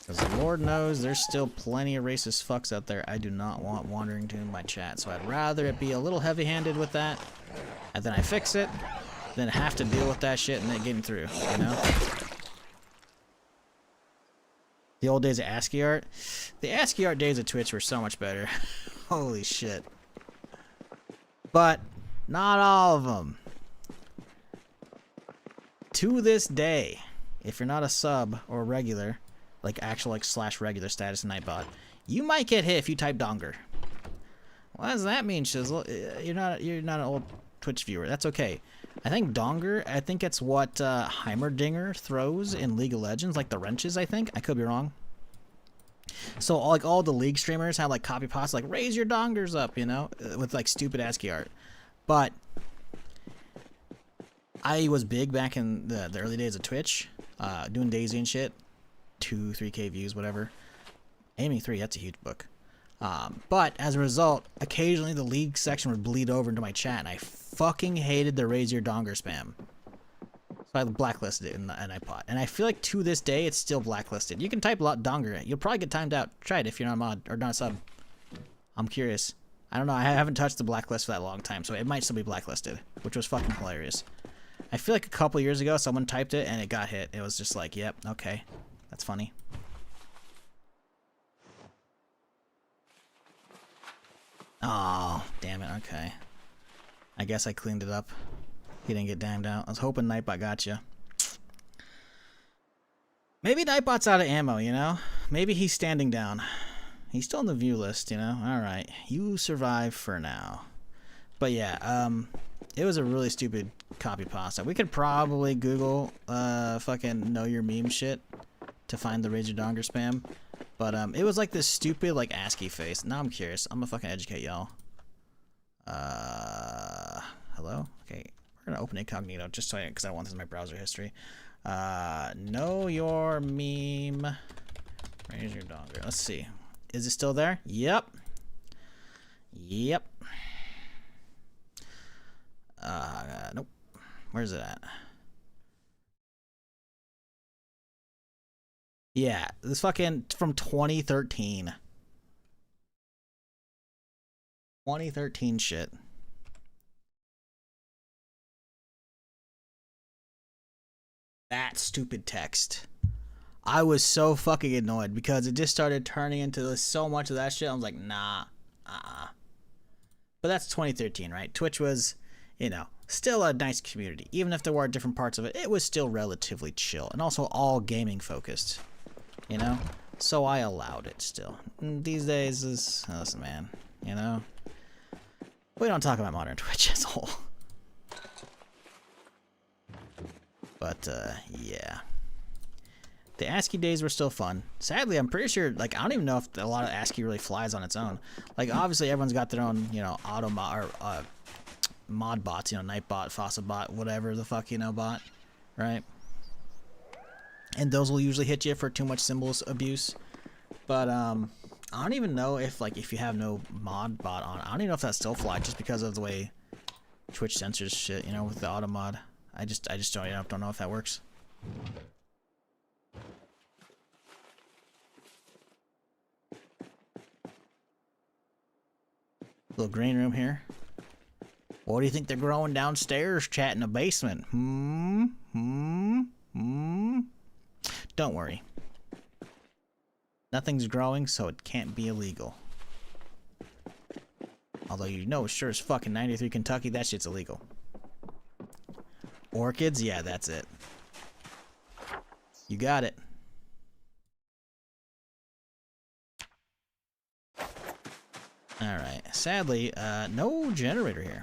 Speaker 1: Because Lord knows there's still plenty of racist fucks out there I do not want wandering to my chat. So I'd rather it be a little heavy-handed with that, and then I fix it, than have to deal with that shit and then getting through, you know? The old days of ASCII art? The ASCII art days of Twitch were so much better. Holy shit. But, not all of them. To this day, if you're not a sub or regular, like actual like / regular status in Nightbot, you might get hit if you type Donger. What does that mean, Shizzle? You're not an old Twitch viewer. That's okay. I think Donger, I think it's what Heimerdinger throws in League of Legends, like the wrenches, I think. I could be wrong. So like all the League streamers have like copy posts like raise your Dongers up, you know, with like stupid ASCII art. But I was big back in the early days of Twitch, doing Daisy and shit. 2-3K views, whatever. Aiming 3, that's a huge book. But as a result, occasionally the League section would bleed over into my chat, and I fucking hated the raise your donger spam. So I blacklisted it in iPod. And I feel like to this day, it's still blacklisted. You can type a lot donger. You'll probably get timed out. Try it if you're not a mod or not a sub. I'm curious. I don't know. I haven't touched the blacklist for that long time, so it might still be blacklisted, which was fucking hilarious. I feel like a couple years ago, someone typed it and it got hit. It was just like, yep, okay. That's funny. Oh, damn it. Okay. I guess I cleaned it up. He didn't get damned out. I was hoping Nightbot got you. Maybe Nightbot's out of ammo, you know? Maybe he's standing down. He's still on the view list, you know? Alright. You survive for now. But yeah, it was a really stupid copy pasta. We could probably Google fucking know your meme shit to find the Rager Donger spam. But it was like this stupid like ASCII face. Now I'm curious. I'm gonna fucking educate y'all. Hello? Okay. We're gonna open incognito just so because I want this in my browser history. Know your meme. Rager Donger. Let's see. Is it still there? Yep. Yep. Nope. Where's it at? Yeah, this fucking from 2013. 2013 shit. That stupid text. I was so fucking annoyed because it just started turning into so much of that shit. I was like, nah, But that's 2013, right? Twitch was, you know, still a nice community. Even if there were different parts of it, it was still relatively chill and also all gaming focused, you know? So I allowed it still. And these days is, listen, man, you know? We don't talk about modern Twitch as a whole. But, yeah. The ASCII days were still fun. Sadly, I'm pretty sure, like, I don't even know if a lot of ASCII really flies on its own. Like, obviously, everyone's got their own, you know, mod bots, you know, Nightbot, FossaBot, whatever the fuck, you know, bot, right? And those will usually hit you for too much symbols abuse. But, I don't even know if, like, if you have no mod bot on, I don't even know if that still flies just because of the way Twitch censors shit, you know, with the auto mod. I just don't, you know, don't know if that works. Little green room here. What do you think they're growing downstairs, chat in the basement? Don't worry. Nothing's growing, so it can't be illegal. Although you know sure as fucking 93 Kentucky, that shit's illegal. Orchids? Yeah, that's it. You got it. Alright. Sadly, no generator here.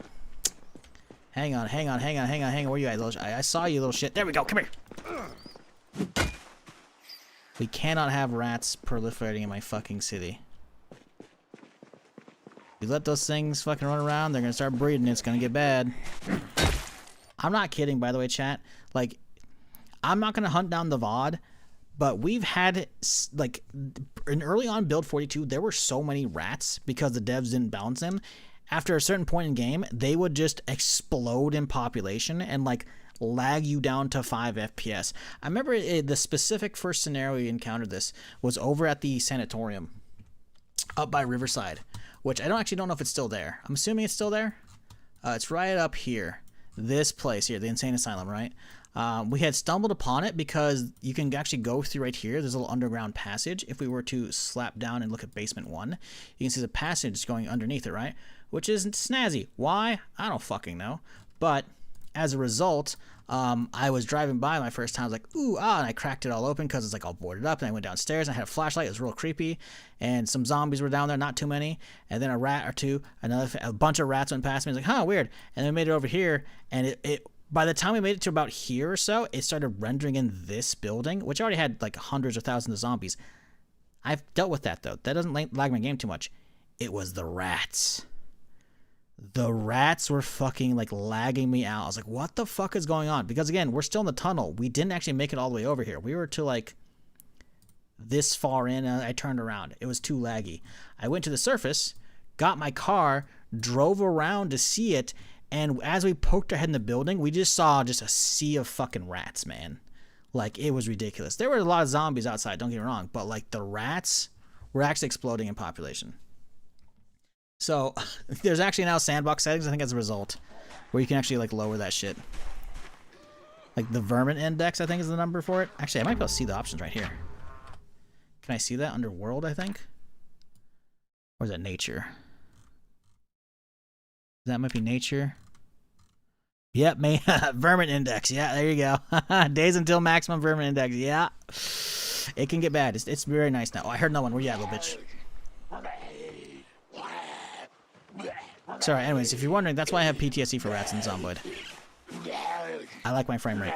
Speaker 1: Hang on. Where you at, little I saw you, little shit. There we go. Come here. We cannot have rats proliferating in my fucking city. You let those things fucking run around, they're gonna start breeding. It's gonna get bad. I'm not kidding, by the way, chat. Like, I'm not gonna hunt down the VOD, but we've had, like, in early on build 42, there were so many rats because the devs didn't balance them. After a certain point in game, they would just explode in population and, like, lag you down to 5 FPS. I remember the specific first scenario we encountered this was over at the sanatorium up by Riverside, which I don't know if it's still there. I'm assuming it's still there. It's right up here. This place here, the Insane Asylum, right? We had stumbled upon it because you can actually go through right here. There's a little underground passage. If we were to slap down and look at basement 1, you can see the passage going underneath it, right? Which is snazzy. Why? I don't fucking know. But as a result, I was driving by my first time. I was like, ooh, and I cracked it all open because it's like all boarded up. And I went downstairs and I had a flashlight. It was real creepy. And some zombies were down there, not too many. And then a rat or two, a bunch of rats went past me. I was like, huh, weird. And then we made it over here. And by the time we made it to about here or so, it started rendering in this building, which already had like hundreds or thousands of zombies. I've dealt with that though. That doesn't lag my game too much. It was the rats. The rats were fucking like lagging me out. I was like, what the fuck is going on? Because again, we're still in the tunnel. We didn't actually make it all the way over here. We were to like this far in and I turned around. It was too laggy. I went to the surface, got my car, drove around to see it, and as we poked our head in the building, we just saw just a sea of fucking rats, man. Like, it was ridiculous. There were a lot of zombies outside, don't get me wrong, but like the rats were actually exploding in population. So, there's actually now sandbox settings, I think, as a result, where you can actually, like, lower that shit. Like, the vermin index, I think, is the number for it. Actually, I might be able to see the options right here. Can I see that under world, I think? Or is that nature? That might be nature. Yep, vermin index. Yeah, there you go. Days until maximum vermin index. Yeah. It can get bad. It's very nice now. Oh, I heard no one. Where you at, little bitch? Sorry, anyways, if you're wondering, that's why I have PTSD for rats in Zomboid. I like my frame rate.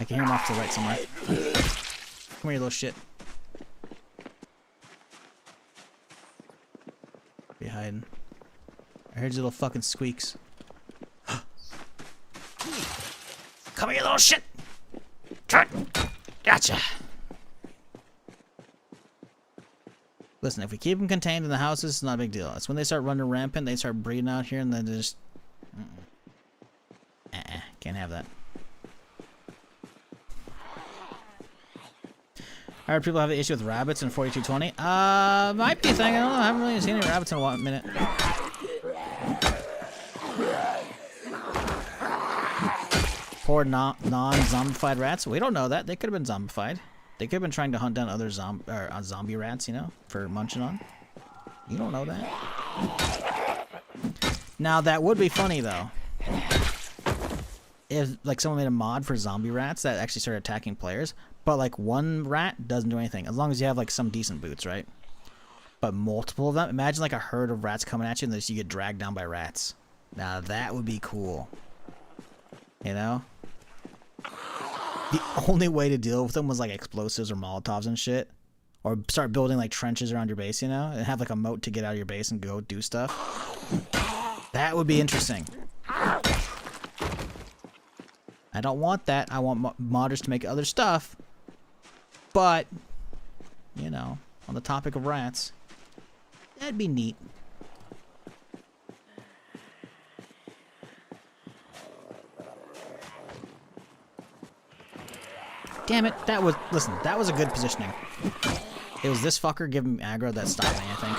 Speaker 1: I can hear him off to the right somewhere. Come here, you little shit. Be hiding. I heard your little fucking squeaks. Come here, you little shit! Gotcha! Listen, if we keep them contained in the houses, it's not a big deal. It's when they start running rampant, they start breeding out here, and then they just... Can't have that. I heard people have the issue with rabbits in 4220. Might be a thing. I don't know. I haven't really seen any rabbits in a minute. Poor non-zombified rats. We don't know that. They could have been zombified. They could have been trying to hunt down other zombie rats, you know, for munching on. You don't know that. Now, that would be funny, though. If, like, someone made a mod for zombie rats that actually started attacking players, but, like, one rat doesn't do anything, as long as you have, like, some decent boots, right? But multiple of them? Imagine, like, a herd of rats coming at you and then you get dragged down by rats. Now, that would be cool. You know? The only way to deal with them was, like, explosives or Molotovs and shit. Or start building, like, trenches around your base, you know? And have, like, a moat to get out of your base and go do stuff. That would be interesting. I don't want that. I want modders to make other stuff. But, you know, on the topic of rats, that'd be neat. Damn it, that was, listen, that was a good positioning. It was this fucker giving me aggro that stopped me, I think.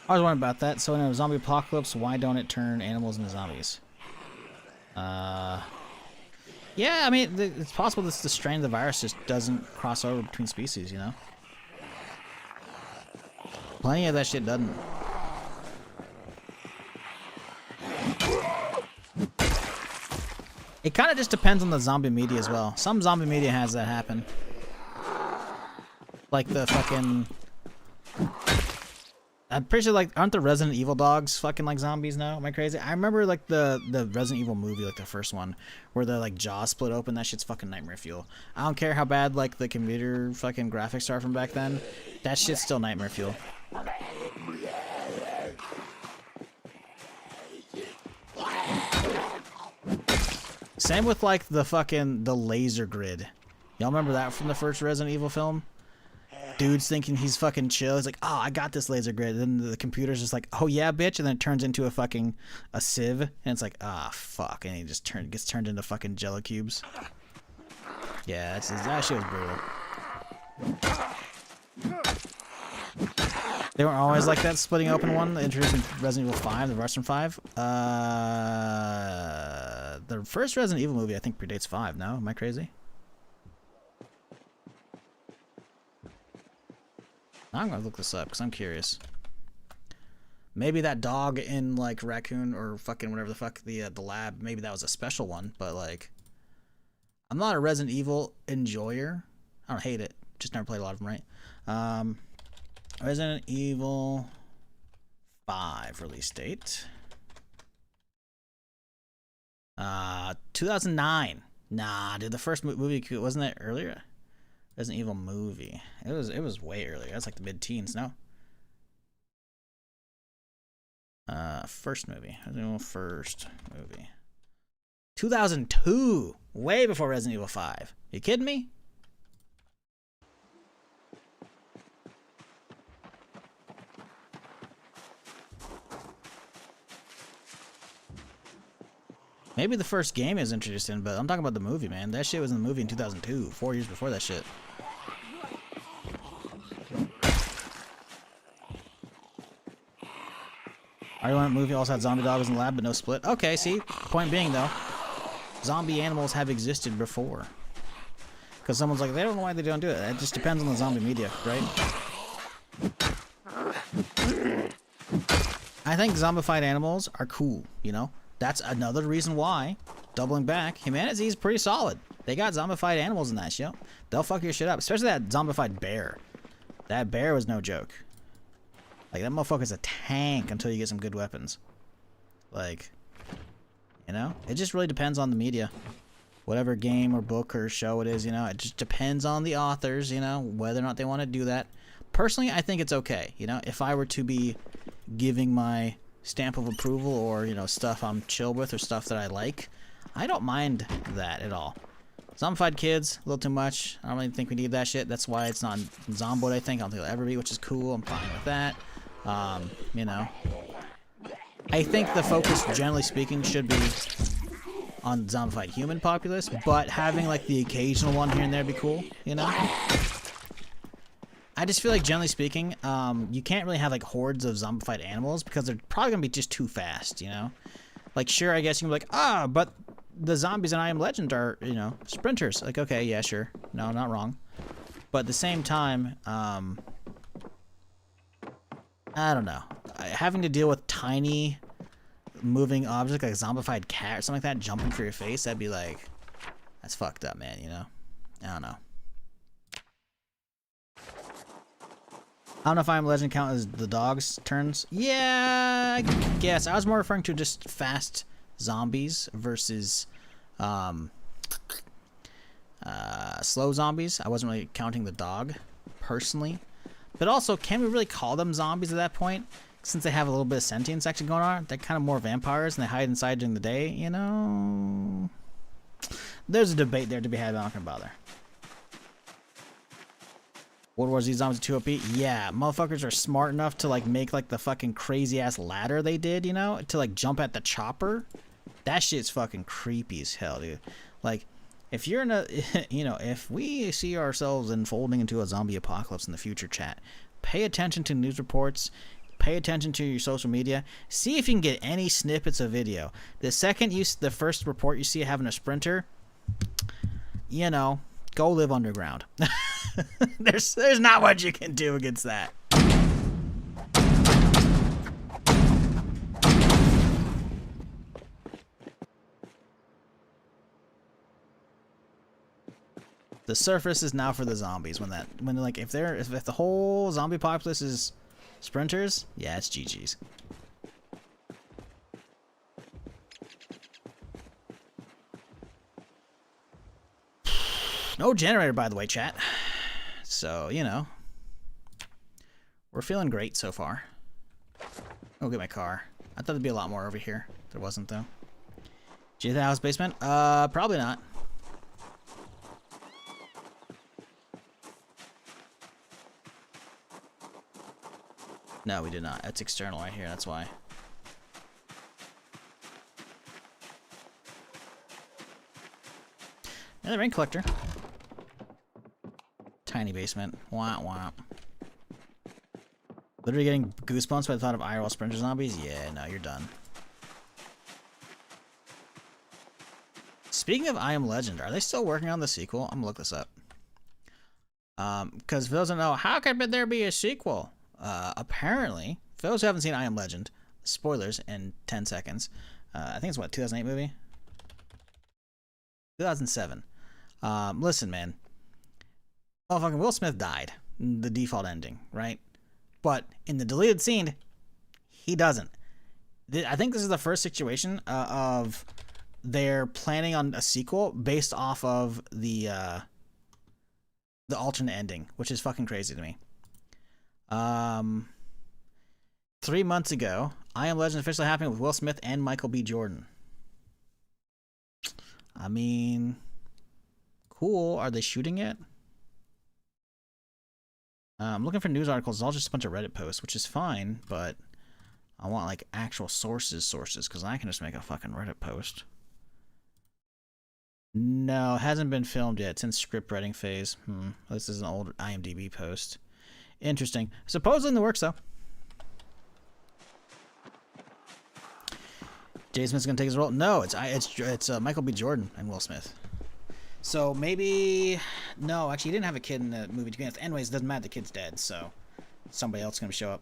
Speaker 1: I was wondering about that. So in a zombie apocalypse, why don't it turn animals into zombies? Yeah, I mean, it's possible that the strain of the virus just doesn't cross over between species, you know? Plenty of that shit doesn't. It kind of just depends on the zombie media as well. Some zombie media has that happen. Like the fucking... I'm pretty sure, like, aren't the Resident Evil dogs fucking like zombies now? Am I crazy? I remember, like, the Resident Evil movie, like, the first one, where the, like, jaws split open. That shit's fucking nightmare fuel. I don't care how bad, like, the computer fucking graphics are from back then. That shit's still nightmare fuel. Same with, like, the laser grid. Y'all remember that from the first Resident Evil film? Dude's thinking he's fucking chill. He's like, oh, I got this laser grid. And then the computer's just like, oh yeah, bitch. And then it turns into a sieve. And it's like, ah, fuck. And he just gets turned into fucking jello cubes. Yeah, that shit was brutal. They weren't always like that splitting open one. Introduced in Resident Evil 5, the Western 5. The first Resident Evil movie, I think, predates 5. No? Am I crazy? I'm gonna look this up because I'm curious. Maybe that dog in, like, Raccoon or fucking whatever the fuck the lab, maybe that was a special one, but, like, I'm not a Resident Evil enjoyer. I don't hate it, just never played a lot of them, right? Resident Evil 5 release date. 2009. Nah, dude, the first movie, wasn't that earlier? Resident Evil movie. It was way earlier. That's like the mid-teens, no? First movie. Resident Evil first movie. 2002. Way before Resident Evil 5. You kidding me? Maybe the first game is introduced in, but I'm talking about the movie, man. That shit was in the movie in 2002, 4 years before that shit. Ireland movie also had zombie dogs in the lab, but no split. Okay, see? Point being, though, zombie animals have existed before. Because someone's like, they don't know why they don't do it. It just depends on the zombie media, right? I think zombified animals are cool, you know? That's another reason why, doubling back, humanity is pretty solid. They got zombified animals in that shit. They'll fuck your shit up. Especially that zombified bear. That bear was no joke. Like, that motherfucker's a tank until you get some good weapons. Like, you know? It just really depends on the media. Whatever game or book or show it is, you know? It just depends on the authors, you know? Whether or not they want to do that. Personally, I think it's okay, you know? If I were to be giving my stamp of approval or, you know, stuff I'm chill with or stuff that I like, I don't mind that at all. Zombified kids, a little too much. I don't really think we need that shit. That's why it's not Zomboid, I think. I don't think it'll ever be, which is cool. I'm fine with that. You know, I think the focus, generally speaking, should be on zombified human populace, but having like the occasional one here and there be cool, you know? I just feel like, generally speaking, you can't really have like hordes of zombified animals because they're probably gonna be just too fast, you know? Like, sure, I guess you can be like, but the zombies in I Am Legend are, you know, sprinters. Like, okay, yeah, sure. No, not wrong. But at the same time, I don't know. Having to deal with tiny moving objects like a zombified cat or something like that jumping for your face, that'd be like, that's fucked up, man, you know? I don't know. I don't know if I Am Legend count as the dog's turns. Yeah, I guess. I was more referring to just fast zombies versus slow zombies. I wasn't really counting the dog, personally. But also, can we really call them zombies at that point? Since they have a little bit of sentience actually going on. They're kind of more vampires and they hide inside during the day, you know? There's a debate there to be had, I'm not gonna bother. World War Z zombies 2 OP? Yeah, motherfuckers are smart enough to like make like the fucking crazy ass ladder they did, you know? To like jump at the chopper. That shit's fucking creepy as hell, dude. Like, if you're in a, you know, if we see ourselves unfolding into a zombie apocalypse in the future, chat, pay attention to news reports, pay attention to your social media, see if you can get any snippets of video. The second the first report you see having a sprinter, you know, go live underground. There's not much you can do against that. The surface is now for the zombies. When like if the whole zombie populace is sprinters, yeah, it's GG's. No generator, by the way, chat. So, you know, we're feeling great so far. I'll get my car. I thought there'd be a lot more over here. There wasn't, though. Do you think house basement? Probably not. No, we did not. That's external right here. That's why. Another rain collector. Tiny basement. Wah wah. Literally getting goosebumps by the thought of IRL sprinter zombies. Yeah, no, you're done. Speaking of I Am Legend, are they still working on the sequel? I'm gonna look this up. Because for those who don't know, how could there be a sequel? Apparently, for those who haven't seen I Am Legend, spoilers in 10 seconds. I think it's what, 2008 movie? 2007. Listen, man. Motherfucking Will Smith died. The default ending, right? But in the deleted scene, he doesn't. I think this is the first situation of they're planning on a sequel based off of the alternate ending, which is fucking crazy to me. 3 months ago, I Am Legend officially happened with Will Smith and Michael B. Jordan. I mean, cool. Are they shooting it? I'm looking for news articles. It's all just a bunch of Reddit posts, which is fine, but I want like actual sources, because I can just make a fucking Reddit post. No, it hasn't been filmed yet. It's in script writing phase. This is an old IMDb post. Interesting. Supposedly in the works, though. Jay Smith's gonna take his role. No, it's Michael B. Jordan and Will Smith. So maybe no. Actually, he didn't have a kid in the movie to begin with. Anyways, it doesn't matter. The kid's dead, so somebody else is gonna show up.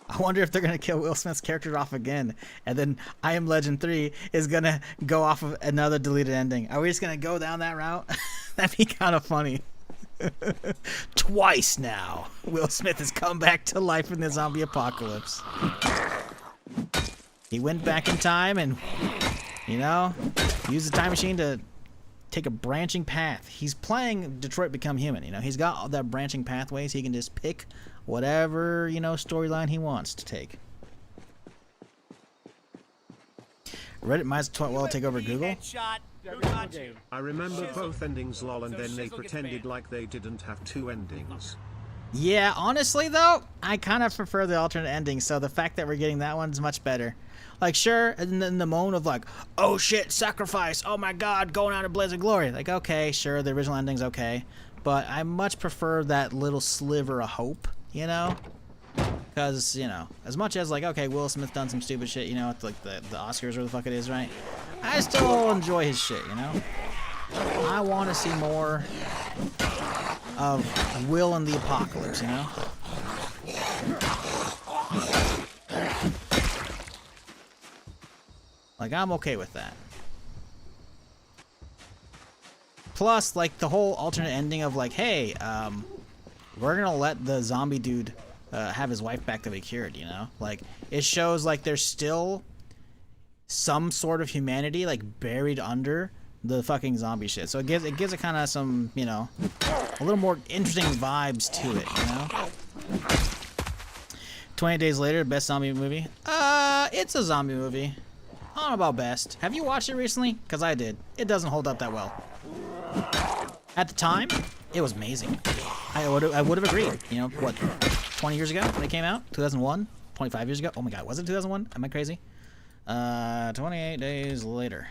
Speaker 1: I wonder if they're gonna kill Will Smith's character off again, and then I Am Legend 3 is gonna go off of another deleted ending. Are we just gonna go down that route? That'd be kind of funny. Twice now, Will Smith has come back to life in the zombie apocalypse. He went back in time and, you know, used the time machine to take a branching path. He's playing Detroit Become Human, you know. He's got all that branching pathways. He can just pick whatever, you know, storyline he wants to take. Reddit might as well take over Google.
Speaker 4: I remember both endings lol, and then they pretended like they didn't have two endings.
Speaker 1: Yeah, honestly though, I kind of prefer the alternate ending, so the fact that we're getting that one's much better. Like, sure, in the moment of like, oh shit, sacrifice, oh my god, going out in blaze of glory. Like, okay, sure, the original ending's okay, but I much prefer that little sliver of hope, you know? Because, you know, as much as like, okay, Will Smith done some stupid shit, you know, it's like the Oscars or the fuck it is, right? I still enjoy his shit, you know? I want to see more of Will and the Apocalypse, you know? Like, I'm okay with that. Plus, like, the whole alternate ending of, like, hey, we're gonna let the zombie dude have his wife back to be cured, you know? Like, it shows, like, there's still some sort of humanity, like, buried under the fucking zombie shit. So it gives it kind of some, you know, a little more interesting vibes to it, you know? 28 Days Later, best zombie movie? It's a zombie movie. I don't know about best. Have you watched it recently? Because I did. It doesn't hold up that well. At the time, it was amazing. I would have agreed. You know, what, 20 years ago when it came out? 2001? 25 years ago? Oh my god, was it 2001? Am I crazy? 28 Days Later.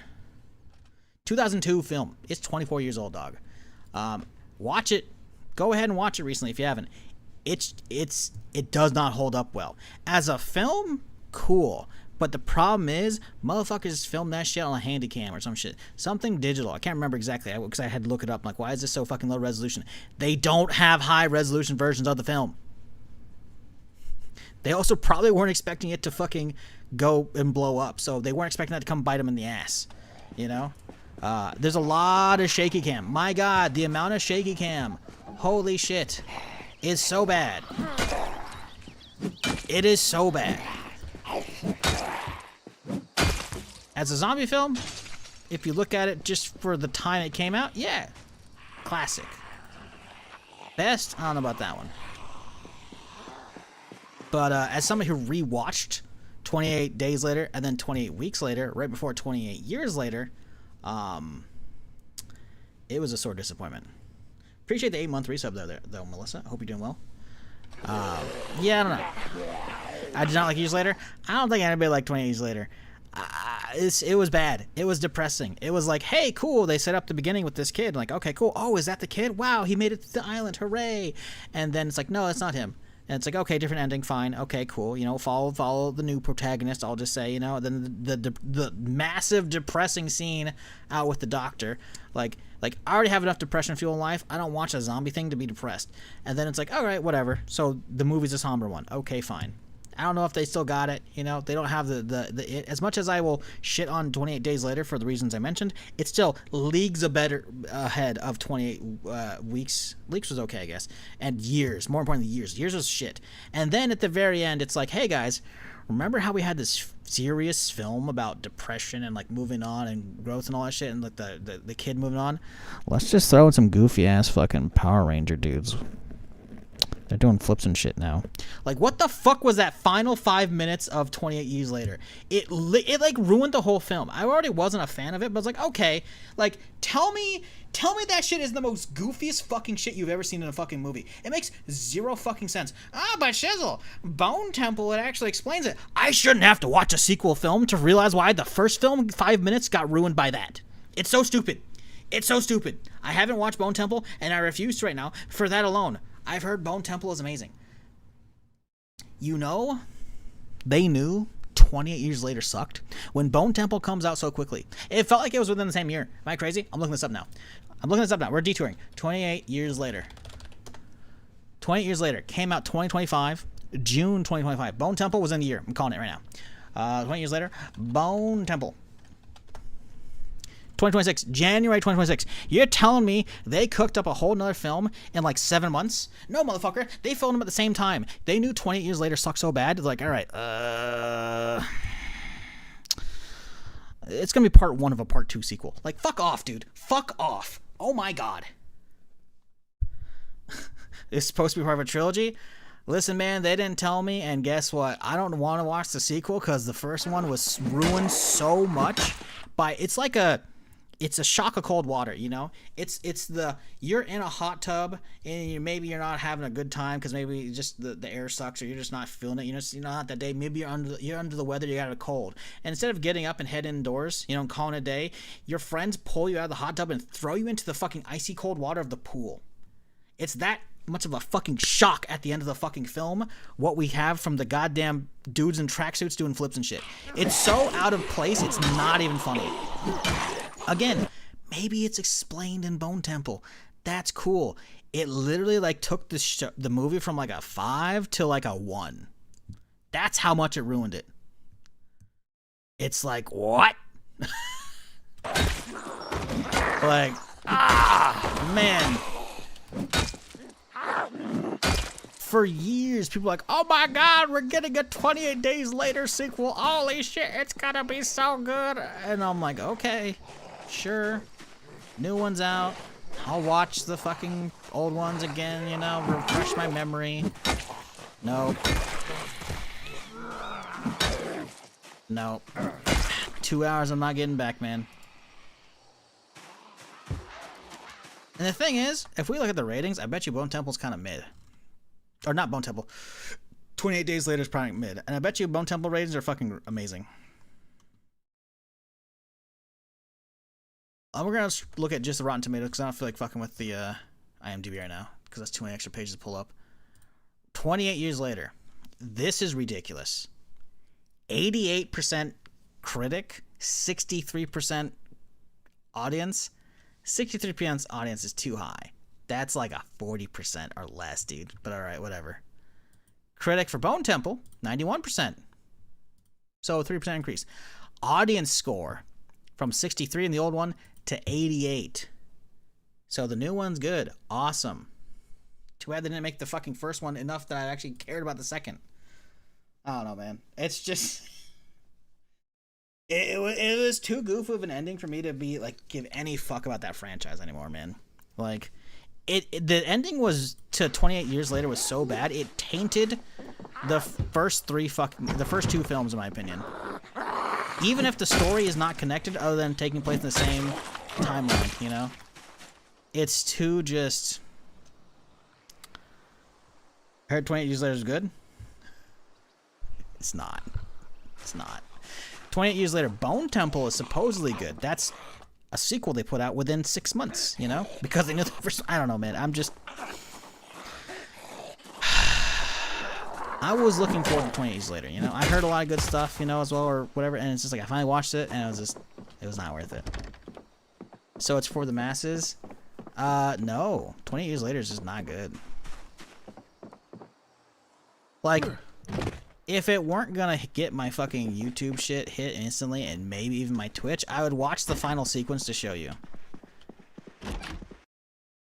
Speaker 1: 2002 film. It's 24 years old, dog. Watch it. Go ahead and watch it recently if you haven't. It does not hold up well. As a film, cool. But the problem is, motherfuckers film that shit on a handy cam or some shit. Something digital. I can't remember exactly because I had to look it up. I'm like, why is this so fucking low resolution? They don't have high resolution versions of the film. They also probably weren't expecting it to fucking go and blow up. So they weren't expecting that to come bite them in the ass. You know? There's a lot of shaky cam. My god, the amount of shaky cam. Holy shit. Is so bad. It is so bad. As a zombie film, if you look at it just for the time it came out, yeah, classic. Best, I don't know about that one. But as somebody who rewatched 28 Days Later and then 28 Weeks Later, right before 28 Years Later, it was a sore disappointment. Appreciate the 8-month resub though, Melissa. I hope you're doing well. Yeah, I don't know. I did not like Years Later. I don't think anybody liked 28 Years Later. It was bad. It was depressing. It was like, hey, cool. They set up the beginning with this kid. Like, okay, cool. Oh, is that the kid? Wow, he made it to the island. Hooray. And then it's like, no, that's not him. And it's like, okay, different ending. Fine. Okay, cool. You know, follow the new protagonist. I'll just say, you know, then the massive depressing scene out with the doctor. Like I already have enough depression fuel in life. I don't watch a zombie thing to be depressed. And then it's like, all right, whatever. So the movie's a somber one. Okay, fine. I don't know if they still got it. You know, they don't have the as much as I will shit on 28 Days Later for the reasons I mentioned, it's still leagues ahead of 28 weeks. Weeks was okay, I guess. And years, more importantly, years. Years was shit. And then at the very end, it's like, hey guys, remember how we had this serious film about depression and like moving on and growth and all that shit, and like the kid moving on? Let's just throw in some goofy ass fucking Power Ranger dudes. They're doing flips and shit now. Like, what the fuck was that final 5 minutes of 28 Years Later? It like ruined the whole film. I already wasn't a fan of it, but I was like, okay, like tell me that shit is the most goofiest fucking shit you've ever seen in a fucking movie. It makes zero fucking sense. But Shizzle, Bone Temple, it actually explains it. I shouldn't have to watch a sequel film to realize why the first film 5 minutes got ruined by that. It's so stupid. It's so stupid. I haven't watched Bone Temple, and I refuse to right now for that alone. I've heard Bone Temple is amazing. You know, they knew 28 Years Later sucked when Bone Temple comes out so quickly. It felt like it was within the same year. Am I crazy? I'm looking this up now. We're detouring. 28 Years Later. 28 Years Later. Came out 2025. June 2025. Bone Temple was in the year. I'm calling it right now. 20 Years Later. Bone Temple. 2026, January 2026. You're telling me they cooked up a whole nother film in like 7 months? No, motherfucker. They filmed them at the same time. They knew 28 Years Later sucked so bad. They're like, all right, it's gonna be part 1 of a part 2 sequel. Like, fuck off, dude. Fuck off. Oh my god. It's supposed to be part of a trilogy. Listen, man, they didn't tell me, and guess what? I don't want to watch the sequel because the first one was ruined so much by it's a shock of cold water, you know? It's you're in a hot tub and maybe you're not having a good time because maybe just the air sucks or you're just not feeling it. You're not that day. Maybe you're under the weather. You got a cold. And instead of getting up and head indoors, and calling it a day, your friends pull you out of the hot tub and throw you into the fucking icy cold water of the pool. It's that much of a fucking shock at the end of the fucking film what we have from the goddamn dudes in tracksuits doing flips and shit. It's so out of place, it's not even funny. Again, maybe it's explained in Bone Temple. That's cool. It literally like took the movie from like a 5 to like a 1. That's how much it ruined it. It's like, what? Like, man. For years, people are like, oh my god, we're getting a 28 Days Later sequel. Holy shit, it's gonna be so good. And I'm like, okay, sure. New one's out. I'll watch the fucking old ones again, refresh my memory. Nope. 2 hours I'm not getting back, man. And the thing is, if we look at the ratings, I bet you Bone Temple's kind of mid. Or not Bone Temple. 28 Days Later is probably mid. And I bet you Bone Temple ratings are fucking amazing. We're going to look at just the Rotten Tomatoes because I don't feel like fucking with the IMDb right now. Because that's too many extra pages to pull up. 28 Years Later. This is ridiculous. 88% critic. 63% audience. 63% audience is too high. That's like a 40% or less, dude. But alright, whatever. Critic for Bone Temple, 91%. So 3% increase. Audience score from 63 in the old one to 88. So the new one's good. Awesome. Too bad they didn't make the fucking first one enough that I actually cared about the second. I don't know, man. It's just... It was too goofy of an ending for me to be, like, give any fuck about that franchise anymore, man. Like... The ending was to 28 Years Later was so bad it tainted the first two films in my opinion. Even if the story is not connected other than taking place in the same timeline, it's too just. I heard 28 Years Later is good. It's not. 28 Years Later, Bone Temple is supposedly good. That's a sequel they put out within 6 months, because they knew the first. I don't know, man. I was looking forward to 28 Years Later. I heard a lot of good stuff, as well, or whatever, and it's just like I finally watched it, and it was not worth it. So it's for the masses. No, 28 Years Later is just not good. Like, if it weren't gonna get my fucking YouTube shit hit instantly and maybe even my Twitch, I would watch the final sequence to show you.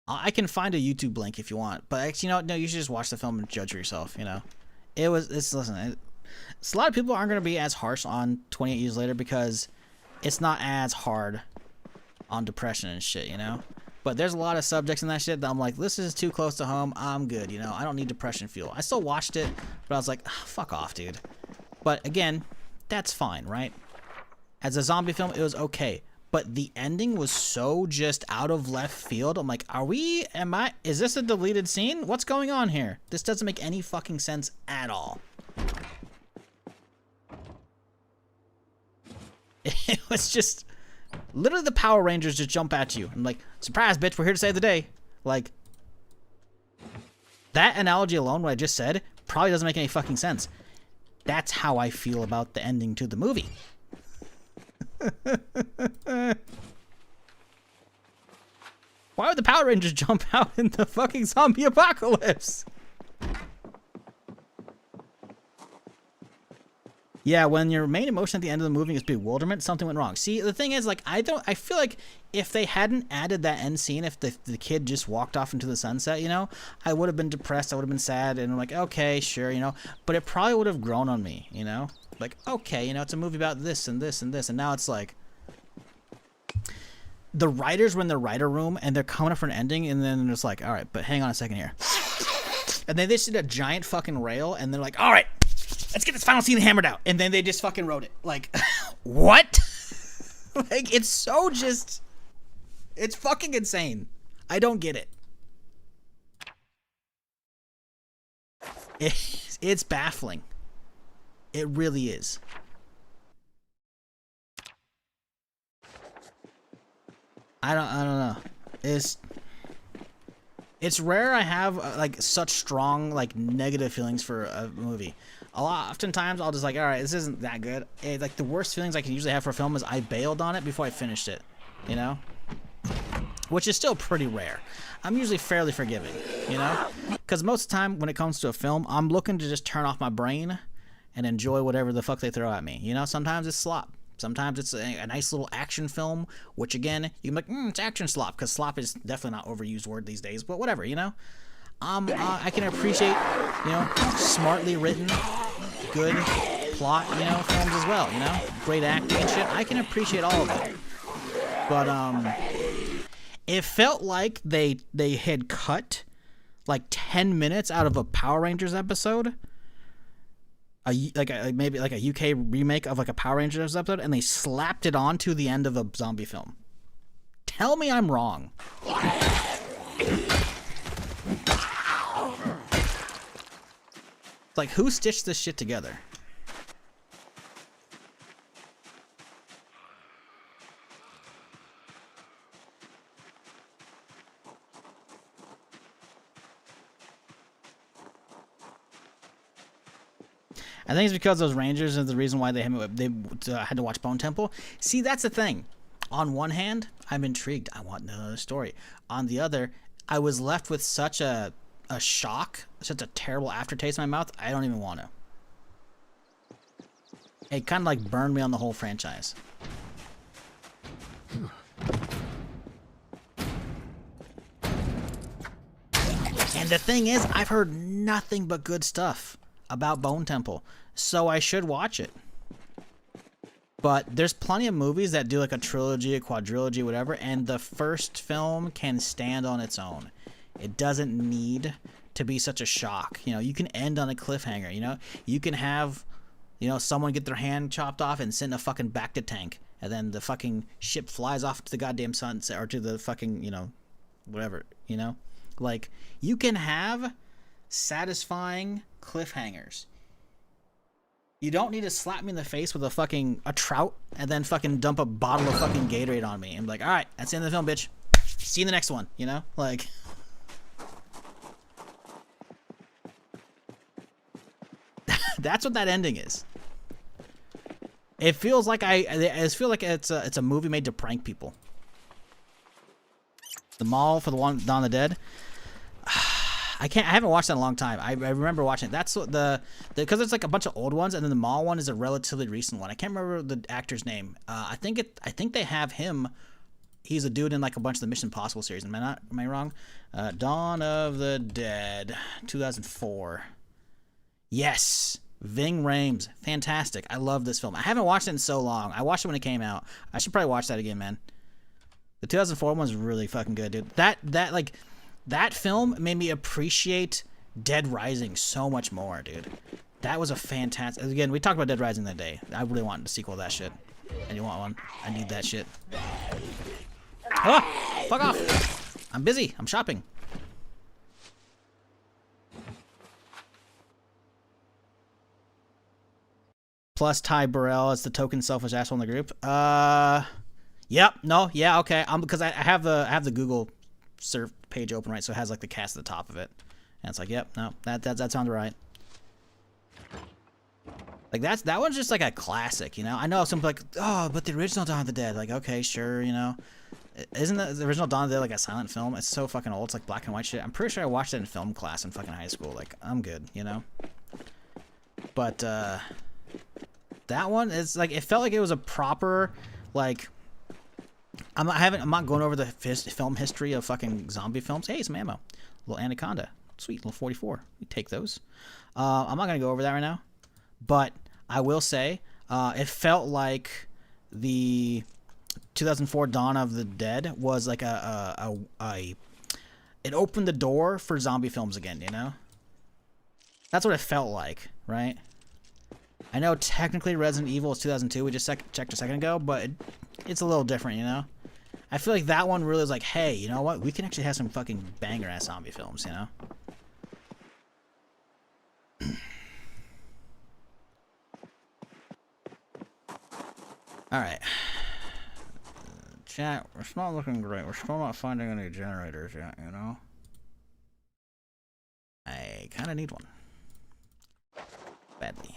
Speaker 1: I can find a YouTube link if you want, but actually, no, you should just watch the film and judge for yourself, Listen, a lot of people aren't gonna be as harsh on 28 Years Later because it's not as hard on depression and shit, But there's a lot of subjects in that shit that I'm like, this is too close to home. I'm good, you know. I don't need depression fuel. I still watched it, but I was like, fuck off, dude. But again, that's fine, right? As a zombie film, it was okay. But the ending was so just out of left field. I'm like, is this a deleted scene? What's going on here? This doesn't make any fucking sense at all. It was just, literally the Power Rangers just jump at you. I'm like, surprise, bitch, we're here to save the day. Like, that analogy alone, what I just said, probably doesn't make any fucking sense. That's how I feel about the ending to the movie. Why would the Power Rangers jump out in the fucking zombie apocalypse? Yeah, when your main emotion at the end of the movie is bewilderment, something went wrong. See, the thing is, like, I feel like if they hadn't added that end scene, if the kid just walked off into the sunset, you know, I would have been depressed, I would have been sad, and I'm like, okay, sure, you know, but it probably would have grown on me, you know? Like, okay, you know, it's a movie about this and this and this, and now it's like, the writers were in the writer room, and they're coming up for an ending, and then it's like, all right, but hang on a second here. And then they just did a giant fucking rail, and they're like, all right, let's get this final scene hammered out. And then they just fucking wrote it. Like, what? Like, it's so just, it's fucking insane. I don't get it. It's baffling. It really is. I don't know. It's rare I have like such strong like negative feelings for a movie. Oftentimes I'll just like, all right, this isn't that good. Like the worst feelings I can usually have for a film is I bailed on it before I finished it, you know? Which is still pretty rare. I'm usually fairly forgiving, you know? Because most of the time when it comes to a film, I'm looking to just turn off my brain and enjoy whatever the fuck they throw at me. You know, sometimes it's slop. Sometimes it's a nice little action film, which again, you can be like, it's action slop, because slop is definitely not overused word these days, but whatever, you know? I can appreciate, you know, smartly written, good plot, you know, films as well, you know? Great acting and shit. I can appreciate all of it. But, it felt like they had cut, like, 10 minutes out of a Power Rangers episode. Maybe like a UK remake of like a Power Rangers episode, and they slapped it onto the end of a zombie film. Tell me I'm wrong. Like, who stitched this shit together? I think it's because those Rangers are the reason why they had to watch Bone Temple. See, that's the thing. On one hand, I'm intrigued. I want another story. On the other, I was left with such a shock, such a terrible aftertaste in my mouth, I don't even want to. It kind of like burned me on the whole franchise. And the thing is, I've heard nothing but good stuff about Bone Temple, so I should watch it. But there's plenty of movies that do like a trilogy, a quadrilogy, whatever, and the first film can stand on its own. It doesn't need to be such a shock. You know, you can end on a cliffhanger, you know? You can have, you know, someone get their hand chopped off and send a fucking Bacta tank, and then the fucking ship flies off to the goddamn sunset, or to the fucking, you know, whatever, you know? Like, you can have satisfying cliffhangers. You don't need to slap me in the face with a trout and then fucking dump a bottle of fucking Gatorade on me and be like, all right, that's the end of the film, bitch. See you in the next one, you know? Like, that's what that ending is. It feels like it's a movie made to prank people. The Mall for the one Dawn of the Dead. I haven't watched that in a long time. I remember watching it. That's because it's like a bunch of old ones, and then the Mall one is a relatively recent one. I can't remember the actor's name. I think they have him. He's a dude in like a bunch of the Mission Impossible series. Am I wrong? Dawn of the Dead, 2004. Yes, Ving Rhames, fantastic. I love this film. I haven't watched it in so long. I watched it when it came out. I should probably watch that again, man. The 2004 one was really fucking good, dude. That film made me appreciate Dead Rising so much more, dude. That was a fantastic. Again, we talked about Dead Rising that day. I really wanted a sequel to that shit. And you want one? I need that shit. Oh, fuck off! I'm busy. I'm shopping. Plus Ty Burrell as the token selfish asshole in the group. Yep. No. Yeah. Okay. Because I have the Google search page open, right? So it has like the cast at the top of it, and it's like, yep. No. That sounds right. Like that one's just like a classic, you know. I know some like, oh, but the original Dawn of the Dead. Like, okay, sure, you know. Isn't the original Dawn of the Dead like a silent film? It's so fucking old. It's like black and white shit. I'm pretty sure I watched it in film class in fucking high school. Like, I'm good, you know. But that one is like, it felt like it was a proper, like, I'm not going over the film history of fucking zombie films. Hey, some ammo, little anaconda, sweet little 44. We take those. I'm not gonna go over that right now, but I will say it felt like the 2004 Dawn of the Dead was like it opened the door for zombie films again, you know? That's what it felt like, right? I know technically Resident Evil is 2002, we just checked a second ago, but it's a little different, you know? I feel like that one really is like, hey, you know what? We can actually have some fucking banger-ass zombie films, you know? Alright. Chat, it's not looking great. We're still not finding any generators yet, you know? I kind of need one. Badly.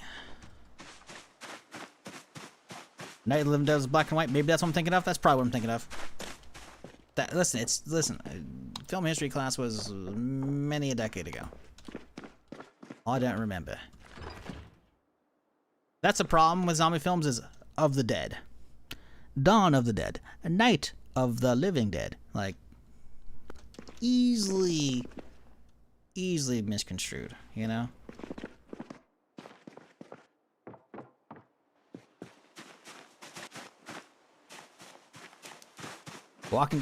Speaker 1: Night of the Living Dead is black and white. Maybe that's what I'm thinking of. That's probably what I'm thinking of. Listen. Film history class was many a decade ago. I don't remember. That's the problem with zombie films is of the dead. Dawn of the Dead. Night of the Living Dead. Like, easily misconstrued, you know? Walking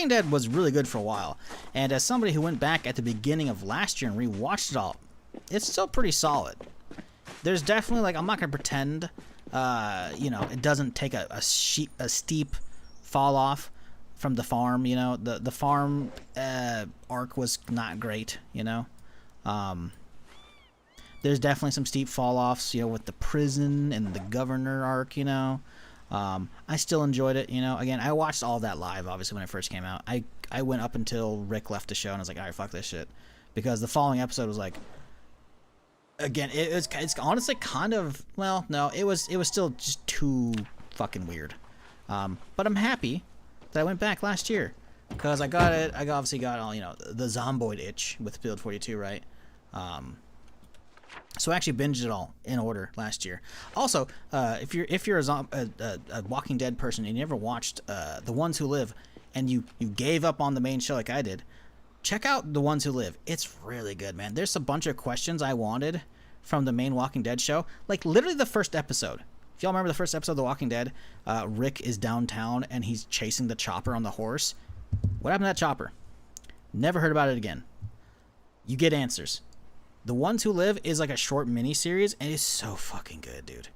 Speaker 1: Dead was really good for a while, and as somebody who went back at the beginning of last year and rewatched it all, it's still pretty solid. There's definitely, like, I'm not gonna pretend, you know, it doesn't take a steep fall off from the farm. You know, the farm arc was not great. You know, there's definitely some steep fall offs. You know, with the prison and the governor arc. You know. I still enjoyed it, you know. Again, I watched all of that live, obviously, when it first came out. I went up until Rick left the show, and I was like, all right, fuck this shit. Because the following episode was like, again, it's honestly kind of, well, no, it was still just too fucking weird. But I'm happy that I went back last year. Because I got it, I obviously got all, you know, the Zomboid itch with Build 42, right? So I actually binged it all in order last year. Also, if you're a Walking Dead person and you never watched The Ones Who Live, and you gave up on the main show like I did, check out The Ones Who Live. It's really good, man. There's a bunch of questions I wanted from the main Walking Dead show. Like literally the first episode. If y'all remember the first episode of The Walking Dead, Rick is downtown and he's chasing the chopper on the horse. What happened to that chopper? Never heard about it again. You get answers. The Ones Who Live is like a short mini series, and it's so fucking good, dude.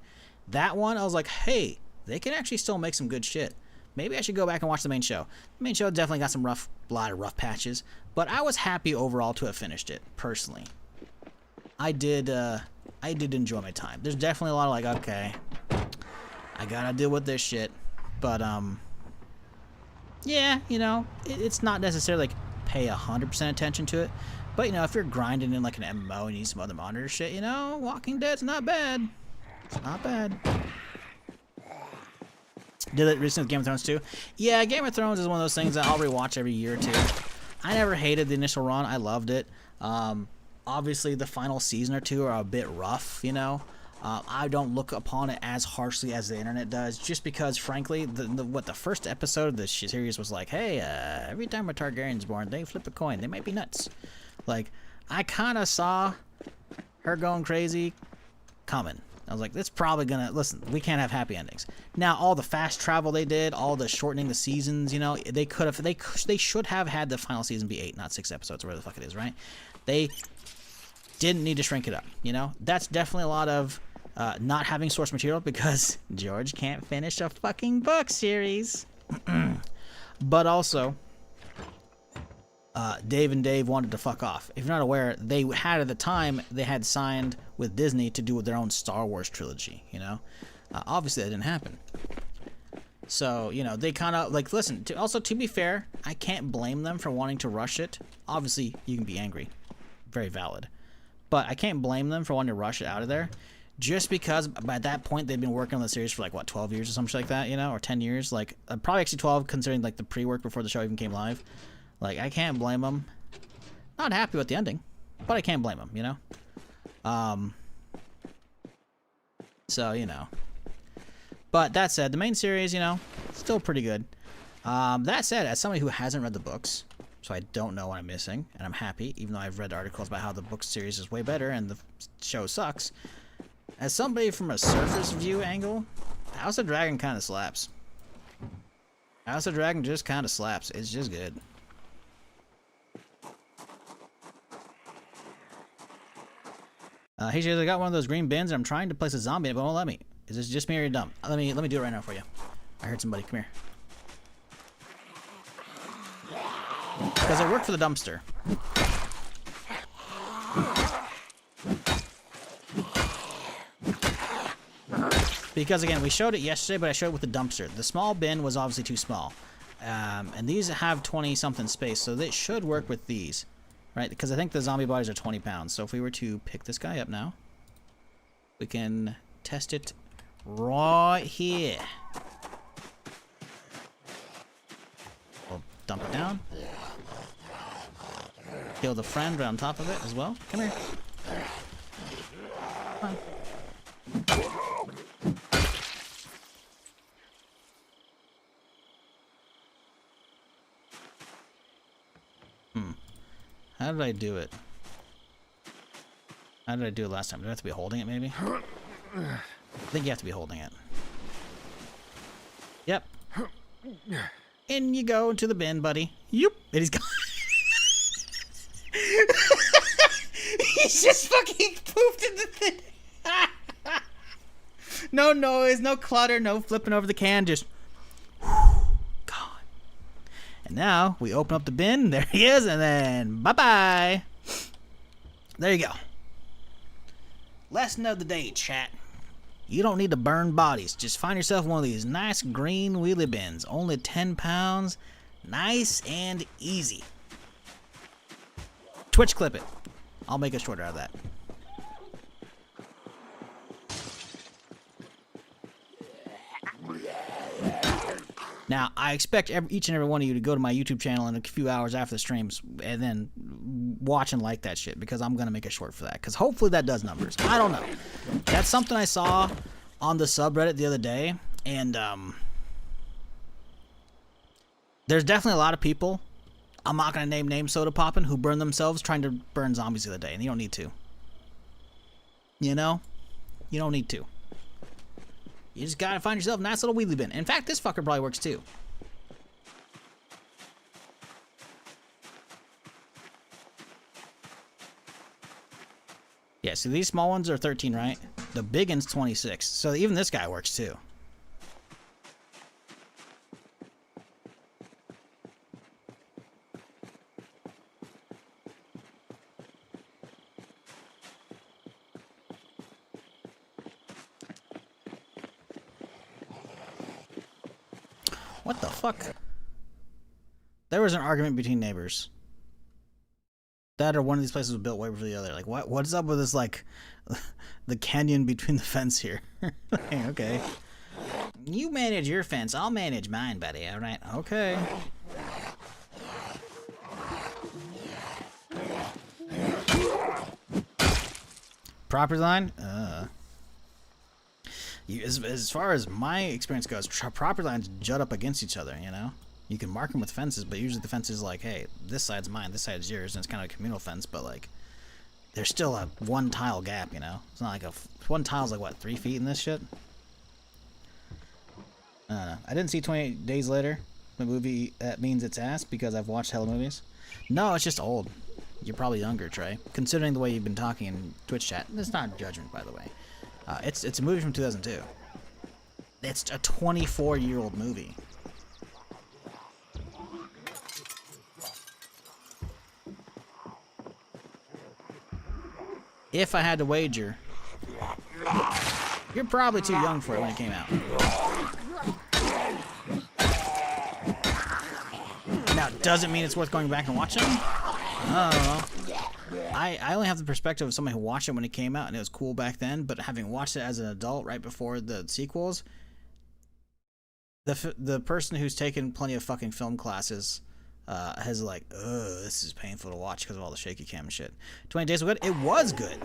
Speaker 1: That one, I was like, hey, they can actually still make some good shit. Maybe I should go back and watch the main show. The main show definitely got a lot of rough patches, but I was happy overall to have finished it, personally. I did enjoy my time. There's definitely a lot of like, okay, I gotta deal with this shit, but yeah, you know, it's not necessarily like pay 100% attention to it. But, you know, if you're grinding in, like, an MMO and you need some other monitor shit, you know, Walking Dead's not bad. It's not bad. Did it recently with Game of Thrones, too? Yeah, Game of Thrones is one of those things that I'll rewatch every year or two. I never hated the initial run. I loved it. Obviously, the final season or two are a bit rough, you know. I don't look upon it as harshly as the internet does, just because, frankly, the first episode of this series was like, hey, every time a Targaryen's born, they flip a coin. They might be nuts. Like, I kind of saw her going crazy coming. I was like, that's probably gonna, listen, we can't have happy endings. Now, all the fast travel they did, all the shortening the seasons, you know, they could have, they should have had the final season be 8, not 6 episodes, or whatever the fuck it is, right? They didn't need to shrink it up, you know? That's definitely a lot of not having source material because George can't finish a fucking book series. But also, Dave and Dave wanted to fuck off. If you're not aware, they had at the time, they had signed with Disney to do their own Star Wars trilogy, you know? Obviously, that didn't happen. So, you know, they kind of, like, listen, to be fair, I can't blame them for wanting to rush it. Obviously, you can be angry. Very valid. But I can't blame them for wanting to rush it out of there. Just because by that point, they'd been working on the series for, like, what, 12 years or something like that, you know? Or 10 years? Like, probably actually 12, considering, like, the pre-work before the show even came live. Like, I can't blame them. Not happy with the ending, but I can't blame them, you know? So, you know. But that said, the main series, you know, still pretty good. That said, as somebody who hasn't read the books, so I don't know what I'm missing, and I'm happy, even though I've read articles about how the book series is way better and the show sucks. As somebody from a surface view angle, House of Dragon kind of slaps. House of Dragon just kind of slaps. It's just good. Hey, Jay, I got one of those green bins, and I'm trying to place a zombie in it, but it won't let me. Is this just me or you're dumb? Let me do it right now for you. I heard somebody. Come here. Because it worked for the dumpster. Because, again, we showed it yesterday, but I showed it with the dumpster. The small bin was obviously too small. And these have 20-something space, so they should work with these. Right, because I think the zombie bodies are 20 pounds. So if we were to pick this guy up now, we can test it right here. We'll dump it down. Kill the friend right on top of it as well. Come here. Come on. How did I do it? How did I do it last time? Do I have to be holding it, maybe? I think you have to be holding it. Yep. In you go into the bin, buddy. Yep. And he's gone. He's just fucking pooped in the bin. No noise, no clutter, no flipping over the can, just... And now, we open up the bin, there he is, and then bye-bye. There you go. Lesson of the day, chat. You don't need to burn bodies. Just find yourself one of these nice green wheelie bins. Only 10 pounds. Nice and easy. Twitch clip it. I'll make a shorter out of that. Now, I expect each and every one of you to go to my YouTube channel in a few hours after the streams and then watch and like that shit, because I'm going to make a short for that, because hopefully that does numbers. I don't know. That's something I saw on the subreddit the other day, and there's definitely a lot of people, I'm not going to name names, soda popping, who burn themselves trying to burn zombies the other day, and you don't need to. You know? You don't need to. You just gotta find yourself a nice little wheelie bin. In fact, this fucker probably works too. Yeah, so these small ones are 13, right? The big one's 26. So even this guy works too. What the fuck? There was an argument between neighbors. That or one of these places was built way before the other. Like, what is up with this, like, the canyon between the fence here? Okay. You manage your fence, I'll manage mine, buddy, alright? Okay. Property line? As far as my experience goes, property lines jut up against each other, you know? You can mark them with fences, but usually the fence is like, hey, this side's mine, this side's yours, and it's kind of a communal fence, but like, there's still a one tile gap, you know? It's not like one tile's like, what, 3 feet in this shit? I don't know. I didn't see 28 Days Later, the movie that means it's ass, because I've watched hella movies. No, it's just old. You're probably younger, Trey. Considering the way you've been talking in Twitch chat. It's not judgment, by the way. It's a movie from 2002. It's a 24-year-old movie. If I had to wager, you're probably too young for it when it came out. Now, doesn't mean it's worth going back and watching. I don't know. I only have the perspective of somebody who watched it when it came out and it was cool back then, but having watched it as an adult right before the sequels, the person who's taken plenty of fucking film classes has like, ugh, this is painful to watch because of all the shaky cam and shit. 20 Days was good. It was good.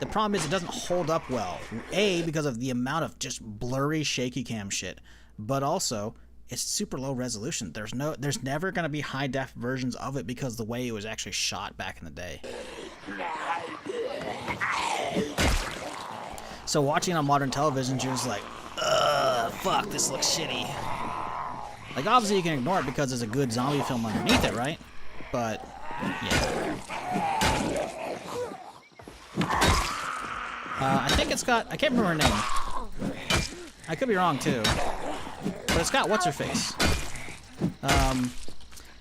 Speaker 1: The problem is it doesn't hold up well. A, because of the amount of just blurry shaky cam shit, but also it's super low resolution. There's never going to be high def versions of it because the way it was actually shot back in the day. So watching on modern television, you're just like, ugh, fuck, this looks shitty. Like, obviously you can ignore it because there's a good zombie film underneath it, right? But, yeah. I think it's got, I can't remember her name. I could be wrong too. But it's got what's-her-face.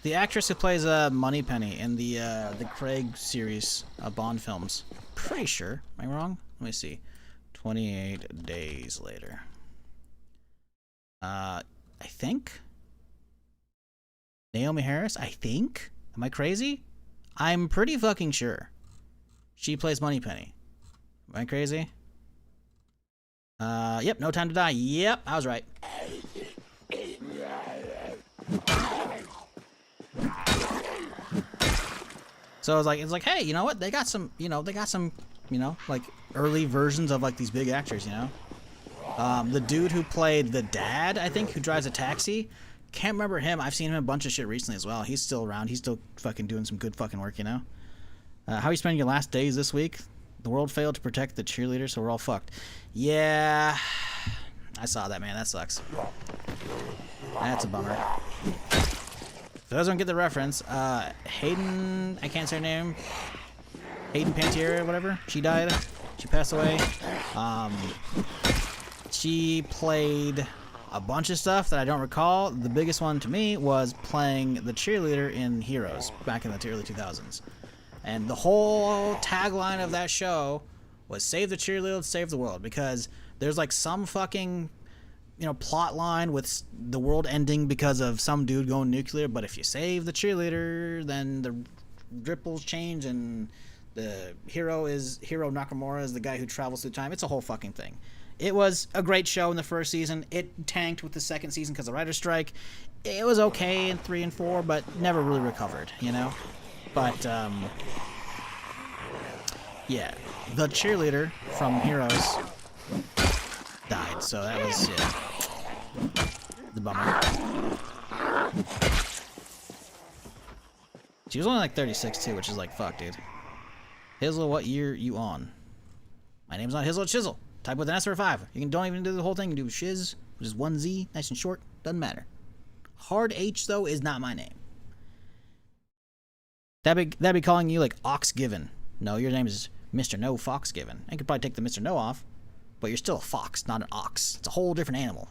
Speaker 1: The actress who plays Moneypenny in the Craig series of Bond films. Pretty sure. Am I wrong? Let me see. 28 Days Later. I think? Naomi Harris? I think? Am I crazy? I'm pretty fucking sure. She plays Moneypenny. Am I crazy? Yep, No Time to Die. Yep, I was right. So it's like, hey, you know what? They got some, like early versions of like these big actors, you know? The dude who played the dad, I think, who drives a taxi. Can't remember him. I've seen him in a bunch of shit recently as well. He's still around. He's still fucking doing some good fucking work, you know? How are you spending your last days this week? The world failed to protect the cheerleaders, so we're all fucked. Yeah, I saw that, man. That sucks. That's a bummer. For those who don't get the reference, Hayden, I can't say her name. Hayden Panettiere or whatever. She died. She passed away. She played a bunch of stuff that I don't recall. The biggest one to me was playing the cheerleader in Heroes back in the early 2000s. And the whole tagline of that show was save the cheerleader, save the world. Because there's like some fucking, plot line with the world ending because of some dude going nuclear. But if you save the cheerleader, then the ripples change and the hero Nakamura is the guy who travels through time. It's a whole fucking thing. It was a great show in the first season. It tanked with the second season because of the writer's strike. It was okay in 3 and 4, but never really recovered, But, yeah, the cheerleader from Heroes died, so that was, the bummer. She was only like 36 too, which is like, fuck, dude. Hizzle, what year you on? My name's not Hizzle, it's Shizzle. Type with an S or a 5. Don't even do the whole thing. You can do Shiz, which is 1Z, nice and short. Doesn't matter. Hard H, though, is not my name. That'd be calling you like Ox Given. No, your name is Mr. No Fox Given. I could probably take the Mr. No off, but you're still a fox, not an ox. It's a whole different animal,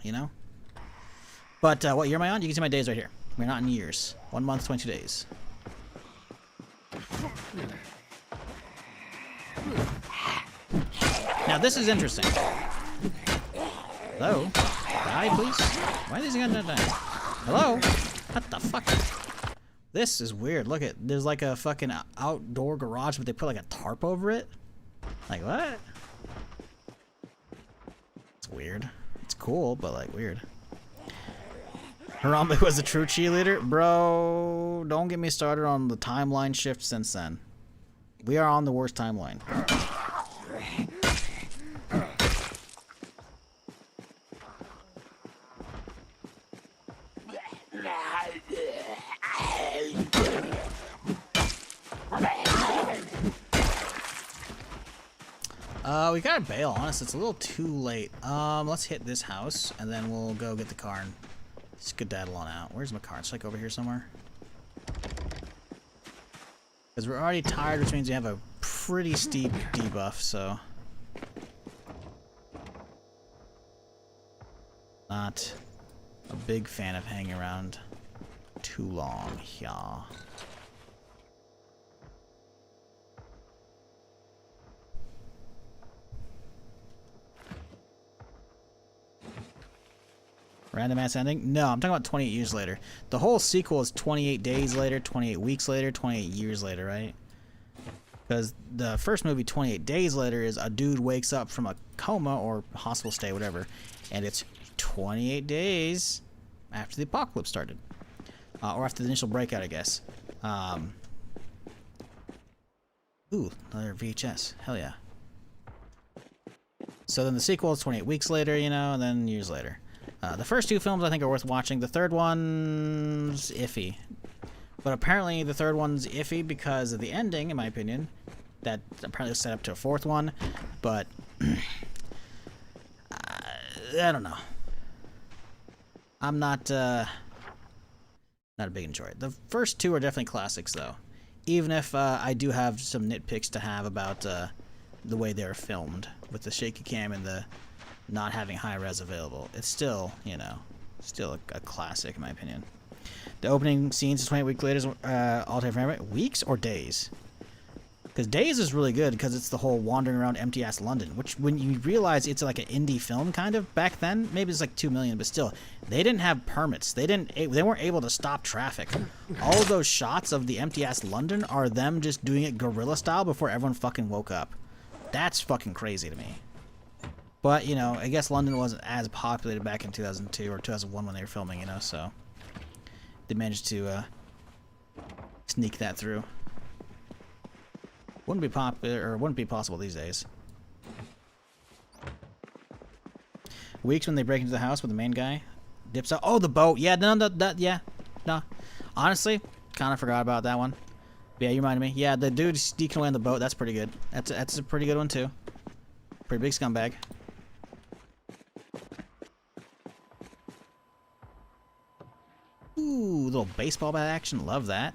Speaker 1: But what year am I on? You can see my days right here. We're not in years. 1 month, 22 days. Now this is interesting. Hello? Die, please? Why is he gonna die? Hello? What the fuck? This is weird. Look at, there's like a fucking outdoor garage, but they put like a tarp over it. Like what? It's weird. It's cool, but like weird. Harambe was a true cheerleader? Bro, don't get me started on the timeline shift since then. We are on the worst timeline. We gotta bail, honestly. It's a little too late. Let's hit this house, and then we'll go get the car and skedaddle on out. Where's my car? It's like over here somewhere. Because we're already tired, which means we have a pretty steep debuff, so... Not a big fan of hanging around too long, yeah. Random ass ending? No, I'm talking about 28 years later. The whole sequel is 28 days later, 28 weeks later, 28 years later, right? Because the first movie, 28 days later, is a dude wakes up from a coma or hospital stay, whatever, and it's 28 days after the apocalypse started. Or after the initial breakout, I guess. Ooh, another VHS. Hell yeah. So then the sequel is 28 weeks later, you know, and then years later. The first two films I think are worth watching. The third one's iffy. But apparently the third one's iffy because of the ending, in my opinion. That apparently was set up to a fourth one. But I don't know. I'm not a big enjoyer. The first two are definitely classics, though. Even if I do have some nitpicks to have about the way they were filmed. With the shaky cam and the not having high res available. It's still, you know, still a classic in my opinion. The opening scenes is 28 weeks later, all-time favorite. Weeks or days? Because days is really good because it's the whole wandering around empty-ass London, which when you realize it's like an indie film kind of back then, maybe it's like 2 million, but still, they didn't have permits. They weren't able to stop traffic. All of those shots of the empty-ass London are them just doing it guerrilla style before everyone fucking woke up. That's fucking crazy to me. But, you know, I guess London wasn't as populated back in 2002 or 2001 when they were filming, you know, so they managed to sneak that through. Wouldn't be popular, or wouldn't be possible these days. Weeks when they break into the house with the main guy dips out. Oh, the boat. Yeah, no. Honestly, kind of forgot about that one. But yeah, you reminded me. Yeah, the dude sneaking away on the boat. That's pretty good. That's a pretty good one too. Pretty big scumbag. Ooh, little baseball bat action. Love that.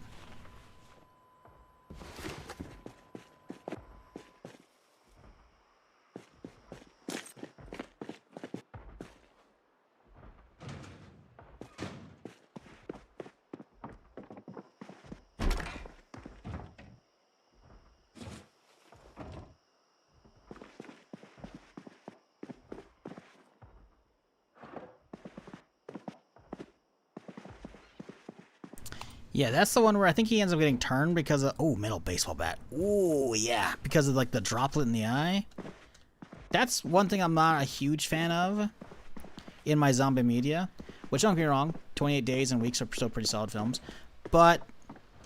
Speaker 1: Yeah, that's the one where I think he ends up getting turned because of... Oh, metal baseball bat. Oh, yeah. Because of, like, the droplet in the eye. That's one thing I'm not a huge fan of in my zombie media. Which, don't get me wrong, 28 Days and Weeks are still pretty solid films. But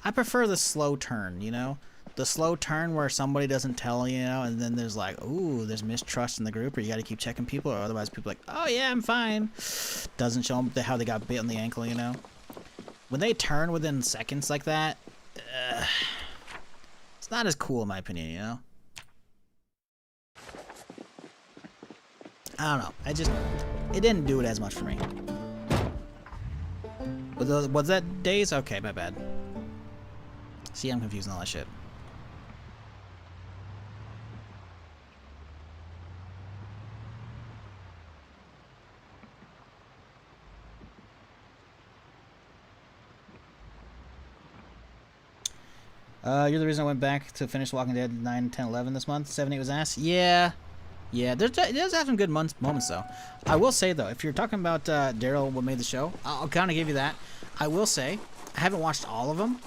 Speaker 1: I prefer the slow turn, you know? The slow turn where somebody doesn't tell you know, and then there's like, ooh, there's mistrust in the group, or you gotta keep checking people, or otherwise people are like, oh, yeah, I'm fine. Doesn't show them how they got bit on the ankle, you know? When they turn within seconds like that, it's not as cool in my opinion, you know? I don't know. It didn't do it as much for me. Was that Days? Okay, my bad. See, I'm confusing all that shit. You're the reason I went back to finish Walking Dead 9, 10, 11 this month. 7, 8 was ass. Yeah. Yeah, it does have some good moments, though. I will say, though, if you're talking about Daryl, what made the show, I'll kind of give you that. I will say, I haven't watched all of them.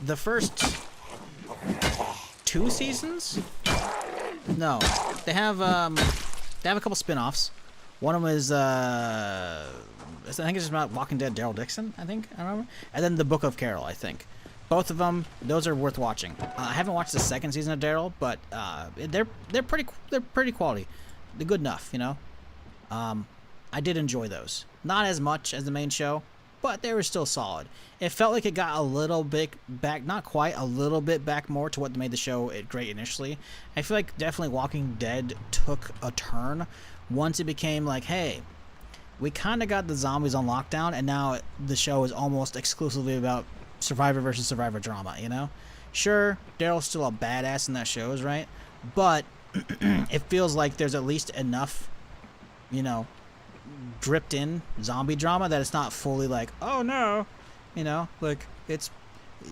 Speaker 1: The first 2 seasons? No. They have a couple spin-offs. One of them is, I think it's just about Walking Dead Daryl Dixon, I think. I remember. And then The Book of Carol, I think. Both of them, those are worth watching. I haven't watched the second season of Daryl, but they're pretty quality. They're good enough, you know. I did enjoy those. Not as much as the main show, but they were still solid. It felt like it got a little bit back, not quite, a little bit back more to what made the show great initially. I feel like definitely Walking Dead took a turn once it became like, hey, we kind of got the zombies on lockdown, and now the show is almost exclusively about survivor versus survivor drama, you know? Sure, Daryl's still a badass in that show, right? But it feels like there's at least enough, you know, dripped in zombie drama that it's not fully like, oh no, you know, like it's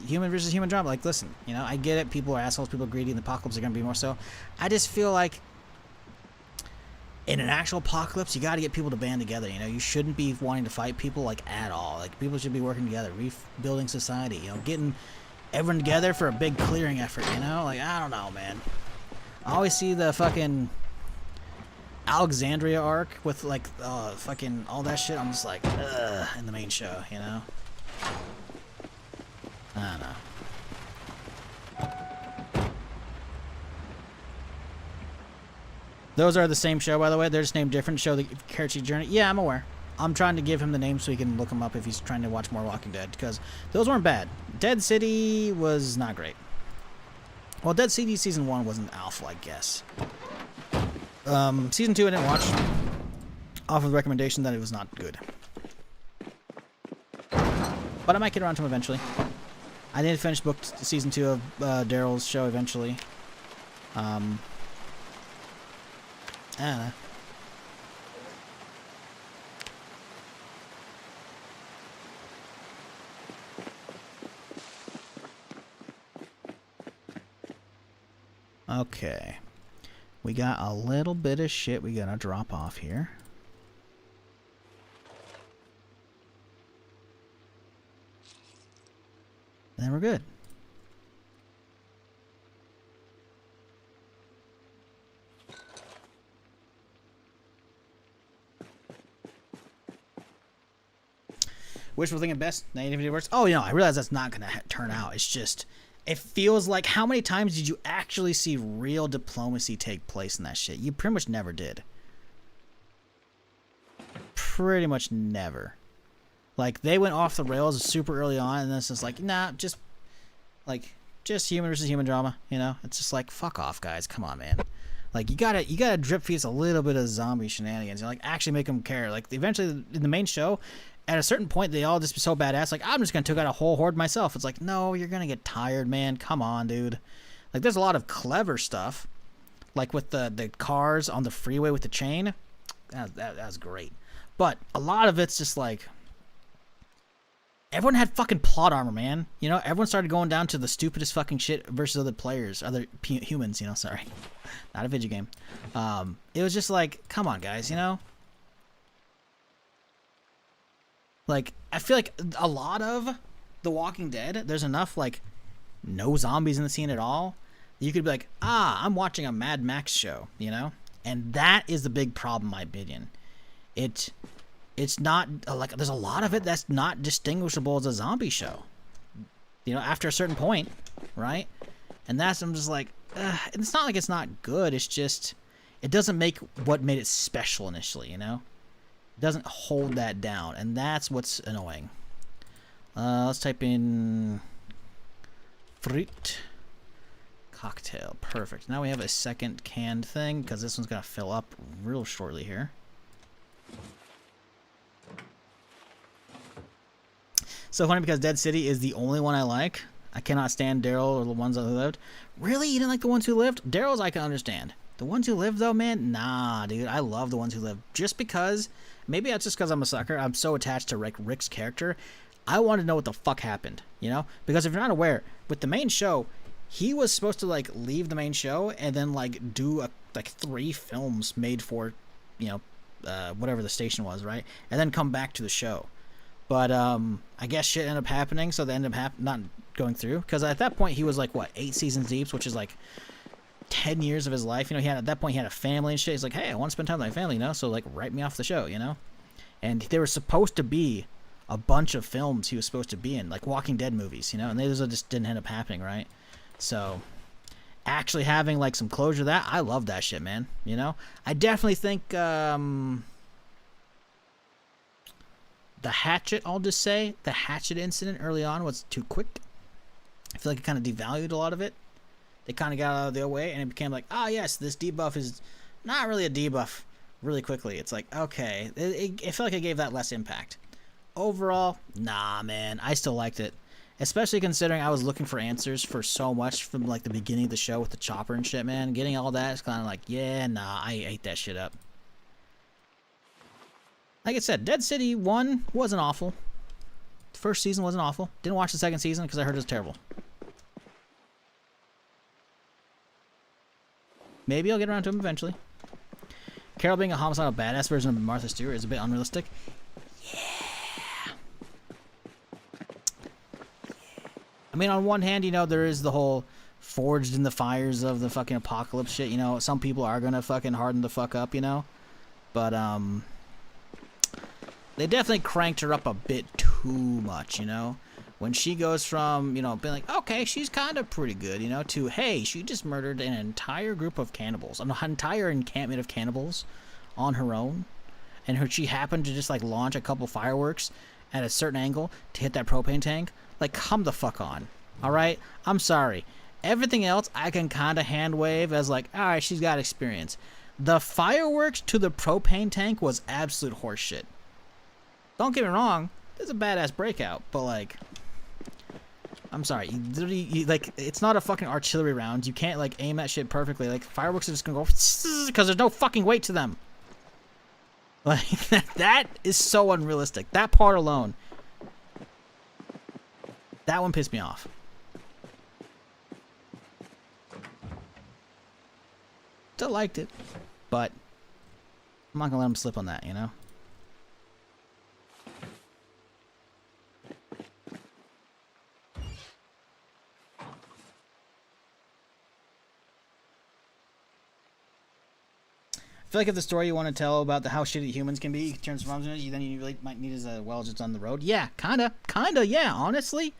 Speaker 1: human versus human drama. Like, listen, you know, I get it, people are assholes, people are greedy, and the apocalypse are gonna be more so. I just feel like in an actual apocalypse, you got to get people to band together. You know, you shouldn't be wanting to fight people like at all. Like, people should be working together, rebuilding society. You know, getting everyone together for a big clearing effort. You know, like, I don't know, man. I always see the fucking Alexandria arc with like fucking all that shit. I'm just like, ugh, in the main show. You know, I don't know. Those are the same show, by the way. They're just named different. Show the Karachi Journey. Yeah, I'm aware. I'm trying to give him the name so he can look him up if he's trying to watch more Walking Dead, because those weren't bad. Dead City was not great. Well, Dead City Season 1 wasn't alpha, I guess. Season 2 I didn't watch. Off of the recommendation that it was not good. But I might get around to him eventually. I did finish Season 2 of Daryl's show eventually. I don't know. Okay. We got a little bit of shit we gotta drop off here. And then we're good. Wishful thinking best. Nativity works. Oh, you know, I realize that's not going to turn out. It's just, it feels like, how many times did you actually see real diplomacy take place in that shit? You pretty much never did. Pretty much never. Like, they went off the rails super early on, and then it's just like, nah, just human versus human drama, you know? It's just like, fuck off, guys. Come on, man. Like, you gotta drip feed us a little bit of zombie shenanigans. You know, like, actually make them care. Like, eventually, in the main show, at a certain point, they all just be so badass. Like, I'm just gonna take out a whole horde myself. It's like, no, you're gonna get tired, man. Come on, dude. Like, there's a lot of clever stuff, like with the cars on the freeway with the chain. That was great. But a lot of it's just like, everyone had fucking plot armor, man. You know, everyone started going down to the stupidest fucking shit versus other players, other humans. You know, sorry, not a video game. It was just like, come on, guys. You know. Like, I feel like a lot of The Walking Dead, there's enough, like, no zombies in the scene at all. You could be like, I'm watching a Mad Max show, you know? And that is the big problem, in my opinion. It's not, like, there's a lot of it that's not distinguishable as a zombie show. You know, after a certain point, right? And that's, I'm just like, it's not like it's not good, it's just, it doesn't make what made it special initially, you know? Doesn't hold that down, and that's what's annoying. Let's type in fruit cocktail. Perfect. Now we have a second canned thing, because this one's gonna fill up real shortly here. So funny, because Dead City is the only one I like. I cannot stand Daryl or the ones that lived. Really? You didn't like the ones who lived? Daryl's I can understand. The ones who lived, though, man? Nah, dude. I love the ones who lived. Just because, maybe that's just because I'm a sucker. I'm so attached to Rick's character. I want to know what the fuck happened, you know? Because if you're not aware, with the main show, he was supposed to, like, leave the main show and then, like, do, like, 3 films made for, you know, whatever the station was, right? And then come back to the show. But, I guess shit ended up happening, so they ended up not going through. Because at that point, he was, like, what, 8 seasons deep, which is, like, 10 years of his life. You know, at that point he had a family and shit. He's like, hey, I want to spend time with my family, you know, so like write me off the show, you know. And there were supposed to be a bunch of films he was supposed to be in, like Walking Dead movies, you know, and those just didn't end up happening, right? So actually having like some closure to that, I love that shit, man. You know, I definitely think The hatchet, I'll just say, the hatchet incident early on was too quick. I feel like it kind of devalued a lot of it. They kind of got out of their way, and it became like, oh yes, this debuff is not really a debuff really quickly. It's like, okay. It felt like it gave that less impact. Overall, nah, man. I still liked it. Especially considering I was looking for answers for so much from like the beginning of the show with the chopper and shit, man. Getting all that is kind of like, yeah, nah, I ate that shit up. Like I said, Dead City 1 wasn't awful. The first season wasn't awful. Didn't watch the second season because I heard it was terrible. Maybe I'll get around to him eventually. Carol being a homicidal badass version of Martha Stewart is a bit unrealistic. Yeah. I mean, on one hand, you know, there is the whole forged in the fires of the fucking apocalypse shit, you know. Some people are gonna fucking harden the fuck up, you know. But, they definitely cranked her up a bit too much, you know. When she goes from, you know, being like, okay, she's kind of pretty good, you know, to, hey, she just murdered an entire group of cannibals, an entire encampment of cannibals on her own. And she happened to just, like, launch a couple fireworks at a certain angle to hit that propane tank. Like, come the fuck on. All right? I'm sorry. Everything else I can kind of hand wave as, like, all right, she's got experience. The fireworks to the propane tank was absolute horseshit. Don't get me wrong, there's a badass breakout, but like, I'm sorry, you, like, it's not a fucking artillery round. You can't like aim that shit perfectly. Like, fireworks are just gonna go because there's no fucking weight to them. Like, that is so unrealistic. That part alone, that one pissed me off. Still liked it, but I'm not gonna let him slip on that, you know. I feel like if the story you want to tell about how shitty humans can be turns from then you really might need as well just on the road. Yeah, kinda, yeah, honestly.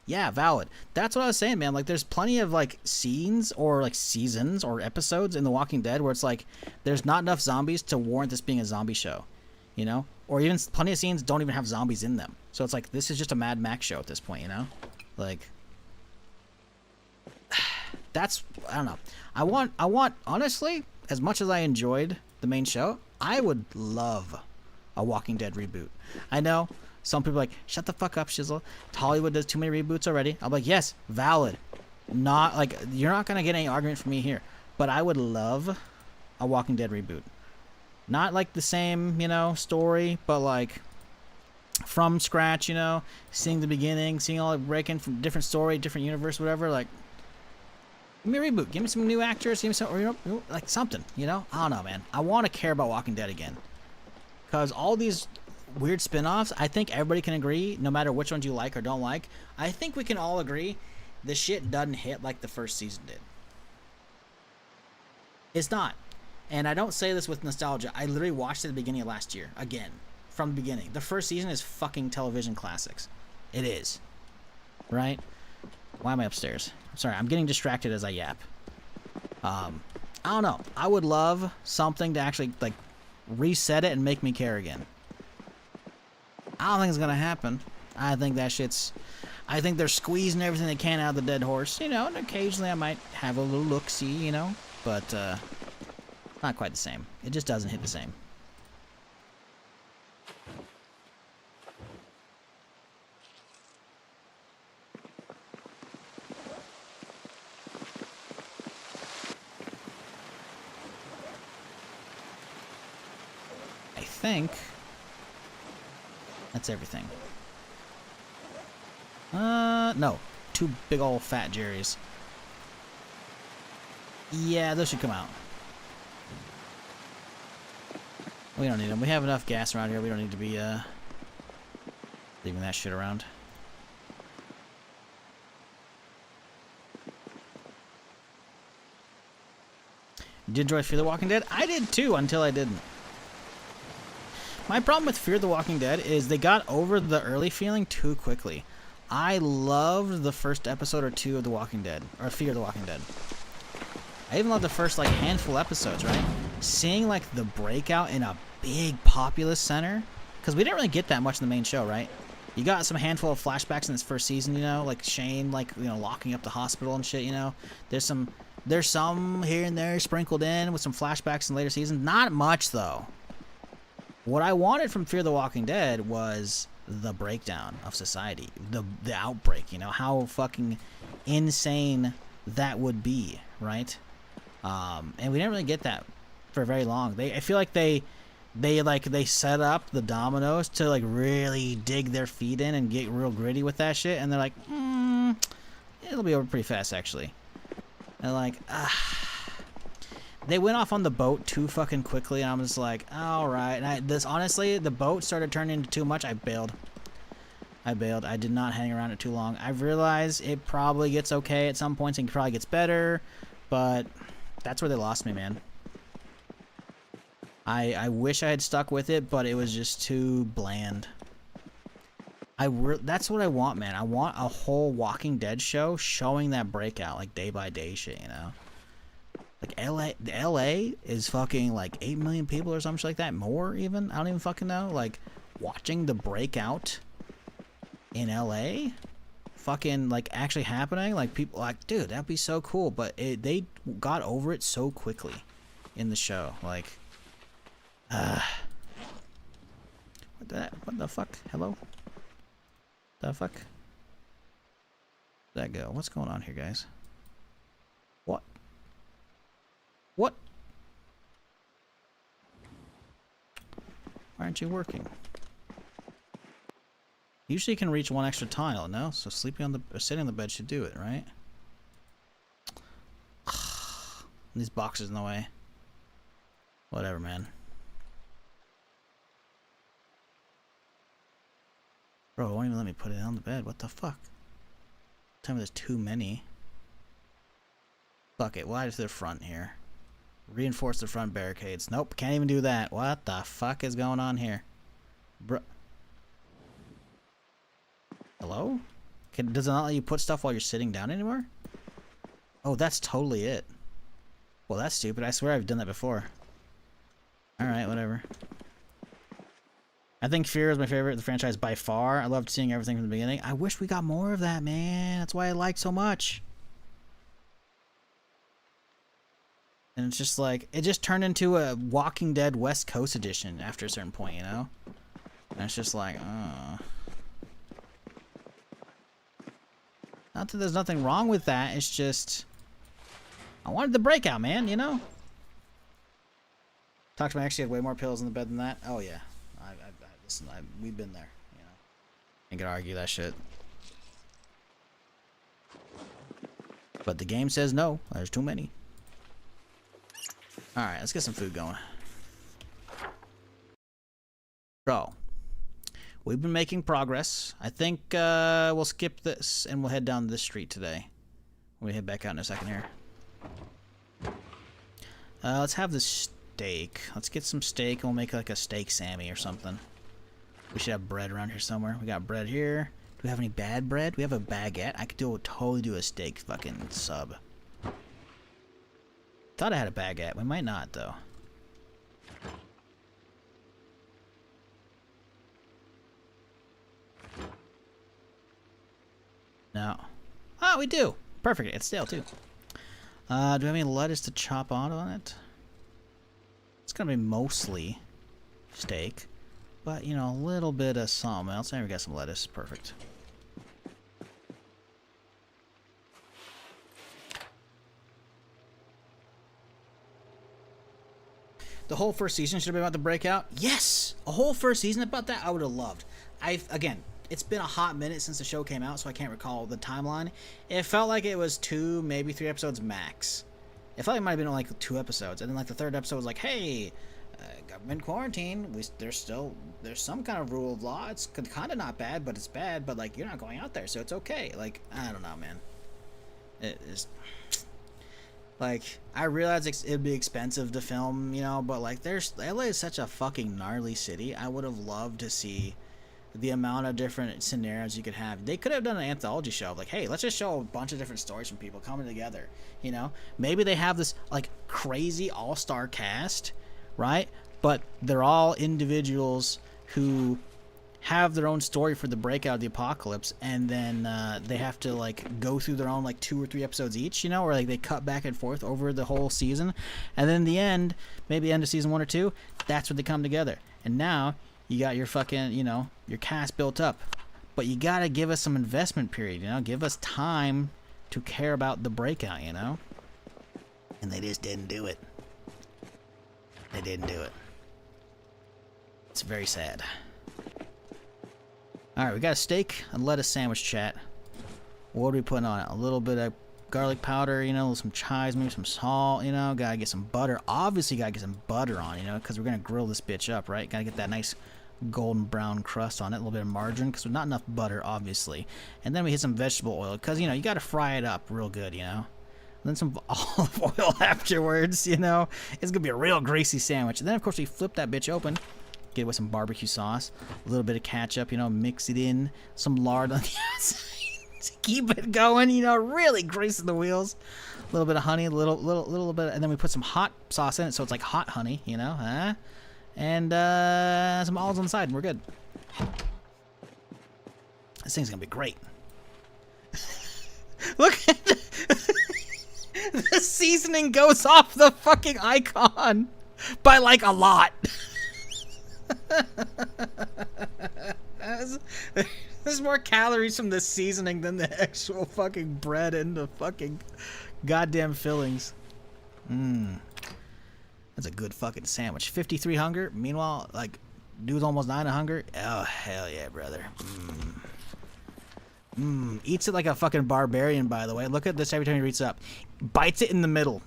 Speaker 1: Yeah, valid. That's what I was saying, man. Like, there's plenty of, like, scenes or, like, seasons or episodes in The Walking Dead where it's like, there's not enough zombies to warrant this being a zombie show, you know? Or even plenty of scenes don't even have zombies in them. So it's like, this is just a Mad Max show at this point, you know? Like, that's, I don't know. I want, honestly, as much as I enjoyed the main show, I would love a Walking Dead reboot. I know some people are like, shut the fuck up, Shizzle. Hollywood does too many reboots already. I'm like, yes, valid. Not like, you're not gonna get any argument from me here. But I would love a Walking Dead reboot. Not like the same, you know, story, but like from scratch, you know, seeing the beginning, seeing all it breaking from different story, different universe, whatever. Like, give me a reboot. Give me some new actors. Give me some, you know, like something, you know? I don't know, man. I want to care about Walking Dead again. Because all these weird spin-offs, I think everybody can agree, no matter which ones you like or don't like, I think we can all agree the shit doesn't hit like the first season did. It's not. And I don't say this with nostalgia. I literally watched it at the beginning of last year. Again. From the beginning. The first season is fucking television classics. It is. Right? Why am I upstairs? I'm sorry, I'm getting distracted as I yap. I don't know. I would love something to actually, like, reset it and make me care again. I don't think it's gonna happen. I think that shit's... I think they're squeezing everything they can out of the dead horse, you know, and occasionally I might have a little look-see, you know, but, not quite the same. It just doesn't hit the same. I think that's everything. No. 2 big old fat Jerry's. Yeah, those should come out. We don't need them. We have enough gas around here. We don't need to be, leaving that shit around. Did you enjoy Fear the Walking Dead? I did too, until I didn't. My problem with Fear the Walking Dead is they got over the early feeling too quickly. I loved the first episode or 2 of The Walking Dead, or Fear the Walking Dead. I even loved the first, like, handful episodes, right? Seeing, like, the breakout in a big populous center Because we didn't really get that much in the main show, right? You got some handful of flashbacks in this first season, you know, like Shane, like, you know, locking up the hospital and shit, you know. There's some here and there sprinkled in with some flashbacks in later seasons. Not much, though. What I wanted from Fear the Walking Dead was the breakdown of society, the outbreak, you know, how fucking insane that would be, right? And we didn't really get that for very long. I feel like they set up the dominoes to like really dig their feet in and get real gritty with that shit, and they're like, it'll be over pretty fast actually. And like, they went off on the boat too fucking quickly, and I'm just like, all right. And honestly, the boat started turning into too much. I bailed. I did not hang around it too long. I realized it probably gets okay at some points and probably gets better, but that's where they lost me, man. I wish I had stuck with it, but it was just too bland. That's what I want, man. I want a whole Walking Dead show showing that breakout, like day by day shit, you know? Like LA is fucking like 8 million people or something like that, more even. I don't even fucking know. Like watching the breakout in LA, fucking like actually happening. Like people like, dude, that'd be so cool. But they got over it so quickly in the show. Like, what the fuck? Hello? The fuck? Where'd that go? What's going on here, guys? What? What? Why aren't you working? Usually you can reach one extra tile, no? So sleeping on the or sitting on the bed should do it, right? These boxes in the way. Whatever, man. Bro, it won't even let me put it on the bed. What the fuck? Tell me there's too many. Fuck it. Why is the front here? Reinforce the front barricades. Nope, can't even do that. What the fuck is going on here? Bro. Hello? Does it not let you put stuff while you're sitting down anymore? Oh, that's totally it. Well, that's stupid. I swear I've done that before. Alright, whatever. I think Fear is my favorite of the franchise by far. I loved seeing everything from the beginning. I wish we got more of that, man. That's why I like so much. And it's just like, it just turned into a Walking Dead West Coast edition after a certain point, you know? And it's just like, Not that there's nothing wrong with that, it's just, I wanted the breakout, man, you know? Talk to my ex, she had way more pills in the bed than that. Oh, yeah. Listen, we've been there, you know? Ain't gonna argue that shit. But the game says no, there's too many. Alright, let's get some food going. Bro, we've been making progress. I think we'll skip this and we'll head down this street today. We'll head back out in a second here. Let's have this steak. Let's get some steak and we'll make like a steak Sammy or something. We should have bread around here somewhere. We got bread here. Do we have any bad bread? We have a baguette. I could totally do a steak fucking sub. Thought I had a baguette. We might not, though. No. Oh, we do. Perfect. It's stale, too. Do we have any lettuce to chop on it? It's going to be mostly steak. But, you know, a little bit of something else. There we got some lettuce. Perfect. The whole first season should have been about the breakout. Yes! A whole first season about that, I would have loved. Again, it's been a hot minute since the show came out, so I can't recall the timeline. It felt like it was 2, maybe 3 episodes max. It felt like it might have been like 2 episodes, and then like the 3rd episode was like, hey, government quarantine. There's some kind of rule of law. It's kind of not bad, but it's bad. But like you're not going out there, so it's okay. Like I don't know, man. It is. Like, I realize it'd be expensive to film, you know, but like LA is such a fucking gnarly city. I would have loved to see the amount of different scenarios you could have. They could have done an anthology show of like, hey, let's just show a bunch of different stories from people coming together, you know? Maybe they have this like crazy all-star cast, right? But they're all individuals who have their own story for the breakout of the apocalypse, and then they have to like go through their own like 2 or 3 episodes each, you know, where like they cut back and forth over the whole season, and then in the end, maybe the end of season 1 or 2, that's when they come together. And now you got your fucking, you know, your cast built up, but you gotta give us some investment period, you know, give us time to care about the breakout, you know. And they just didn't do it. They didn't do it. It's very sad. Alright, we got a steak and lettuce sandwich, chat. What are we putting on it? A little bit of garlic powder, you know, some chives, maybe some salt, you know. Gotta get some butter. Obviously, gotta get some butter on, you know, because we're gonna grill this bitch up, right? Gotta get that nice golden brown crust on it. A little bit of margarine, because there's not enough butter, obviously. And then we hit some vegetable oil, because, you know, you gotta fry it up real good, you know. And then some olive oil afterwards, you know. It's gonna be a real greasy sandwich. And then, of course, we flip that bitch open. Get it with some barbecue sauce, a little bit of ketchup, you know, mix it in, some lard on the outside to keep it going, you know, really greasing the wheels. A little bit of honey, a little bit, and then we put some hot sauce in it, so it's like hot honey, you know, huh? And some olives on the side, and we're good. This thing's gonna be great. Look at the seasoning goes off the fucking icon by like a lot. There's more calories from the seasoning than the actual fucking bread and the fucking goddamn fillings. That's a good fucking sandwich. 53 hunger. Meanwhile, like, dude's almost dying of hunger. Oh, hell yeah, brother. Eats it like a fucking barbarian, by the way. Look at this every time he reaches up. Bites it in the middle.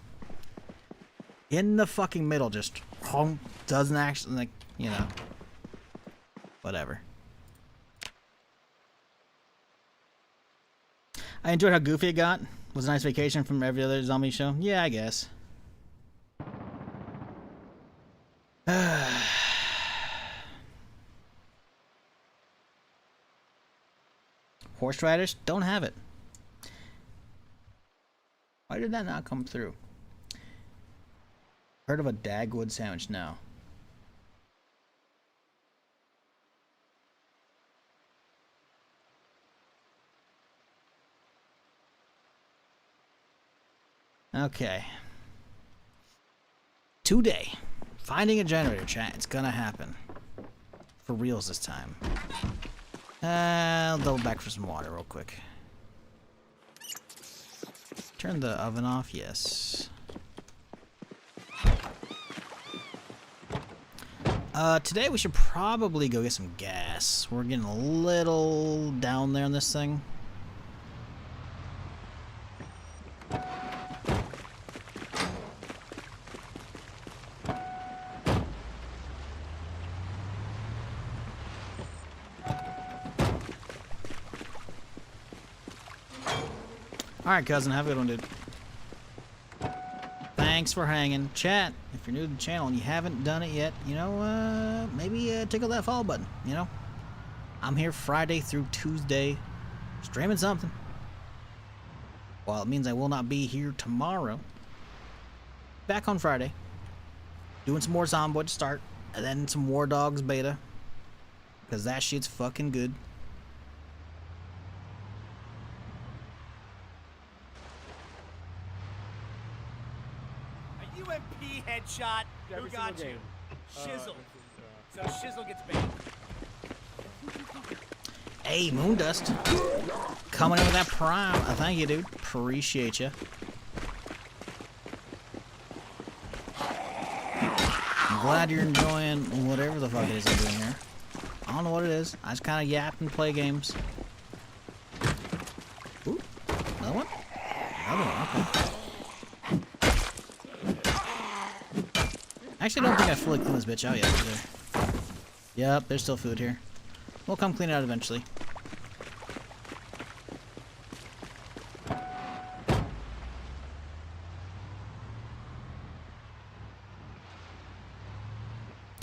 Speaker 1: In the fucking middle, just doesn't actually, like, you know, whatever. I enjoyed how goofy it got. Was a nice vacation from every other zombie show. Yeah, I guess. Horse riders don't have it. Why did that not come through? Heard of a Dagwood sandwich now. Okay. Today, finding a generator, chat. It's gonna happen. For reals this time. I'll double back for some water real quick. Turn the oven off, yes. Today we should probably go get some gas. We're getting a little down there on this thing. Alright, cousin, have a good one, dude. Thanks for hanging. Chat, if you're new to the channel and you haven't done it yet, you know, maybe tickle that follow button, you know? I'm here Friday through Tuesday, streaming something. While it means I will not be here tomorrow, back on Friday, doing some more Zomboid to start, and then some War Dogs beta, because that shit's fucking good.
Speaker 5: UMP headshot. Who got you? Shizzle. So Shizzle gets banned.
Speaker 1: Hey, Moondust. Coming in with that prime. Thank you, dude. Appreciate you. I'm glad you're enjoying whatever the fuck it is I'm doing here. I don't know what it is. I just kind of yap and play games. Ooh, another one? Another one, okay. I actually don't think I fully cleaned this bitch out yet either. Yep, there's still food here. We'll come clean it out eventually.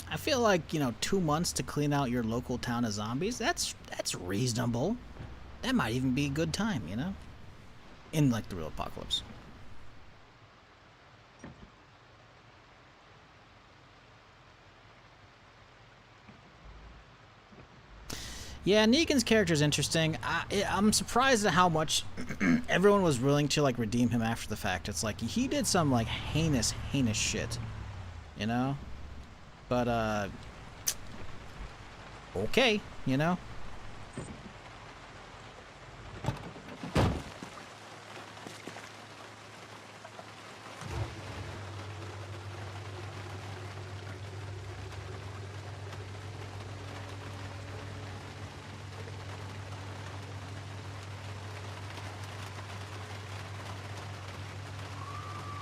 Speaker 1: I feel like, you know, 2 months to clean out your local town of zombies, that's reasonable. That might even be a good time, you know? In, like, the real apocalypse. Yeah, Negan's character is interesting. I'm surprised at how much everyone was willing to like redeem him after the fact. It's like he did some like heinous shit, you know. But okay, you know.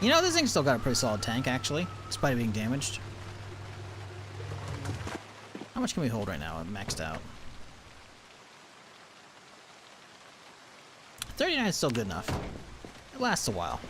Speaker 1: You know, this thing's still got a pretty solid tank, actually, despite it being damaged. How much can we hold right now? I'm maxed out. 39 is still good enough. It lasts a while.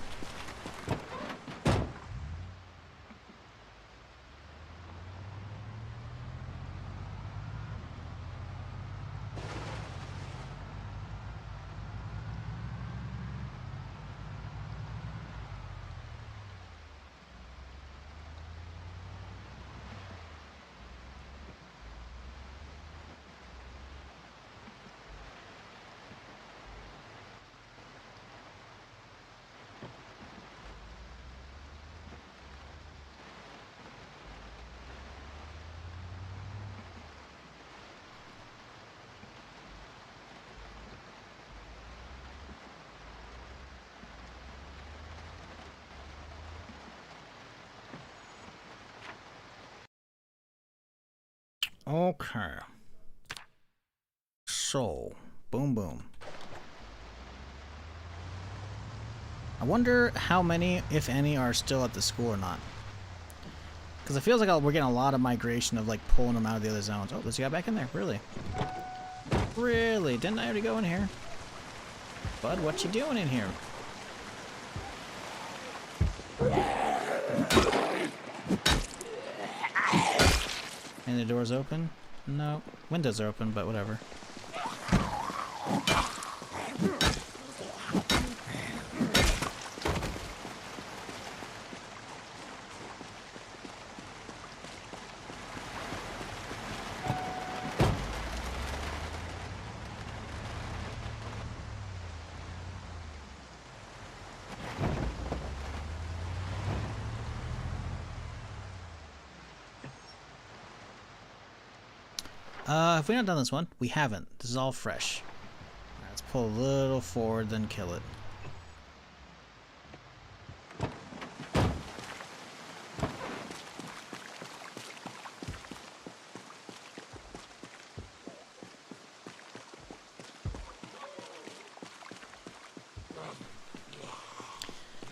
Speaker 1: Okay. So, boom, boom. I wonder how many, if any, are still at the school or not. Because it feels like we're getting a lot of migration of like pulling them out of the other zones. Oh, there's a guy back in there. Really? Really? Didn't I already go in here? Bud, what you doing in here? And the door's open? No. Windows are open, but whatever. Have we not done this one? We haven't. This is all fresh. Alright, let's pull a little forward, then kill it.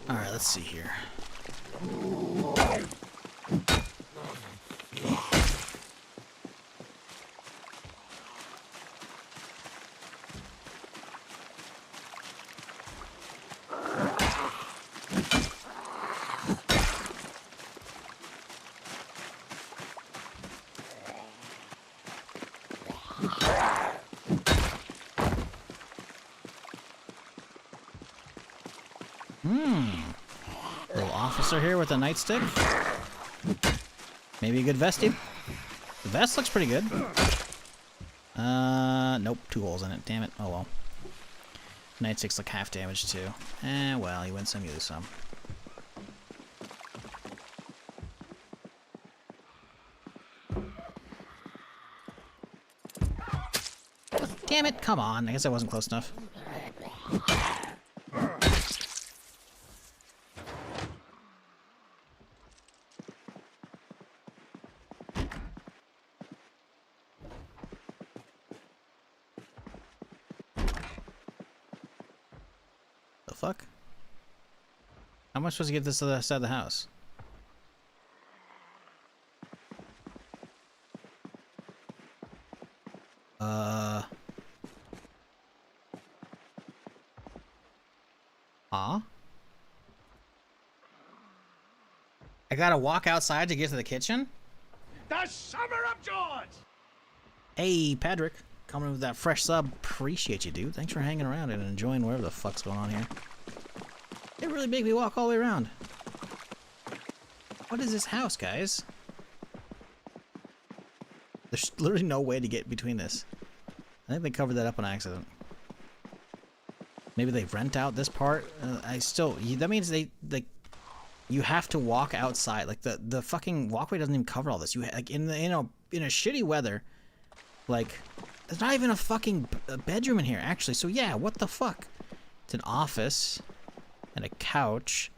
Speaker 1: Alright, let's see here. Little officer here with a nightstick. Maybe a good vesty. The vest looks pretty good. Nope, 2 holes in it. Damn it. Oh well. Nightstick's like half damage too. Well, you win some, you lose some. Damn it, come on. I guess I wasn't close enough. The fuck? How am I supposed to get this to the side of the house? Huh? I gotta walk outside to get to the kitchen?
Speaker 5: The Summer of George!
Speaker 1: Hey, Patrick. Coming with that fresh sub. Appreciate you, dude. Thanks for hanging around and enjoying whatever the fuck's going on here. It really made me walk all the way around. What is this house, guys? There's literally no way to get between this. I think they covered that up on accident. Maybe they rent out this part. That means you have to walk outside. Like the fucking walkway doesn't even cover all this. You like in a shitty weather, like there's not even a fucking bedroom in here actually. So yeah, what the fuck? It's an office and a couch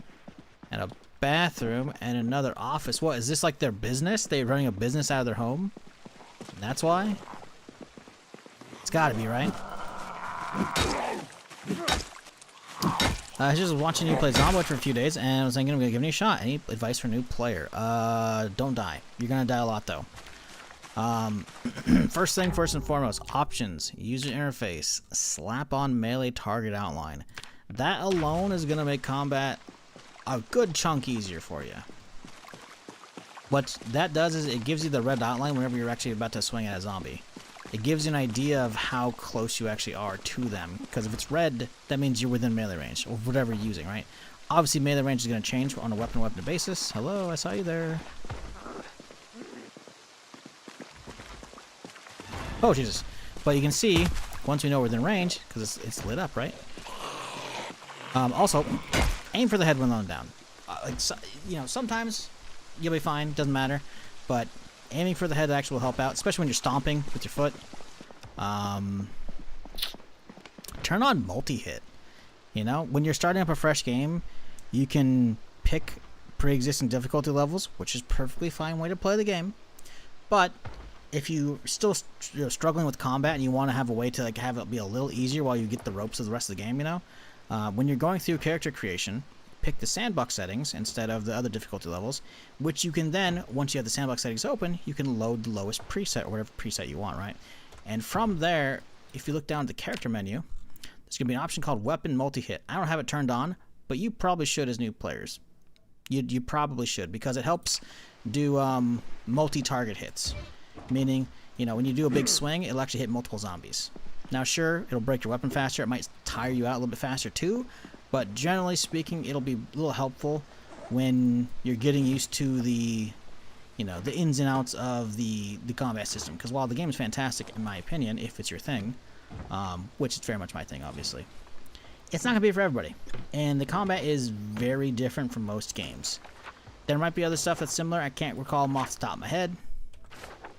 Speaker 1: and a bathroom and another office. What is this, like their business? They're running a business out of their home? That's why? It's gotta be, right? I was just watching you play Zomboid for a few days, and I was thinking I'm gonna give it a shot. Any advice for a new player? Don't die. You're gonna die a lot though. First and foremost, options, user interface, slap on melee target outline. That alone is gonna make combat a good chunk easier for you. What that does is it gives you the red outline whenever you're actually about to swing at a zombie. It gives you an idea of how close you actually are to them, because if it's red, that means you're within melee range, or whatever you're using, right? Obviously, melee range is going to change on a weapon-to-weapon basis. Hello, I saw you there. Oh, Jesus. But you can see, once we know we're within range, because it's lit up, right? Also, aim for the head when laying down. Sometimes you'll be fine, doesn't matter, but aiming for the head actually will help out, especially when you're stomping with your foot. Turn on multi-hit. When you're starting up a fresh game, you can pick pre-existing difficulty levels, which is a perfectly fine way to play the game. But if you're still struggling with combat and you want to have a way to have it be a little easier while you get the ropes of the rest of the game, when you're going through character creation, pick the sandbox settings instead of the other difficulty levels, which you can then, once you have the sandbox settings open, you can load the lowest preset or whatever preset you want, right? And from there, if you look down at the character menu, there's going to be an option called Weapon Multi-Hit. I don't have it turned on, but you probably should as new players. You probably should, because it helps do multi-target hits. Meaning, when you do a big swing, it'll actually hit multiple zombies. Now, sure, it'll break your weapon faster. It might tire you out a little bit faster too. But generally speaking, it'll be a little helpful when you're getting used to the ins and outs of the combat system. Because while the game is fantastic, in my opinion, if it's your thing, which is very much my thing, obviously, it's not going to be for everybody. And the combat is very different from most games. There might be other stuff that's similar. I can't recall them off the top of my head.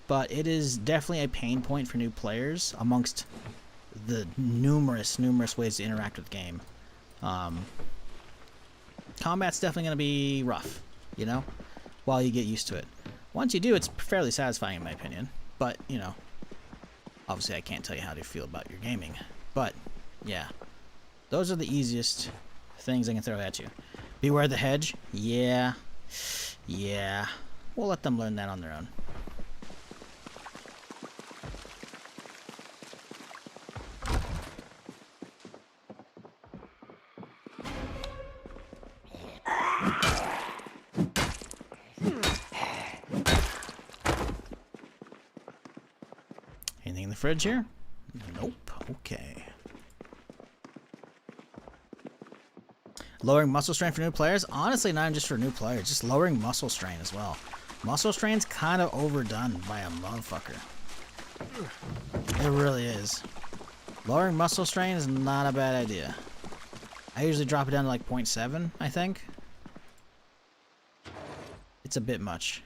Speaker 1: But it is definitely a pain point for new players amongst the numerous ways to interact with the game. Combat's definitely going to be rough, while you get used to it. Once you do, it's fairly satisfying in my opinion. But, obviously I can't tell you how to feel about your gaming. But, yeah. Those are the easiest things I can throw at you. Beware the hedge. Yeah. We'll let them learn that on their own. Anything in the fridge here? Nope. Okay. Lowering muscle strain for new players? Honestly, not just for new players, just lowering muscle strain as well. Muscle strain's kind of overdone by a motherfucker. It really is. Lowering muscle strain is not a bad idea. I usually drop it down to like 0.7, I think. It's a bit much.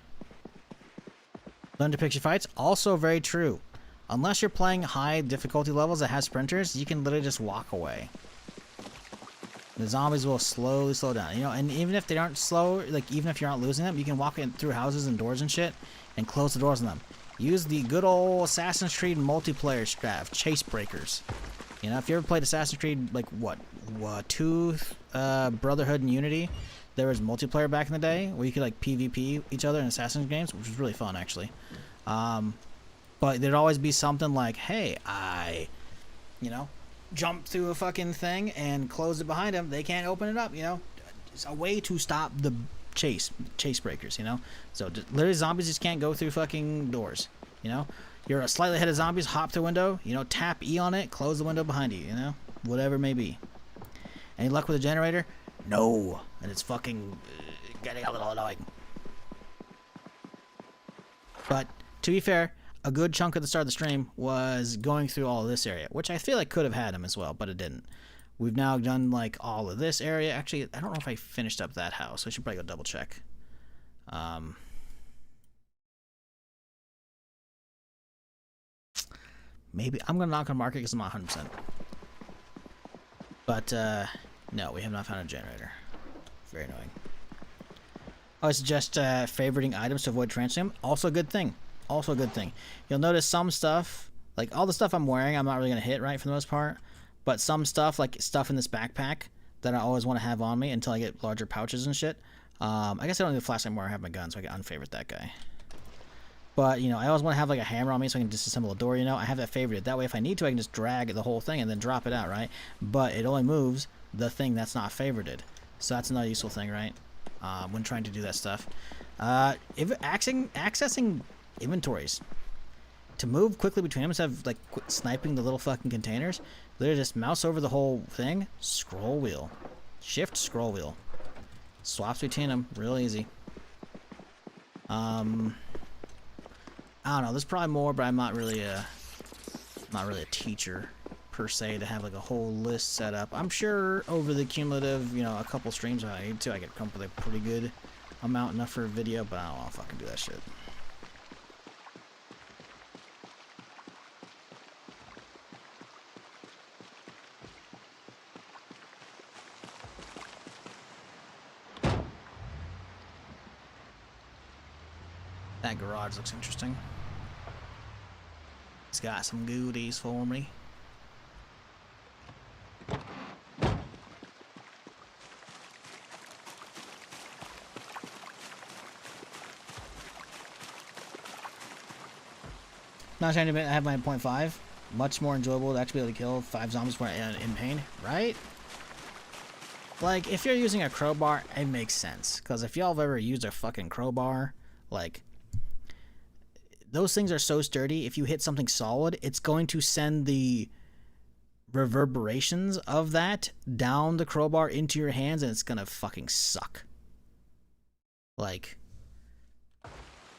Speaker 1: Learn to picture fights? Also very true. Unless you're playing high difficulty levels that have sprinters, you can literally just walk away. The zombies will slowly slow down, and even if they aren't slow, like even if you're not losing them, you can walk in through houses and doors and shit and close the doors on them. Use the good old Assassin's Creed multiplayer strat, chase breakers. If you ever played Assassin's Creed, like what 2, Brotherhood and Unity, there was multiplayer back in the day where you could like PvP each other in Assassin's games, which was really fun actually. But there'd always be something like, hey, I jump through a fucking thing and close it behind them. They can't open it up, It's a way to stop the chase breakers, So literally zombies just can't go through fucking doors, You're slightly ahead of zombies, hop through a window, tap E on it, close the window behind you, Whatever it may be. Any luck with a generator? No. And it's fucking getting a little annoying. But to be fair, a good chunk of the start of the stream was going through all of this area, which I feel like could have had them as well, but it didn't. We've now done like all of this area. Actually, I don't know if I finished up that house. I should probably go double check. Maybe I'm gonna knock on market because I'm not 100%. But no, we have not found a generator. Very annoying. I would suggest favoriting items to avoid transferring them. Also a good thing. Also a good thing. You'll notice some stuff, like all the stuff I'm wearing, I'm not really gonna hit right for the most part. But some stuff, like stuff in this backpack, that I always want to have on me until I get larger pouches and shit. I guess I don't need a flashlight anymore. I have my gun, so I can unfavorite that guy. But, you know, I always want to have like a hammer on me so I can disassemble a door, you know. I have that favorited. That way, if I need to, I can just drag the whole thing and then drop it out, right? But it only moves the thing that's not favorited. So that's another useful thing, right? When trying to do that stuff. If accessing inventories. To move quickly between them instead of like sniping the little fucking containers, literally just mouse over the whole thing, scroll wheel. Shift, scroll wheel. Swaps between them, real easy. I don't know, there's probably more, but I'm not really a teacher per se to have like a whole list set up. I'm sure over the cumulative, you know, a couple streams if I need to, I could come up with a pretty good amount enough for a video, but I don't want to fucking do that shit. That garage looks interesting. It's got some goodies for me. Not trying to admit I have my 0.5. Much more enjoyable to actually be able to kill 5 zombies before in pain, right? Like, if you're using a crowbar, it makes sense. Because if y'all have ever used a fucking crowbar, like, those things are so sturdy, if you hit something solid, it's going to send the reverberations of that down the crowbar into your hands, and it's gonna fucking suck. Like,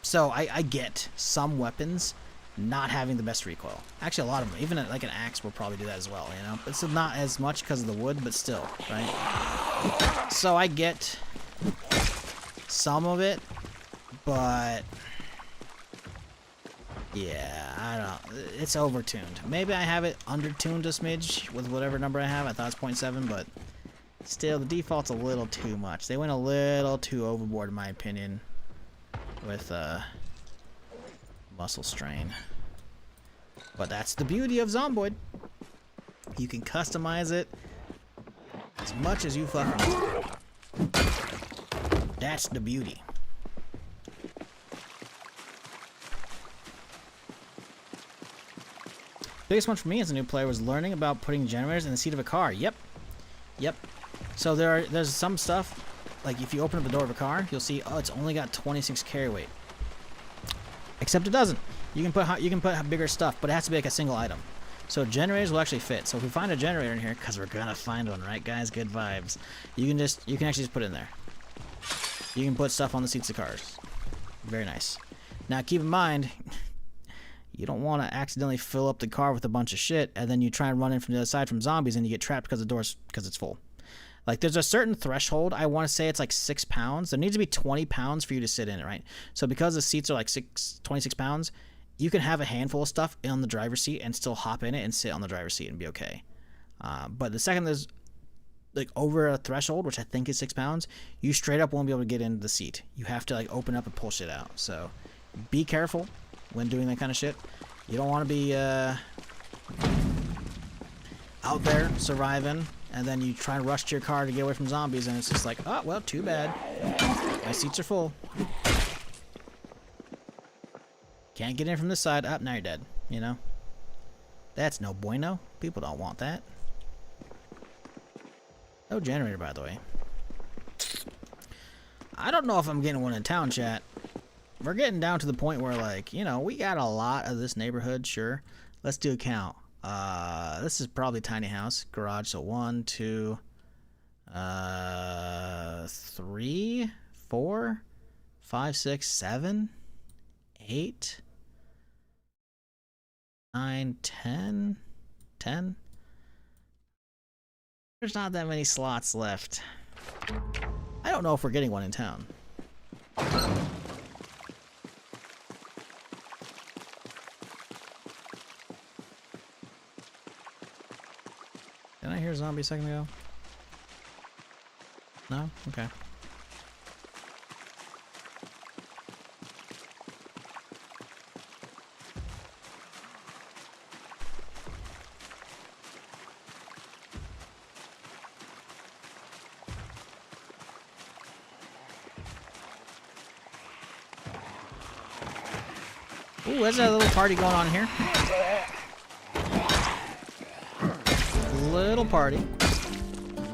Speaker 1: so I get some weapons not having the best recoil. Actually, a lot of them, even like an axe will probably do that as well, you know? It's not as much because of the wood, but still, right? So I get some of it, but yeah, I don't know. It's overtuned. Maybe I have it undertuned a smidge with whatever number I have. I thought it's 0.7, but still, the default's a little too much. They went a little too overboard, in my opinion, with muscle strain. But that's the beauty of Zomboid. You can customize it as much as you fucking want. That's the beauty. Biggest one for me as a new player was learning about putting generators in the seat of a car. Yep. So there's some stuff, like if you open up the door of a car, you'll see, oh, it's only got 26 carry weight. Except it doesn't. You can put bigger stuff, but it has to be like a single item. So generators will actually fit. So if we find a generator in here, because we're gonna find one, right, guys? Good vibes. You can actually just put it in there. You can put stuff on the seats of cars. Very nice. Now keep in mind, you don't want to accidentally fill up the car with a bunch of shit, and then you try and run in from the other side from zombies, and you get trapped because it's full. Like, there's a certain threshold. I want to say it's like 6 pounds. There needs to be 20 pounds for you to sit in it, right? So because the seats are like 26 pounds, you can have a handful of stuff on the driver's seat and still hop in it and sit on the driver's seat and be okay. But the second there's like over a threshold, which I think is 6 pounds, you straight up won't be able to get into the seat. You have to like open up and pull shit out. So be careful when doing that kind of shit. You don't want to be out there surviving, and then you try and rush to your car to get away from zombies, and it's just like, oh, well, too bad. My seats are full. Can't get in from this side. Up, now you're dead, you know? That's no bueno. People don't want that. No generator, by the way. I don't know if I'm getting one in town, chat. We're getting down to the point where, like, you know, we got a lot of this neighborhood, sure. Let's do a count. This is probably tiny house, garage, so 1, 2, 3, 4, 5, 6, 7, 8, 9, 10? 10? There's not that many slots left. I don't know if we're getting one in town. Did I hear a zombie a second ago? No? Okay. Ooh, there's a little party going on here. Little party.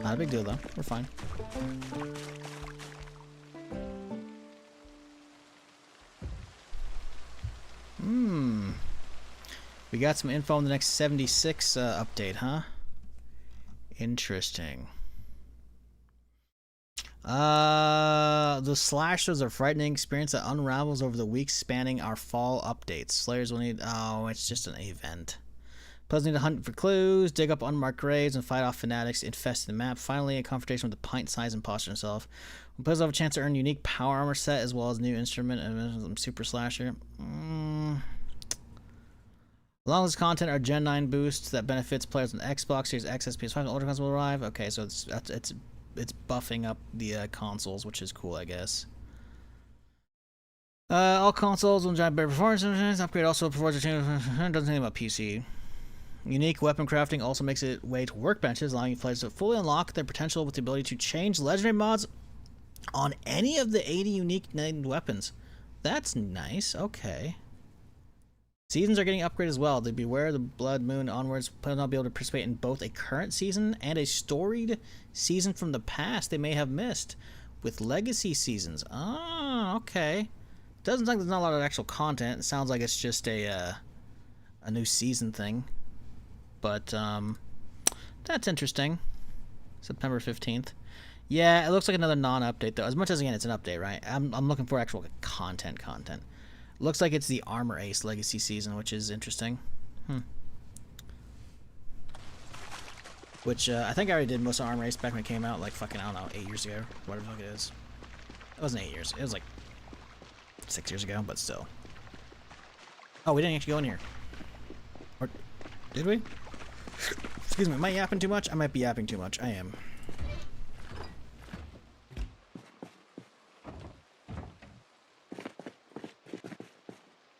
Speaker 1: Not a big deal though. We're fine. We got some info on the next 76 update, huh? Interesting. The slash was a frightening experience that unravels over the weeks spanning our fall updates. Slayers will need... Oh, it's just an event. Players need to hunt for clues, dig up unmarked graves, and fight off fanatics infesting the map. Finally, a confrontation with the pint-sized imposter himself. Players will have a chance to earn a unique power armor set as well as a new instrument and super slasher. Along with this content are Gen 9 boosts that benefits players on Xbox Series X, PS5, and older consoles will arrive. Okay, so it's buffing up the consoles, which is cool, I guess. All consoles will enjoy better performance. Upgrade also provides a change. Doesn't think about PC. Unique weapon crafting also makes it way to workbenches, allowing players to fully unlock their potential with the ability to change legendary mods on any of the 80 unique named weapons. That's nice. Okay. Seasons are getting upgraded as well. They Beware the Blood Moon onwards. Players will not be able to participate in both a current season and a storied season from the past they may have missed with legacy seasons. Oh, okay. Doesn't sound like there's not a lot of actual content. It sounds like it's just a new season thing. But that's interesting. September 15th. Yeah, it looks like another non-update though. As much as again it's an update, right? I'm looking for actual content. Looks like it's the Armor Ace Legacy season, which is interesting. Which, I think I already did most of Armor Ace back when it came out, like fucking, I don't know, 8 years ago. Whatever the fuck it is. It wasn't 8 years. It was like 6 years ago, but still. Oh, we didn't actually go in here. Or, did we? Excuse me, am I yapping too much? I might be yapping too much. I am.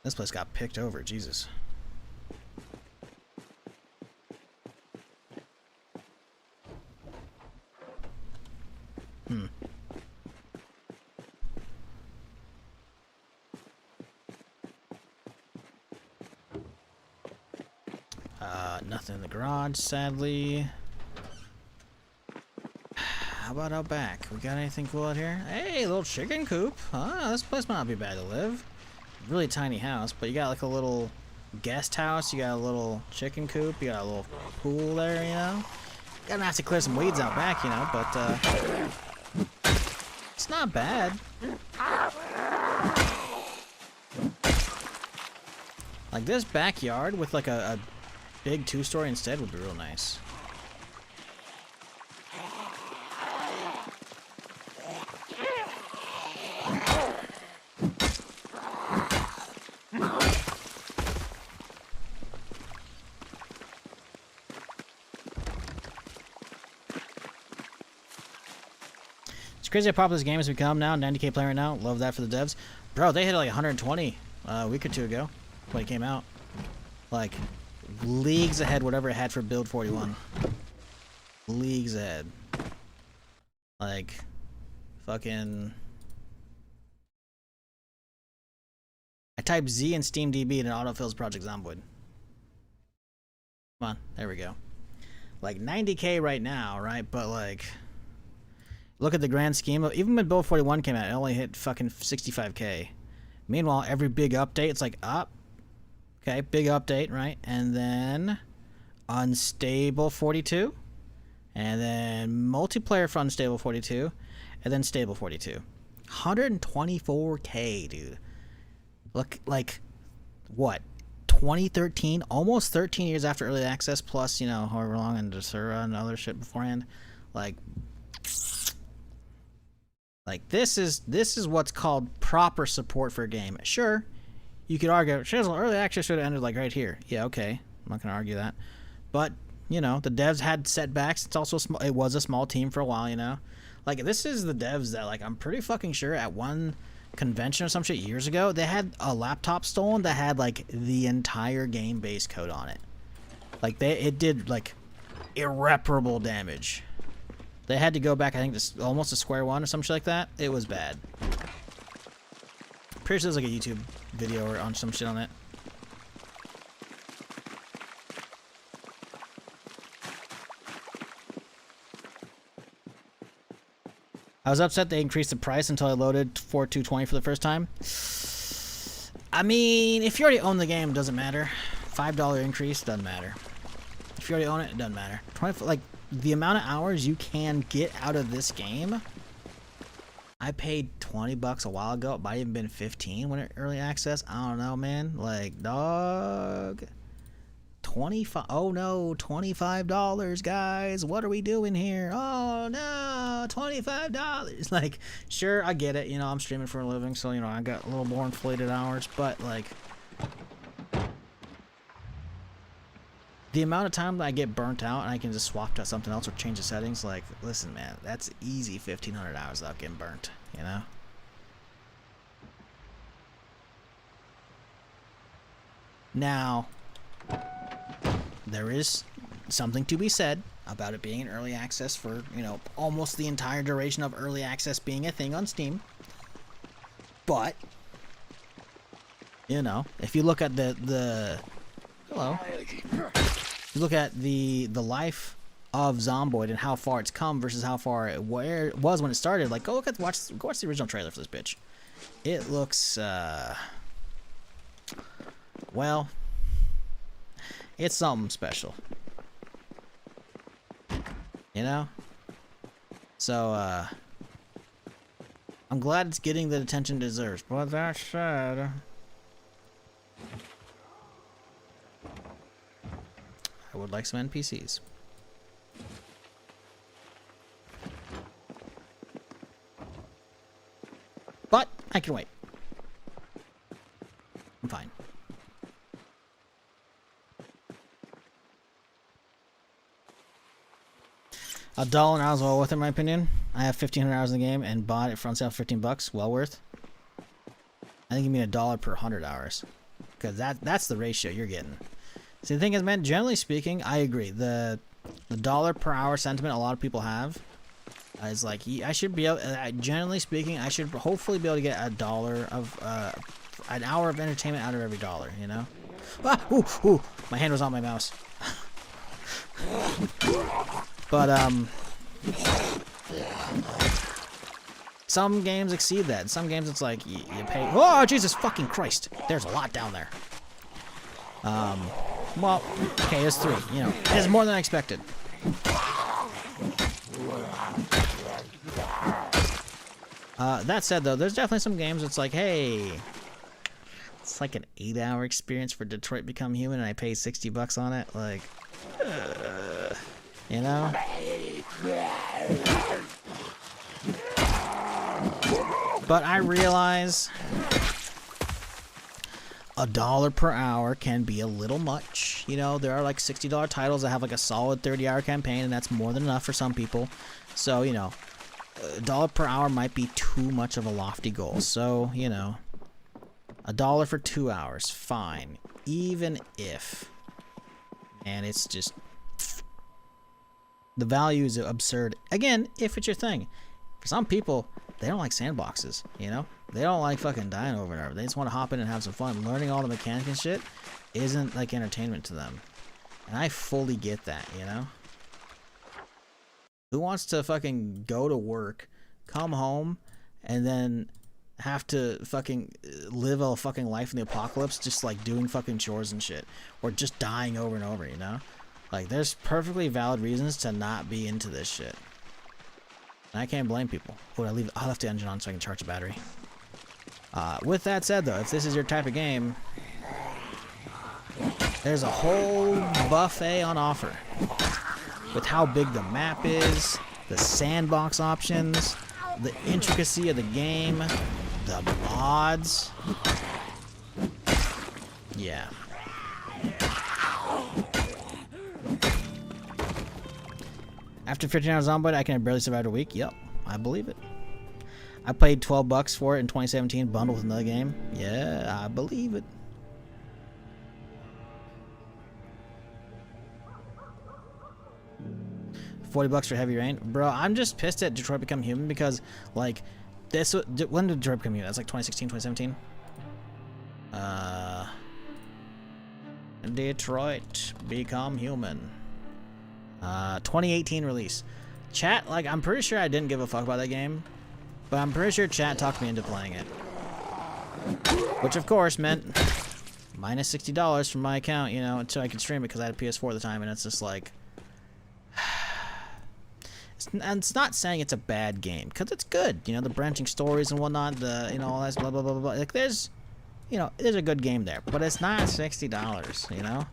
Speaker 1: This place got picked over, Jesus. Nothing in the garage, sadly. How about out back? We got anything cool out here? Hey, a little chicken coop. This place might not be bad to live. Really tiny house, but you got like a little guest house, you got a little chicken coop, you got a little pool there, you know? Gonna have to clear some weeds out back, you know, but it's not bad. Like this backyard with like a big 2-story instead would be real nice. It's crazy how popular this game has become now. 90k player right now. Love that for the devs. Bro, they hit like 120 a week or two ago when it came out. Like, leagues ahead whatever it had for build 41. Leagues ahead. Like, fucking... I type Z in SteamDB and it autofills Project Zomboid. Come on, there we go. Like 90k right now, right? But like... Look at the grand scheme of, even when Build 41 came out, it only hit fucking 65k. Meanwhile, every big update, it's like up. Okay, big update, right? And then unstable 42. And then multiplayer for unstable 42. And then stable 42. 124k, dude. Look, like, what? 2013, almost 13 years after early access, plus, you know, however long in Desura and other shit beforehand. Like this is what's called proper support for a game. Sure, you could argue, Shizzle, early access should have ended like right here. Yeah, okay, I'm not gonna argue that. But you know, the devs had setbacks. It's also it was a small team for a while, you know. Like, this is the devs that, like, I'm pretty fucking sure at one convention or some shit years ago, they had a laptop stolen that had, like, the entire game base code on it. Like, it did, like, irreparable damage. They had to go back, I think, to almost to square one or some shit like that. It was bad. Pretty sure there's, like, a YouTube video or on some shit on it. I was upset they increased the price until I loaded for $220 for the first time. I mean, if you already own the game, it doesn't matter. $5 increase doesn't matter. If you already own it, it doesn't matter. Like, the amount of hours you can get out of this game. I paid $20 a while ago. It might have even been 15 when it early access. I don't know, man. Like, dog. 25. Oh no, $25, guys. What are we doing here? Oh no, $25. Like, sure, I get it. You know, I'm streaming for a living, so, you know, I got a little more inflated hours, but, like, the amount of time that I get burnt out and I can just swap to something else or change the settings, like, listen, man, that's easy 1,500 hours without getting burnt, you know? Now, there is something to be said about it being in early access for, you know, almost the entire duration of early access being a thing on Steam. But, you know, if you look at hello. You look at the life of Zomboid and how far it's come versus how far it was when it started. Like, go watch the original trailer for this bitch. It looks well, it's something special, you know. So I'm glad it's getting the attention it deserves. But that said, I would like some NPCs. But I can wait. I'm fine. $1 an hour is well worth it, in my opinion. I have 1,500 hours in the game and bought it for on sale for $15. Well worth. I think you mean $1 per 100 hours, because that's the ratio you're getting. See, the thing is, man, generally speaking, I agree. The dollar per hour sentiment a lot of people have is like, I should be able. Generally speaking, I should hopefully be able to get $1 of an hour of entertainment out of every dollar. You know? Ah, ooh, my hand was on my mouse. But some games exceed that. Some games it's like you pay. Oh, Jesus fucking Christ! There's a lot down there. Well, okay, it's 3. You know, it's more than I expected. That said, though, there's definitely some games it's like, hey, it's like an 8-hour experience for Detroit Become Human, and I pay $60 on it. Like, you know. But I realize $1 per hour can be a little much. You know, there are like $60 titles that have like a solid 30-hour campaign, and that's more than enough for some people. So, you know, $1 per hour might be too much of a lofty goal. So, you know, $1 for 2 hours, fine. Even if, and it's just, the value is absurd. Again, if it's your thing. For some people, they don't like sandboxes, you know? They don't like fucking dying over and over. They just want to hop in and have some fun. Learning all the mechanics and shit isn't like entertainment to them. And I fully get that, you know? Who wants to fucking go to work, come home, and then have to fucking live a fucking life in the apocalypse just like doing fucking chores and shit? Or just dying over and over, you know? Like, there's perfectly valid reasons to not be into this shit. And I can't blame people. I'll left the engine on so I can charge the battery. With that said, though, if this is your type of game, There's a whole buffet on offer with how big the map is, the sandbox options, the intricacy of the game, the mods. Yeah. After 15 hours Zomboid, I can barely survive a week. Yep, I believe it. I paid $12 for it in 2017, bundled with another game. Yeah, I believe it. $40 for Heavy Rain, bro. I'm just pissed at Detroit Become Human because, like, this. When did Detroit Become Human? That's like 2016, 2017. Detroit Become Human. 2018 release. Chat, like, I'm pretty sure I didn't give a fuck about that game, but I'm pretty sure chat talked me into playing it. Which, of course, meant minus $60 from my account, you know, until I could stream it because I had a PS4 at the time, and it's just like... it's not saying it's a bad game, because it's good, you know, the branching stories and whatnot, the, you know, all that blah, blah, blah, blah, blah. Like, there's, you know, there's a good game there, but it's not $60, you know?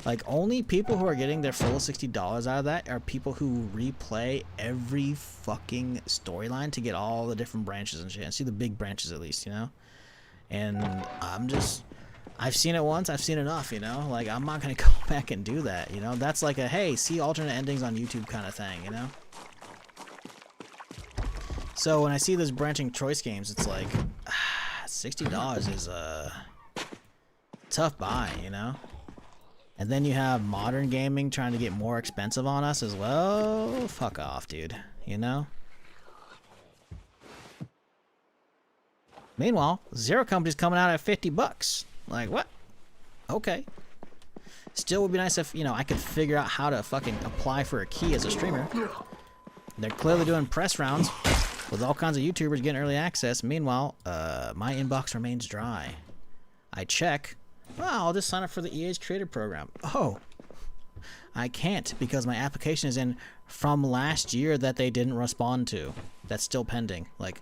Speaker 1: Like, only people who are getting their full $60 out of that are people who replay every fucking storyline to get all the different branches and shit, and see the big branches at least, you know? And I've seen it once, I've seen enough, you know? Like, I'm not gonna go back and do that, you know? That's like a, hey, see alternate endings on YouTube kind of thing, you know? So when I see those branching choice games, it's like, $60 is a tough buy, you know? And then you have modern gaming trying to get more expensive on us as well. Fuck off, dude, you know? Meanwhile, Zero Company's coming out at $50. Like, what? Okay. Still would be nice if, you know, I could figure out how to fucking apply for a key as a streamer. They're clearly doing press rounds with all kinds of YouTubers getting early access. Meanwhile, my inbox remains dry. I check. Well, I'll just sign up for the EA's Creator Program. Oh, I can't because my application is in from last year that they didn't respond to. That's still pending. Like,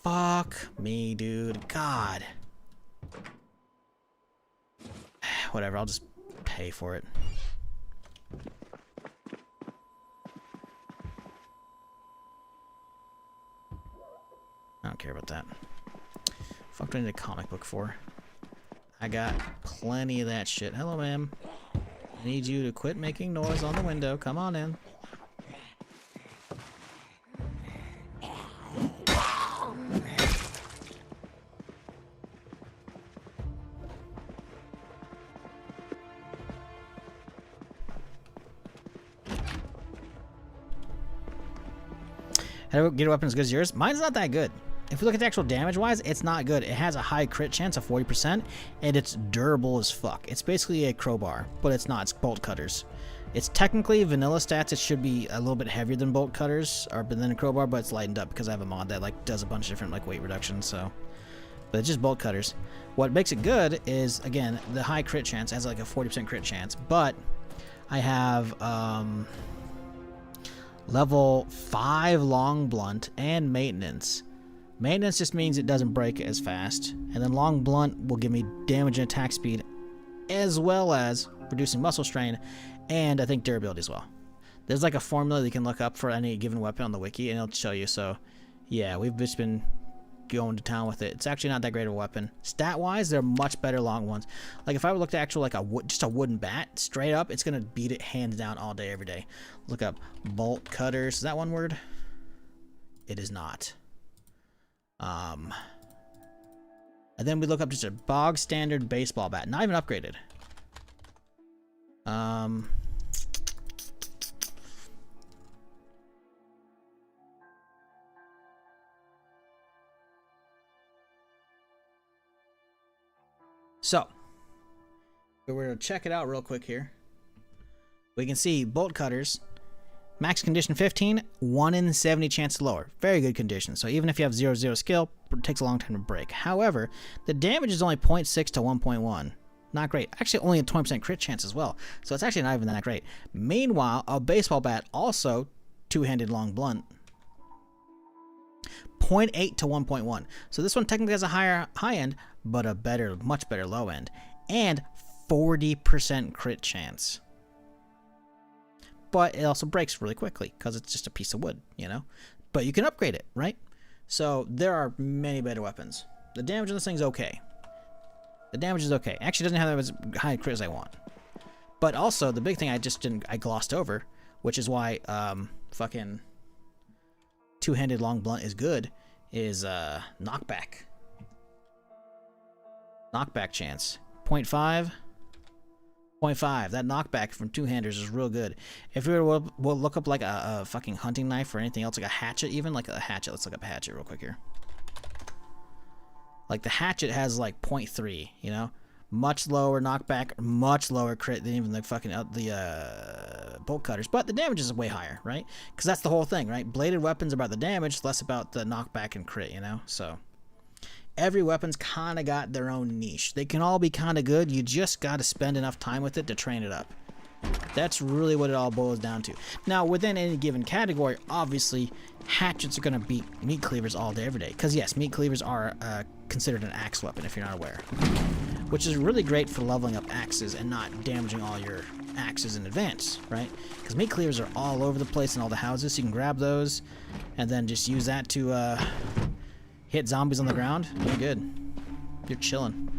Speaker 1: fuck me, dude. God. Whatever, I'll just pay for it. I don't care about that. Fuck do I need a comic book for? I got plenty of that shit. Hello, ma'am. I need you to quit making noise on the window. Come on in. How to get a weapon as good as yours? Mine's not that good. If we look at the actual damage-wise, it's not good. It has a high crit chance of 40%, and it's durable as fuck. It's basically a crowbar, but it's not. It's bolt cutters. It's technically vanilla stats. It should be a little bit heavier than bolt cutters, or than a crowbar, but it's lightened up because I have a mod that like does a bunch of different like weight reductions. So, but it's just bolt cutters. What makes it good is again the high crit chance. It has like a 40% crit chance, but I have level 5 long blunt and maintenance. Maintenance just means it doesn't break as fast, and then long blunt will give me damage and attack speed, as well as reducing muscle strain, and I think durability as well. There's like a formula that you can look up for any given weapon on the wiki, and it'll show you. So, yeah, we've just been going to town with it. It's actually not that great of a weapon. Stat-wise, they're much better long ones. Like if I would look at actual like just a wooden bat, straight up, it's gonna beat it hands down all day, every day. Look up bolt cutters. Is that one word? It is not. And then we look up just a bog standard baseball bat, not even upgraded. So we're gonna check it out real quick here. We can see bolt cutters. Max condition 15, 1 in 70 chance to lower. Very good condition. So even if you have 0/0 skill, it takes a long time to break. However, the damage is only 0.6 to 1.1. Not great. Actually, only a 20% crit chance as well. So it's actually not even that great. Meanwhile, a baseball bat, also two-handed long blunt, 0.8 to 1.1. So this one technically has a higher high end, but a better, much better low end. And 40% crit chance. But it also breaks really quickly because it's just a piece of wood, you know? But you can upgrade it, right? So there are many better weapons. The damage on this thing's okay. The damage is okay. Actually, it doesn't have as high crit as I want. But also, the big thing I glossed over, which is why fucking two-handed long blunt is good, is knockback. Knockback chance. 0.5. 0.5. That knockback from two-handers is real good. If we were to we'll look up like a fucking hunting knife or anything else, like a hatchet even, like a hatchet. Let's look up a hatchet real quick here. Like the hatchet has like 0.3, you know? Much lower knockback, much lower crit than even the fucking bolt cutters. But the damage is way higher, right? Because that's the whole thing, right? Bladed weapons are about the damage, less about the knockback and crit, you know? So every weapon's kind of got their own niche. They can all be kind of good. You just got to spend enough time with it to train it up. That's really what it all boils down to. Now, within any given category, obviously, hatchets are going to beat meat cleavers all day, every day. Because, yes, meat cleavers are considered an axe weapon, if you're not aware. Which is really great for leveling up axes and not damaging all your axes in advance, right? Because meat cleavers are all over the place in all the houses, so you can grab those and then just use that to hit zombies on the ground. You're good. You're chilling.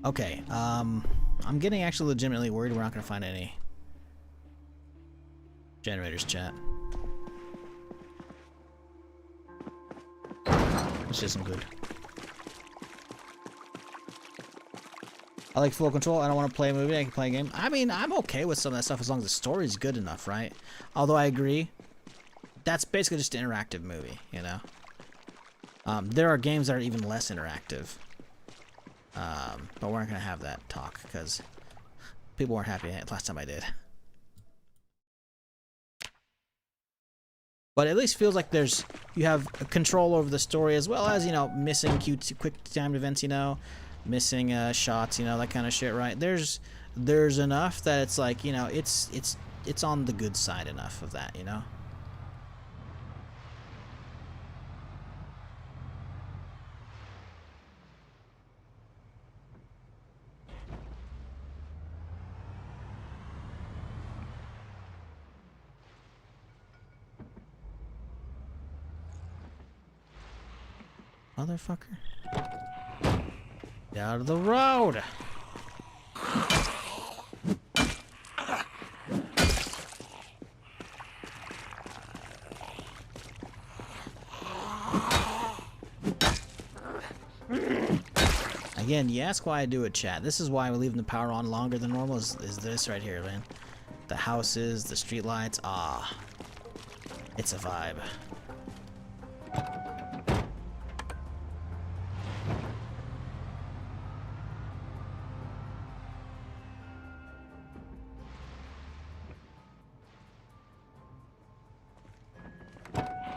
Speaker 1: Okay, I'm getting actually legitimately worried we're not going to find any generators, chat. This isn't good. I like full control. I don't want to play a movie. I can play a game. I mean, I'm okay with some of that stuff as long as the story's good enough, right? Although I agree, that's basically just an interactive movie, you know? There are games that are even less interactive. But we're not going to have that talk because people weren't happy last time I did. But at least feels like you have control over the story as well as, you know, missing quick timed events, you know, missing shots, you know, that kind of shit, right? There's enough that it's like, you know, it's on the good side enough of that, you know? Motherfucker. Get out of the road! Again, you ask why I do it, chat. This is why we're leaving the power on longer than normal, is this right here, man. The houses, the street lights, it's a vibe.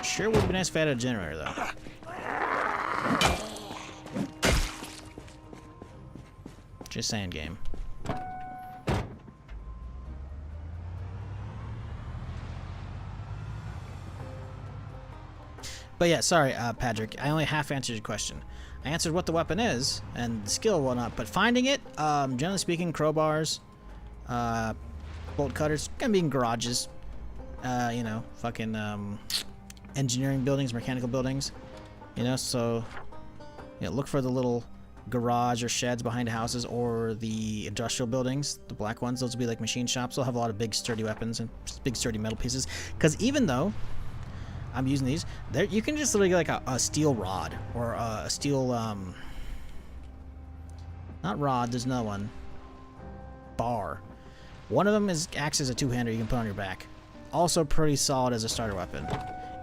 Speaker 1: Sure would be nice if I had a generator, though. Just saying, game. But yeah, sorry, Patrick. I only half answered your question. I answered what the weapon is and the skill and whatnot, but finding it, generally speaking, crowbars, bolt cutters, gonna be in garages, you know, fucking engineering buildings, mechanical buildings, you know. So, you know, look for the little garage or sheds behind houses, or the industrial buildings, the black ones. Those will be like machine shops. They'll have a lot of big sturdy weapons and big sturdy metal pieces. Because even though I'm using these, there you can just literally get like a steel rod or a steel not rod. There's another one. Bar. One of them acts as a two-hander you can put on your back. Also pretty solid as a starter weapon.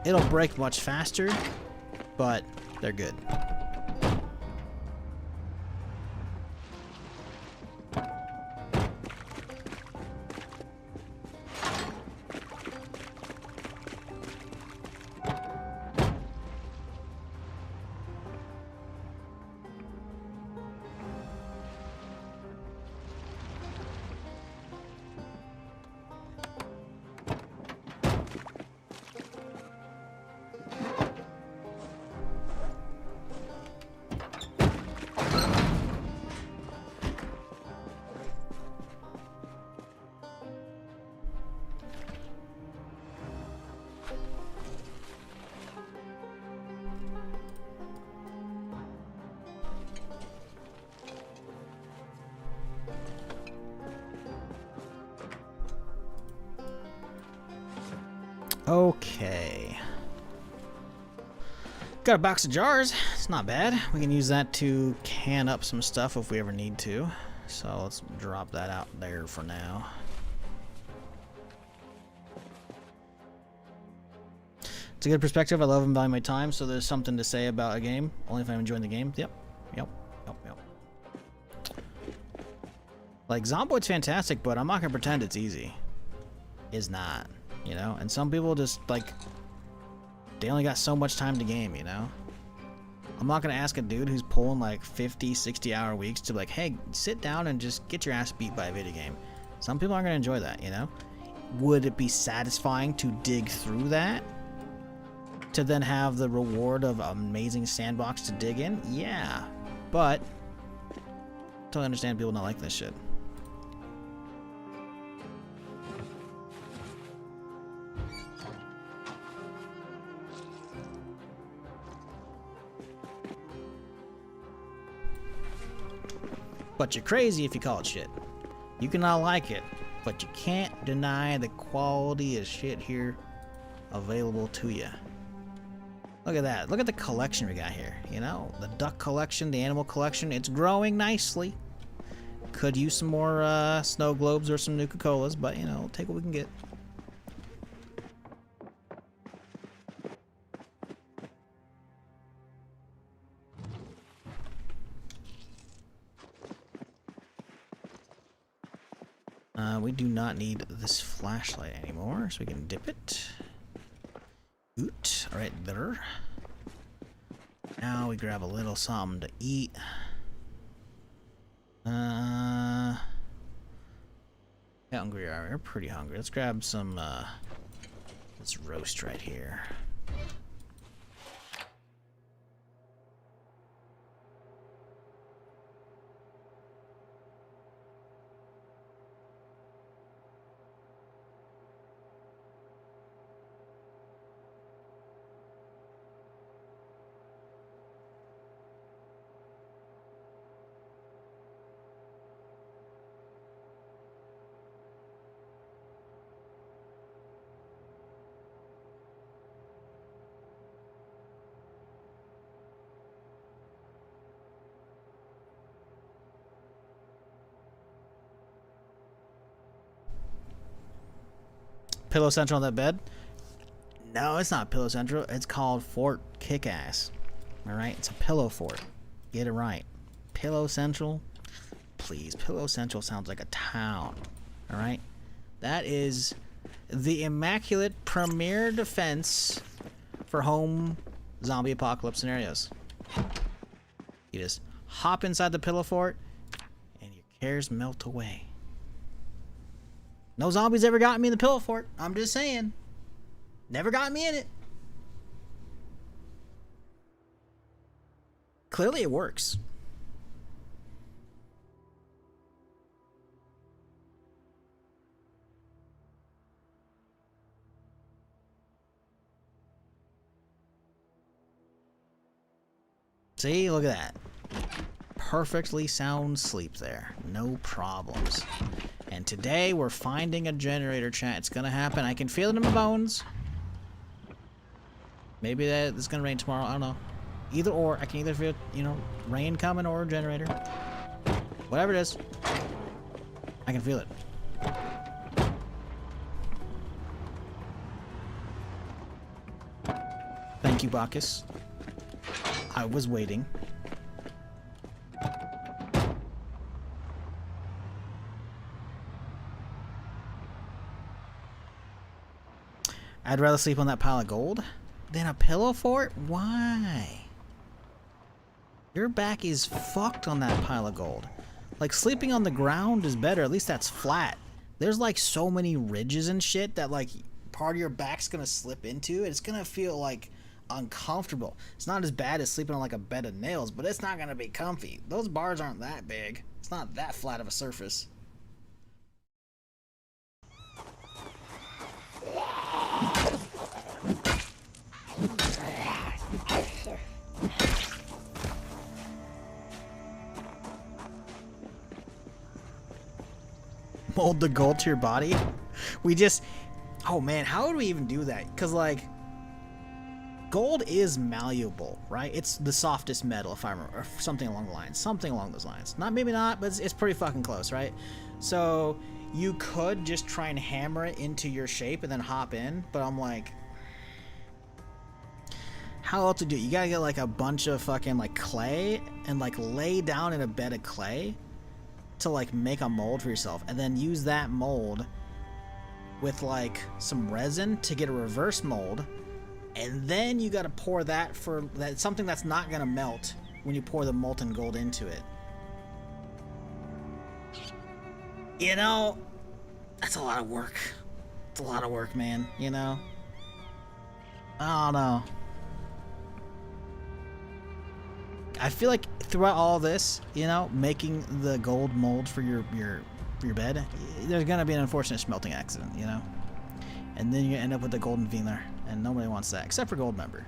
Speaker 1: It'll break much faster, but they're good. Okay. Got a box of jars. It's not bad. We can use that to can up some stuff if we ever need to. So let's drop that out there for now. It's a good perspective. I love and value my time, so there's something to say about a game. Only if I'm enjoying the game. Yep. Like, Zomboid's fantastic, but I'm not gonna pretend it's easy. It's not, you know? And some people just, like, they only got so much time to game, you know? I'm not gonna ask a dude who's pulling, like, 50, 60-hour weeks to be like, hey, sit down and just get your ass beat by a video game. Some people aren't gonna enjoy that, you know? Would it be satisfying to dig through that? To then have the reward of an amazing sandbox to dig in? Yeah. But I totally understand people don't like this shit. But you're crazy if you call it shit. You cannot like it, but you can't deny the quality of shit here available to you. Look at that. Look at the collection we got here. You know, the duck collection, the animal collection. It's growing nicely. Could use some more snow globes or some Nuka-Colas, but, you know, we'll take what we can get. We do not need this flashlight anymore, so we can dip it. Oot, right there. Now we grab a little something to eat. How hungry are we? We're pretty hungry. Let's grab some, this roast right here. Pillow Central on that bed? No, it's not Pillow Central. It's called Fort Kickass. Alright? It's a pillow fort. Get it right. Pillow Central? Please. Pillow Central sounds like a town. Alright? That is the immaculate premier defense for home zombie apocalypse scenarios. You just hop inside the pillow fort and your cares melt away. No zombies ever got me in the pillow fort. I'm just saying. Never got me in it. Clearly it works. See, look at that. Perfectly sound sleep there. No problems. And today we're finding a generator, chat. It's gonna happen. I can feel it in my bones. Maybe that it's gonna rain tomorrow. I don't know. Either or. I can either feel, you know, rain coming or a generator. Whatever it is. I can feel it. Thank you, Bacchus. I was waiting. I'd rather sleep on that pile of gold than a pillow fort? Why? Your back is fucked on that pile of gold. Like, sleeping on the ground is better. At least that's flat. There's, like, so many ridges and shit that, like, part of your back's gonna slip into. It's gonna feel, like, uncomfortable. It's not as bad as sleeping on, like, a bed of nails, but it's not gonna be comfy. Those bars aren't that big. It's not that flat of a surface. Mold the gold to your body? We just... Oh man, how would we even do that? Because like, gold is malleable, right? It's the softest metal, if I remember, or something along the lines. Something along those lines. Not, maybe not, but it's pretty fucking close, right? So you could just try and hammer it into your shape and then hop in, but I'm like, how else to do it? You gotta get like a bunch of fucking like clay and like lay down in a bed of clay to like make a mold for yourself, and then use that mold with like some resin to get a reverse mold, and then you gotta pour that for that, something that's not gonna melt when you pour the molten gold into it. You know, that's a lot of work. It's a lot of work, man, you know? I don't know. I feel like throughout all this, you know, making the gold mold for your bed, there's gonna be an unfortunate smelting accident, you know? And then you end up with the golden Wiener, and nobody wants that, except for gold member.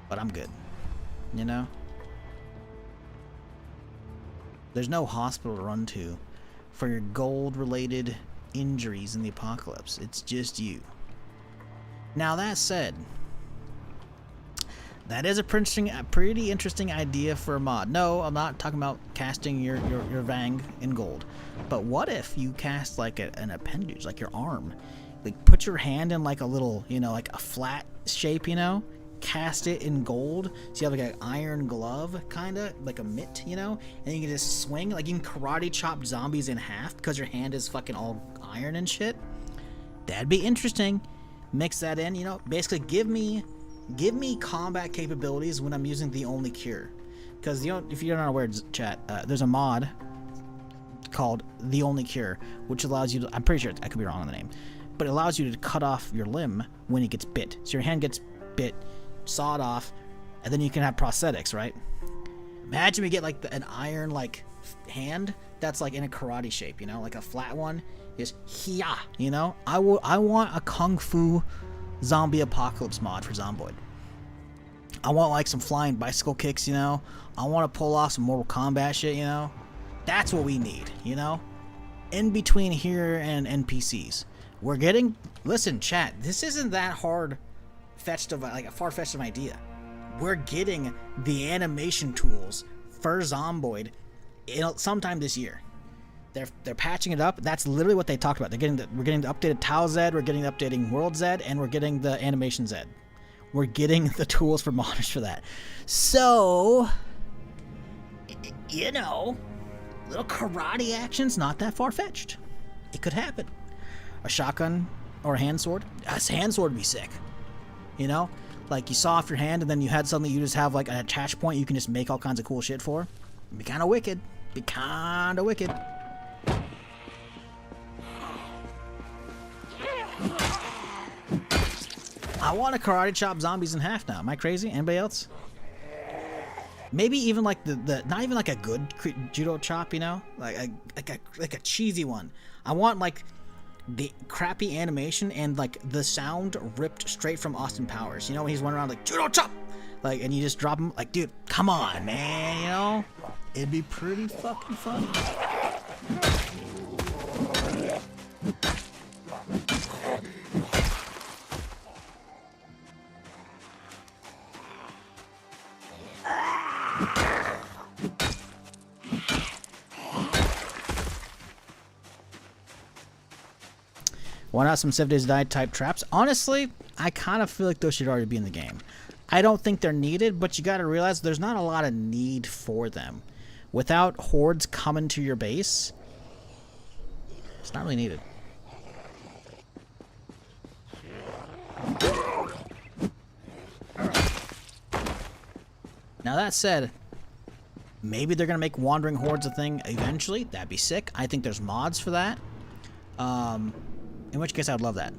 Speaker 1: But I'm good, you know? There's no hospital to run to for your gold-related injuries in the apocalypse. It's just you. Now that said, that is a pretty interesting idea for a mod. No, I'm not talking about casting your Vang in gold. But what if you cast like an appendage, like your arm? Like put your hand in like a little, you know, like a flat shape, you know? Cast it in gold, so you have like an iron glove, kinda, like a mitt, you know? And you can just swing, like you can karate chop zombies in half because your hand is fucking all iron and shit. That'd be interesting. Mix that in, you know? Basically give me combat capabilities when I'm using the only cure, because you know, if you're not aware, chat, there's a mod called the only cure, which allows you to, I'm pretty sure I could be wrong on the name, but it allows you to cut off your limb when it gets bit. So your hand gets bit, saw it off, and then you can have prosthetics, right? Imagine we get like an iron like hand that's like in a karate shape, you know, like a flat one, just hiya, you know? I want a kung fu zombie apocalypse mod for Zomboid. I want like some flying bicycle kicks, you know? I want to pull off some Mortal Kombat shit, you know? That's what we need, you know? In between here and NPCs. We're getting, listen chat, this isn't that hard fetched of like a far-fetched of an idea. We're getting the animation tools for Zomboid sometime this year. They're patching it up. That's literally what they talked about. We're getting the updated Tau Z, we're getting the updating World Z, and we're getting the Animation Z. We're getting the tools for modders for that. So, you know, little karate action's not that far-fetched. It could happen. A shotgun or a hand sword. A hand sword would be sick. You know? Like you saw off your hand and then you had something you just have like an attach point you can just make all kinds of cool shit for. It'd be kind of wicked. Be kind of wicked. I want to karate chop zombies in half now. Am I crazy? Anybody else? Maybe even like the not even like a good judo chop, you know, like a cheesy one. I want like the crappy animation and like the sound ripped straight from Austin Powers. You know, when he's running around like judo chop, like, and you just drop him. Like, dude, come on, man. You know, it'd be pretty fucking funny. Why not some 7 Days to Die type traps? Honestly, I kind of feel like those should already be in the game. I don't think they're needed, but you got to realize there's not a lot of need for them. Without hordes coming to your base, it's not really needed. Now that said, maybe they're going to make wandering hordes a thing eventually. That'd be sick. I think there's mods for that. In which case I would love that.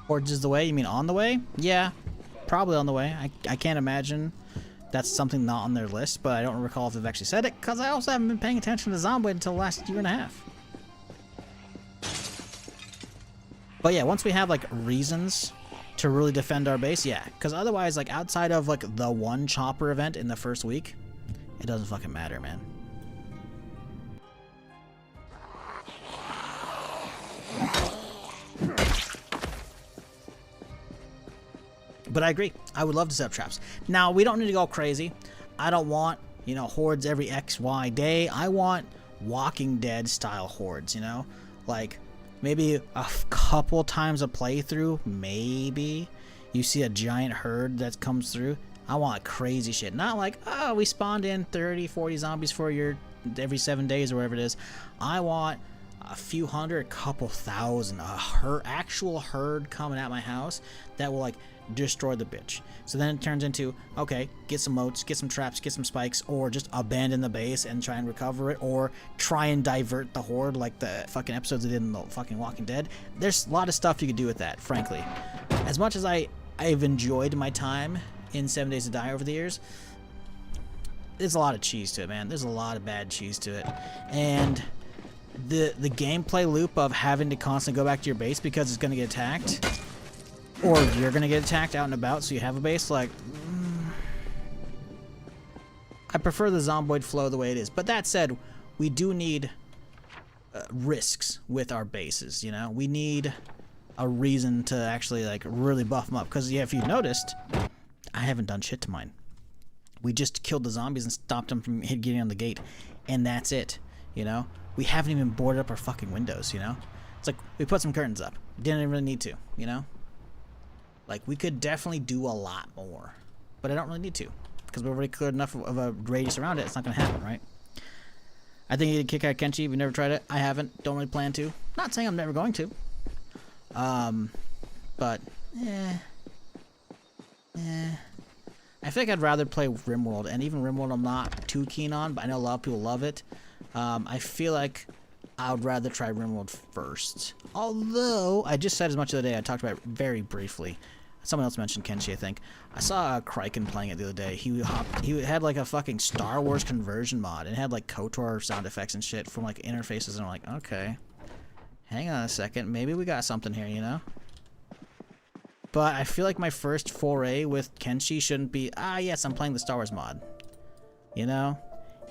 Speaker 1: Hordes is the way? You mean on the way? Yeah, probably on the way. I can't imagine that's something not on their list, but I don't recall if they've actually said it, because I also haven't been paying attention to Zomboid until the last year and a half. But yeah, once we have like reasons to really defend our base, yeah. Because otherwise, like, outside of, like, the one chopper event in the first week, it doesn't fucking matter, man. But I agree. I would love to set up traps. Now, we don't need to go crazy. I don't want, you know, hordes every XY day. I want Walking Dead style hordes, you know? Like, maybe a couple times a playthrough, maybe, you see a giant herd that comes through. I want crazy shit. Not like, oh, we spawned in 30, 40 zombies for your every 7 days or whatever it is. I want a few hundred, a couple thousand, actual herd coming at my house that will, like, destroy the bitch. So then it turns into, okay, get some moats, get some traps, get some spikes, or just abandon the base and try and recover it, or try and divert the horde like the fucking episodes they did in the fucking Walking Dead. There's a lot of stuff you could do with that, frankly. As much as I've enjoyed my time in 7 Days to Die over the years, there's a lot of cheese to it, man. There's a lot of bad cheese to it. And the gameplay loop of having to constantly go back to your base because it's going to get attacked, or you're going to get attacked out and about so you have a base, like, I prefer the Zomboid flow the way it is. But that said, we do need risks with our bases, you know? We need a reason to actually, like, really buff them up. Because, yeah, if you've noticed, I haven't done shit to mine. We just killed the zombies and stopped them from getting on the gate. And that's it, you know? We haven't even boarded up our fucking windows, you know? It's like, we put some curtains up. Didn't really need to, you know? Like, we could definitely do a lot more. But I don't really need to. Because we've already cleared enough of a radius around it, it's not going to happen, right? I think you need to kick out Kenshi if you've never tried it. I haven't. Don't really plan to. Not saying I'm never going to. But, I feel like I'd rather play RimWorld. And even RimWorld I'm not too keen on, but I know a lot of people love it. I feel like I would rather try RimWorld first. Although, I just said as much the other day, I talked about it very briefly. Someone else mentioned Kenshi, I think. I saw Kraken playing it the other day. He had like a fucking Star Wars conversion mod and had like KOTOR sound effects and shit from like interfaces, and I'm like, okay, hang on a second, maybe we got something here, you know? But I feel like my first foray with Kenshi shouldn't be, yes, I'm playing the Star Wars mod. You know?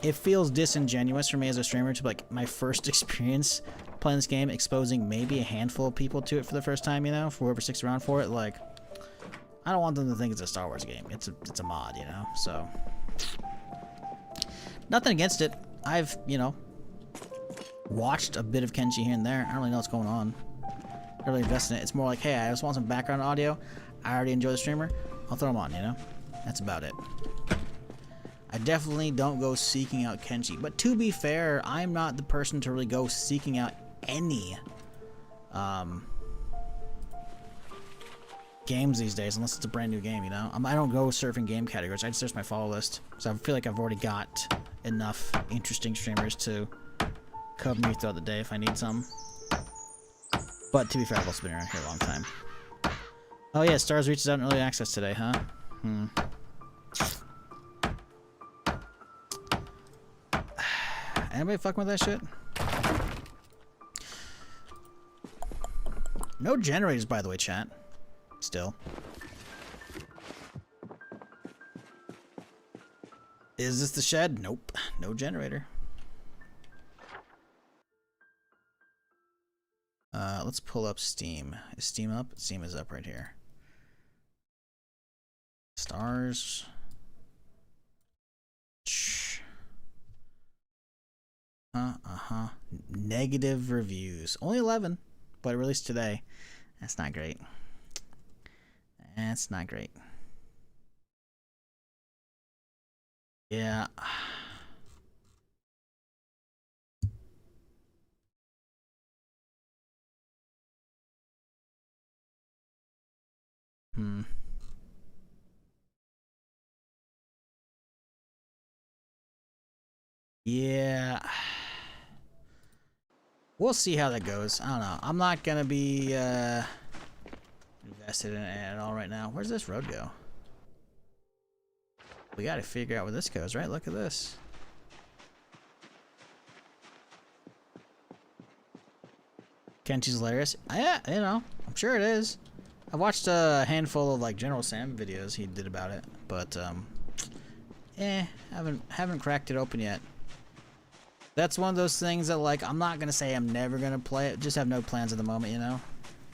Speaker 1: It feels disingenuous for me as a streamer to, like, my first experience playing this game, exposing maybe a handful of people to it for the first time, you know? For whoever sticks around for it, like, I don't want them to think it's a Star Wars game. It's a mod, you know? So, nothing against it. I've, you know, watched a bit of Kenshi here and there. I don't really know what's going on. I don't really invest in it. It's more like, hey, I just want some background audio. I already enjoy the streamer. I'll throw them on, you know? That's about it. I definitely don't go seeking out Kenshi. But to be fair, I'm not the person to really go seeking out any games these days, unless it's a brand new game, you know? I don't go surfing game categories. I just search my follow list. So I feel like I've already got enough interesting streamers to cover me throughout the day if I need some. But to be fair, I've also been around here a long time. Oh yeah, Stars reaches out in early access today, huh? Anybody fucking with that shit? No generators, by the way, chat. Still. Is this the shed? Nope. No generator. Let's pull up Steam. Is Steam up? Steam is up right here. Stars. Negative reviews. Only 11, but it released today. That's not great. That's not great. Yeah. Yeah. We'll see how that goes. I don't know. I'm not gonna be invested in it at all right now. Where's this road go? We gotta figure out where this goes, right? Look at this. Kenshi's hilarious. Yeah, you know, I'm sure it is. I watched a handful of like General Sam videos he did about it, but haven't cracked it open yet. That's one of those things that like I'm not gonna say I'm never gonna play it, just have no plans at the moment, you know.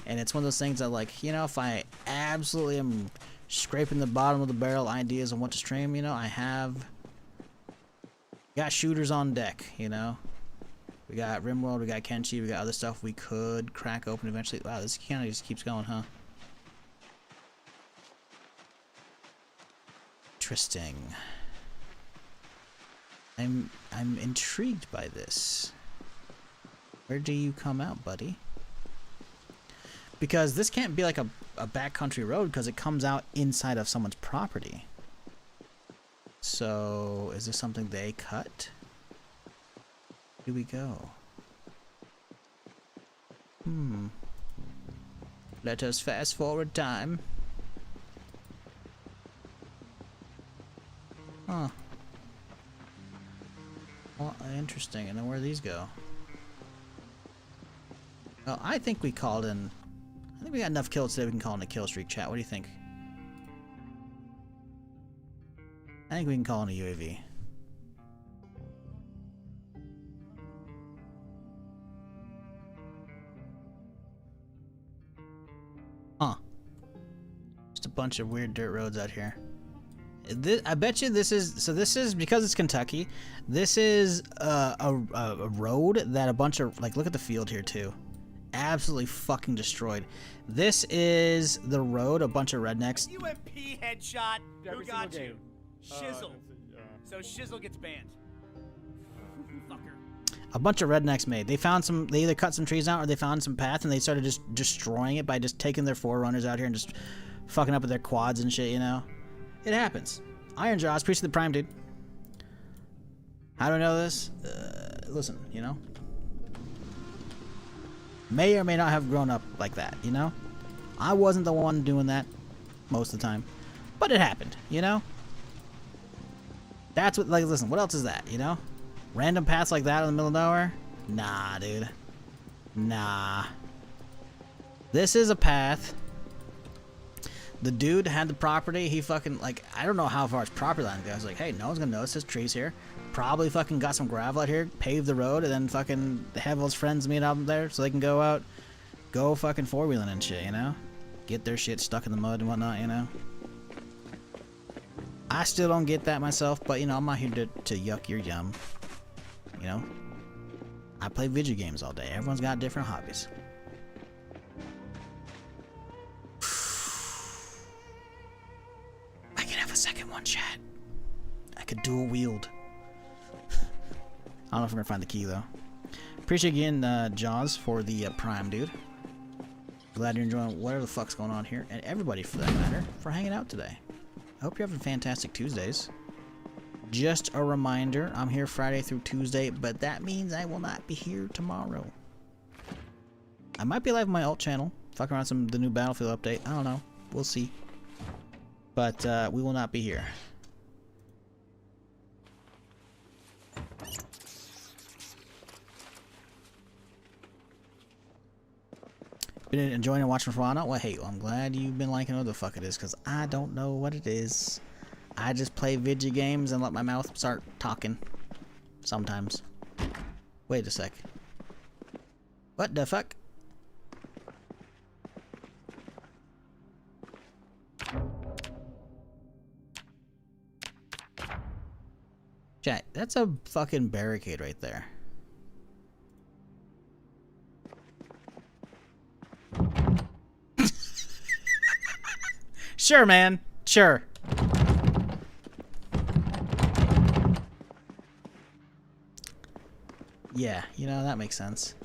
Speaker 1: And it's one of those things that like, you know, if I absolutely am scraping the bottom of the barrel ideas on what to stream, you know, I have got shooters on deck, you know. We got RimWorld, we got Kenshi, we got other stuff we could crack open eventually. Wow, this kind of just keeps going, huh? Interesting. I'm intrigued by this. Where do you come out, buddy? Because this can't be like a backcountry road because it comes out inside of someone's property. So, is this something they cut? Here we go. Let us fast forward time. Huh. Well, interesting. And then where do these go? Well, I think we called in. I think we got enough kills today we can call in a kill streak, chat. What do you think? I think we can call in a UAV. Huh. Just a bunch of weird dirt roads out here. I bet you this is, so this is, because it's Kentucky, this is a road that a bunch of, like, look at the field here too. Absolutely fucking destroyed. This is the road a bunch of rednecks.
Speaker 5: UMP headshot. Who got you? Shizzle. So Shizzle gets banned. Fucker.
Speaker 1: A bunch of rednecks made. They found some, they either cut some trees out or they found some path and they started just destroying it by just taking their forerunners out here and just fucking up with their quads and shit, you know? It happens. Iron Jaws, appreciate the prime, dude. How do I know this? Listen, you know? May or may not have grown up like that, you know? I wasn't the one doing that most of the time. But it happened, you know? That's what, like, listen, what else is that, you know? Random paths like that in the middle of nowhere? Nah, dude. Nah. This is a path. The dude had the property, he fucking, like, I don't know how far his property line goes. Like, hey, no one's gonna notice there's trees here. Probably fucking got some gravel out here, paved the road, and then fucking have all his friends meet up there so they can go out, go fucking four-wheeling and shit, you know? Get their shit stuck in the mud and whatnot, you know? I still don't get that myself, but, you know, I'm not here to yuck your yum. You know? I play video games all day. Everyone's got different hobbies. I can have a second one, chat. I could dual wield. I don't know if we're gonna find the key though. Appreciate again, Jaws, for the prime, dude. Glad you're enjoying whatever the fuck's going on here, and everybody for that matter, for hanging out today. I hope you're having fantastic Tuesdays. Just a reminder, I'm here Friday through Tuesday, but that means I will not be here tomorrow. I might be live on my alt channel, fucking around the new Battlefield update. I don't know. We'll see. But we will not be here. Been enjoying and watching Toronto? Well, hey, I'm glad you've been liking what the fuck it is, because I don't know what it is. I just play video games and let my mouth start talking. Sometimes. Wait a sec. What the fuck? Chat, that's a fucking barricade right there. Sure, man. Sure. Yeah, you know, that makes sense.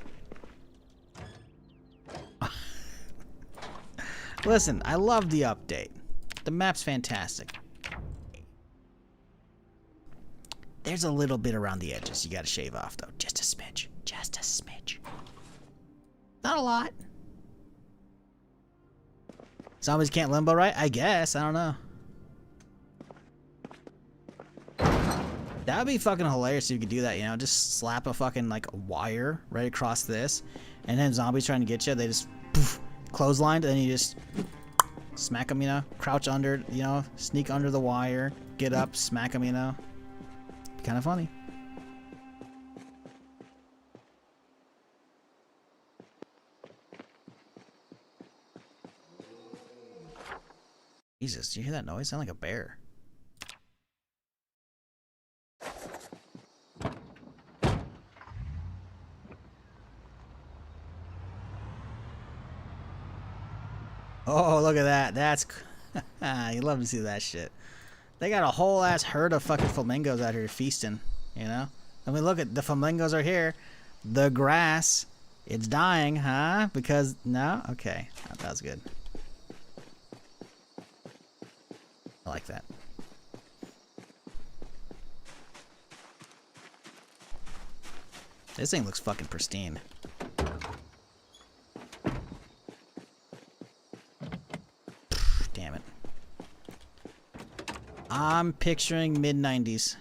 Speaker 1: Listen, I love the update. The map's fantastic. There's a little bit around the edges you gotta shave off, though. Just a smidge. Just a smidge. Not a lot. Zombies can't limbo, right? I guess. I don't know. That would be fucking hilarious if you could do that, you know? Just slap a fucking, like, wire right across this, and then zombies trying to get you, they just poof, clotheslined, and then you just Smack them, you know? Crouch under, you know? Sneak under the wire. Get up, smack them, you know? Kind of funny. Jesus, do you hear that noise? Sound like a bear. Oh, look at that. That's... you love to see that shit. They got a whole ass herd of fucking flamingos out here feasting, you know? I mean, look at the flamingos are here. The grass, it's dying, huh? Because, no? Okay. That was good. I like that. This thing looks fucking pristine. Damn it. I'm picturing mid-90s.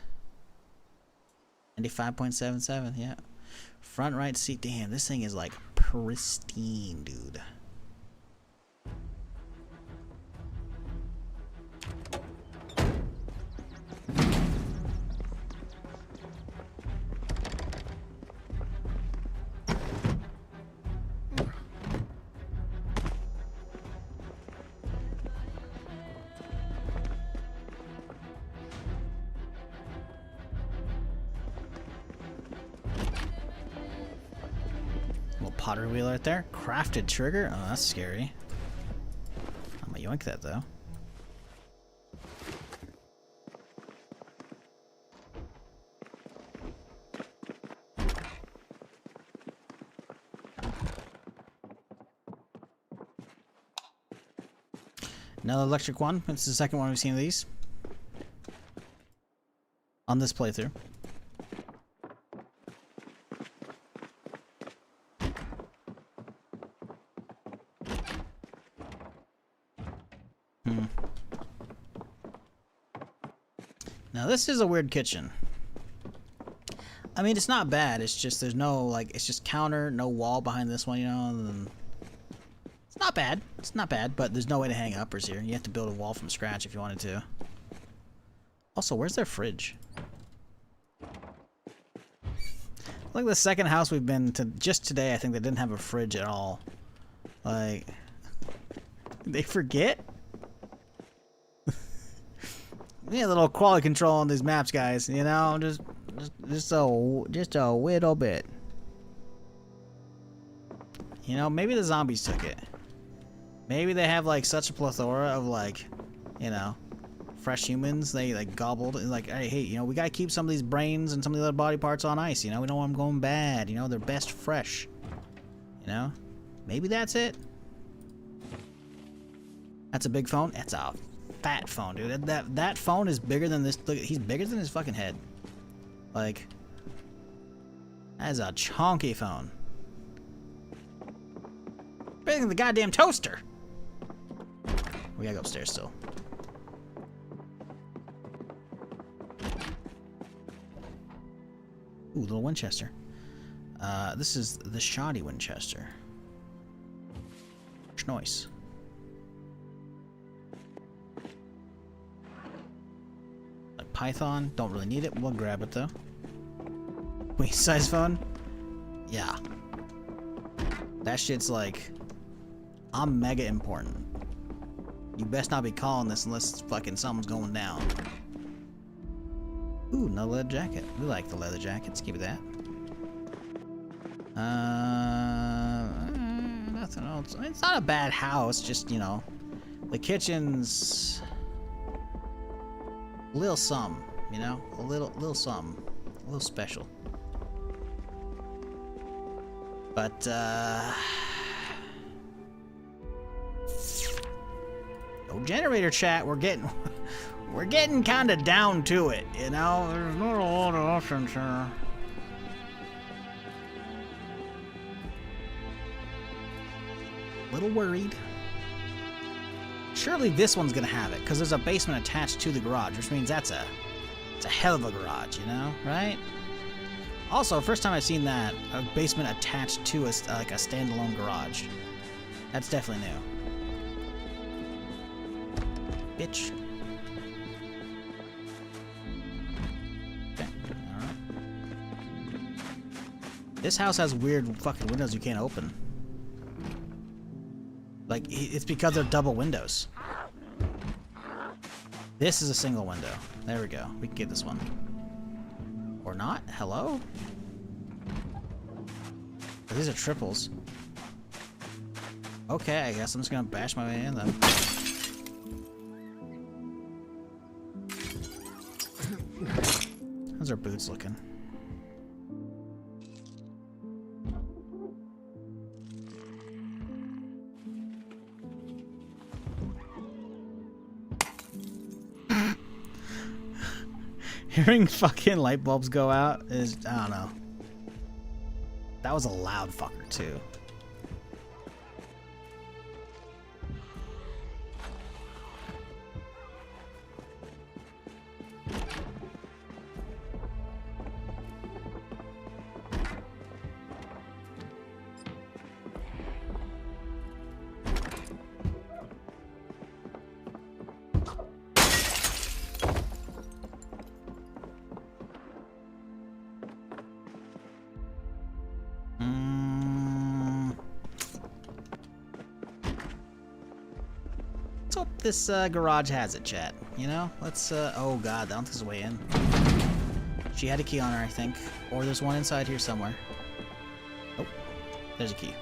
Speaker 1: 95.77, yeah. Front right seat. Damn, this thing is like pristine, dude. Pottery wheel right there. Crafted trigger. Oh, that's scary. I'm gonna yoink that though. Another electric one. It's the second one we've seen of these on this playthrough. Now this is a weird kitchen. I mean, it's not bad. It's just there's no like it's just counter, no wall behind this one, you know. And it's not bad. It's not bad, but there's no way to hang uppers here. You have to build a wall from scratch if you wanted to. Also, where's their fridge? Like the second house we've been to just today, I think they didn't have a fridge at all. Like, they forget? Yeah, a little quality control on these maps, guys. You know, just a little bit. You know, maybe the zombies took it. Maybe they have like such a plethora of like, you know, fresh humans. They like gobbled and like, hey, you know, we gotta keep some of these brains and some of the other body parts on ice. You know, we don't want them going bad. You know, they're best fresh. You know, maybe that's it. That's a big phone. That's a fat phone, dude. That phone is bigger than this. Look, he's bigger than his fucking head. Like, that is a chonky phone. Bigger than the goddamn toaster. We gotta go upstairs still. Ooh, little Winchester. This is the shoddy Winchester. Schnoice. Python, don't really need it. We'll grab it though. Wait, size phone? Yeah. That shit's like, I'm mega important. You best not be calling this unless fucking something's going down. Ooh, no leather jacket. We like the leather jackets. Keep it that. Nothing else. I mean, it's not a bad house. Just, you know, the kitchen's a little something, you know, a little something, a little special. But no generator chat. We're getting kind of down to it, you know. There's not a lot of options here. Little worried. Surely this one's gonna have it, because there's a basement attached to the garage, which means it's a hell of a garage, you know, right? Also, first time I've seen that, a basement attached to like a standalone garage. That's definitely new. bitch. Okay, alright. This house has weird fucking windows you can't open. Like, it's because they're double windows. This is a single window. There we go. We can get this one. Or not? Hello? Oh, these are triples. Okay, I guess I'm just gonna bash my way in then. How's our boots looking? Hearing fucking light bulbs go out is, I don't know. That was a loud fucker too. Let's hope this garage has it, chat. You know? Let's, oh god, I don't think there's a way in. She had a key on her, I think. Or there's one inside here somewhere. Oh, there's a key.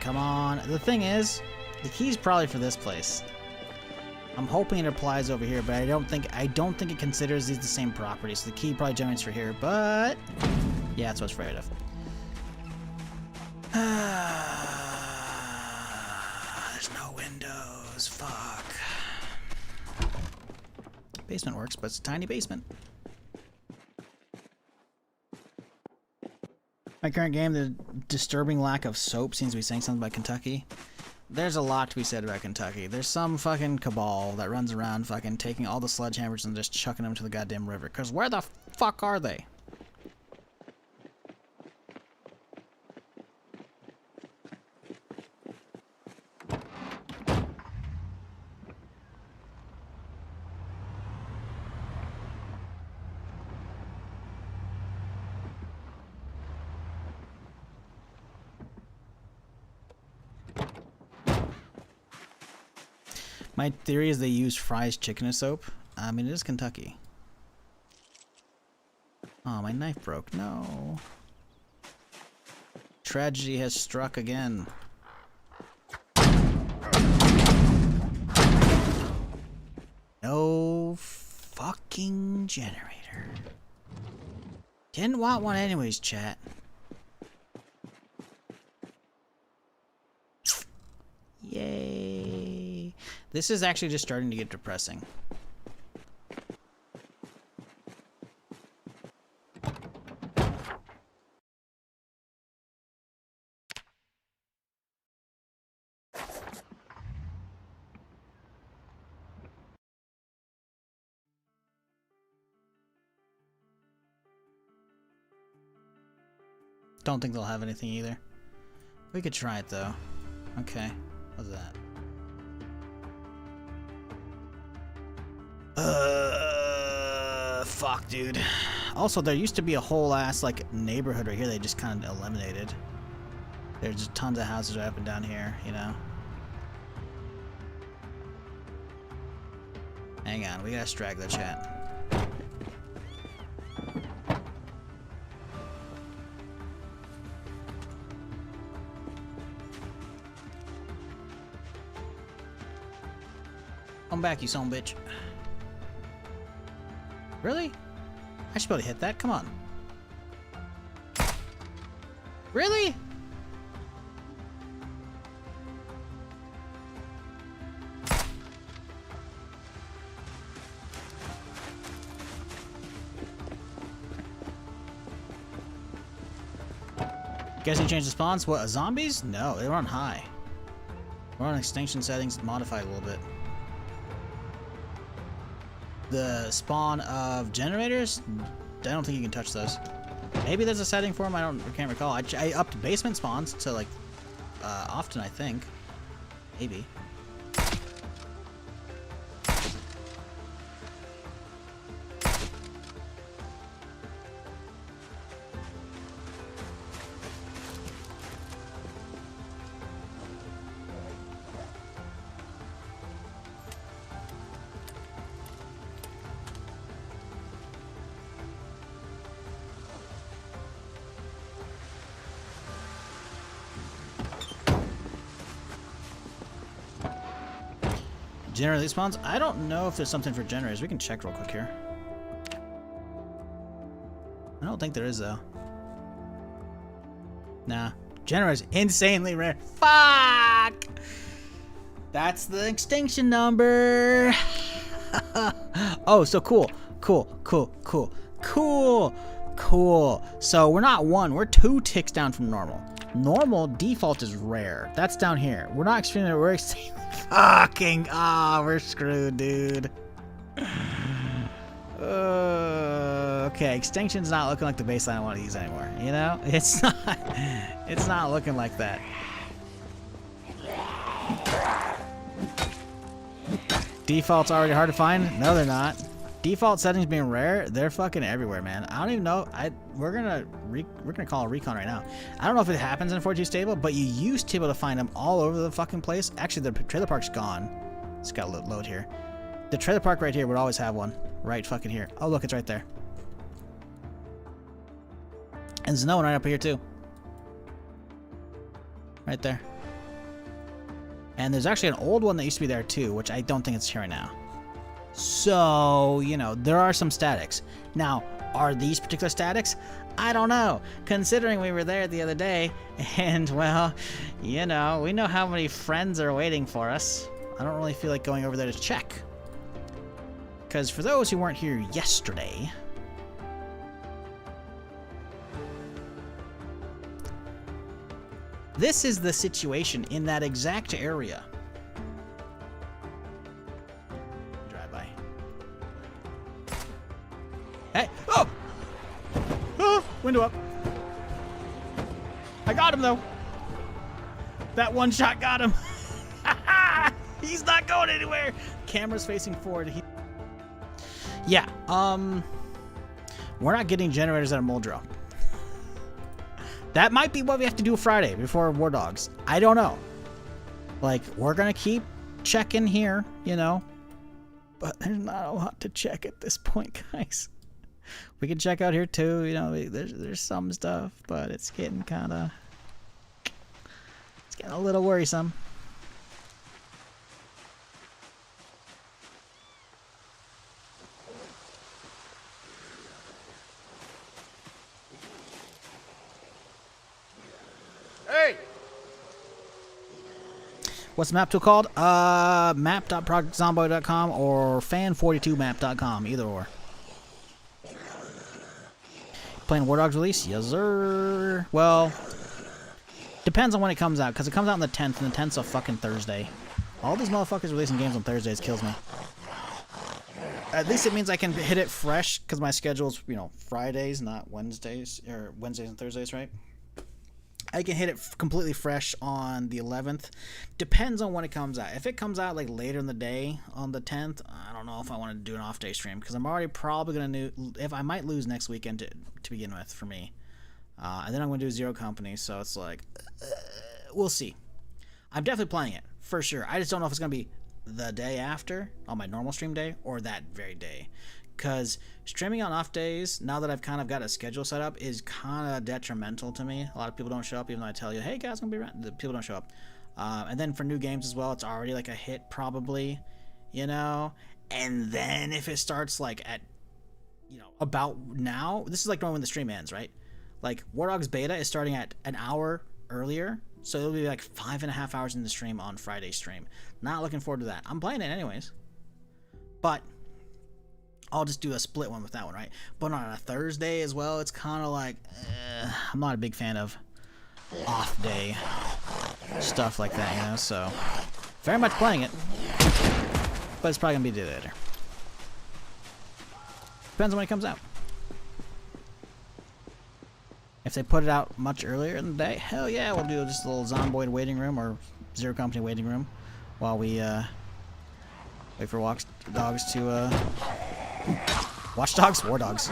Speaker 1: Come on. The thing is, the key's probably for this place. I'm hoping it applies over here, but I don't think it considers these the same property, so the key probably generates for here, but yeah, that's what I was afraid of. There's no windows. Fuck. Basement works, but it's a tiny basement. My current game, the disturbing lack of soap seems to be saying something about Kentucky. There's a lot to be said about Kentucky. There's some fucking cabal that runs around fucking taking all the sledgehammers and just chucking them to the goddamn river. Cause where the fuck are they? My theory is they use Fry's chicken as soap. I mean, it is Kentucky. Oh, my knife broke. No. Tragedy has struck again. No fucking generator. Didn't want one anyways, chat. Yay. This is actually just starting to get depressing. Don't think they'll have anything either. We could try it though. Okay, what's that? Fuck, dude. Also, there used to be a whole ass, like, neighborhood right here they just kind of eliminated. There's just tons of houses right up and down here, you know? Hang on, we gotta strag the chat. Come back, you son of a bitch. Really? I should be able to hit that. Come on. Really? Guess he changed the spawns? What, zombies? No, they run high. We're on extinction settings modified a little bit. The spawn of generators, I don't think you can touch those. Maybe there's a setting for them, I can't recall. I upped basement spawns to like often, I think. Maybe. Generator release spawns? I don't know if there's something for generators. We can check real quick here. I don't think there is, though. Nah. Generators, insanely rare. Fuck! That's the extinction number. Oh, so cool. Cool. So we're not 1, we're 2 ticks down from normal. Normal default is rare. That's down here. We're not extremely, we're extremely fucking, we're screwed, dude. Okay, extinction's not looking like the baseline I want to use anymore. You know, it's not looking like that. Default's already hard to find. No, they're not. Default settings being rare, they're fucking everywhere, man. I don't even know. We're gonna call a recon right now. I don't know if it happens in a 42 stable, but you used to be able to find them all over the fucking place. Actually, the trailer park's gone. It's got a load here. The trailer park right here would always have one. Right fucking here. Oh, look, it's right there. And there's another one right up here, too. Right there. And there's actually an old one that used to be there, too, which I don't think it's here right now. So, you know, there are some statics. Now, are these particular statics? I don't know. Considering we were there the other day, and, well, you know, we know how many friends are waiting for us. I don't really feel like going over there to check. Because for those who weren't here yesterday, this is the situation in that exact area. Drive by. Hey! Oh! Oh! Window up. I got him, though. That one shot got him. He's not going anywhere. Camera's facing forward. Yeah, we're not getting generators out of Muldrow. That might be what we have to do Friday before War Dogs. I don't know. Like, we're gonna keep checking here, you know. But there's not a lot to check at this point, guys. We can check out here too, you know, there's some stuff, but it's getting kinda... It's getting a little worrisome.
Speaker 2: Hey!
Speaker 1: What's the map tool called? Map.projectzomboid.com or fan42map.com, either or. Playing War Dogs release? Yes, sir. Well, depends on when it comes out, because it comes out on the 10th, and the 10th's a fucking Thursday. All these motherfuckers releasing games on Thursdays kills me. At least it means I can hit it fresh, because my schedule's, you know, Fridays, not Wednesdays, or Wednesdays and Thursdays, right? I can hit it completely fresh on the 11th. Depends on when it comes out. If it comes out like later in the day on the 10th, I don't know if I want to do an off-day stream, because I'm already probably going to if I might lose next weekend to begin with for me. And then I'm going to do Zero Company, so it's like, we'll see. I'm definitely playing it, for sure. I just don't know if it's going to be the day after, on my normal stream day, or that very day. Because streaming on off days, now that I've kind of got a schedule set up, is kind of detrimental to me. A lot of people don't show up, even though I tell you, hey guys, I'm going to be around. The people don't show up. And then for new games as well, it's already like a hit probably, you know? And then if it starts like at, you know, about now, this is like when the stream ends, right? Like War Dogs beta is starting at an hour earlier, so it'll be like 5.5 hours in the stream on Friday's stream. Not looking forward to that. I'm playing it anyways. But I'll just do a split one with that one, right? But on a Thursday as well, it's kind of like, I'm not a big fan of off-day stuff like that, you know? So, very much playing it, but it's probably going to be later. Depends on when it comes out. If they put it out much earlier in the day, hell yeah, we'll do just a little Zomboid waiting room or Zero Company waiting room while we wait for Watch Dogs to Watch Dogs? War Dogs.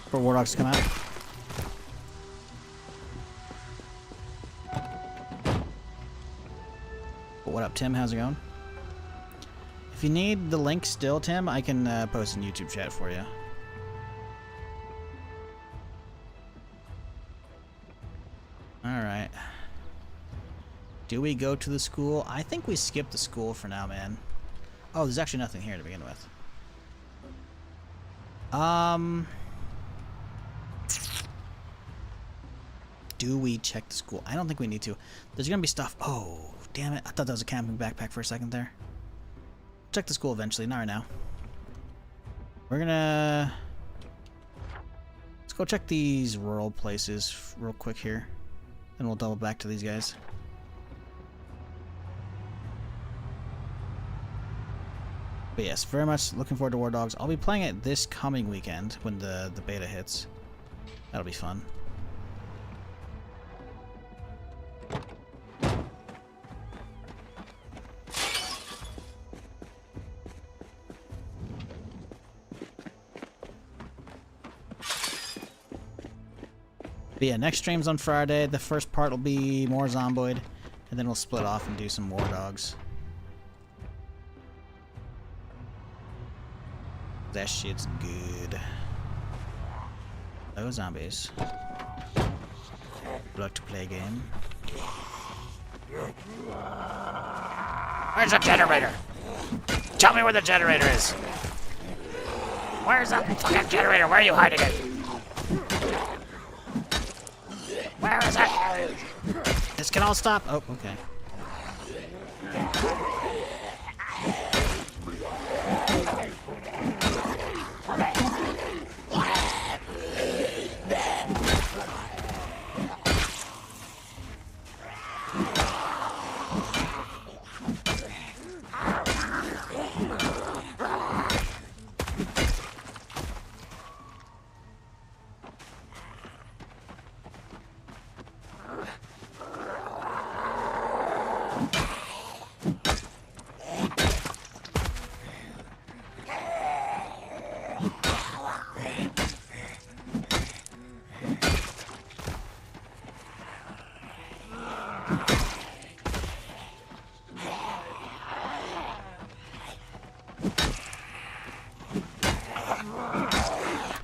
Speaker 1: For War Dogs to come out. But what up, Tim? How's it going? If you need the link still, Tim, I can post in YouTube chat for you. Alright. Do we go to the school? I think we skip the school for now, man. Oh, there's actually nothing here to begin with. Do we check the school? I don't think we need to. There's gonna be stuff. Oh, damn it. I thought that was a camping backpack for a second there. Check the school eventually, not right now. We're gonna... Let's go check these rural places real quick here. Then we'll double back to these guys. But yes, very much looking forward to War Dogs. I'll be playing it this coming weekend when the beta hits. That'll be fun. But yeah, next stream's on Friday. The first part will be more Zomboid, and then we'll split off and do some War Dogs. That shit's good. Oh, zombies. Would like to play a game?
Speaker 6: Where's the generator? Tell me where the generator is. Where's the fucking generator? Where are you hiding it? Where is it?
Speaker 1: This can all stop. Oh, okay.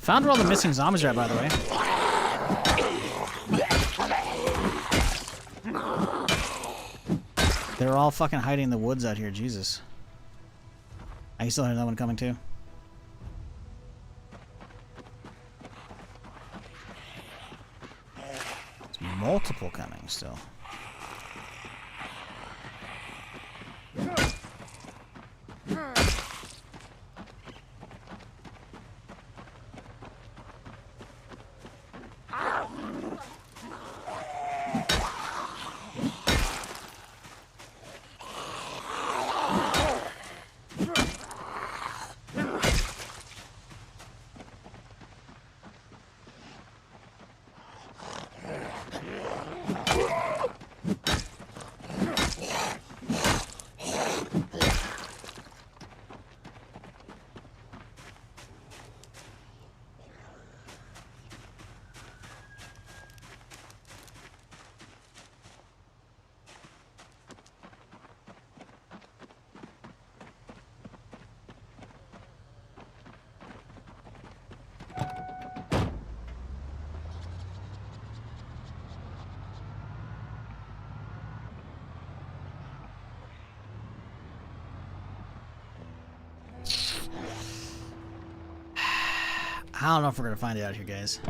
Speaker 1: Found where all the missing zombies are at, by the way. They're all fucking hiding in the woods out here, Jesus. I still hear that one coming too. There's multiple coming still. I don't know if we're gonna find it out here, guys.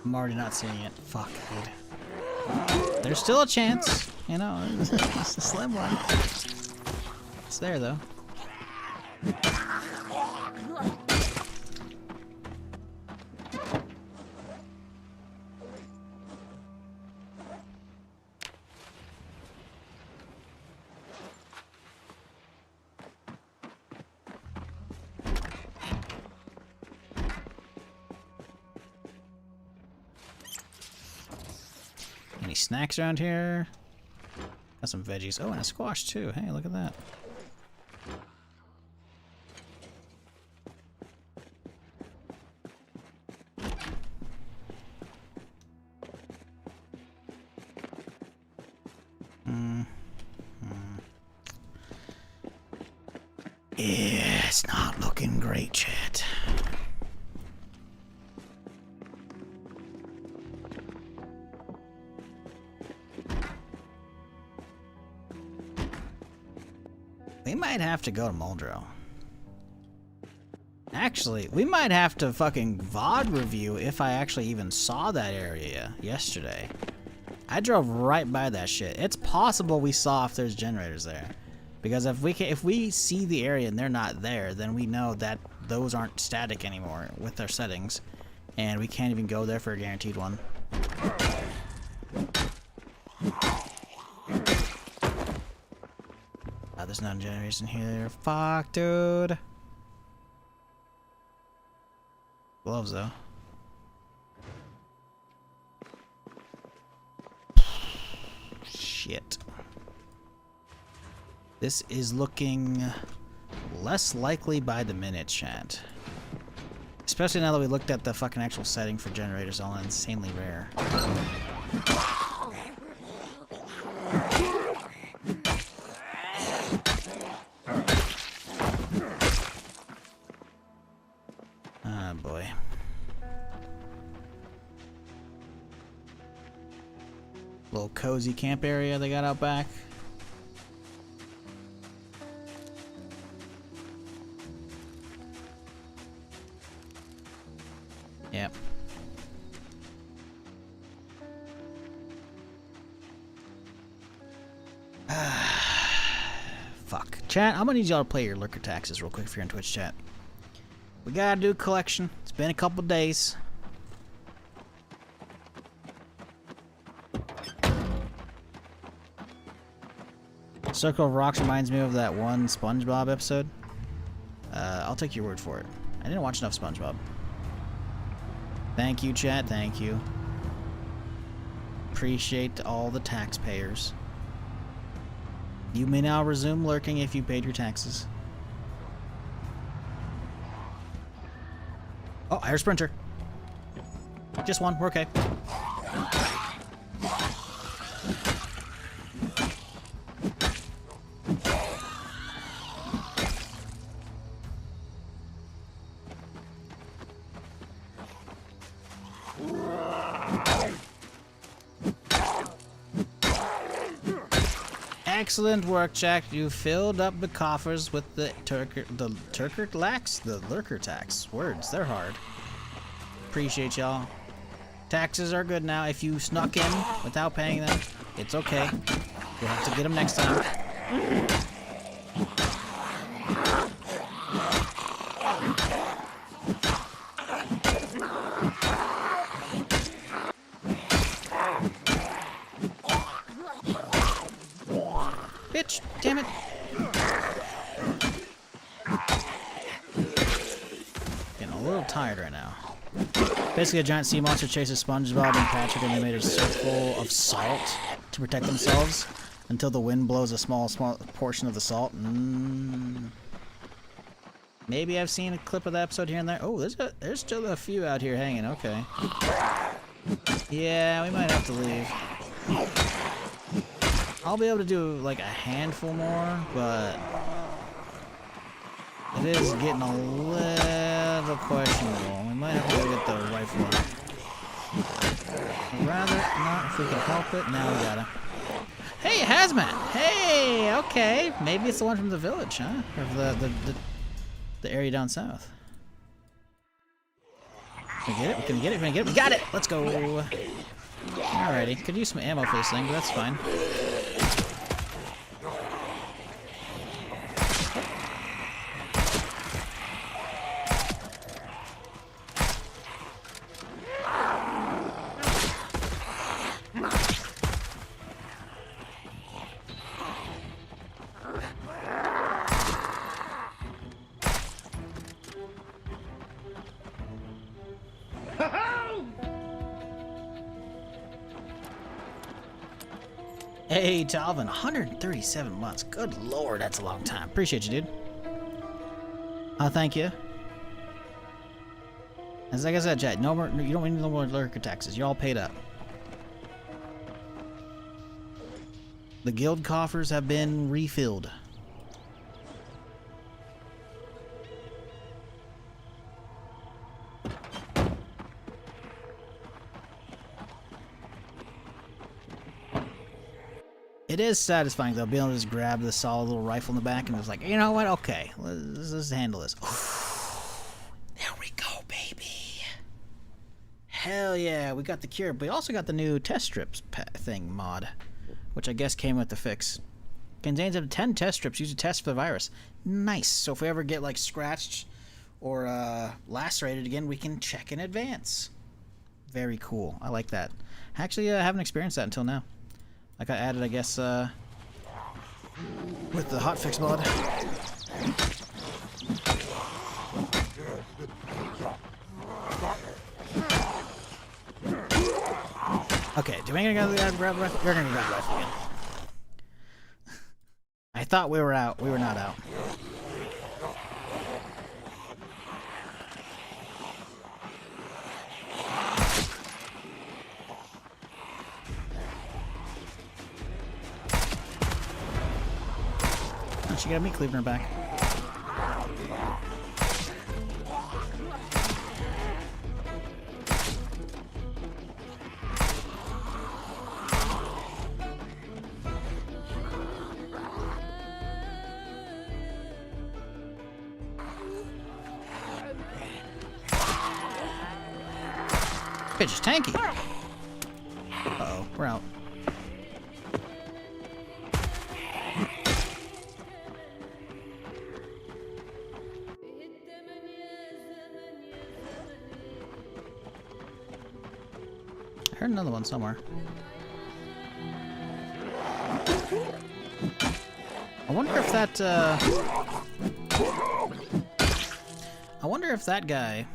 Speaker 1: I'm already not seeing it. Fuck, dude. There's still a chance, you know. It's a slim one. It's there, though. Any snacks around here? Got some veggies. Oh, and a squash too. Hey, look at that. Yeah, it's not looking great, chat. We might have to go to Muldrow. Actually, we might have to fucking VOD review if I actually even saw that area yesterday. I drove right by that shit. It's possible we saw if there's generators there. Because if we see the area and they're not there, then we know that those aren't static anymore with their settings. And we can't even go there for a guaranteed one. There's no generators in here. Fuck, dude. Gloves, though. Shit. This is looking less likely by the minute, chat. Especially now that we looked at the fucking actual setting for generators, all insanely rare. Ah, boy. Little cozy camp area they got out back. Yep. Fuck. Chat, I'm gonna need y'all to play your lurker taxes real quick if you're in Twitch chat. We gotta do a collection. It's been a couple days. Circle of Rocks reminds me of that one SpongeBob episode. I'll take your word for it. I didn't watch enough SpongeBob. Thank you, chat. Thank you. Appreciate all the taxpayers. You may now resume lurking if you paid your taxes. Oh, I hear a sprinter. Just one. We're okay. Excellent work, Jack. You filled up the coffers with the lurker tax. Words, they're hard. Appreciate y'all. Taxes are good now. If you snuck in without paying them, it's okay. You'll have to get them next time. Bitch, damn it. Getting a little tired right now. Basically, a giant sea monster chases SpongeBob and Patrick, and they made a circle of salt to protect themselves until the wind blows a small portion of the salt. Maybe I've seen a clip of that episode here and there. Oh, there's still a few out here hanging. Okay. Yeah, we might have to leave. I'll be able to do like a handful more, but it is getting a little questionable. We might have to go get the rifle out. I'd rather not if we can help it. Now we gotta. Hey, Hazmat! Hey, okay. Maybe it's the one from the village, huh? Or the area down south. Can we get it? Can we get it? Can we get it? We got it! Let's go! Alrighty. Could use some ammo for this thing, but that's fine. Hey, Talvin, 137 months. Good lord, that's a long time. Appreciate you, dude. Thank you. As like I said, chat, no more. You don't need no more lurker taxes. You're all paid up. The guild coffers have been refilled. It is satisfying though, being able to just grab the solid little rifle in the back and it's like, you know what? Okay, let's handle this. There we go, baby. Hell yeah, we got the cure, but we also got the new test strips thing mod, which I guess came with the fix. Contains up to 10 test strips used to test for the virus. Nice. So if we ever get like scratched or lacerated again, we can check in advance. Very cool. I like that. Actually, I haven't experienced that until now. Like I added, I guess, with the hotfix mod. Okay, do we gonna grab the rifle? You're gonna grab the rifle again. I thought we were out. We were not out. Oh, she got meat cleaver in her back. Bitch is tanky. Uh-oh, we're out. I heard another one somewhere. I wonder if that, I wonder if that guy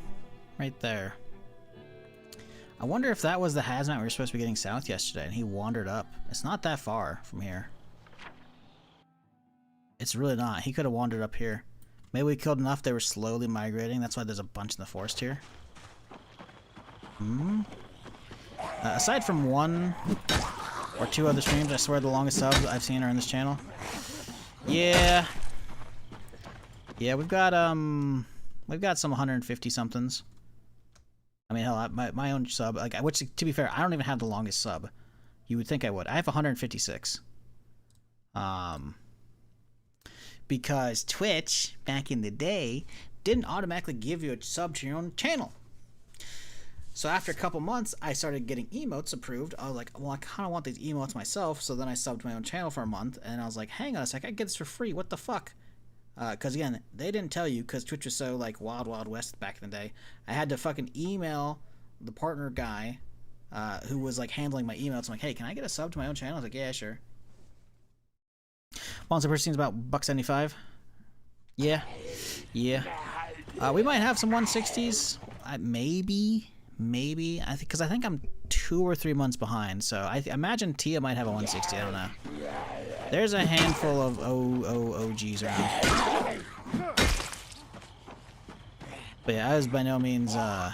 Speaker 1: right there, I wonder if that was the hazmat we were supposed to be getting south yesterday and he wandered up. It's not that far from here. It's really not. He could have wandered up here. Maybe we killed enough they were slowly migrating. That's why there's a bunch in the forest here. Aside from one or two other streams, I swear the longest subs I've seen are in this channel. Yeah. Yeah, we've got some 150 somethings. I mean, hell, my own sub, like, which, to be fair, I don't even have the longest sub. You would think I would. I have 156. Because Twitch, back in the day, didn't automatically give you a sub to your own channel. So after a couple months, I started getting emotes approved. I was like, well, I kind of want these emotes myself. So then I subbed my own channel for a month, and I was like, hang on a sec, I get this for free. What the fuck? Because again, they didn't tell you, because Twitch was so like wild west back in the day. I had to fucking email the partner guy who was like handling my emails. I'm like, hey, can I get a sub to my own channel? I was like, yeah, sure. Once the person seems about $1.75. Yeah. We might have some 160s. Maybe. I think, because I think I'm 2 or 3 months behind. So I imagine Tia might have a 160. I don't know. There's a handful of OGs around. But yeah, I was by no means the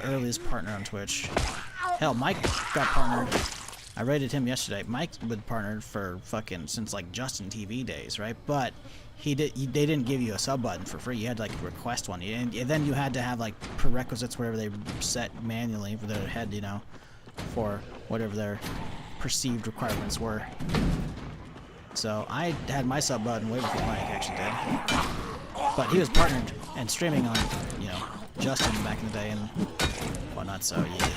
Speaker 1: earliest partner on Twitch. Hell, Mike got partnered. I rated him yesterday. Mike's been partnered for fucking since like Justin TV days, right? But they didn't give you a sub button for free. You had to like request one, and then you had to have like prerequisites wherever they set manually for their head, you know, for whatever their perceived requirements were. So I had my sub button way before Mike actually did. But he was partnered and streaming on, you know, Justin back in the day and whatnot. So yeah,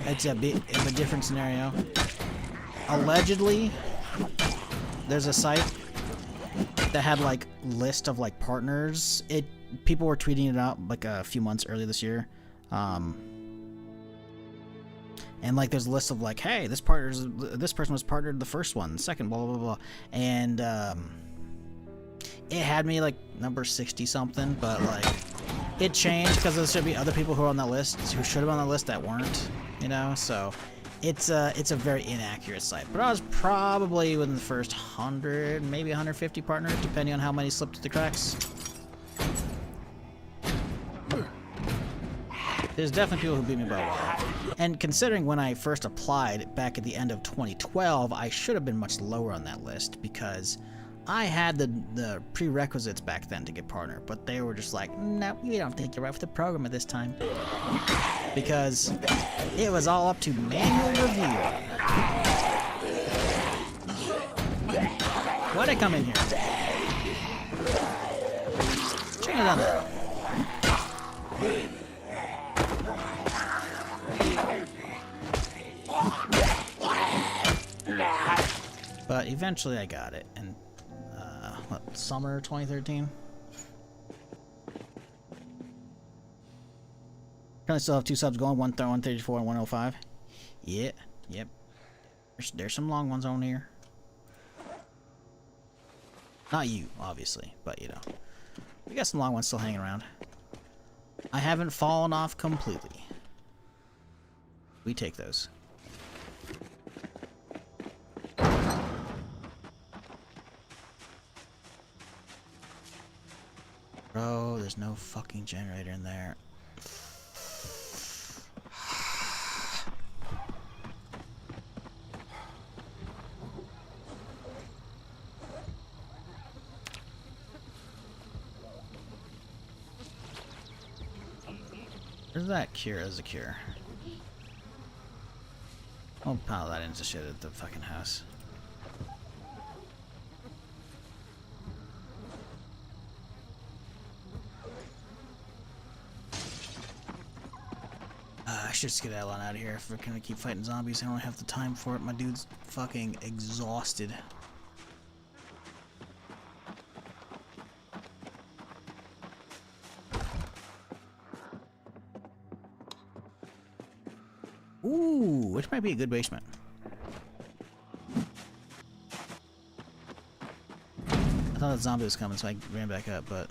Speaker 1: it's a bit of a different scenario. Allegedly, there's a site that had like list of like partners. People were tweeting it out like a few months earlier this year, and like there's a list of like, hey, this person was partnered the first one, the second, blah blah blah, and it had me like number 60 something, but like it changed because there should be other people who are on that list who should have been on the list that weren't, you know. So it's a very inaccurate site. But I was probably within the first 100, maybe 150 partners, depending on how many slipped through the cracks. There's definitely people who beat me by a while. And considering when I first applied back at the end of 2012, I should have been much lower on that list because I had the prerequisites back then to get partner, but they were just like, no, we don't think you're right for the program at this time. Because it was all up to manual review. Why'd I come in here? Shouldn't have done that. But eventually I got it in, what, summer 2013? Currently still have 2 subs going, 134 and 105. Yeah, yep. There's some long ones on here. Not you, obviously, but you know. We got some long ones still hanging around. I haven't fallen off completely. We take those. Bro, there's no fucking generator in there. Where's that cure as a cure? I'll pile that into shit at the fucking house. I should skedaddle on out of here if we're gonna keep fighting zombies. I don't have the time for it. My dude's fucking exhausted. Ooh, which might be a good basement. I thought the zombie was coming, so I ran back up, but...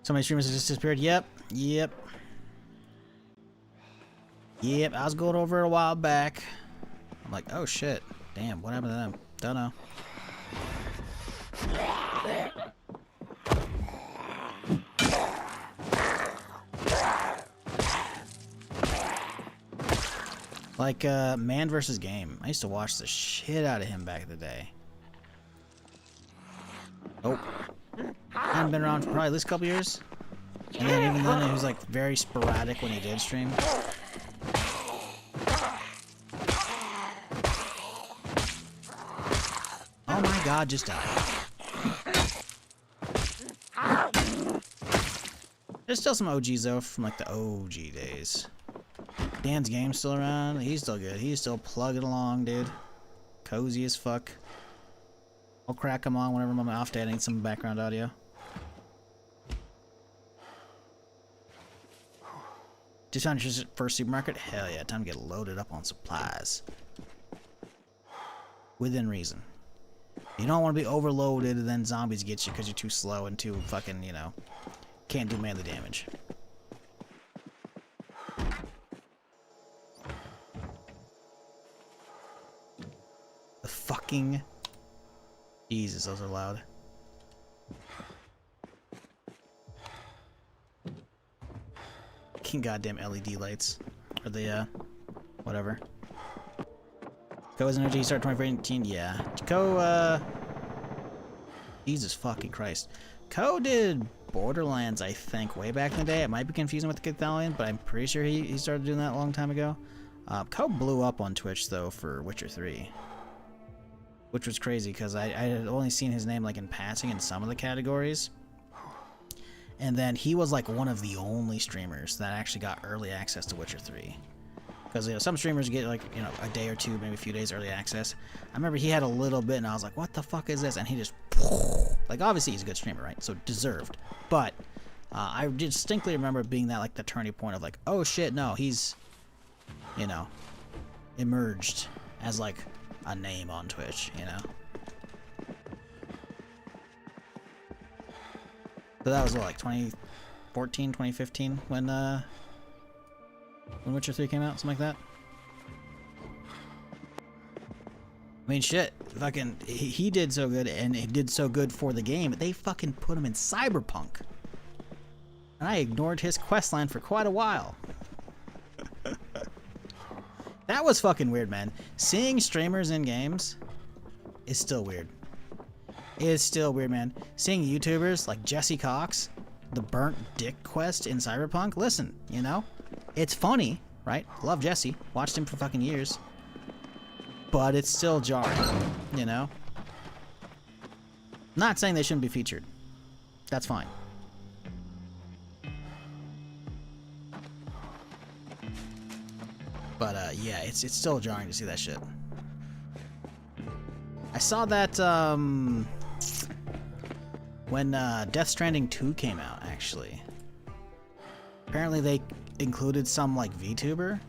Speaker 1: So many streamers have just disappeared. Yep. I was going over it a while back. I'm like, oh shit. Damn, what happened to them? Don't know. Like, Man vs. Game. I used to watch the shit out of him back in the day. Oh. Hadn't been around for probably at least a couple years. And then even then it was like very sporadic when he did stream. Oh my god, just die. There's still some OGs though from like the OG days. Dan's Game's still around. He's still good. He's still plugging along, dude. Cozy as fuck. I'll crack him on whenever I'm off day. I need some background audio. Just found your first supermarket? Hell yeah, time to get loaded up on supplies. Within reason. You don't want to be overloaded and then zombies get you because you're too slow and too fucking, you know, can't do melee damage. The fucking... Jesus, those are loud. Goddamn LED lights. Or the, whatever. Ko's Energy started 2018, yeah. Ko, Jesus fucking Christ. Ko did Borderlands, I think, way back in the day. It might be confusing with the Cathalion, but I'm pretty sure he started doing that a long time ago. Ko blew up on Twitch, though, for Witcher 3. Which was crazy, because I had only seen his name, like, in passing in some of the categories. And then he was like one of the only streamers that actually got early access to Witcher 3. Because, you know, some streamers get like, you know, a day or two, maybe a few days early access. I remember he had a little bit and I was like, what the fuck is this? And he just, like, obviously he's a good streamer, right? So deserved. But I distinctly remember being that, like, the turning point of like, oh shit, no, he's, you know, emerged as like a name on Twitch, you know? So that was what, like 2014, 2015 when Witcher 3 came out, something like that. I mean, shit, fucking, he did so good, and he did so good for the game, they fucking put him in Cyberpunk. And I ignored his questline for quite a while. That was fucking weird, man. Seeing streamers in games is still weird. It is still weird, man. Seeing YouTubers like Jesse Cox, the burnt dick quest in Cyberpunk. Listen, you know, it's funny, right? Love Jesse. Watched him for fucking years. But it's still jarring, you know? Not saying they shouldn't be featured. That's fine. But, yeah, it's still jarring to see that shit. I saw that, when, Death Stranding 2 came out, actually. Apparently they included some, like, VTuber.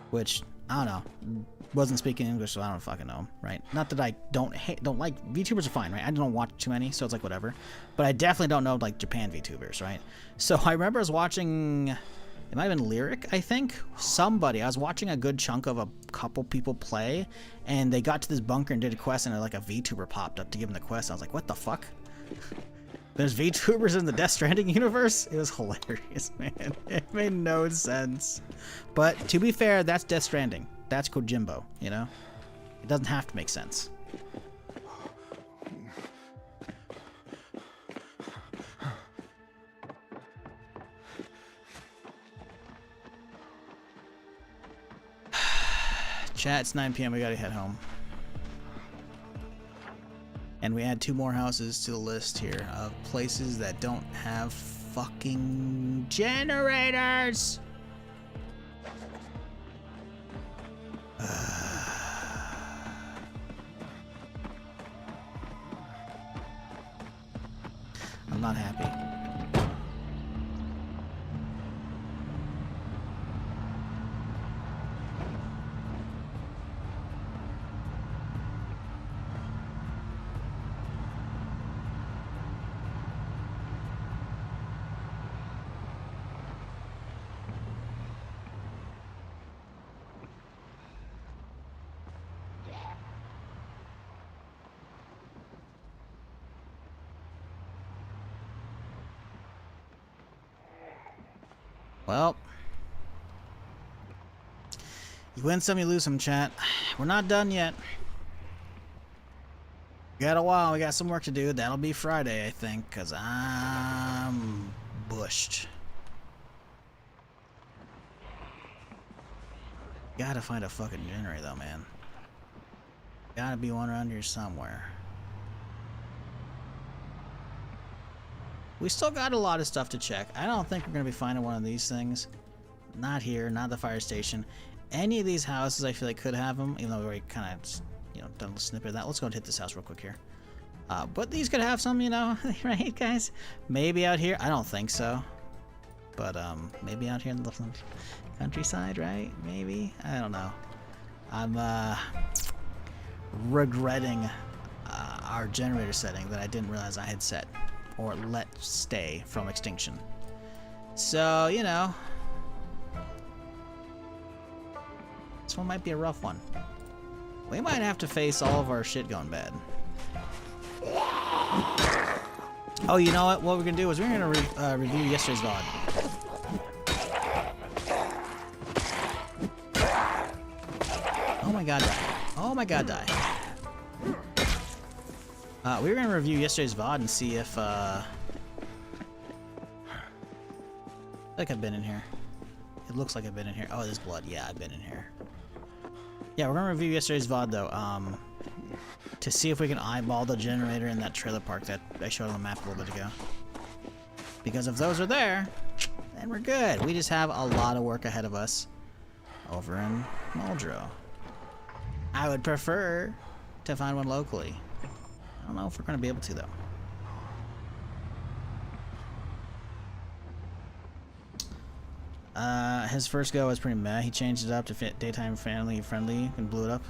Speaker 1: Which, I don't know. Wasn't speaking English, so I don't fucking know, right? Not that I don't like VTubers are fine, right? I don't watch too many, so it's like whatever. But I definitely don't know like Japan VTubers, right? So I remember I was watching, it might have been Lyric, I think. I was watching a good chunk of a couple people play, and they got to this bunker and did a quest, and like a VTuber popped up to give them the quest. I was like, what the fuck? There's VTubers in the Death Stranding universe? It was hilarious, man. It made no sense. But to be fair, that's Death Stranding. That's Kojimbo, you know? It doesn't have to make sense. Chat, it's 9 p.m. We gotta head home. And we add 2 more houses to the list here of places that don't have fucking generators. I'm not happy. Well, you win some, you lose some, chat. We're not done yet. We got a while. We got some work to do. That'll be Friday, I think, because I'm bushed. Gotta find a fucking generator, though, man. Gotta be one around here somewhere. We still got a lot of stuff to check. I don't think we're going to be finding one of these things. Not here, not the fire station. Any of these houses I feel like could have them, even though we already kind of, you know, done a snippet of that. Let's go and hit this house real quick here. But these could have some, you know, right, guys? Maybe out here. I don't think so. But, maybe out here in the countryside, right? Maybe? I don't know. I'm, regretting, our generator setting that I didn't realize I had set. Or let stay from extinction. So, you know. This one might be a rough one. We might have to face all of our shit going bad. Oh, you know what? What we're gonna do is we're gonna review yesterday's VOD. Oh my god, die. Oh my god, die. We were gonna review yesterday's VOD and see if, I think I've been in here. It looks like I've been in here. Oh, there's blood. Yeah, I've been in here. Yeah, we're gonna review yesterday's VOD, though, to see if we can eyeball the generator in that trailer park that I showed on the map a little bit ago. Because if those are there, then we're good. We just have a lot of work ahead of us over in Muldrow. I would prefer to find one locally. I don't know if we're going to be able to, though. His first go was pretty meh. He changed it up to fit daytime family friendly and blew it up.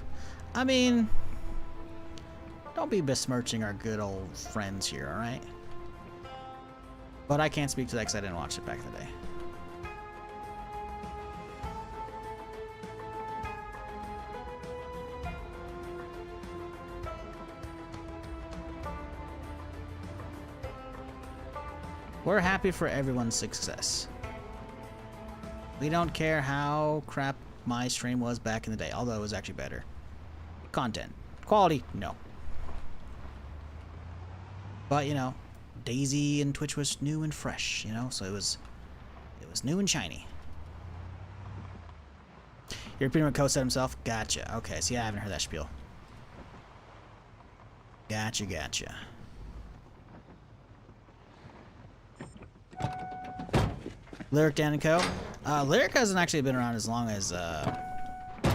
Speaker 1: I mean, don't be besmirching our good old friends here, alright? But I can't speak to that because I didn't watch it back in the day. We're happy for everyone's success. We don't care how crap my stream was back in the day, although it was actually better. Content. Quality, no. But, you know, Daisy and Twitch was new and fresh, you know, so it was new and shiny. You're repeating what Ko said himself? Gotcha. Okay, see, I haven't heard that spiel. Gotcha, gotcha. Lyric, Dan, and Co. Lyric hasn't actually been around as long as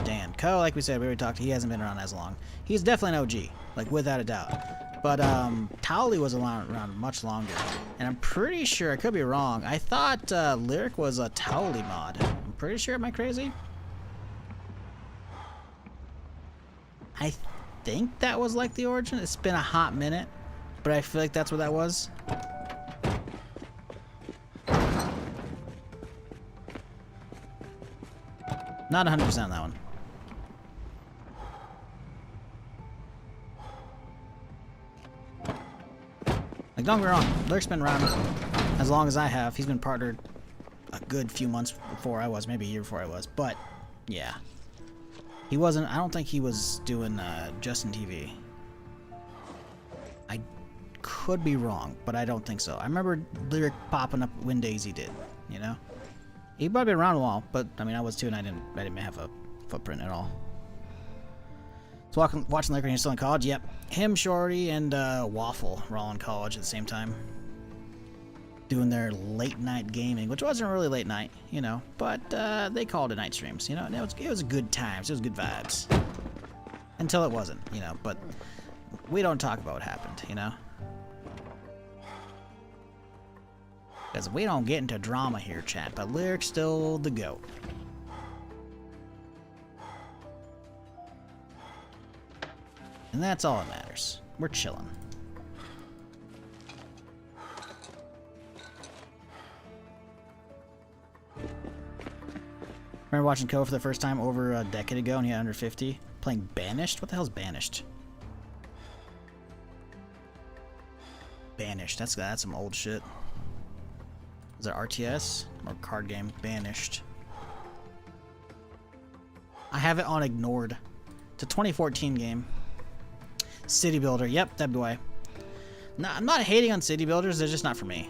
Speaker 1: Dan. Co, like we said, we already talked, he hasn't been around as long. He's definitely an OG, like without a doubt. But Towley was around much longer. And I'm pretty sure, I could be wrong, I thought Lyric was a Towley mod. I'm pretty sure, am I crazy? I think that was like the origin. It's been a hot minute, but I feel like that's what that was. Not 100% on that one. Like, don't get me wrong, Lurk's been around as long as I have. He's been partnered a good few months before I was, maybe a year before I was, but yeah. He wasn't, I don't think he was doing Justin TV. I could be wrong, but I don't think so. I remember Lyric popping up when Daisy did, you know? He'd probably been around a while, but I mean, I was too, and I didn't have a footprint at all. So watching Lyric when he was still in college, yep. Him, Shorty, and Waffle were all in college at the same time. Doing their late night gaming, which wasn't really late night, you know, but they called it night streams, you know, and it was good times, it was good vibes. Until it wasn't, you know, but we don't talk about what happened, you know? Because we don't get into drama here, chat, but Lyric's still the GOAT. And that's all that matters. We're chilling. Remember watching Ko for the first time over a decade ago and he had under 50? Playing Banished? What the hell's Banished? Banished. That's some old shit. Is that RTS? Or card game? Banished. I have it on ignored. It's a 2014 game. City Builder. Yep, that'd be why. No, I'm not hating on city builders. They're just not for me.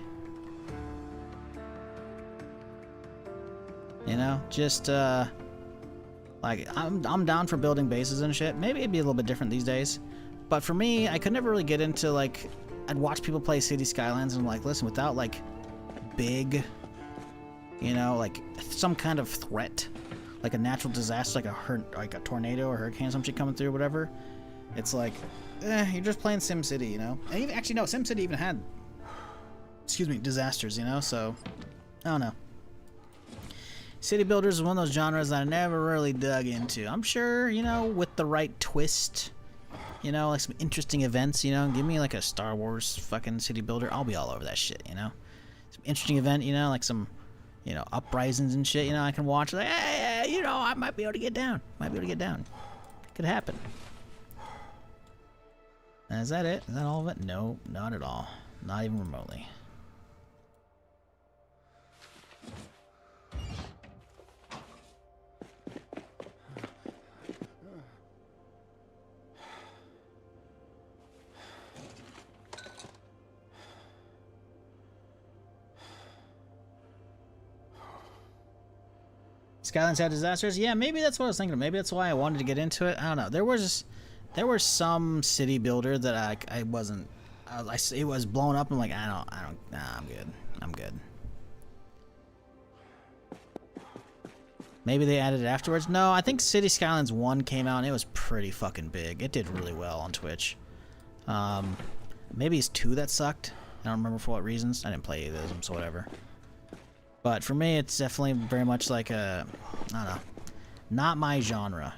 Speaker 1: You know, just like I'm down for building bases and shit. Maybe it'd be a little bit different these days, but for me, I could never really get into like. I'd watch people play City Skylines and I'm like, listen, without like big, you know, like some kind of threat, like a natural disaster, like a tornado or hurricane, some shit coming through, or whatever. It's like, you're just playing SimCity, you know. And even, actually, no, SimCity even had, excuse me, disasters, you know. So I don't know. City Builders is one of those genres that I never really dug into. I'm sure, you know, with the right twist, you know, like some interesting events, you know, give me like a Star Wars fucking City Builder, I'll be all over that shit, you know. Some interesting event, you know, like some, you know, uprisings and shit, you know, I can watch, like, hey, you know, I might be able to get down. Could happen. Is that it? Is that all of it? No, not at all. Not even remotely. Skylines had disasters? Yeah, maybe that's what I was thinking of. Maybe that's why I wanted to get into it. I don't know. There was some city builder that I wasn't. It was blown up. I'm like, nah, I'm good. Maybe they added it afterwards. No, I think City Skylines 1 came out and it was pretty fucking big. It did really well on Twitch. Maybe it's 2 that sucked. I don't remember for what reasons. I didn't play either of them, so whatever. But for me, it's definitely very much like a, I don't know, not my genre.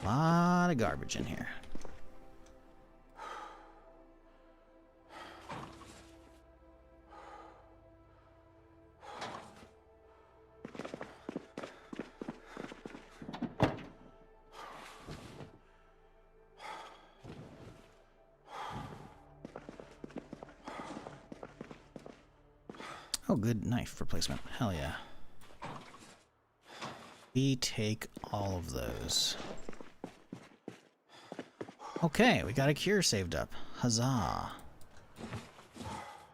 Speaker 1: A lot of garbage in here. Oh, good knife replacement. Hell yeah. We take all of those. Okay, we got a cure saved up. Huzzah.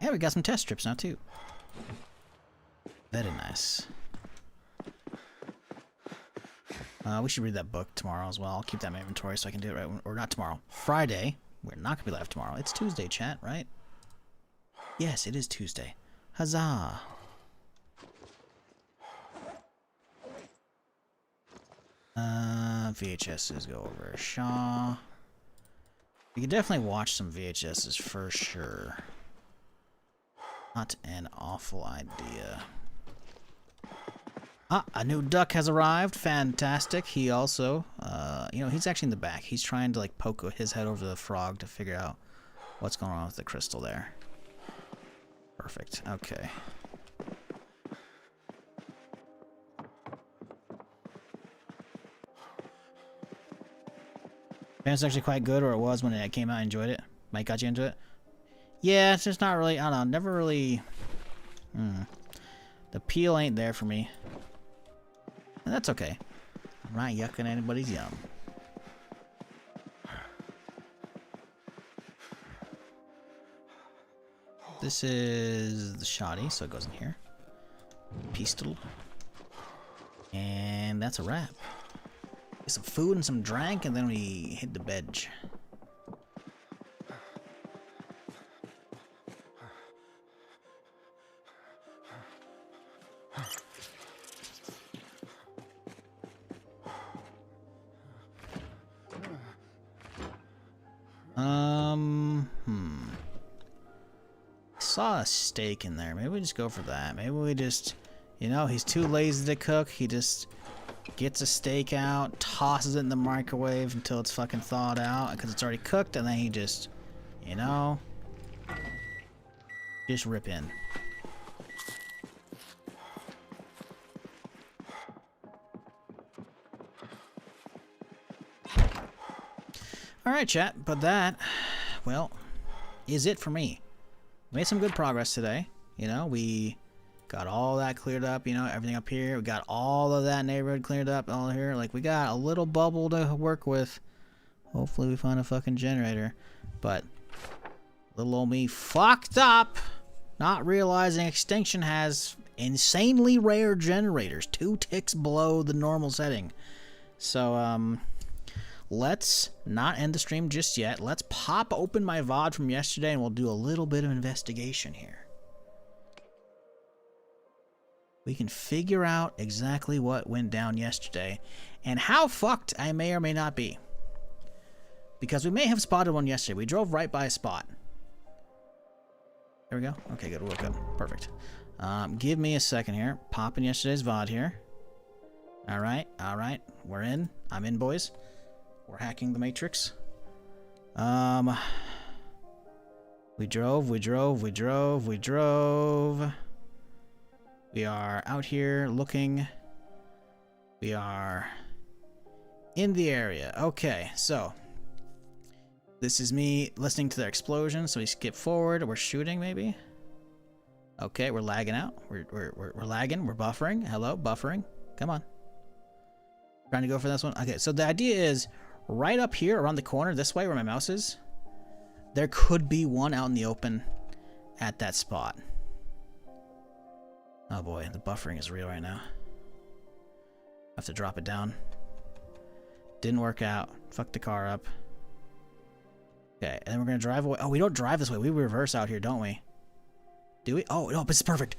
Speaker 1: Yeah, we got some test strips now, too. Very nice. We should read that book tomorrow as well. I'll keep that in my inventory so I can do it right when, or not tomorrow. Friday. We're not going to be live tomorrow. It's Tuesday, chat, right? Yes, it is Tuesday. Huzzah. VHSs go over Shaw. You can definitely watch some VHSs for sure. Not an awful idea. Ah, a new duck has arrived. Fantastic. He also, you know, he's actually in the back. He's trying to, like, poke his head over the frog to figure out what's going on with the crystal there. Perfect. Okay. It's actually quite good, or it was when it came out. I enjoyed it. Mike got you into it? Yeah, it's just not really, I don't know, never really, the peel ain't there for me. And that's okay. I'm not yucking anybody's yum. This is the shoddy, so it goes in here. Pistol. And that's a wrap. Get some food and some drink, and then we hit the bed. Saw a steak in there. Maybe we just go for that. Maybe we just, you know, he's too lazy to cook. He just gets a steak out, tosses it in the microwave until it's fucking thawed out because it's already cooked, and then he just, you know, just rip in. Alright, chat, but that, well, is it for me. Made some good progress today. You know, we got all that cleared up, you know, everything up here. We got all of that neighborhood cleared up all here. Like, we got a little bubble to work with. Hopefully we find a fucking generator. But little old me fucked up, not realizing Extinction has insanely rare generators, 2 ticks below the normal setting. So, let's not end the stream just yet. Let's pop open my VOD from yesterday and we'll do a little bit of investigation here. We can figure out exactly what went down yesterday and how fucked I may or may not be. Because we may have spotted one yesterday. We drove right by a spot. There we go. Okay, good. We're good. Perfect. Give me a second here. Popping yesterday's VOD here. Alright, alright. We're in. I'm in, boys. We're hacking the Matrix. We drove. We are out here looking. We are in the area. Okay, so this is me listening to their explosion. So we skip forward. We're shooting, maybe. Okay, we're lagging out. We're lagging. We're buffering. Hello, buffering. Come on. Trying to go for this one. Okay, so the idea is right up here around the corner, this way where my mouse is, there could be one out in the open at that spot. Oh boy, the buffering is real right now. I have to drop it down. Didn't work out. Fucked the car up. Okay, and then we're gonna drive away. Oh, we don't drive this way. We reverse out here, don't we? Do we? Oh, no, but it's perfect.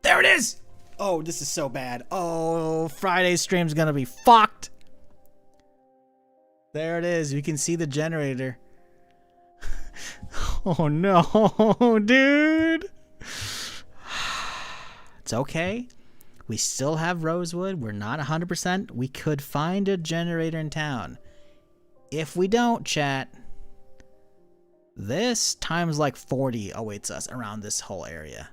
Speaker 1: There it is! Oh, this is so bad. Oh, Friday's stream's gonna be fucked. There it is. You can see the generator. Oh no, dude. It's okay. We still have Rosewood. We're not 100%. We could find a generator in town. If we don't, chat, this times like 40 awaits us around this whole area.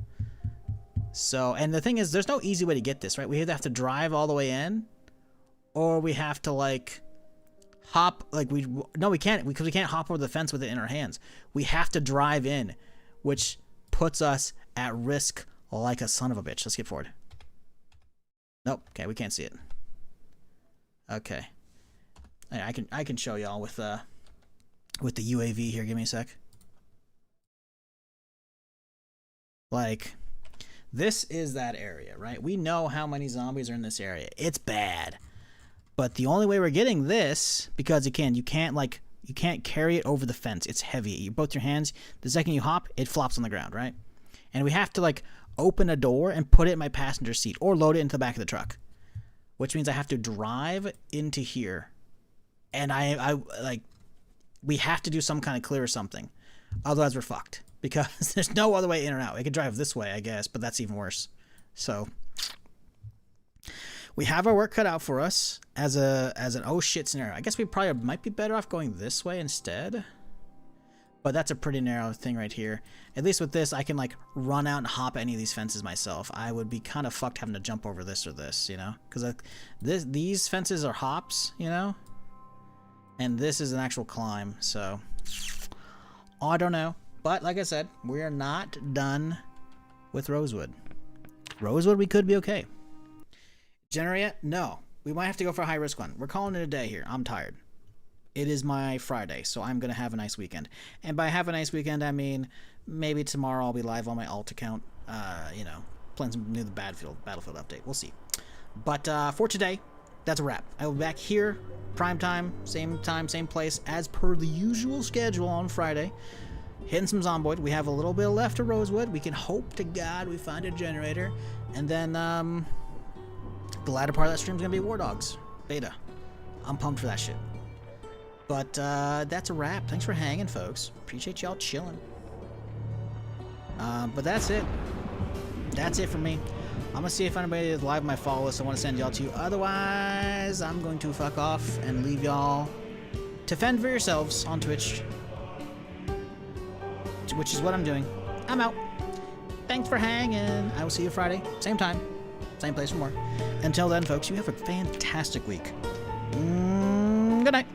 Speaker 1: So, and the thing is, there's no easy way to get this, right? We either have to drive all the way in, or we have to, like, hop, like, no, we can't, because we can't hop over the fence with it in our hands. We have to drive in, which puts us at risk Like a son of a bitch. Let's get forward. Nope. Okay, we can't see it. Okay. I can show y'all with the UAV here. Give me a sec. Like, this is that area, right? We know how many zombies are in this area. It's bad. But the only way we're getting this, because you can't carry it over the fence. It's heavy. Both your hands, the second you hop, it flops on the ground, right? And we have to like open a door and put it in my passenger seat or load it into the back of the truck, which means I have to drive into here. And I like, we have to do some kind of clear or something. Otherwise we're fucked because there's no other way in or out. We could drive this way, I guess, but that's even worse. So we have our work cut out for us as an oh shit scenario. I guess we probably might be better off going this way instead. But that's a pretty narrow thing right here. At least with this, I can like run out and hop any of these fences myself. I would be kind of fucked having to jump over this or this, you know? Because these fences are hops, you know? And this is an actual climb, so I don't know. But like I said, we are not done with Rosewood. Rosewood, we could be okay. Generator, no. We might have to go for a high-risk one. We're calling it a day here. I'm tired. It is my Friday, so I'm going to have a nice weekend. And by have a nice weekend, I mean maybe tomorrow I'll be live on my alt account, you know, playing some new Battlefield update. We'll see. But for today, that's a wrap. I will be back here, prime time, same place, as per the usual schedule on Friday. Hitting some Zomboid. We have a little bit left of Rosewood. We can hope to God we find a generator. And then the latter part of that stream is going to be War Dogs beta. I'm pumped for that shit. But that's a wrap. Thanks for hanging, folks. Appreciate y'all chilling. But that's it. That's it for me. I'm going to see if anybody is live on my follow list I want to send y'all to. Otherwise, I'm going to fuck off and leave y'all to fend for yourselves on Twitch. Which is what I'm doing. I'm out. Thanks for hanging. I will see you Friday. Same time. Same place for more. Until then, folks, you have a fantastic week. Good night.